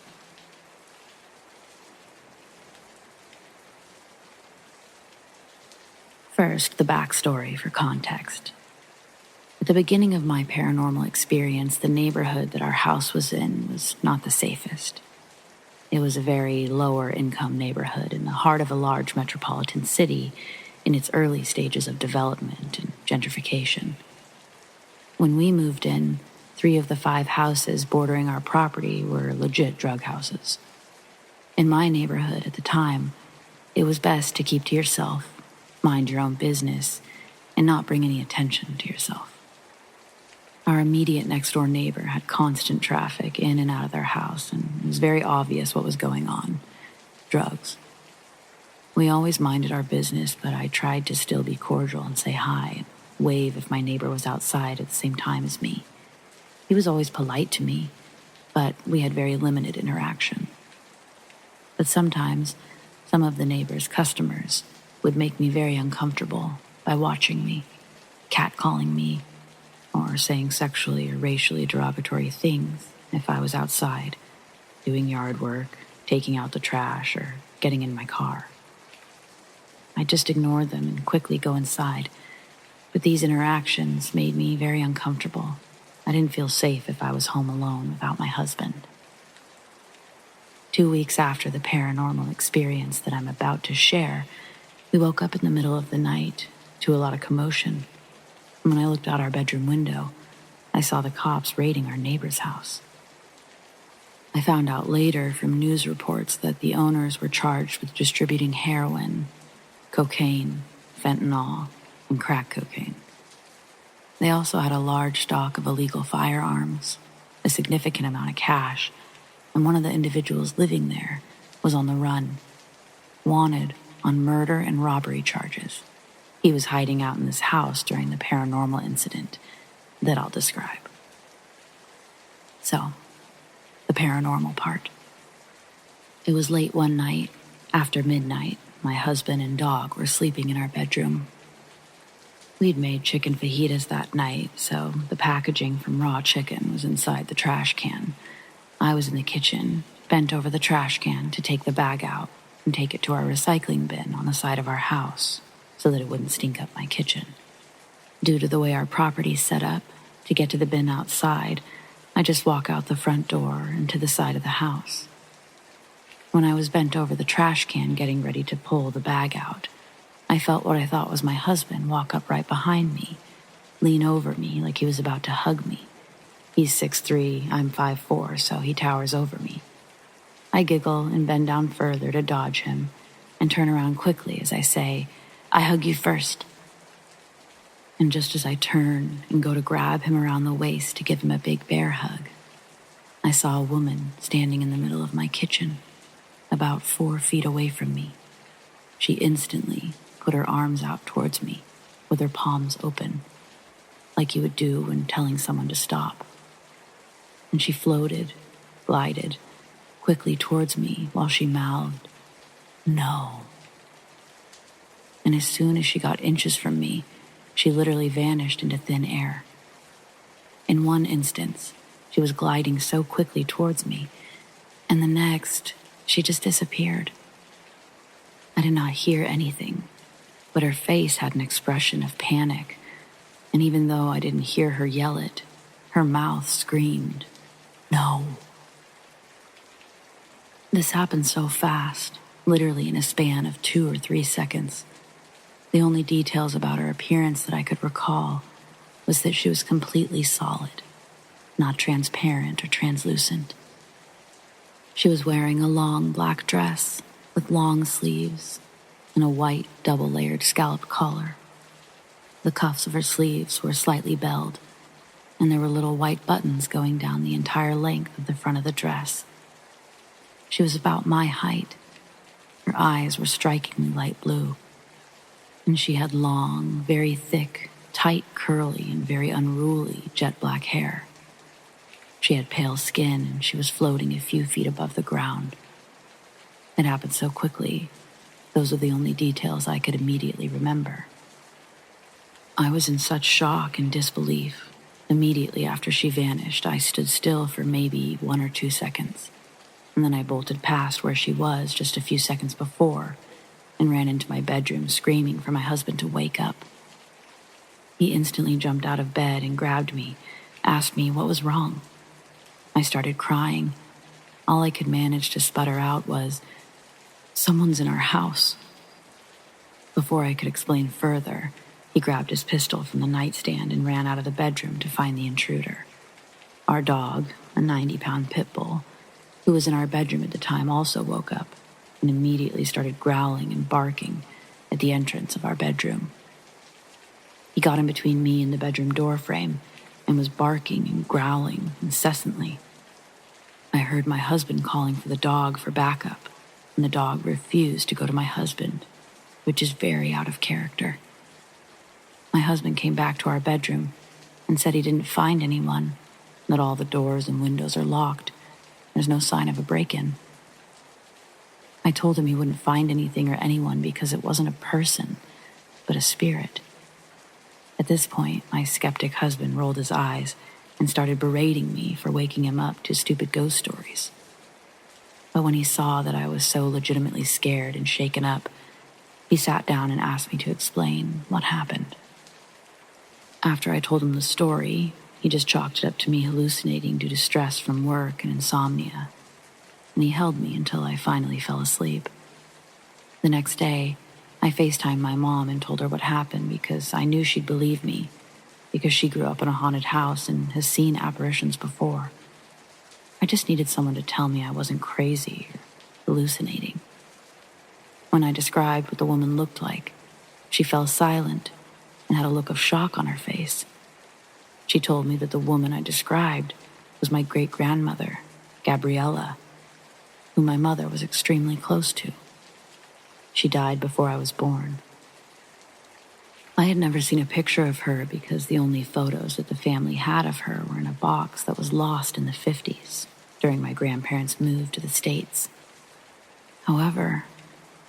First, the backstory for context. At the beginning of my paranormal experience, the neighborhood that our house was in was not the safest. It was a very lower-income neighborhood in the heart of a large metropolitan city in its early stages of development and gentrification. When we moved in, 3 of the 5 houses bordering our property were legit drug houses. In my neighborhood at the time, it was best to keep to yourself, mind your own business, and not bring any attention to yourself. Our immediate next-door neighbor had constant traffic in and out of their house, and it was very obvious what was going on. Drugs. We always minded our business, but I tried to still be cordial and say hi and wave if my neighbor was outside at the same time as me. He was always polite to me, but we had very limited interaction. But sometimes, some of the neighbor's customers would make me very uncomfortable by watching me, catcalling me, or saying sexually or racially derogatory things if I was outside, doing yard work, taking out the trash, or getting in my car. I'd just ignore them and quickly go inside, but these interactions made me very uncomfortable. I didn't feel safe if I was home alone without my husband. 2 weeks after the paranormal experience that I'm about to share, we woke up in the middle of the night to a lot of commotion. When I looked out our bedroom window, I saw the cops raiding our neighbor's house. I found out later from news reports that the owners were charged with distributing heroin, cocaine, fentanyl, and crack cocaine. They also had a large stock of illegal firearms, a significant amount of cash, and one of the individuals living there was on the run, wanted on murder and robbery charges. He was hiding out in this house during the paranormal incident that I'll describe. So, the paranormal part. It was late one night, after midnight. My husband and dog were sleeping in our bedroom. We'd made chicken fajitas that night, so the packaging from raw chicken was inside the trash can. I was in the kitchen, bent over the trash can to take the bag out and take it to our recycling bin on the side of our house so that it wouldn't stink up my kitchen. Due to the way our property's set up, to get to the bin outside, I just walk out the front door and to the side of the house. When I was bent over the trash can getting ready to pull the bag out, I felt what I thought was my husband walk up right behind me, lean over me like he was about to hug me. He's 6'3", I'm 5'4", so he towers over me. I giggle and bend down further to dodge him and turn around quickly as I say, "I hug you first." And just as I turn and go to grab him around the waist to give him a big bear hug, I saw a woman standing in the middle of my kitchen, about 4 feet away from me. She instantly put her arms out towards me with her palms open, like you would do when telling someone to stop. And she floated, glided, quickly towards me while she mouthed, "No." And as soon as she got inches from me, she literally vanished into thin air. In one instance, she was gliding so quickly towards me, and the next, she just disappeared. I did not hear anything, but her face had an expression of panic, and even though I didn't hear her yell it, her mouth screamed, "No." This happened so fast, literally in a span of 2 or 3 seconds. The only details about her appearance that I could recall was that she was completely solid, not transparent or translucent. She was wearing a long black dress with long sleeves and a white double-layered scalloped collar. The cuffs of her sleeves were slightly belled, and there were little white buttons going down the entire length of the front of the dress. She was about my height. Her eyes were strikingly light blue, and she had long, very thick, tight, curly, and very unruly jet black hair. She had pale skin, and she was floating a few feet above the ground. It happened so quickly, those are the only details I could immediately remember. I was in such shock and disbelief. Immediately after she vanished, I stood still for maybe 1 or 2 seconds, and then I bolted past where she was just a few seconds before and ran into my bedroom screaming for my husband to wake up. He instantly jumped out of bed and grabbed me, asked me what was wrong. I started crying. All I could manage to sputter out was, "Someone's in our house." Before I could explain further, he grabbed his pistol from the nightstand and ran out of the bedroom to find the intruder. Our dog, a 90-pound pit bull, who was in our bedroom at the time, also woke up and immediately started growling and barking at the entrance of our bedroom. He got in between me and the bedroom door frame and was barking and growling incessantly. I heard my husband calling for the dog for backup, and the dog refused to go to my husband, which is very out of character. My husband came back to our bedroom and said he didn't find anyone, that all the doors and windows are locked. There's no sign of a break-in. I told him he wouldn't find anything or anyone because it wasn't a person, but a spirit. At this point, my skeptic husband rolled his eyes and started berating me for waking him up to stupid ghost stories. But when he saw that I was so legitimately scared and shaken up, he sat down and asked me to explain what happened. After I told him the story, he just chalked it up to me hallucinating due to stress from work and insomnia. and he held me until I finally fell asleep. The next day, I FaceTimed my mom and told her what happened because I knew she'd believe me, because she grew up in a haunted house and has seen apparitions before. I just needed someone to tell me I wasn't crazy or hallucinating. When I described what the woman looked like, she fell silent and had a look of shock on her face. She told me that the woman I described was my great-grandmother, Gabriella, who my mother was extremely close to. She died before I was born. I had never seen a picture of her because the only photos that the family had of her were in a box that was lost in the 50s during my grandparents' move to the States. However,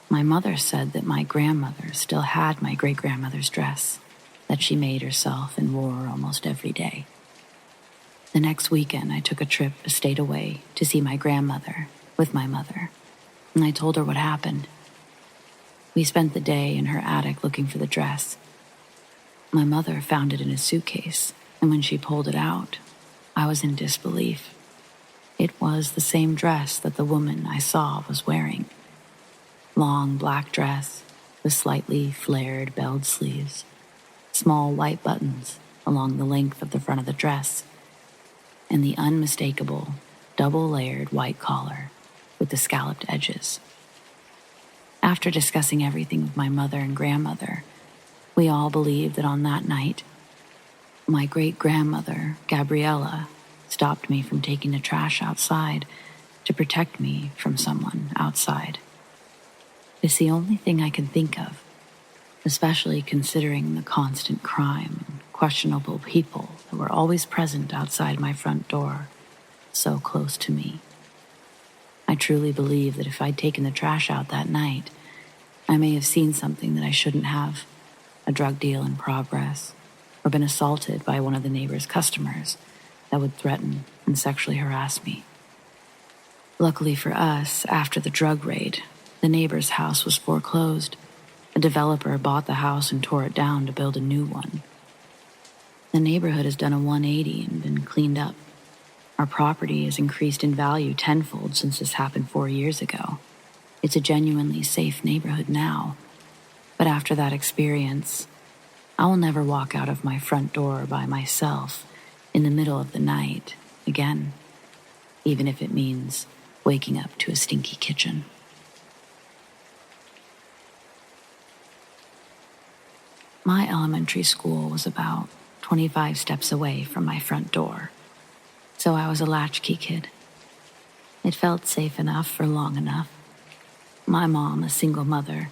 my mother said that my grandmother still had my great-grandmother's dress that she made herself and wore almost every day. The next weekend, I took a trip a state away to see my grandmother with my mother, and I told her what happened. We spent the day in her attic looking for the dress. My mother found it in a suitcase, and when she pulled it out, I was in disbelief. It was the same dress that the woman I saw was wearing. Long black dress with slightly flared belled sleeves, small white buttons along the length of the front of the dress, and the unmistakable double-layered white collar with the scalloped edges. After discussing everything with my mother and grandmother, we all believed that on that night, my great-grandmother, Gabriella, stopped me from taking the trash outside to protect me from someone outside. It's the only thing I can think of, especially considering the constant crime and questionable people that were always present outside my front door, so close to me. I truly believe that if I'd taken the trash out that night, I may have seen something that I shouldn't have, a drug deal in progress, or been assaulted by one of the neighbor's customers that would threaten and sexually harass me. Luckily for us, after the drug raid, the neighbor's house was foreclosed. A developer bought the house and tore it down to build a new one. The neighborhood has done a 180 and been cleaned up. Our property has increased in value tenfold since this happened 4 years ago. It's a genuinely safe neighborhood now. But after that experience, I will never walk out of my front door by myself in the middle of the night again, even if it means waking up to a stinky kitchen. My elementary school was about 25 steps away from my front door, so I was a latchkey kid. It felt safe enough for long enough. My mom, a single mother,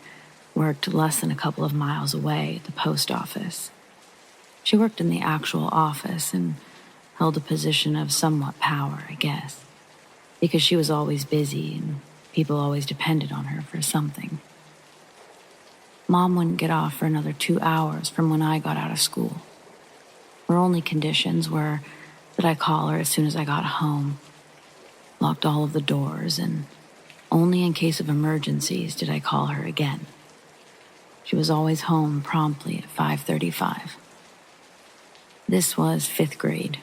worked less than a couple of miles away at the post office. She worked in the actual office and held a position of somewhat power, I guess, because she was always busy and people always depended on her for something. Mom wouldn't get off for another 2 hours from when I got out of school. Her only conditions were that I call her as soon as I got home, locked all of the doors, and only in case of emergencies did I call her again. She was always home promptly at 5:35. This was 5th grade,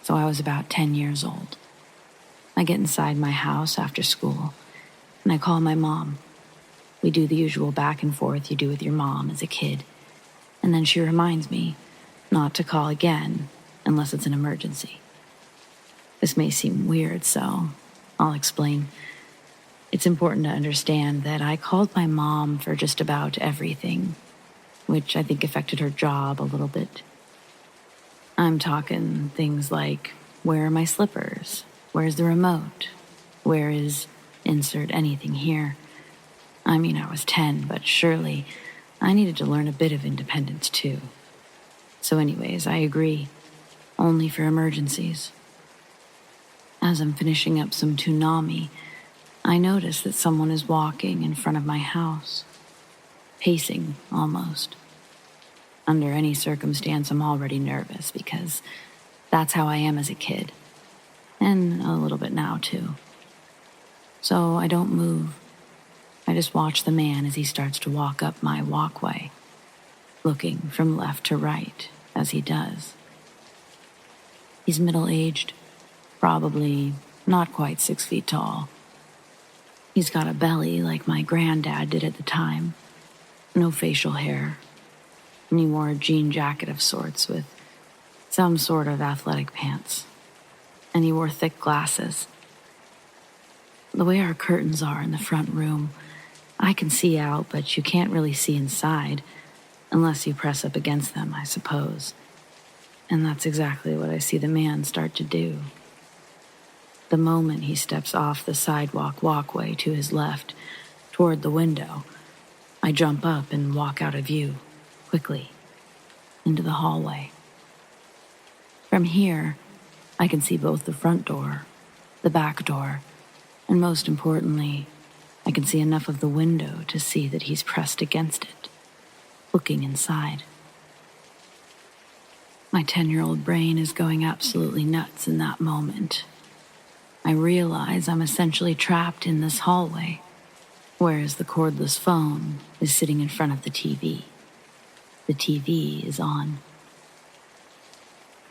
so I was about 10 years old. I get inside my house after school, and I call my mom. We do the usual back and forth you do with your mom as a kid, and then she reminds me not to call again unless it's an emergency. This may seem weird, so I'll explain. It's important to understand that I called my mom for just about everything, which I think affected her job a little bit. I'm talking things like, where are my slippers? Where's the remote? Where is insert anything here? I mean, I was 10, but surely I needed to learn a bit of independence too. So anyways, I agree. Only for emergencies. As I'm finishing up some tsunami, I notice that someone is walking in front of my house. Pacing, almost. Under any circumstance, I'm already nervous because that's how I am as a kid. And a little bit now, too. So I don't move. I just watch the man as he starts to walk up my walkway, looking from left to right as he does. He's middle-aged, probably not quite 6 feet tall, He's got a belly like my granddad did at the time. No facial hair. And he wore a jean jacket of sorts with some sort of athletic pants. And he wore thick glasses. The way our curtains are in the front room, I can see out, but you can't really see inside unless you press up against them, I suppose. And that's exactly what I see the man start to do. The moment he steps off the sidewalk walkway to his left, toward the window, I jump up and walk out of view, quickly, into the hallway. From here, I can see both the front door, the back door, and most importantly, I can see enough of the window to see that he's pressed against it, looking inside. My 10-year-old brain is going absolutely nuts in that moment. I realize I'm essentially trapped in this hallway, whereas the cordless phone is sitting in front of the TV. The TV is on.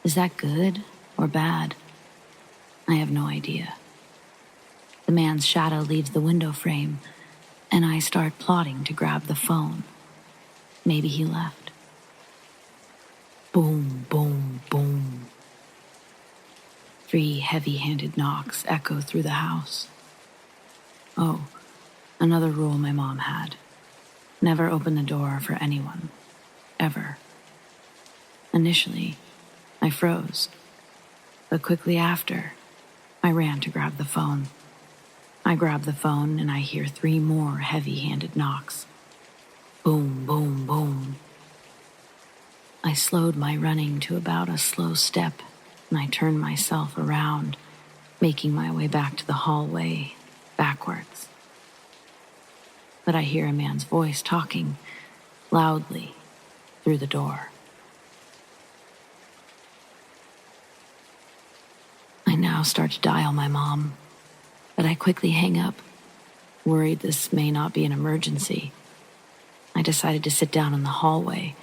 Is that good or bad? I have no idea. The man's shadow leaves the window frame, and I start plotting to grab the phone. Maybe he left. Boom, boom, boom. 3 heavy-handed knocks echo through the house. Oh, another rule my mom had. Never open the door for anyone. Ever. Initially, I froze. But quickly after, I ran to grab the phone. I grab the phone and I hear 3 more heavy-handed knocks. Boom, boom, boom. I slowed my running to about a slow step, and I turned myself around, making my way back to the hallway, backwards. But I hear a man's voice talking, loudly, through the door. I now start to dial my mom, but I quickly hang up, worried this may not be an emergency. I decided to sit down in the hallway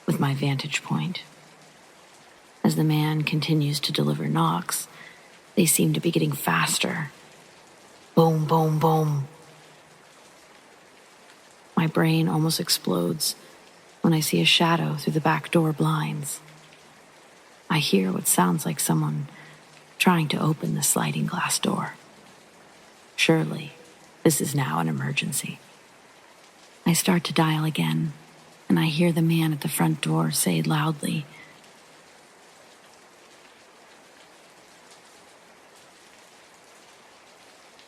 with my vantage point. As the man continues to deliver knocks, they seem to be getting faster. Boom, boom, boom. My brain almost explodes when I see a shadow through the back door blinds. I hear what sounds like someone trying to open the sliding glass door. Surely, this is now an emergency. I start to dial again, and I hear the man at the front door say loudly,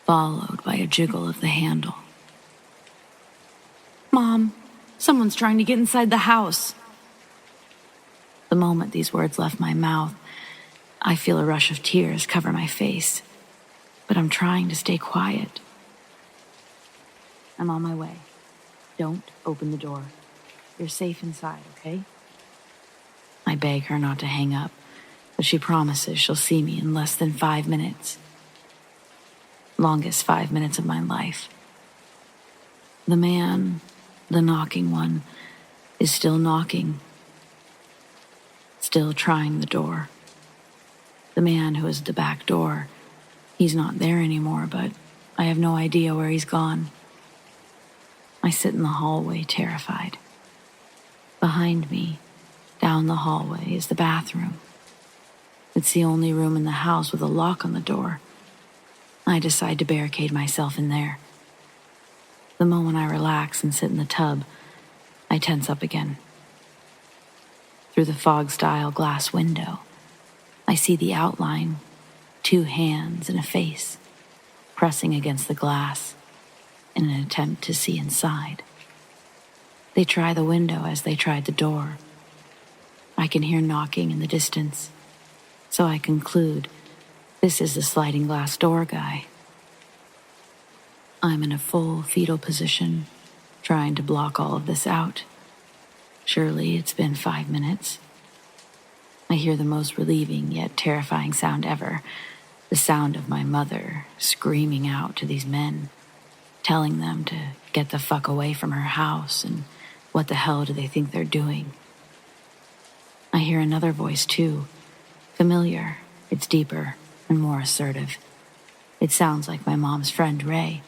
followed by a jiggle of the handle. Mom, someone's trying to get inside the house. The moment these words left my mouth, I feel a rush of tears cover my face, but I'm trying to stay quiet. I'm on my way. Don't open the door. You're safe inside, okay? I beg her not to hang up, but she promises she'll see me in less than 5 minutes. Longest 5 minutes of my life. The man, the knocking one, is still knocking. Still trying the door. The man who is at the back door, he's not there anymore, but I have no idea where he's gone. I sit in the hallway, terrified. Behind me, down the hallway, is the bathroom. It's the only room in the house with a lock on the door. I decide to barricade myself in there. The moment I relax and sit in the tub, I tense up again. Through the fog-style glass window, I see the outline, 2 hands and a face, pressing against the glass in an attempt to see inside. They try the window as they tried the door. I can hear knocking in the distance, so I conclude this is the sliding glass door guy. I'm in a full fetal position, trying to block all of this out. Surely it's been 5 minutes. I hear the most relieving yet terrifying sound ever, the sound of my mother screaming out to these men, telling them to get the fuck away from her house and what the hell do they think they're doing. I hear another voice too, familiar. It's deeper and more assertive. It sounds like my mom's friend Ray.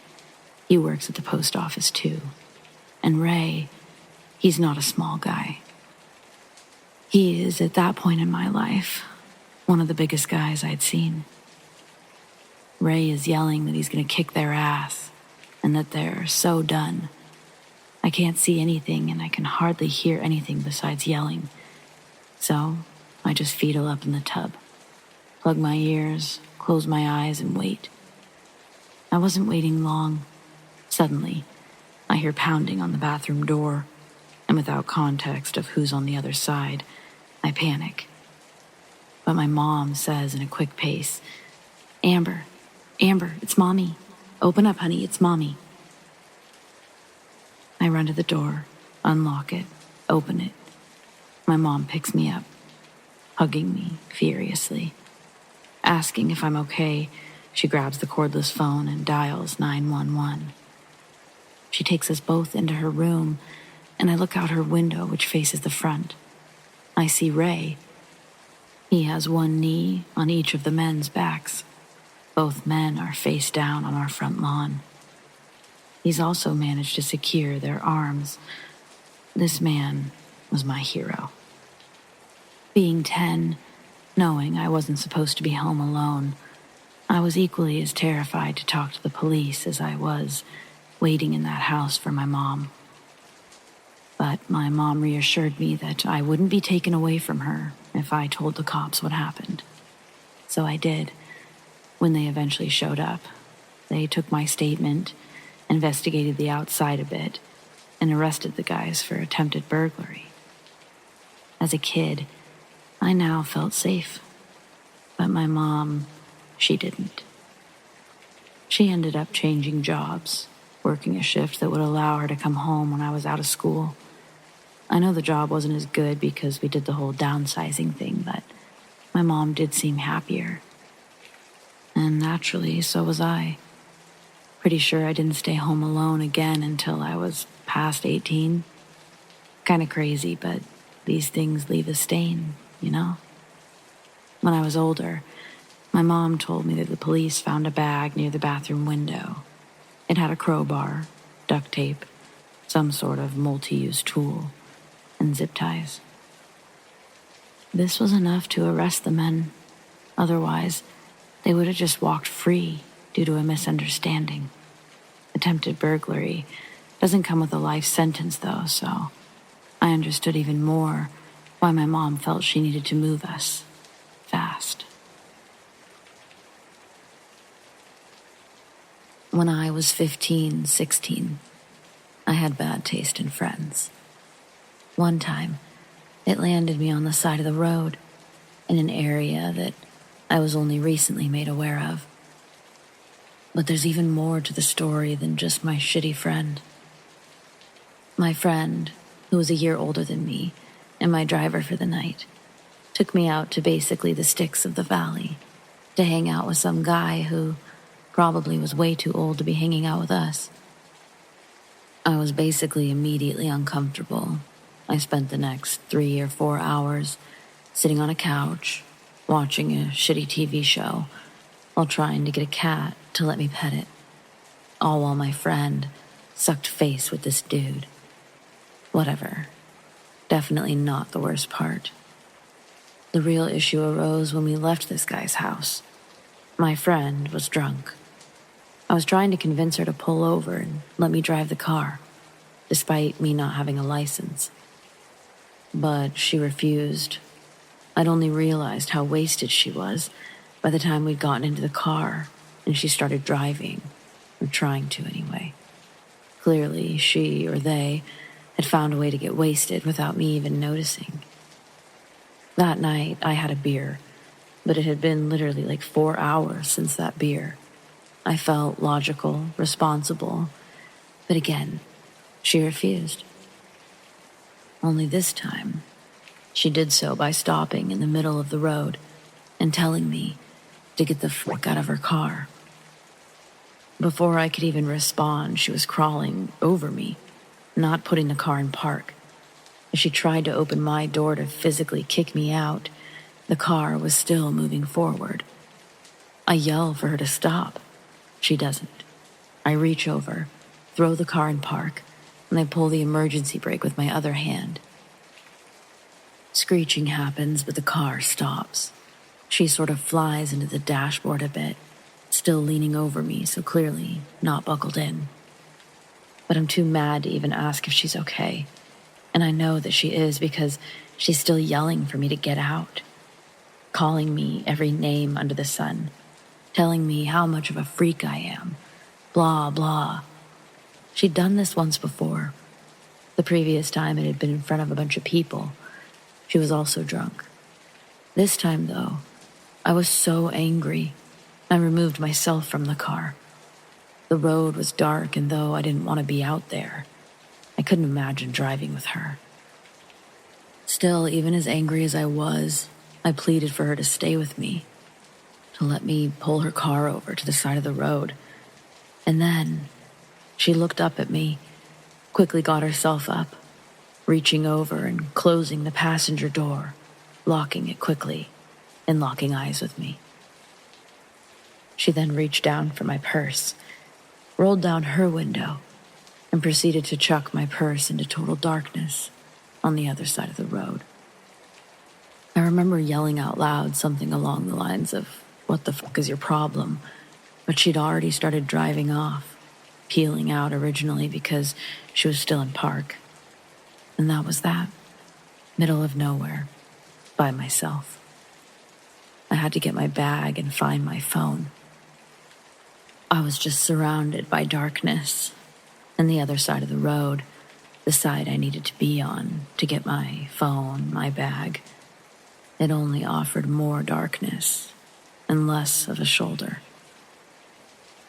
He works at the post office too. And Ray, he's not a small guy. He is, at that point in my life, one of the biggest guys I'd seen. Ray is yelling that he's going to kick their ass and that they're so done. I can't see anything and I can hardly hear anything besides yelling. So I just fetal up in the tub, plug my ears, close my eyes, and wait. I wasn't waiting long. Suddenly, I hear pounding on the bathroom door, and without context of who's on the other side, I panic. But my mom says in a quick pace, Amber, it's Mommy. Open up, honey, it's Mommy. I run to the door, unlock it, open it. My mom picks me up, hugging me furiously. Asking if I'm okay, she grabs the cordless phone and dials 911. She takes us both into her room, and I look out her window, which faces the front. I see Ray. He has one knee on each of the men's backs. Both men are face down on our front lawn. He's also managed to secure their arms. This man was my hero. Being 10, knowing I wasn't supposed to be home alone, I was equally as terrified to talk to the police as I was waiting in that house for my mom. But my mom reassured me that I wouldn't be taken away from her if I told the cops what happened. So I did. When they eventually showed up, they took my statement, investigated the outside a bit, and arrested the guys for attempted burglary. As a kid, I now felt safe. But my mom, she didn't. She ended up changing jobs, working a shift that would allow her to come home when I was out of school. I know the job wasn't as good because we did the whole downsizing thing, but my mom did seem happier. And naturally, so was I. Pretty sure I didn't stay home alone again until I was past 18. Kinda crazy, but these things leave a stain, you know? When I was older, my mom told me that the police found a bag near the bathroom window. It had a crowbar, duct tape, some sort of multi-use tool, and zip ties. This was enough to arrest the men. Otherwise, they would have just walked free due to a misunderstanding. Attempted burglary doesn't come with a life sentence, though, so I understood even more why my mom felt she needed to move us fast. When I was 15, 16, I had bad taste in friends. One time, it landed me on the side of the road in an area that I was only recently made aware of. But there's even more to the story than just my shitty friend. My friend, who was a year older than me and my driver for the night, took me out to basically the sticks of the valley to hang out with some guy who probably was way too old to be hanging out with us. I was basically immediately uncomfortable. I spent the next 3 or 4 hours sitting on a couch, watching a shitty TV show, while trying to get a cat to let me pet it, all while my friend sucked face with this dude. Whatever. Definitely not the worst part. The real issue arose when we left this guy's house. My friend was drunk. I was trying to convince her to pull over and let me drive the car, despite me not having a license. But she refused. I'd only realized how wasted she was by the time we'd gotten into the car and she started driving, or trying to anyway. Clearly, she or they had found a way to get wasted without me even noticing. That night, I had a beer, but it had been literally like 4 hours since that beer. I felt logical, responsible, but again, she refused. Only this time, she did so by stopping in the middle of the road and telling me to get the fuck out of her car. Before I could even respond, she was crawling over me, not putting the car in park. As she tried to open my door to physically kick me out, the car was still moving forward. I yell for her to stop. She doesn't. I reach over, throw the car in park, and I pull the emergency brake with my other hand. Screeching happens, but the car stops. She sort of flies into the dashboard a bit, still leaning over me, so clearly not buckled in. But I'm too mad to even ask if she's okay, and I know that she is because she's still yelling for me to get out, calling me every name under the sun, telling me how much of a freak I am, blah, blah. She'd done this once before. The previous time it had been in front of a bunch of people. She was also drunk. This time, though, I was so angry, I removed myself from the car. The road was dark, and though I didn't want to be out there, I couldn't imagine driving with her. Still, even as angry as I was, I pleaded for her to stay with me, to let me pull her car over to the side of the road. And then she looked up at me, quickly got herself up, reaching over and closing the passenger door, locking it quickly, and locking eyes with me. She then reached down for my purse, rolled down her window, and proceeded to chuck my purse into total darkness on the other side of the road. I remember yelling out loud something along the lines of, "What the fuck is your problem?" But she'd already started driving off, peeling out originally because she was still in park. And that was that. Middle of nowhere, by myself. I had to get my bag and find my phone. I was just surrounded by darkness, and the other side of the road, the side I needed to be on to get my phone, my bag, it only offered more darkness and less of a shoulder.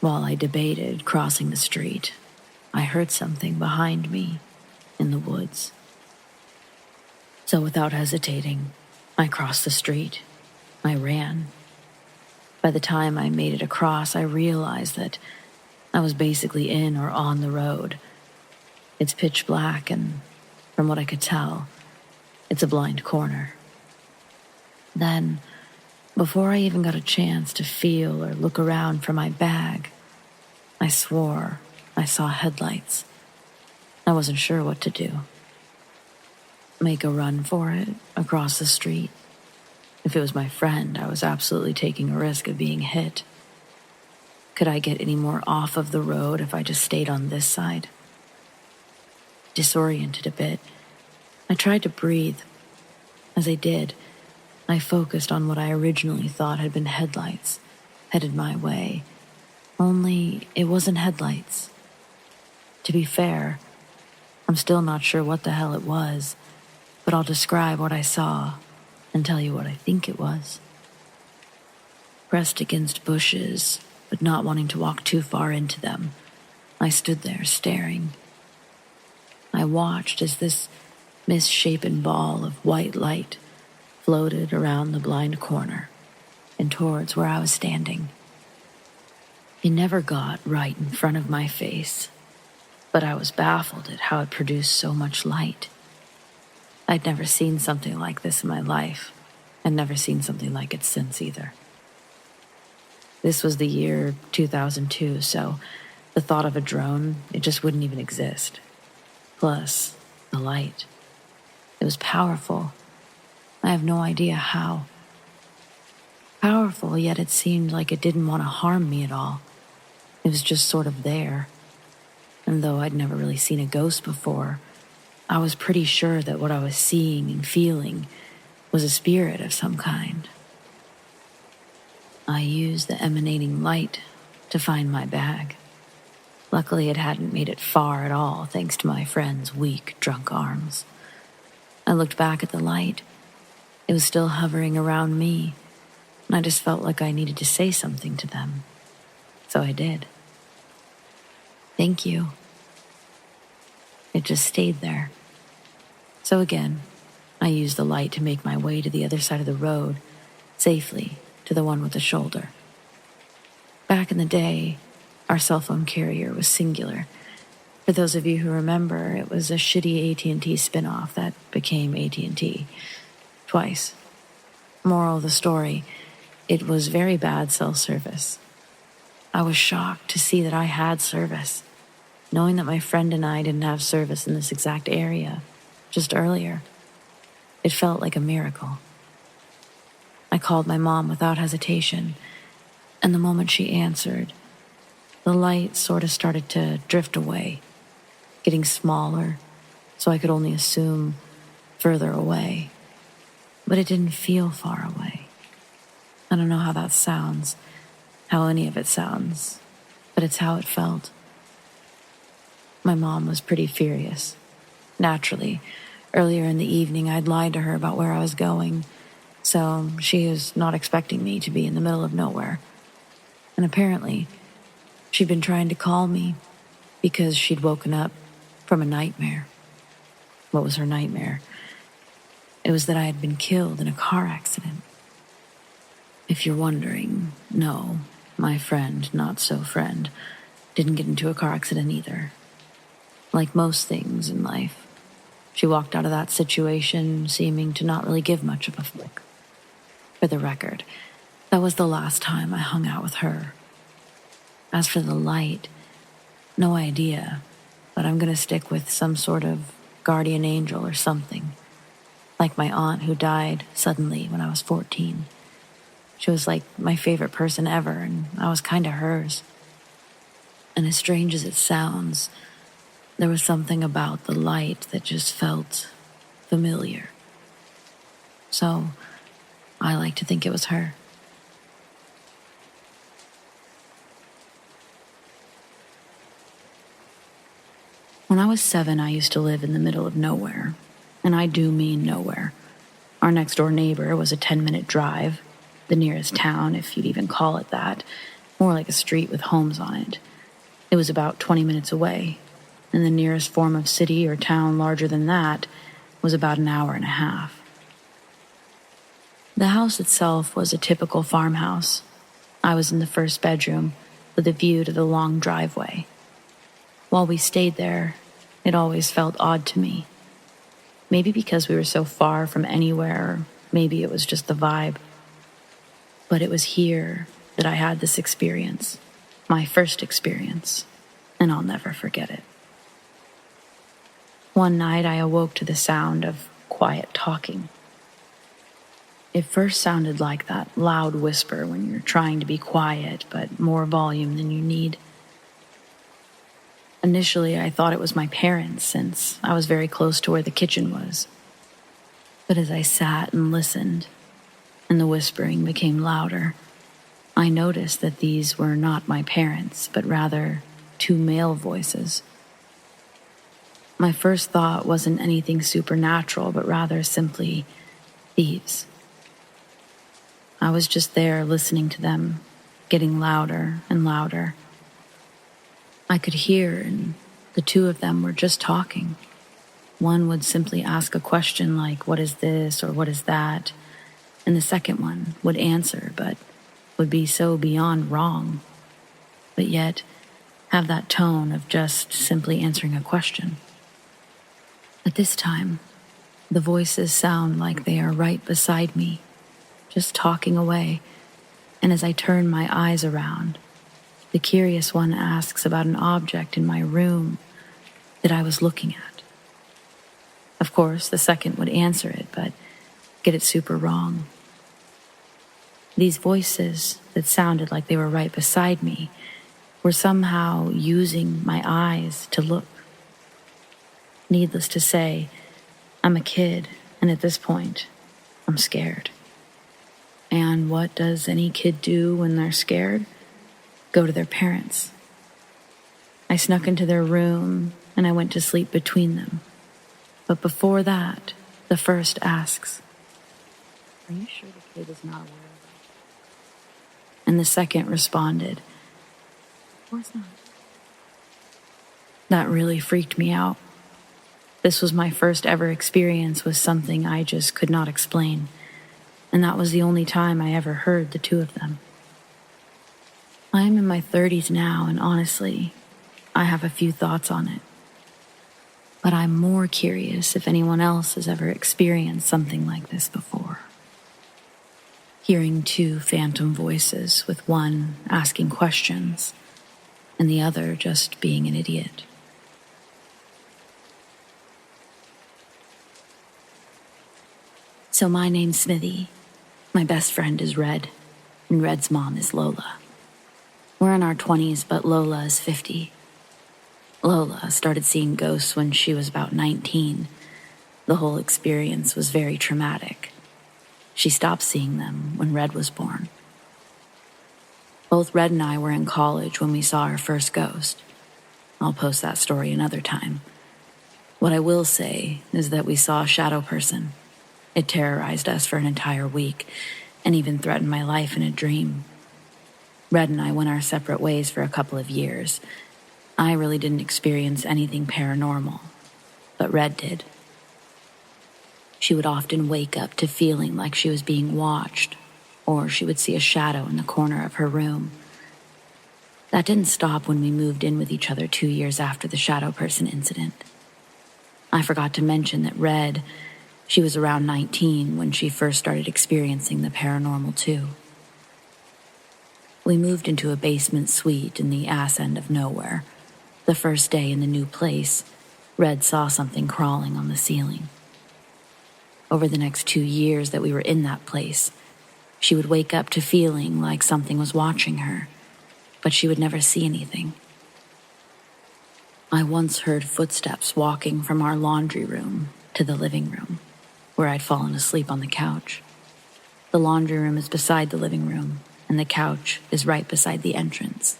While I debated crossing the street, I heard something behind me in the woods. So without hesitating, I crossed the street. I ran. By the time I made it across, I realized that I was basically in or on the road. It's pitch black, and from what I could tell, it's a blind corner. Then, before I even got a chance to feel or look around for my bag, I swore I saw headlights. I wasn't sure what to do. Make a run for it across the street. If it was my friend, I was absolutely taking a risk of being hit. Could I get any more off of the road if I just stayed on this side? Disoriented a bit, I tried to breathe. As I did, I focused on what I originally thought had been headlights, headed my way. Only it wasn't headlights. To be fair, I'm still not sure what the hell it was, but I'll describe what I saw and tell you what I think it was. Pressed against bushes, but not wanting to walk too far into them, I stood there staring. I watched as this misshapen ball of white light floated around the blind corner and towards where I was standing. It never got right in front of my face, but I was baffled at how it produced so much light. I'd never seen something like this in my life, and never seen something like it since either. This was the year 2002, so the thought of a drone, it just wouldn't even exist. Plus, the light. It was powerful. I have no idea how. Powerful, yet it seemed like it didn't want to harm me at all. It was just sort of there. And though I'd never really seen a ghost before, I was pretty sure that what I was seeing and feeling was a spirit of some kind. I used the emanating light to find my bag. Luckily, it hadn't made it far at all, thanks to my friend's weak, drunk arms. I looked back at the light. It was still hovering around me, and I just felt like I needed to say something to them. So I did. Thank you. It just stayed there. So again, I used the light to make my way to the other side of the road, safely to the one with the shoulder. Back in the day, our cell phone carrier was Singular. For those of you who remember, it was a shitty AT&T spinoff that became AT&T. Twice. Moral of the story, it was very bad cell service. I was shocked to see that I had service. knowing that my friend and I didn't have service in this exact area, just earlier. It felt like a miracle. I called my mom without hesitation, and the moment she answered, the light sort of started to drift away, getting smaller, so I could only assume further away. But it didn't feel far away. I don't know how that sounds, how any of it sounds, but it's how it felt. My mom was pretty furious. Naturally, earlier in the evening I'd lied to her about where I was going, so she was not expecting me to be in the middle of nowhere. And apparently, she'd been trying to call me because she'd woken up from a nightmare. What was her nightmare? It was that I had been killed in a car accident. If you're wondering, no, my friend, not so friend, didn't get into a car accident either. Like most things in life, she walked out of that situation seeming to not really give much of a fuck. For the record, that was the last time I hung out with her. As for the light, no idea, but I'm gonna stick with some sort of guardian angel or something. Like my aunt who died suddenly when I was 14. She was like my favorite person ever, and I was kinda hers. And as strange as it sounds, there was something about the light that just felt familiar. So, I like to think it was her. When I was 7, I used to live in the middle of nowhere. And I do mean nowhere. Our next door neighbor was a 10-minute drive, the nearest town, if you'd even call it that, more like a street with homes on it. It was about 20 minutes away, and the nearest form of city or town larger than that was about an hour and a half. The house itself was a typical farmhouse. I was in the first bedroom, with a view to the long driveway. While we stayed there, it always felt odd to me. Maybe because we were so far from anywhere, or maybe it was just the vibe. But it was here that I had this experience, my first experience, and I'll never forget it. One night I awoke to the sound of quiet talking. It first sounded like that loud whisper when you're trying to be quiet, but more volume than you need. Initially, I thought it was my parents, since I was very close to where the kitchen was. But as I sat and listened, and the whispering became louder, I noticed that these were not my parents, but rather 2 male voices. My first thought wasn't anything supernatural, but rather simply thieves. I was just there listening to them, getting louder and louder. I could hear, and the 2 of them were just talking. One would simply ask a question like, "What is this?" or "What is that?" And the second one would answer, but would be so beyond wrong, but yet have that tone of just simply answering a question. At this time, the voices sound like they are right beside me, just talking away, and as I turn my eyes around, the curious one asks about an object in my room that I was looking at. Of course, the second would answer it, but get it super wrong. These voices that sounded like they were right beside me were somehow using my eyes to look. Needless to say, I'm a kid, and at this point, I'm scared. And what does any kid do when they're scared? Go to their parents. I snuck into their room, and I went to sleep between them. But before that, the first asks, "Are you sure the kid is not aware of that?" And the second responded, "Of course not." That really freaked me out. This was my first ever experience with something I just could not explain, and that was the only time I ever heard the 2 of them. I am in my 30s now, and honestly, I have a few thoughts on it. But I'm more curious if anyone else has ever experienced something like this before. Hearing 2 phantom voices, with one asking questions, and the other just being an idiot. So my name's Smithy. My best friend is Red, and Red's mom is Lola. We're in our 20s, but Lola is 50. Lola started seeing ghosts when she was about 19. The whole experience was very traumatic. She stopped seeing them when Red was born. Both Red and I were in college when we saw our first ghost. I'll post that story another time. What I will say is that we saw a shadow person. It terrorized us for an entire week and even threatened my life in a dream. Red and I went our separate ways for a couple of years. I really didn't experience anything paranormal, but Red did. She would often wake up to feeling like she was being watched, or she would see a shadow in the corner of her room. That didn't stop when we moved in with each other 2 years after the shadow person incident. I forgot to mention that Red, she was around 19 when she first started experiencing the paranormal too. We moved into a basement suite in the ass end of nowhere. The first day in the new place, Red saw something crawling on the ceiling. Over the next 2 years that we were in that place, she would wake up to feeling like something was watching her, but she would never see anything. I once heard footsteps walking from our laundry room to the living room, where I'd fallen asleep on the couch. The laundry room is beside the living room, and the couch is right beside the entrance.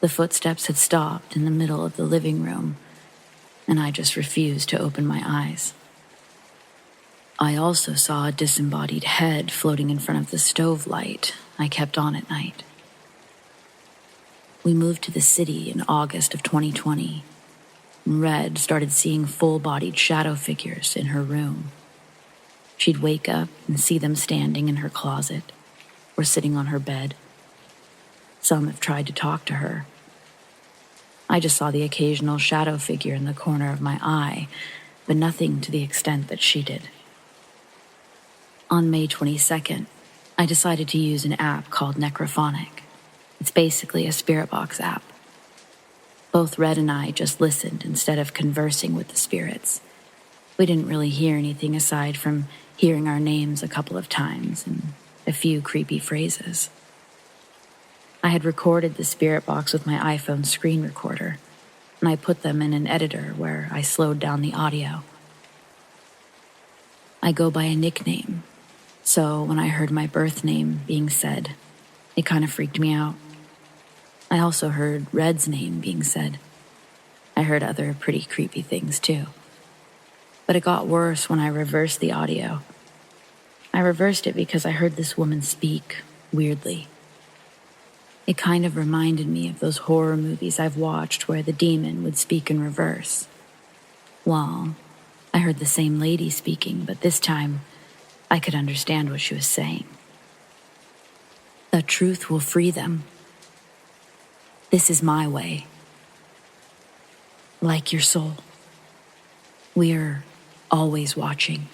The footsteps had stopped in the middle of the living room, and I just refused to open my eyes. I also saw a disembodied head floating in front of the stove light I kept on at night. We moved to the city in August of 2020, and Red started seeing full-bodied shadow figures in her room. She'd wake up and see them standing in her closet or sitting on her bed. Some have tried to talk to her. I just saw the occasional shadow figure in the corner of my eye, but nothing to the extent that she did. On May 22nd, I decided to use an app called Necrophonic. It's basically a spirit box app. Both Red and I just listened instead of conversing with the spirits. We didn't really hear anything aside from hearing our names a couple of times and a few creepy phrases. I had recorded the spirit box with my iPhone screen recorder, and I put them in an editor where I slowed down the audio. I go by a nickname, so when I heard my birth name being said, it kind of freaked me out. I also heard Red's name being said. I heard other pretty creepy things too. But it got worse when I reversed the audio. I reversed it because I heard this woman speak weirdly. It kind of reminded me of those horror movies I've watched where the demon would speak in reverse. Well, I heard the same lady speaking, but this time I could understand what she was saying. The truth will free them. This is my way. Like your soul. We're always watching.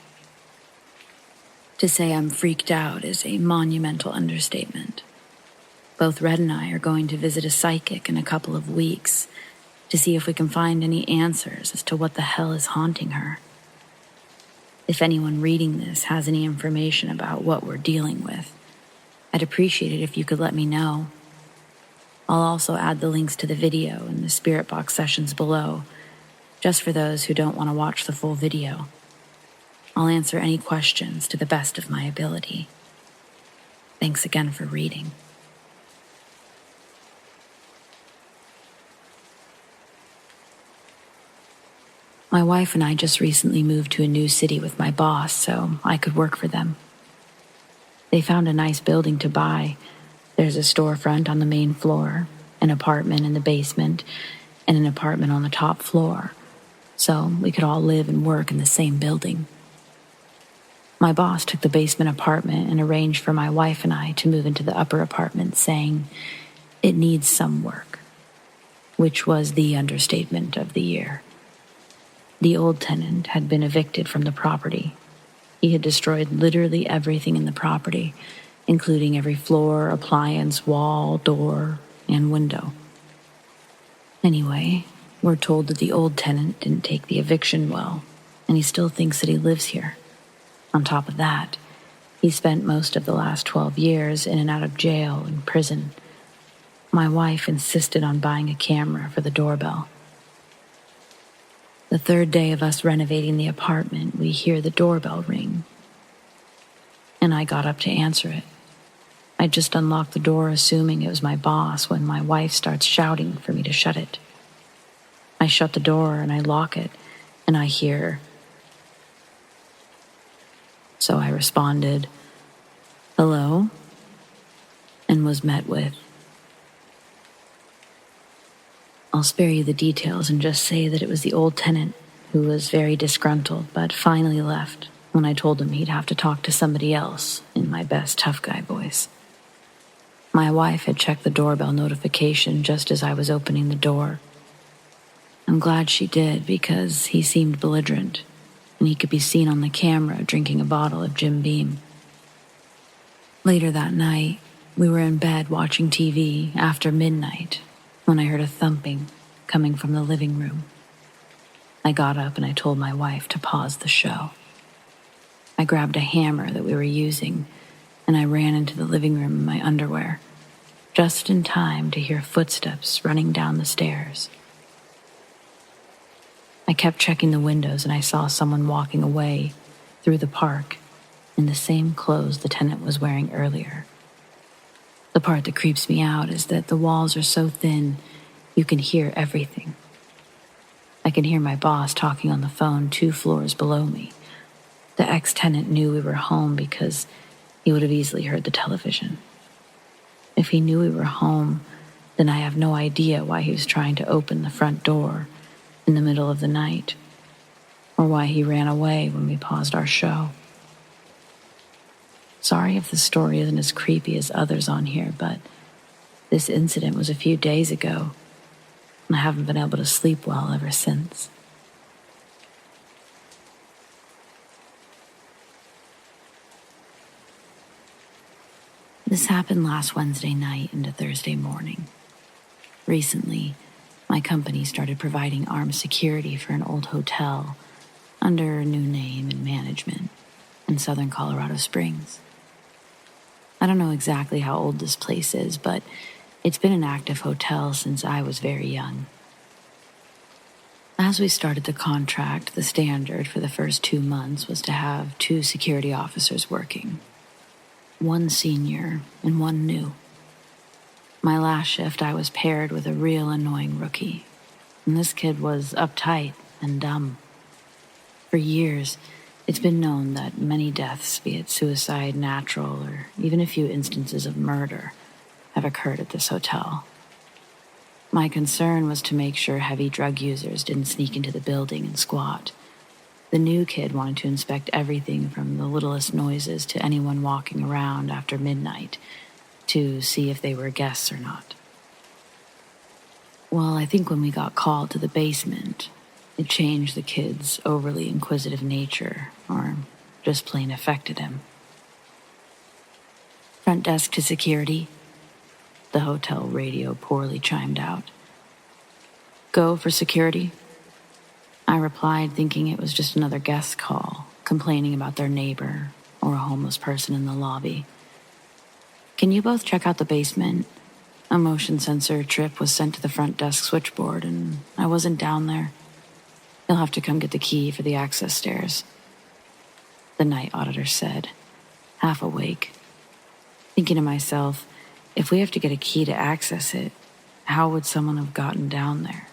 To say I'm freaked out is a monumental understatement. Both Red and I are going to visit a psychic in a couple of weeks to see if we can find any answers as to what the hell is haunting her. If anyone reading this has any information about what we're dealing with, I'd appreciate it if you could let me know. I'll also add the links to the video in the Spirit Box sessions below, just for those who don't want to watch the full video. I'll answer any questions to the best of my ability. Thanks again for reading. My wife and I just recently moved to a new city with my boss, so I could work for them. They found a nice building to buy. There's a storefront on the main floor, an apartment in the basement, and an apartment on the top floor, so we could all live and work in the same building. My boss took the basement apartment and arranged for my wife and I to move into the upper apartment, saying, "It needs some work," which was the understatement of the year. The old tenant had been evicted from the property. He had destroyed literally everything in the property, including every floor, appliance, wall, door, and window. Anyway, we're told that the old tenant didn't take the eviction well, and he still thinks that he lives here. On top of that, he spent most of the last 12 years in and out of jail and prison. My wife insisted on buying a camera for the doorbell. The third day of us renovating the apartment, we hear the doorbell ring, and I got up to answer it. I just unlocked the door assuming it was my boss when my wife starts shouting for me to shut it. I shut the door and I lock it, and I hear. So I responded, "Hello?" and was met with, I'll spare you the details and just say that it was the old tenant who was very disgruntled but finally left when I told him he'd have to talk to somebody else in my best tough guy voice. My wife had checked the doorbell notification just as I was opening the door. I'm glad she did because he seemed belligerent and he could be seen on the camera drinking a bottle of Jim Beam. Later that night, we were in bed watching TV after midnight when I heard a thumping coming from the living room. I got up and I told my wife to pause the show. I grabbed a hammer that we were using and I ran into the living room in my underwear, just in time to hear footsteps running down the stairs. I kept checking the windows and I saw someone walking away through the park in the same clothes the tenant was wearing earlier. The part that creeps me out is that the walls are so thin, you can hear everything. I can hear my boss talking on the phone 2 floors below me. The ex-tenant knew we were home because he would have easily heard the television. If he knew we were home, then I have no idea why he was trying to open the front door in the middle of the night, or why he ran away when we paused our show. Sorry if the story isn't as creepy as others on here, but this incident was a few days ago, and I haven't been able to sleep well ever since. This happened last Wednesday night into Thursday morning. Recently, my company started providing armed security for an old hotel under a new name and management in southern Colorado Springs. I don't know exactly how old this place is, but it's been an active hotel since I was very young. As we started the contract, the standard for the first 2 months was to have 2 security officers working. 1 senior and 1 new. My last shift, I was paired with a real annoying rookie, and this kid was uptight and dumb. For years, it's been known that many deaths, be it suicide, natural, or even a few instances of murder, have occurred at this hotel. My concern was to make sure heavy drug users didn't sneak into the building and squat. The new kid wanted to inspect everything from the littlest noises to anyone walking around after midnight to see if they were guests or not. Well, I think when we got called to the basement, it changed the kid's overly inquisitive nature, or just plain affected him. "Front desk to security," the hotel radio poorly chimed out. "Go for security?" I replied, thinking it was just another guest call, complaining about their neighbor or a homeless person in the lobby. "Can you both check out the basement? A motion sensor trip was sent to the front desk switchboard, and I wasn't down there. You'll have to come get the key for the access stairs," the night auditor said, half awake. Thinking to myself, if we have to get a key to access it, how would someone have gotten down there?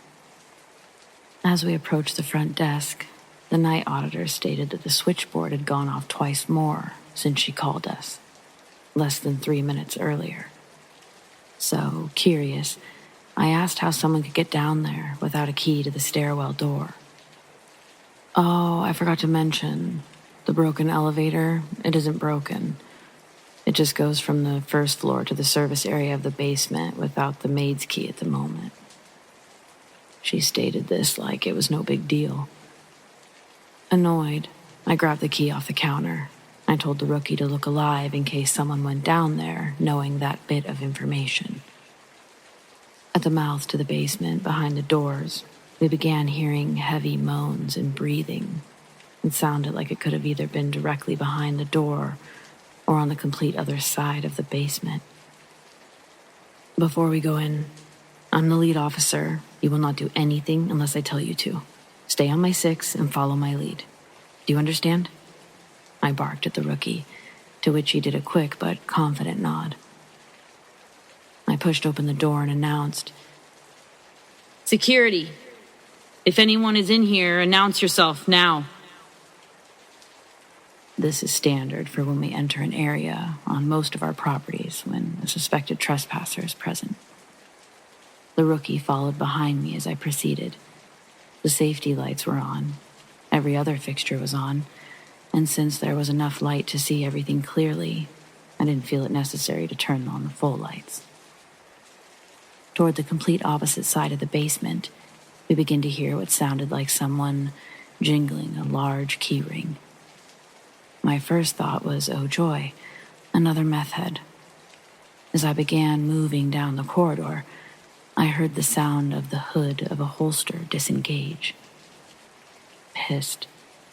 As we approached the front desk, the night auditor stated that the switchboard had gone off twice more since she called us, less than 3 minutes earlier. So, curious, I asked how someone could get down there without a key to the stairwell door. "Oh, I forgot to mention, the broken elevator, it isn't broken. It just goes from the first floor to the service area of the basement without the maid's key at the moment." She stated this like it was no big deal. Annoyed, I grabbed the key off the counter. I told the rookie to look alive in case someone went down there knowing that bit of information. At the mouth to the basement behind the doors, we began hearing heavy moans and breathing, It sounded like it could have either been directly behind the door or on the complete other side of the basement. Before we go in, I'm the lead officer. You will not do anything unless I tell you to. Stay on my 6 and follow my lead. Do you understand? I barked at the rookie, to which he did a quick but confident nod. I pushed open the door and announced, "Security! If anyone is in here, announce yourself now." This is standard for when we enter an area on most of our properties when a suspected trespasser is present. The rookie followed behind me as I proceeded. The safety lights were on. Every other fixture was on, and since there was enough light to see everything clearly, I didn't feel it necessary to turn on the full lights. Toward the complete opposite side of the basement, we begin to hear what sounded like someone jingling a large key ring. My first thought was, oh joy, another meth head. As I began moving down the corridor, I heard the sound of the hood of a holster disengage. Pissed,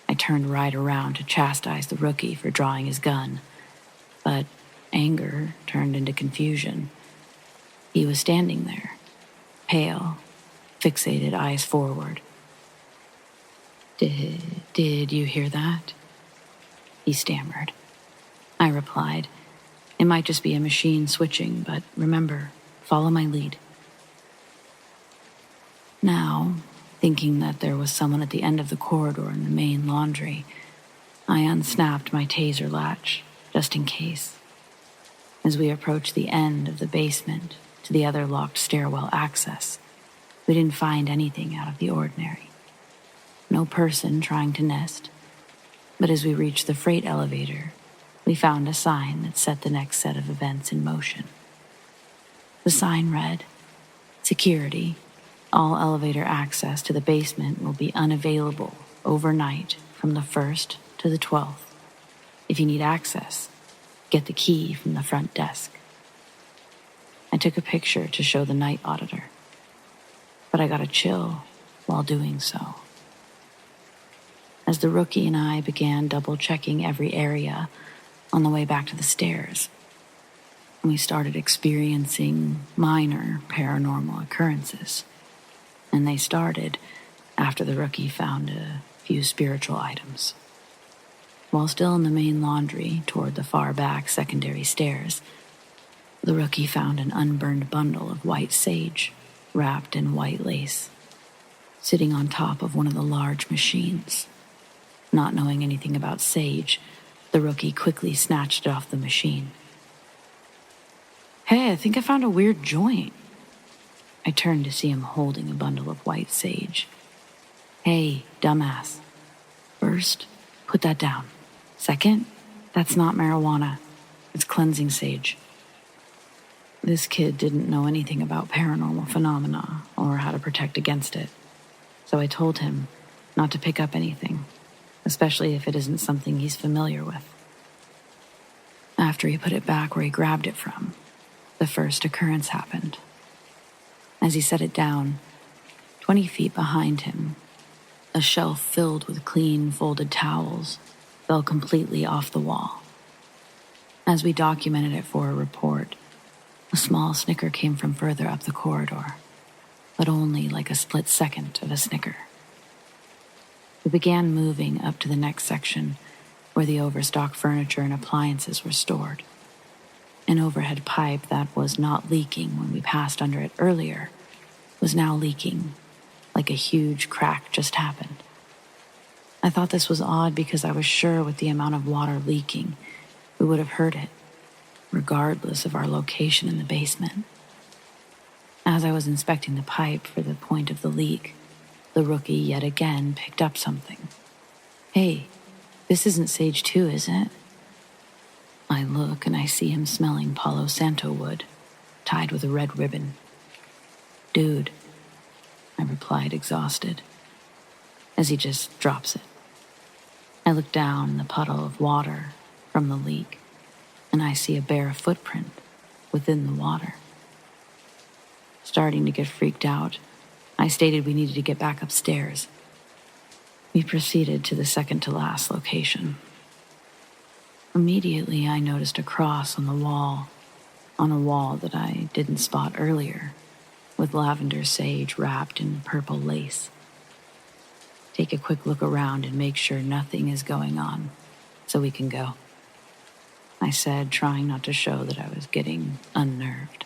I turned right around to chastise the rookie for drawing his gun, but anger turned into confusion. He was standing there, pale, fixated, eyes forward. Did you hear that?" he stammered. I replied, "It might just be a machine switching, but remember, follow my lead." Now, thinking that there was someone at the end of the corridor in the main laundry, I unsnapped my taser latch, just in case. As we approached the end of the basement to the other locked stairwell access, we didn't find anything out of the ordinary. No person trying to nest, but as we reached the freight elevator, we found a sign that set the next set of events in motion. The sign read, "Security. All elevator access to the basement will be unavailable overnight from the 1st to the 12th. If you need access, get the key from the front desk." I took a picture to show the night auditor, but I got a chill while doing so. As the rookie and I began double-checking every area on the way back to the stairs, we started experiencing minor paranormal occurrences, and they started after the rookie found a few spiritual items. While still in the main laundry toward the far back secondary stairs, the rookie found an unburned bundle of white sage wrapped in white lace, sitting on top of one of the large machines. Not knowing anything about sage, the rookie quickly snatched it off the machine. "Hey, I think I found a weird joint." I turned to see him holding a bundle of white sage. "Hey, dumbass. First, put that down. Second, that's not marijuana. It's cleansing sage." This kid didn't know anything about paranormal phenomena or how to protect against it, so I told him not to pick up anything, especially if it isn't something he's familiar with. After he put it back where he grabbed it from, the first occurrence happened. As he set it down, 20 feet behind him, a shelf filled with clean, folded towels fell completely off the wall. As we documented it for a report, a small snicker came from further up the corridor, but only like a split second of a snicker. We began moving up to the next section where the overstocked furniture and appliances were stored. An overhead pipe that was not leaking when we passed under it earlier was now leaking, like a huge crack just happened. I thought this was odd because I was sure with the amount of water leaking, we would have heard it, regardless of our location in the basement. As I was inspecting the pipe for the point of the leak, the rookie yet again picked up something. "Hey, this isn't sage 2, is it?" I look and I see him smelling Palo Santo wood, tied with a red ribbon. "Dude," I replied, exhausted, as he just drops it. I look down in the puddle of water from the leak, and I see a bare footprint within the water. Starting to get freaked out, I stated we needed to get back upstairs. We proceeded to the second-to-last location. Immediately, I noticed a cross on the wall, on a wall that I didn't spot earlier, with lavender sage wrapped in purple lace. Take a quick look around and make sure nothing is going on, so we can go, I said, trying not to show that I was getting unnerved.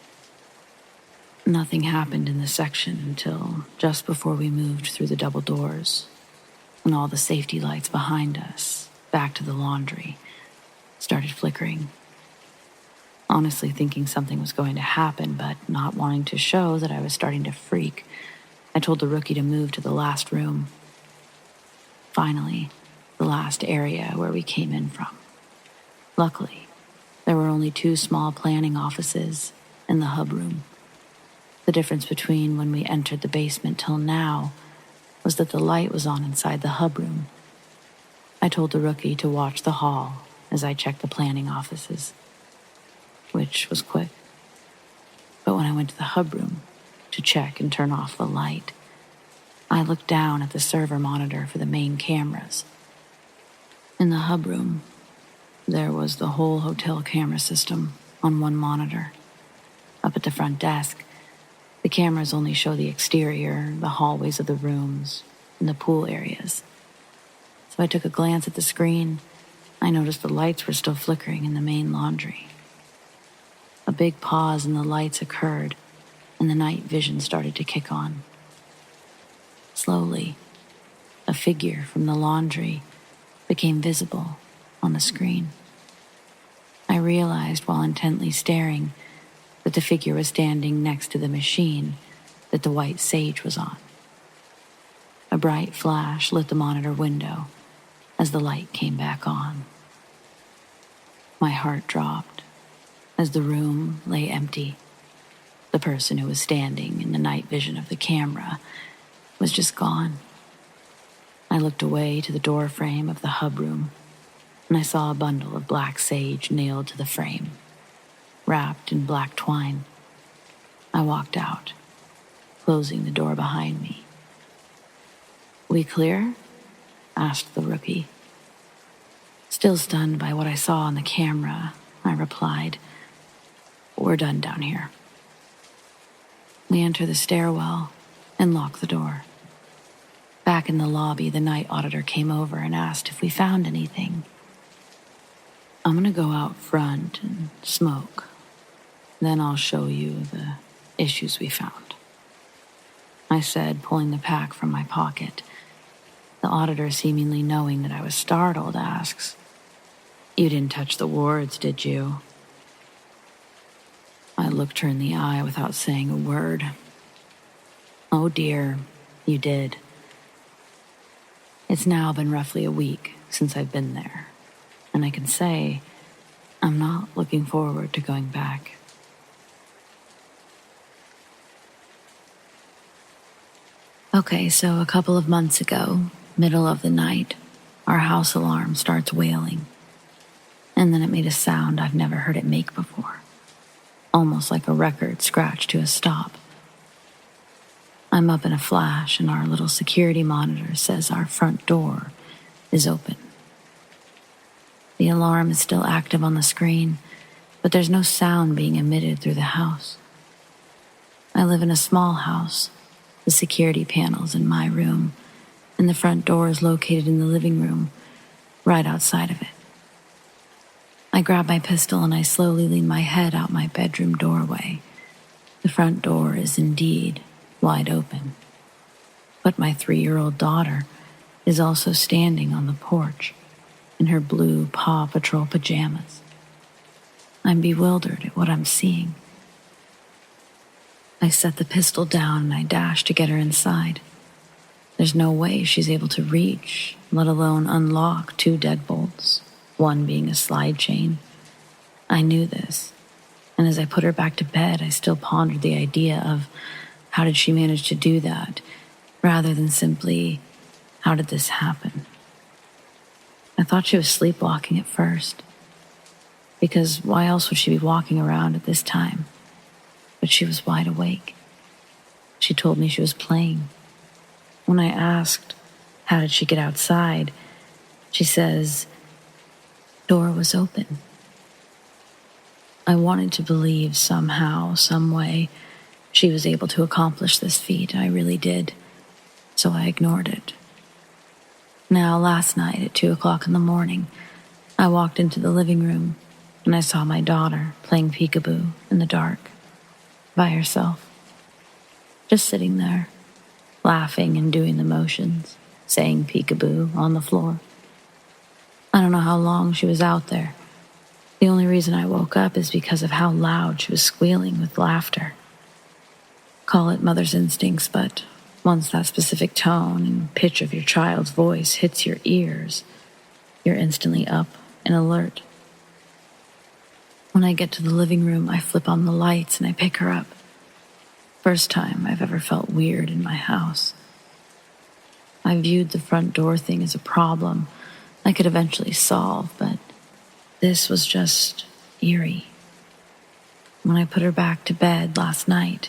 Nothing happened in the section until just before we moved through the double doors, and all the safety lights behind us, back to the laundry, started flickering. Honestly thinking something was going to happen, but not wanting to show that I was starting to freak, I told the rookie to move to the last room. Finally, the last area where we came in from. Luckily, there were only 2 small planning offices in the hub room. The difference between when we entered the basement till now was that the light was on inside the hub room. I told the rookie to watch the hall as I checked the planning offices, which was quick. But when I went to the hub room to check and turn off the light, I looked down at the server monitor for the main cameras. In the hub room, there was the whole hotel camera system on one monitor. Up at the front desk, the cameras only show the exterior, the hallways of the rooms, and the pool areas. So I took a glance at the screen. I noticed the lights were still flickering in the main laundry. A big pause in the lights occurred, and the night vision started to kick on. Slowly, a figure from the laundry became visible on the screen. I realized while intently staring that the figure was standing next to the machine that the white sage was on. A bright flash lit the monitor window as the light came back on. My heart dropped as the room lay empty. The person who was standing in the night vision of the camera was just gone. I looked away to the door frame of the hub room, and I saw a bundle of black sage nailed to the frame, wrapped in black twine. I walked out, closing the door behind me. "We clear?" asked the rookie. Still stunned by what I saw on the camera, I replied, "We're done down here." We enter the stairwell and lock the door. Back in the lobby, the night auditor came over and asked if we found anything. "I'm gonna go out front and smoke. Then I'll show you the issues we found," I said, pulling the pack from my pocket. The auditor, seemingly knowing that I was startled, asks, "You didn't touch the wards, did you?" I looked her in the eye without saying a word. "Oh dear, you did. It's now been roughly a week since I've been there, and I can say I'm not looking forward to going back." Okay, so a couple of months ago, middle of the night, our house alarm starts wailing. And then it made a sound I've never heard it make before, almost like a record scratched to a stop. I'm up in a flash, and our little security monitor says our front door is open. The alarm is still active on the screen, but there's no sound being emitted through the house. I live in a small house. The security panel's in my room, and the front door is located in the living room, right outside of it. I grab my pistol and I slowly lean my head out my bedroom doorway. The front door is indeed wide open, but my 3-year-old daughter is also standing on the porch in her blue Paw Patrol pajamas. I'm bewildered at what I'm seeing. I set the pistol down and I dash to get her inside. There's no way she's able to reach, let alone unlock 2 deadbolts, one being a slide chain. I knew this, and as I put her back to bed, I still pondered the idea of how did she manage to do that, rather than simply, how did this happen? I thought she was sleepwalking at first, because why else would she be walking around at this time? But she was wide awake. She told me she was playing. When I asked How did she get outside? She says, door was open. I wanted to believe somehow, some way, she was able to accomplish this feat. I really did. So I ignored it. Now, last night at 2 o'clock in the morning, I walked into the living room and I saw my daughter playing peekaboo in the dark, by herself. Just sitting there, laughing and doing the motions, saying peekaboo on the floor. I don't know how long she was out there. The only reason I woke up is because of how loud she was squealing with laughter. Call it mother's instincts, but once that specific tone and pitch of your child's voice hits your ears, you're instantly up and alert. When I get to the living room, I flip on the lights and I pick her up. First time I've ever felt weird in my house. I viewed the front door thing as a problem I could eventually solve, but this was just eerie. When I put her back to bed last night,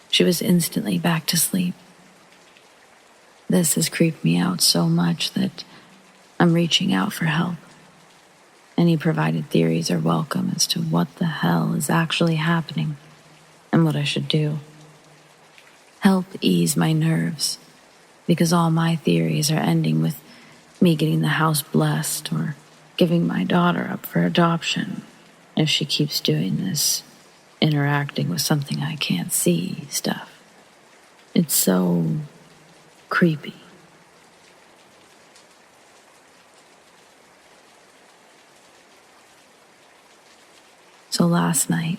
she was instantly back to sleep. This has creeped me out so much that I'm reaching out for help. Any provided theories are welcome as to what the hell is actually happening and what I should do. Help ease my nerves, because all my theories are ending with me getting the house blessed or giving my daughter up for adoption if she keeps doing this interacting with something I can't see stuff. It's so creepy. So last night,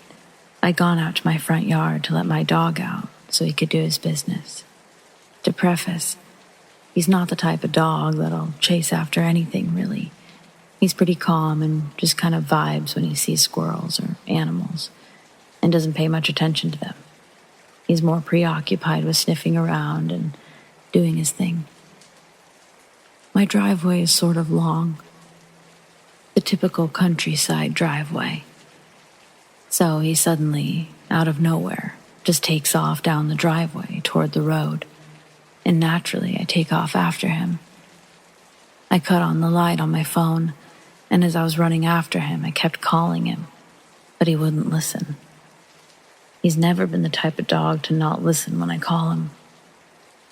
I'd gone out to my front yard to let my dog out so he could do his business. To preface, he's not the type of dog that'll chase after anything, really. He's pretty calm and just kind of vibes when he sees squirrels or animals and doesn't pay much attention to them. He's more preoccupied with sniffing around and doing his thing. My driveway is sort of long, the typical countryside driveway. So he suddenly, out of nowhere, just takes off down the driveway toward the road, and naturally I take off after him. I cut on the light on my phone, and as I was running after him, I kept calling him, but he wouldn't listen. He's never been the type of dog to not listen when I call him,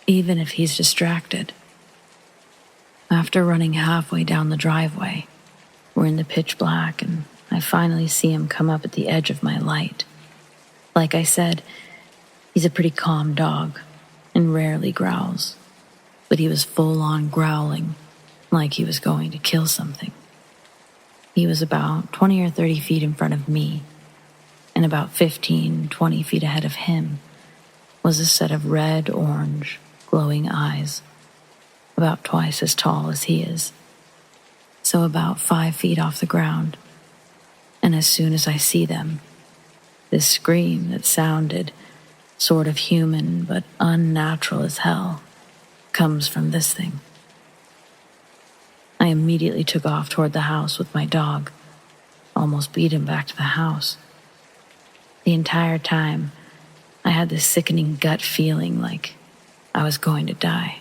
even if he's distracted. After running halfway down the driveway, we're in the pitch black, and I finally see him come up at the edge of my light. Like I said, he's a pretty calm dog and rarely growls, but he was full on growling like he was going to kill something. He was about 20 or 30 feet in front of me, and about 15, 20 feet ahead of him was a set of red-orange, glowing eyes, about twice as tall as he is, so about 5 feet off the ground. And as soon as I see them, this scream that sounded sort of human but unnatural as hell comes from this thing. I immediately took off toward the house with my dog, almost beat him back to the house. The entire time, I had this sickening gut feeling like I was going to die.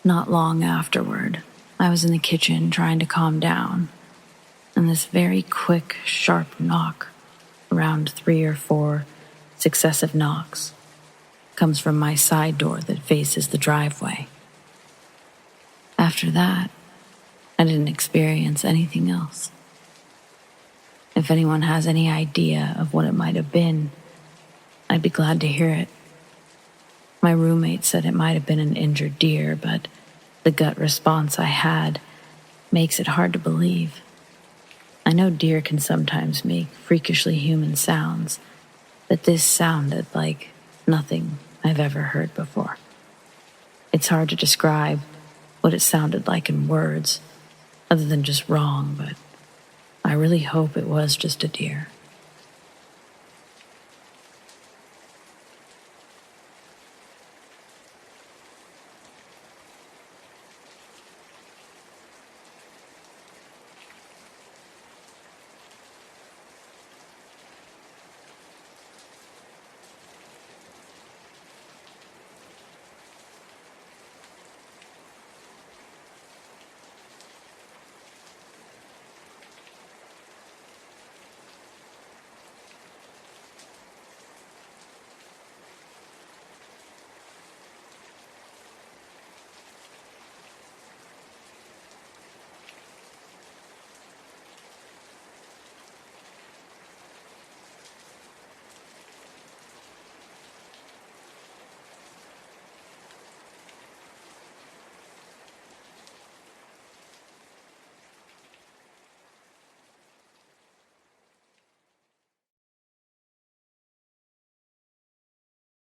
Not long afterward, I was in the kitchen trying to calm down, and this very quick, sharp knock, around 3 or 4 successive knocks, comes from my side door that faces the driveway. After that, I didn't experience anything else. If anyone has any idea of what it might have been, I'd be glad to hear it. My roommate said it might have been an injured deer, but the gut response I had makes it hard to believe. I know deer can sometimes make freakishly human sounds, but this sounded like nothing I've ever heard before. It's hard to describe what it sounded like in words, other than just wrong, but I really hope it was just a deer.